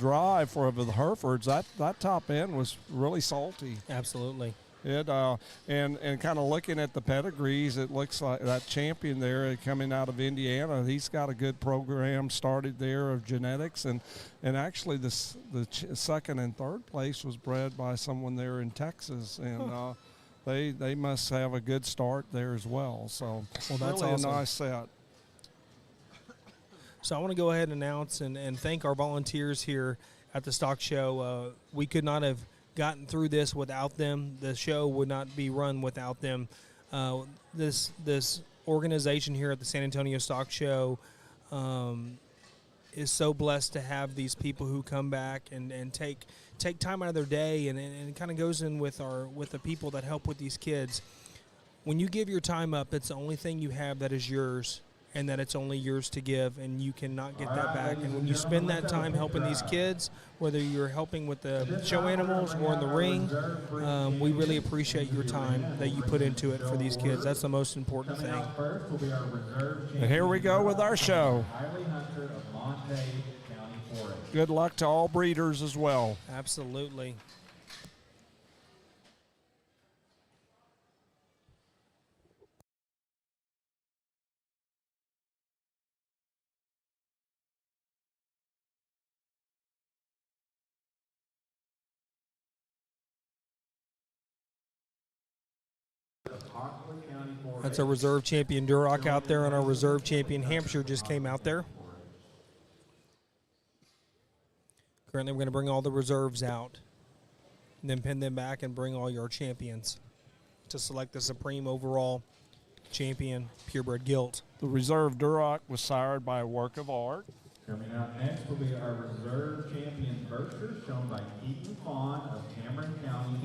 drive for the Herefords. That top end was really salty. Absolutely. It and kind of looking at the pedigrees, it looks like that champion there coming out of Indiana. He's got a good program started there of genetics, and actually the second and third place was bred by someone there in Texas, and they must have a good start there as well. So that's really awesome. A nice set. So I want to go ahead and announce and thank our volunteers here at the stock show. We could not have gotten through this without them. The show would not be run without them. This organization here at the San Antonio Stock Show is so blessed to have these people who come back and take time out of their day, and it kind of goes in with the people that help with these kids. When you give your time up, it's the only thing you have that is yours, and that it's only yours to give, and you cannot get that back. And when you spend that time helping these kids, whether you're helping with the show animals or in the ring, we really appreciate your time that you put into it for these kids. That's the most important thing. And here we go with our show. Good luck to all breeders as well. Absolutely. That's our reserve champion Duroc out there, and our reserve champion Hampshire just came out there. Currently, we're going to bring all the reserves out, and then pin them back and bring all your champions to select the supreme overall champion purebred gilt. The reserve Duroc was sired by a work of art. Coming out next will be our reserve champion Berkshire, shown by Keaton Fawn of Cameron County.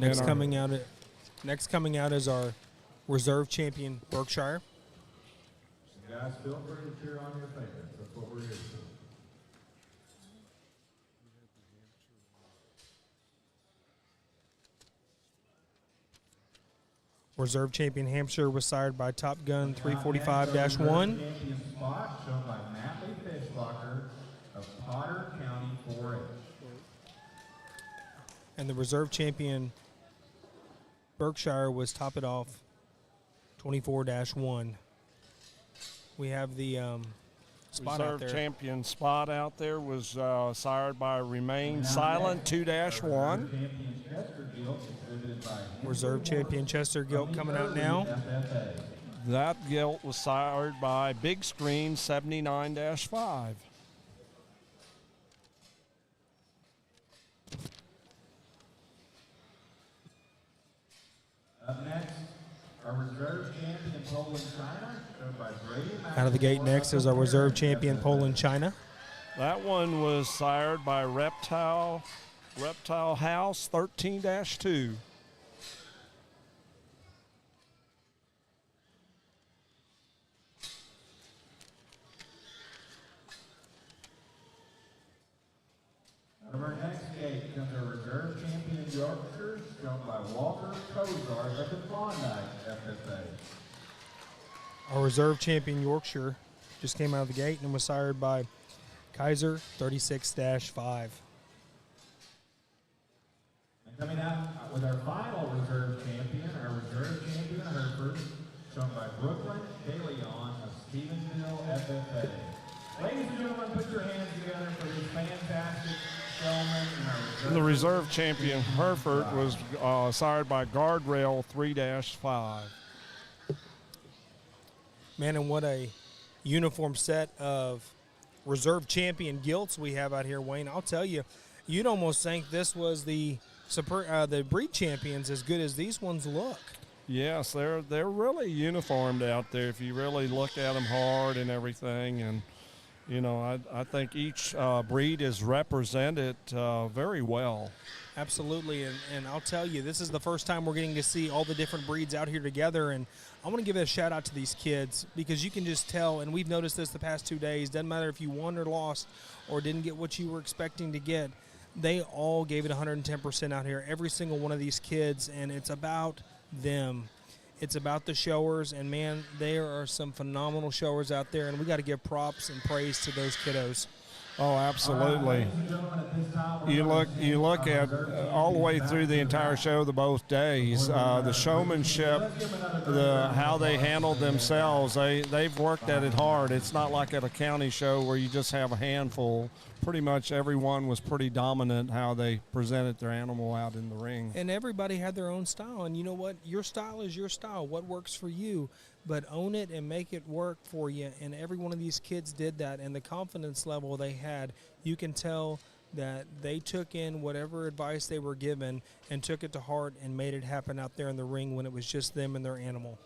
Next coming out is our reserve champion Berkshire. Guys, feel free to cheer on your favorites. That's what we're here for. Reserve champion Hampshire was sired by Top Gun 345-1. Champion spot shown by Matley Fishlocker of Potter County 4-H. And the reserve champion Berkshire was Top It Off 24-1. We have the spot reserve out there. champion spot out there was sired by Remain Silent 2-1. Reserve champion Chester Gilt coming out now. That gilt was sired by Big Screen 79-5. Up next, our reserve champion Poland China, shown by Brady. Out of the gate next is our reserve champion Poland China. That one was sired by Reptile House 13-2. Out of our next gate comes our reserve champion Yorkshire, shown by Walker Kozar of the Klondike FFA. Our reserve champion Yorkshire just came out of the gate and was sired by Kaiser 36-5. And coming out with our final reserve champion Hereford, shown by Brooklyn DeLeon of Stephenville FFA. Ladies and gentlemen, put your hands together for these fantastic showmen in our reserve. And the reserve champion Hereford was sired by Guardrail 3-5. Man, and what a uniform set of reserve champion gilts we have out here, Wayne. I'll tell you, you'd almost think this was the breed champions as good as these ones look. Yes, they're really uniformed out there if you really look at them hard and everything. And, you know, I think each breed is represented very well. Absolutely, and I'll tell you, this is the first time we're getting to see all the different breeds out here together, and I want to give a shout out to these kids because you can just tell, and we've noticed this the past 2 days, doesn't matter if you won or lost or didn't get what you were expecting to get, they all gave it 110% out here, every single one of these kids, and it's about them. It's about the showers, and man, there are some phenomenal showers out there, and we got to give props and praise to those kiddos. Oh, absolutely. You look at all the way through the entire show, both days, the showmanship, how they handled themselves. They've worked at it hard. It's not like at a county show where you just have a handful. Pretty much everyone was pretty dominant how they presented their animal out in the ring. And everybody had their own style, and you know what? Your style is your style. What works for you? But own it and make it work for you. And every one of these kids did that, and the confidence level they had, you can tell that they took in whatever advice they were given and took it to heart and made it happen out there in the ring when it was just them and their animal.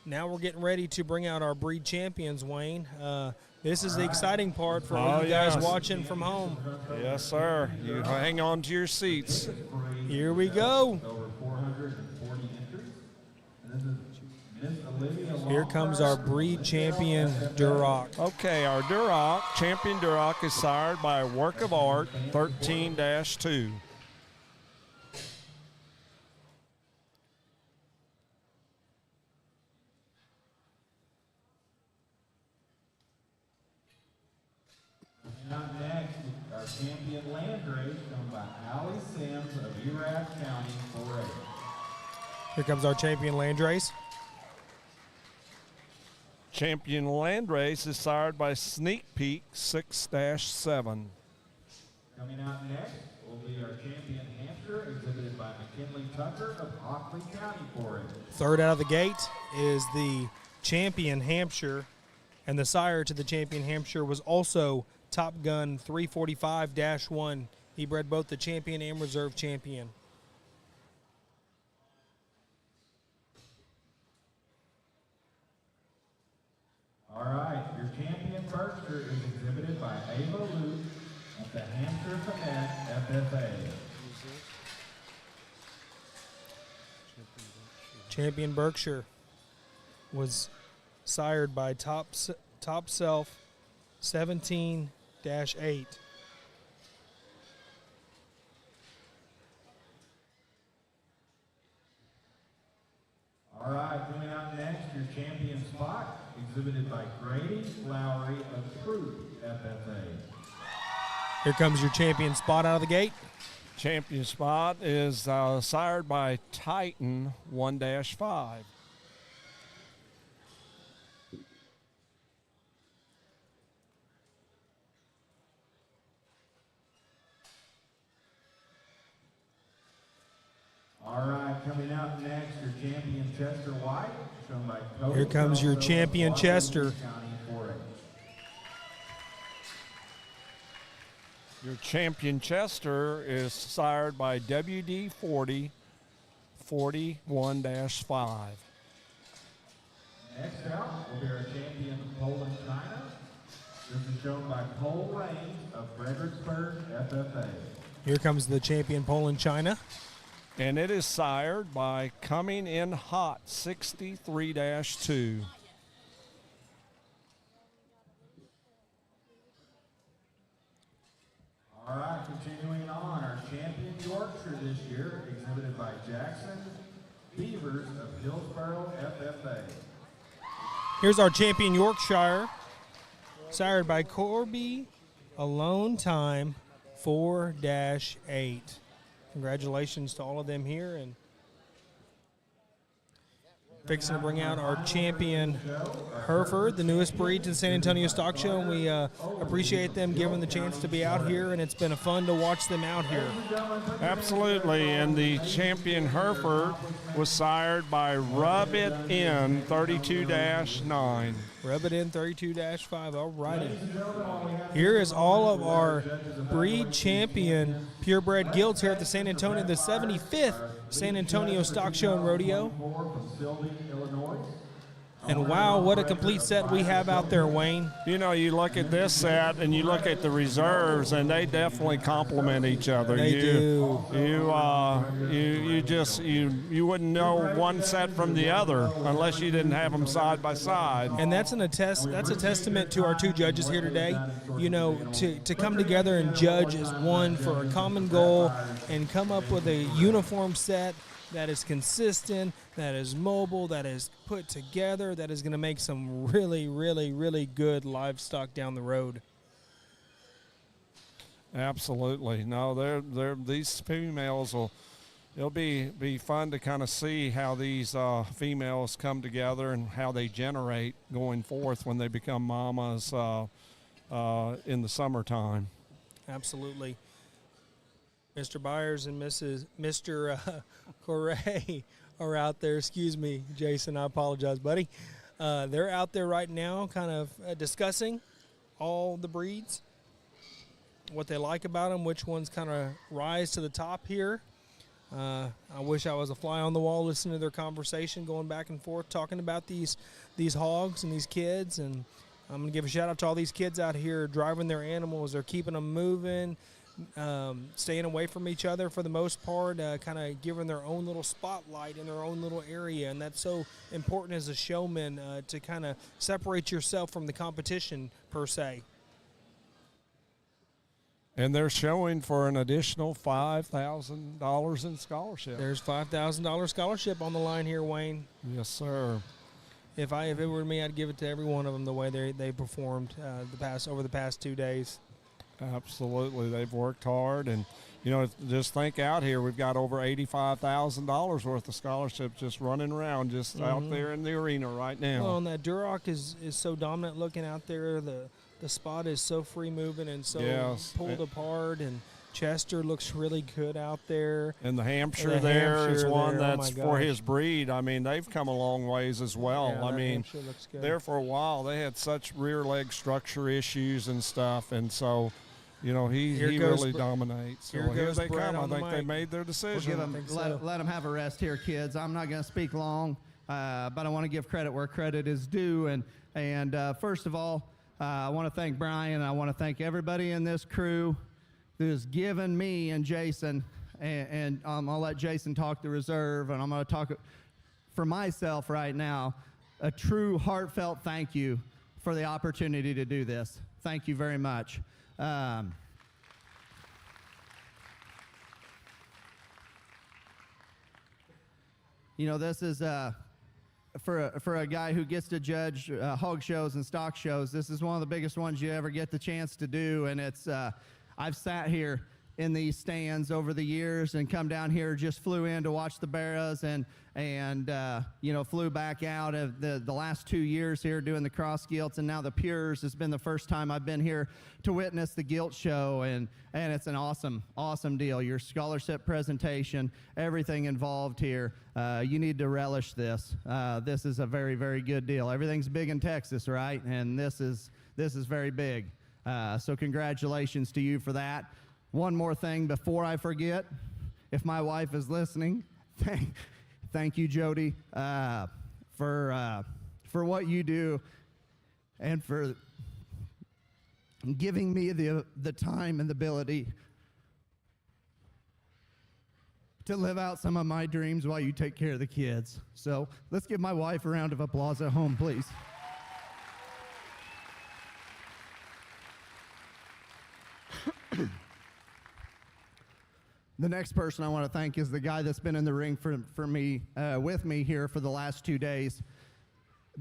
Now we're getting ready to bring out our breed champions, Wayne. This is the exciting part for all you guys watching from home. Yes, sir. You hang on to your seats. Here we go. Here comes our breed champion, Duroc. Okay, our Duroc, champion Duroc, is sired by Work of Art 13-2. Not next, our champion Landrace, come by Allie Sims of Erath County, 4A. Here comes our champion Landrace. Champion Landrace is sired by Sneak Peek 6-7. Coming out next will be our champion Hampshire, exhibited by McKinley Tucker of Hockley County, 4A. Third out of the gate is the champion Hampshire, and the sire to the champion Hampshire was also Top Gun 345-1. He bred both the champion and reserve champion. All right, your champion Berkshire is exhibited by Ava Luke at the Hampshire Finesse FFA. Champion Berkshire was sired by Top Self 17-8. All right, coming out next, your champion Spot, exhibited by Grady Lowry of Troop FFA. Here comes your champion Spot out of the gate. Champion Spot is sired by Titan 1-5. All right, coming out next, your champion Chester White, shown by Cody. Here comes your champion Chester. Your champion Chester is sired by WD 40 41-5. Next out will be our champion Poland China. This is shown by Cole Raines of Fredericksburg FFA. Here comes the champion Poland China. And it is sired by Coming in Hot 63-2. All right, continuing on, our champion Yorkshire this year, exhibited by Jackson Beavers of Hillsborough FFA. Here's our champion Yorkshire, sired by Corby, Alone Time 4-8. Congratulations to all of them here, and fixing to bring out our champion Hereford, the newest breed to the San Antonio Stock Show, and we appreciate them giving the chance to be out here, and it's been fun to watch them out here. Absolutely, and the champion Hereford was sired by Rub It In 32-9. Rub It In 32-5, all righty. Here is all of our breed champion purebred gilts here at the San Antonio, the 75th San Antonio Stock Show and Rodeo. And wow, what a complete set we have out there, Wayne. You know, you look at this set and you look at the reserves, and they definitely complement each other. They do. You wouldn't know one set from the other unless you didn't have them side by side. And that's a testament to our two judges here today. You know, to come together and judge as one for a common goal and come up with a uniform set that is consistent, that is mobile, that is put together, that is going to make some really, really, really good livestock down the road. Absolutely. No, these females it'll be fun to kind of see how these females come together and how they generate going forth when they become mamas in the summertime. Absolutely. Mr. Byers and Mr. Correa are out there. Excuse me, Jason. I apologize, buddy. They're out there right now kind of discussing all the breeds, what they like about them, which ones kind of rise to the top here. I wish I was a fly on the wall listening to their conversation, going back and forth, talking about these hogs and these kids. And I'm going to give a shout out to all these kids out here driving their animals. They're keeping them moving, staying away from each other for the most part, kind of giving their own little spotlight in their own little area. And that's so important as a showman, to kind of separate yourself from the competition per se. And they're showing for an additional $5,000 in scholarship. There's $5,000 scholarship on the line here, Wayne. Yes, sir. If it were me, I'd give it to every one of them the way they performed over the past 2 days. Absolutely, they've worked hard, and just think out here, we've got over $85,000 worth of scholarships just running around, just out there in the arena right now. Well, and that Duroc is so dominant looking out there. The spot is so free moving and so pulled apart, and Chester looks really good out there. And the Hampshire there is one that's for his breed. I mean, they've come a long ways as well. Yeah, I mean, looks good. there for a while they had such rear leg structure issues and stuff, and so he really dominates. So here they come. I think they made their decision. Let them have a rest here, kids. I'm not going to speak long, but I want to give credit where credit is due. And first of all, I want to thank Brian. I want to thank everybody in this crew who's given me and Jason, and I'll let Jason talk the reserve, and I'm going to talk for myself right now, a true heartfelt thank you for the opportunity to do this. Thank you very much. This is for a guy who gets to judge hog shows and stock shows. This is one of the biggest ones you ever get the chance to do, and it's I've sat here in these stands over the years and come down here, just flew in to watch the barrows, and flew back out of the last 2 years here doing the cross gilts, and now the pures has been the first time I've been here to witness the gilt show, and it's an awesome deal. Your scholarship presentation, everything involved here, you need to relish this. This is a very, very good deal. Everything's big in Texas, right? And this is very big. So congratulations to you for that. One more thing before I forget, if my wife is listening, thank you, Jody, for what you do and for giving me the time and the ability to live out some of my dreams while you take care of the kids. So let's give my wife a round of applause at home, please. The next person I want to thank is the guy that's been in the ring for me, with me here for the last 2 days.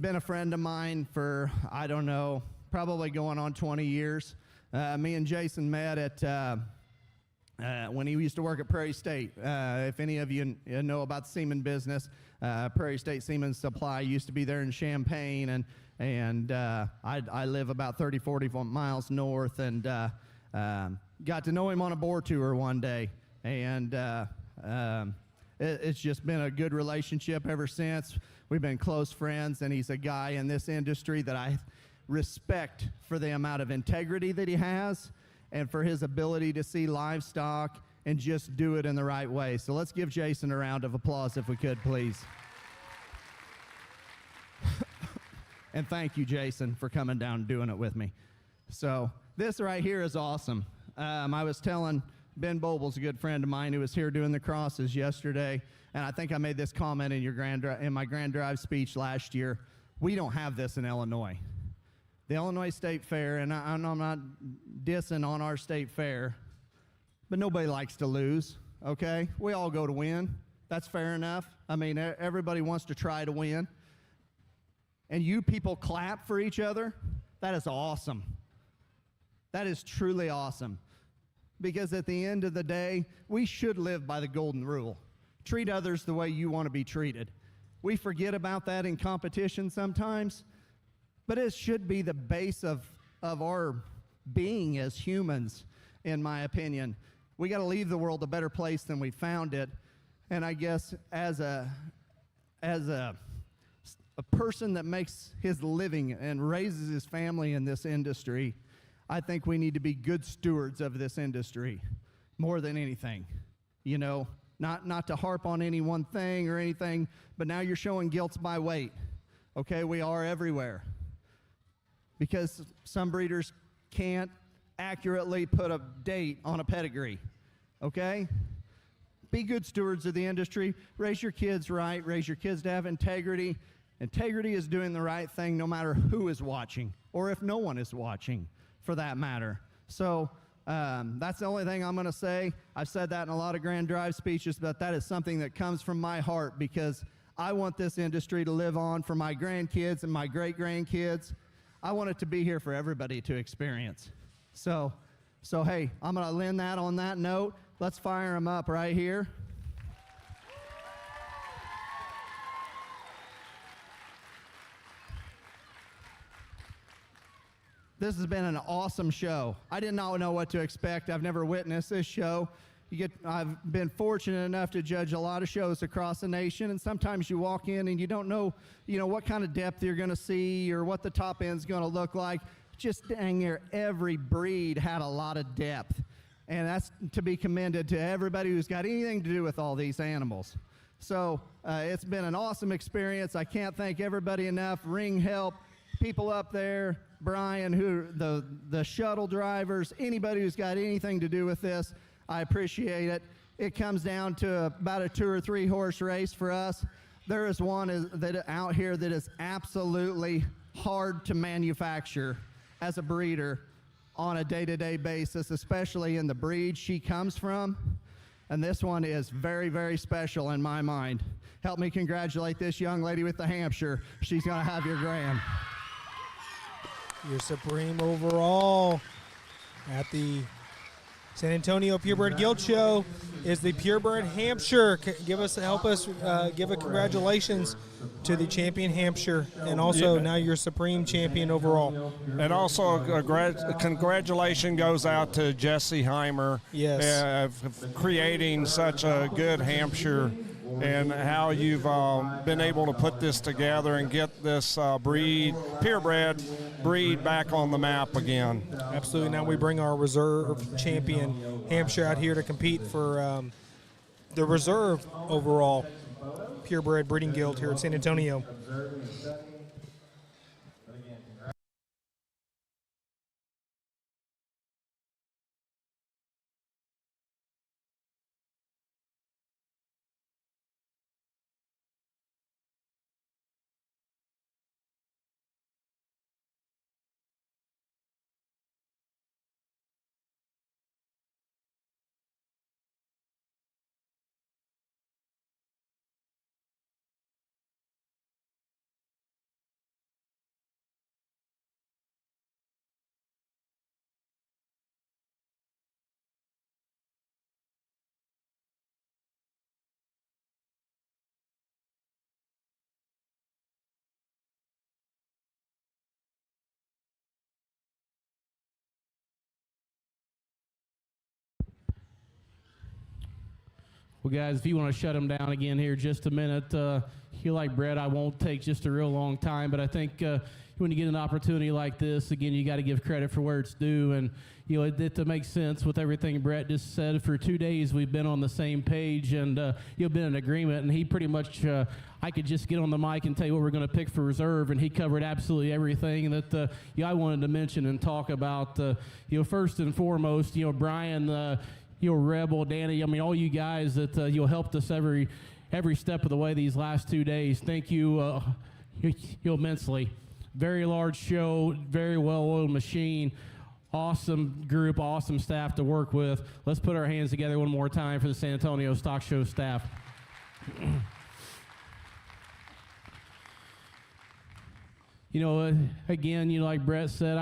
Been a friend of mine for, I don't know, probably going on 20 years. Me and Jason met at when he used to work at Prairie State. If any of you know about the semen business, Prairie State Semen Supply used to be there in Champaign, and I live about 40 miles north, and got to know him on a boar tour one day. And it's just been a good relationship ever since. We've been close friends, and he's a guy in this industry that I respect for the amount of integrity that he has and for his ability to see livestock and just do it in the right way. So let's give Jason a round of applause if we could, please. And thank you, Jason, for coming down and doing it with me. So this right here is awesome. I was telling Ben Boble's a good friend of mine who was here doing the crosses yesterday, and I think I made this comment in my Grand Drive speech last year. We don't have this in Illinois. The Illinois State Fair, and I'm not dissing on our state fair, but nobody likes to lose, okay? We all go to win. That's fair enough. I mean, everybody wants to try to win. And you people clap for each other? That is awesome. That is truly awesome. Because at the end of the day, we should live by the golden rule. Treat others the way you want to be treated. We forget about that in competition sometimes, but it should be the base of our being as humans, in my opinion. We got to leave the world a better place than we found it. And I guess as a person that makes his living and raises his family in this industry, I think we need to be good stewards of this industry more than anything. not to harp on any one thing or anything, but now you're showing gilts by weight. Okay, we are everywhere. Because some breeders can't accurately put a date on a pedigree. Okay? Be good stewards of the industry. Raise your kids right. Raise your kids to have integrity. Integrity is doing the right thing no matter who is watching, or if no one is watching, for that matter. So that's the only thing I'm going to say. I've said that in a lot of Grand Drive speeches, but that is something that comes from my heart, because I want this industry to live on for my grandkids and my great-grandkids. I want it to be here for everybody to experience. So hey, I'm going to end that on that note. Let's fire them up right here. This has been an awesome show. I did not know what to expect. I've never witnessed this show. I've been fortunate enough to judge a lot of shows across the nation, and sometimes you walk in and you don't know, what kind of depth you're going to see or what the top end's going to look like. Just dang near every breed had a lot of depth, and that's to be commended to everybody who's got anything to do with all these animals. So it's been an awesome experience. I can't thank everybody enough. Ring help, people up there, Brian, the shuttle drivers, anybody who's got anything to do with this. I appreciate it. It comes down to about a 2 or 3 horse race for us. There is one that out here that is absolutely hard to manufacture as a breeder on a day-to-day basis, especially in the breed she comes from. And this one is very, very special in my mind. Help me congratulate this young lady with the Hampshire. She's going to have your gram. Your supreme overall at the San Antonio Purebred Gilt Show is the Purebred Hampshire. Help us give a congratulations to the champion Hampshire, and also now your supreme champion overall. And also a congratulations goes out to Jesse Heimer. Yes. For creating such a good Hampshire, and how you've been able to put this together and get this purebred breed back on the map again. Absolutely. Now we bring our reserve champion Hampshire out here to compete for the reserve overall purebred breeding guild here at San Antonio. Well, guys, if you want to shut them down again here just a minute, you like Brett, I won't take just a real long time, but I think when you get an opportunity like this, again, you got to give credit for where it's due, and it makes sense with everything Brett just said. For 2 days, we've been on the same page, and been in agreement, and he pretty much, I could just get on the mic and tell you what we're going to pick for reserve, and he covered absolutely everything that I wanted to mention and talk about. First and foremost, Brian, Rebel, Danny, all you guys that helped us every step of the way these last 2 days. Thank you, immensely. Very large show, very well-oiled machine, awesome group, awesome staff to work with. Let's put our hands together one more time for the San Antonio Stock Show staff. Again, like Brett said,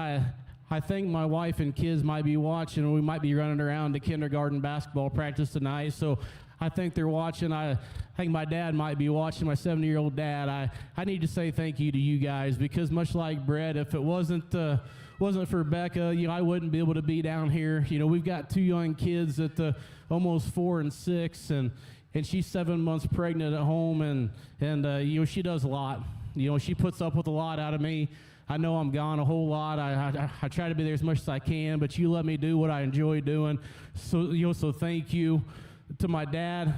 I think my wife and kids might be watching, and we might be running around to kindergarten basketball practice tonight. So I think they're watching. I think my dad might be watching, my 70-year-old dad. I need to say thank you to you guys, because much like Brett, if it wasn't for Becca, I wouldn't be able to be down here. We've got 2 young kids at almost 4 and 6, and she's 7 months pregnant at home, and she does a lot. She puts up with a lot out of me. I know I'm gone a whole lot. I try to be there as much as I can, but you let me do what I enjoy doing. So, so thank you. to my dad,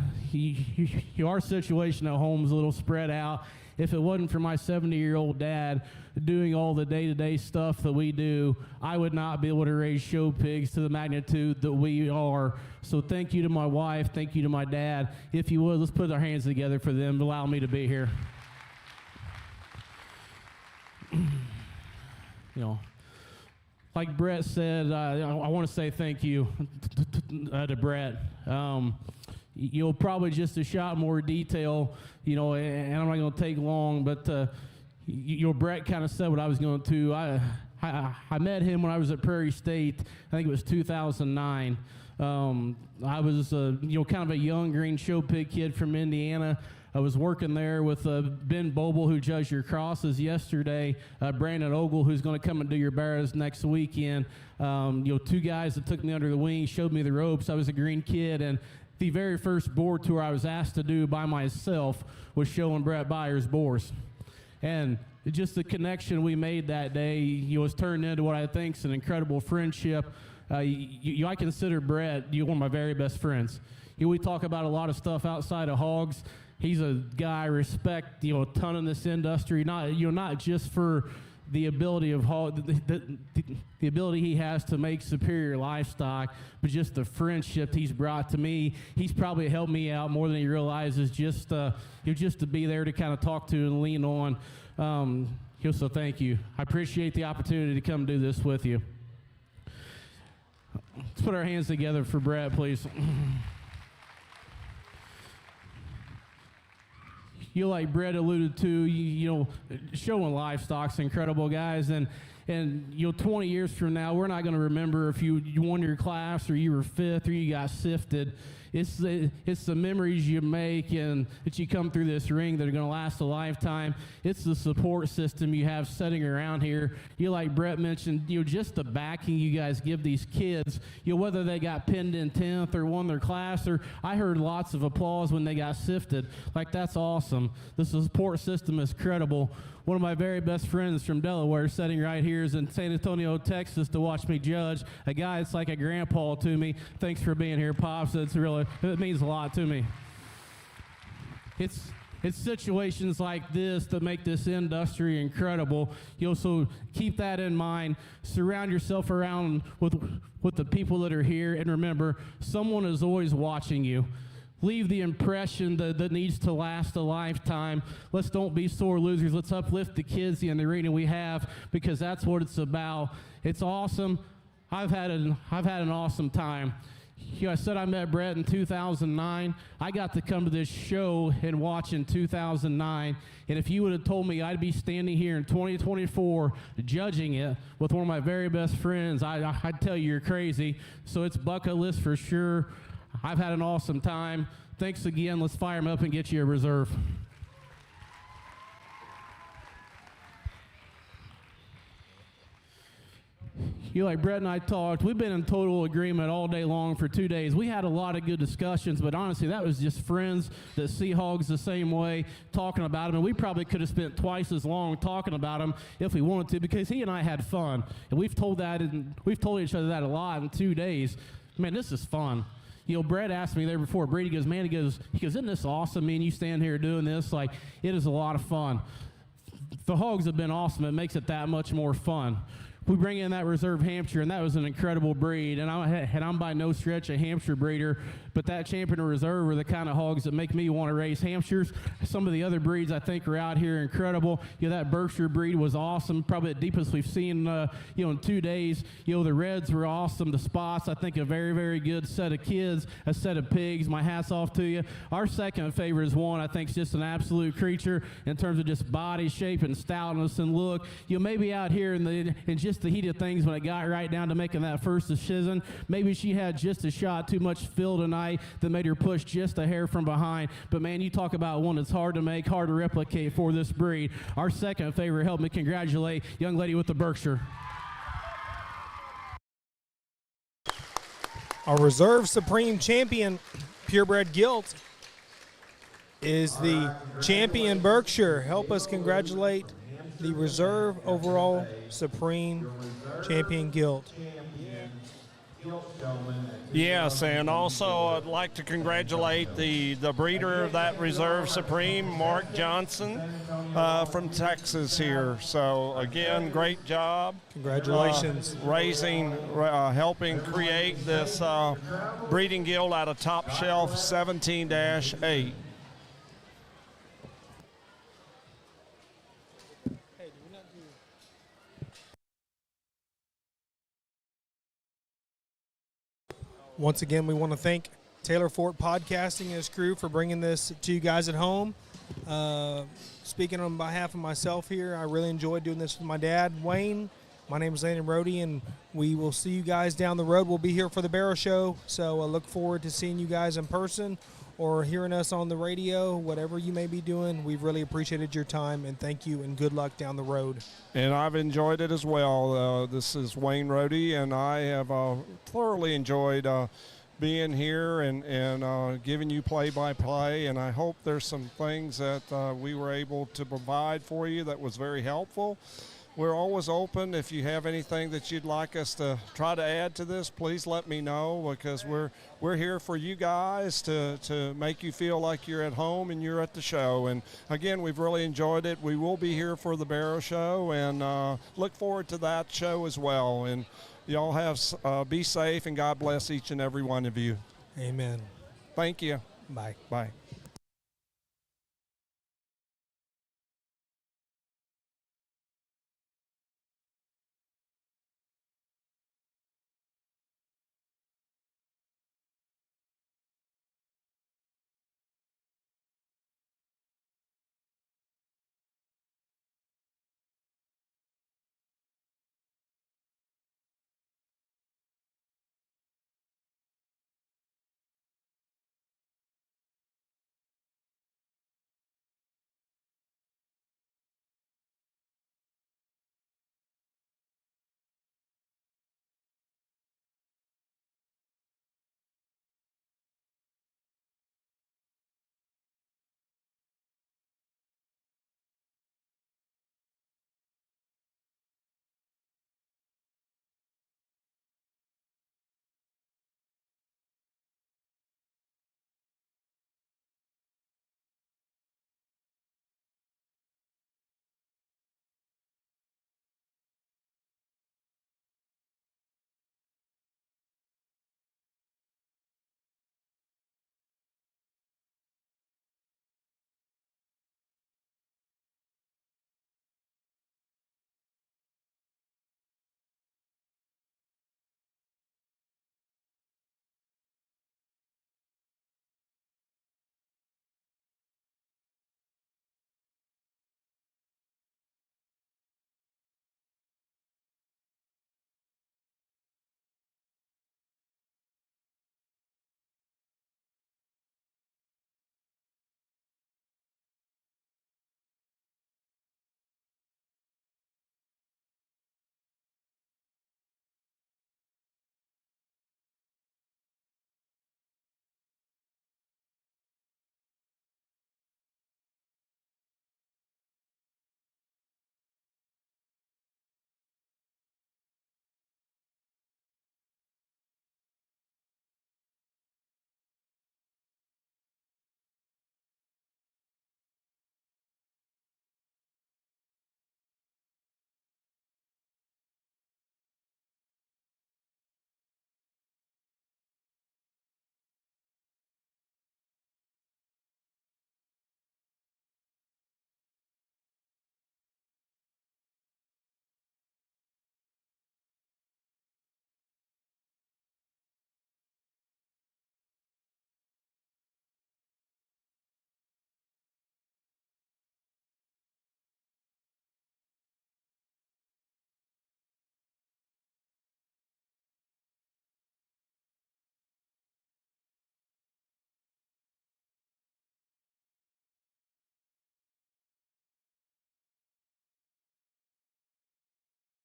our situation at home is a little spread out. If it wasn't for my 70-year-old dad doing all the day-to-day stuff that we do, I would not be able to raise show pigs to the magnitude that we are. So thank you to my wife, thank you to my dad. If you would, let's put our hands together for them to allow me to be here. Like Brett said, I want to say thank you to Brett. Probably just a shot more detail, and I'm not going to take long, but, Brett kind of said what I was going to. I met him when I was at Prairie State. I think it was 2009. I was, kind of a young green show pig kid from Indiana. I was working there with Ben Boble, who judged your crosses yesterday, Brandon Ogle, who's going to come and do your barrows next weekend. Two guys that took me under the wing, showed me the ropes. I was a green kid, and the very first board tour I was asked to do by myself was showing Brett Byers boars. And just the connection we made that day was turned into what I think is an incredible friendship. I consider Brett one of my very best friends. We talk about a lot of stuff outside of hogs. He's a guy I respect, a ton in this industry. Not just for the ability of the ability he has to make superior livestock, but just the friendship he's brought to me. He's probably helped me out more than he realizes. Just to be there to kind of talk to and lean on. So thank you. I appreciate the opportunity to come do this with you. Let's put our hands together for Brett, please. Like Brett alluded to, showing livestock's incredible, guys. And 20 years from now, we're not going to remember if you won your class or you were fifth or you got sifted. It's the memories you make and that you come through this ring that are going to last a lifetime. It's the support system you have sitting around here. Like Brett mentioned, just the backing you guys give these kids, whether they got pinned in 10th or won their class, or I heard lots of applause when they got sifted. That's awesome. The support system is credible. One of my very best friends from Delaware sitting right here is in San Antonio, Texas to watch me judge. A guy that's like a grandpa to me. Thanks for being here, Pops. It means a lot to me. It's situations like this that make this industry incredible. So keep that in mind. Surround yourself around with the people that are here, and remember, someone is always watching you. Leave the impression that needs to last a lifetime. Let's don't be sore losers. Let's uplift the kids in the arena we have, because that's what it's about. It's awesome. I've had an awesome time. I said I met Brett in 2009. I got to come to this show and watch in 2009. And if you would have told me I'd be standing here in 2024 judging it with one of my very best friends, I'd tell you you're crazy. So it's bucket list for sure. I've had an awesome time. Thanks again. Let's fire them up and get you a reserve. Like Brett and I talked, we've been in total agreement all day long for 2 days. We had a lot of good discussions, but honestly, that was just friends that see hogs the same way, talking about them. And we probably could have spent twice as long talking about them if we wanted to, because he and I had fun. And we've told each other that a lot in 2 days. Man, this is fun. Brett asked me there before, Brady goes, man, he goes, isn't this awesome? Me and you stand here doing this. It is a lot of fun. The hogs have been awesome. It makes it that much more fun. We bring in that reserve Hampshire, and that was an incredible breed. And I'm by no stretch a Hampshire breeder, but that champion and reserve are the kind of hogs that make me want to raise Hampshires. Some of the other breeds I think are out here incredible. That Berkshire breed was awesome, probably the deepest we've seen, in 2 days. The reds were awesome. The spots, I think, a very, very good set of kids, a set of pigs. My hat's off to you. Our second favorite is one I think is just an absolute creature in terms of just body shape and stoutness and look. Maybe out here in just the heat of things when it got right down to making that first decision, maybe she had just a shot too much fill tonight that made her push just a hair from behind. But man, you talk about one that's hard to make, hard to replicate for this breed. Our second favorite, help me congratulate young lady with the Berkshire. Our reserve supreme champion, Purebred Gilts, is the champion Berkshire. Help us congratulate the reserve overall supreme champion Gilt. Gilts gentlemen at Yes, and also I'd like to congratulate the breeder of that Reserve Supreme, Mark Johnson, from Texas here. So again, great job. Congratulations. Helping create this breeding gilt out of Top Shelf 17-8. Once again, we want to thank Taylor Fort Podcasting and his crew for bringing this to you guys at home. Speaking on behalf of myself here, I really enjoyed doing this with my dad, Wayne. My name is Landon Rohde, and we will see you guys down the road. We'll be here for the Barrow Show, so I look forward to seeing you guys in person or hearing us on the radio, whatever you may be doing. We've really appreciated your time, and thank you, and good luck down the road. And I've enjoyed it as well. This is Wayne Rohde, and I have thoroughly enjoyed being here and giving you play-by-play, and I hope there's some things that we were able to provide for you that was very helpful. We're always open. If you have anything that you'd like us to try to add to this, please let me know, because we're here for you guys to make you feel like you're at home and you're at the show. And again, we've really enjoyed it. We will be here for the Barrow Show, and look forward to that show as well. And y'all be safe, and God bless each and every one of you. Amen. Thank you. Bye. Bye.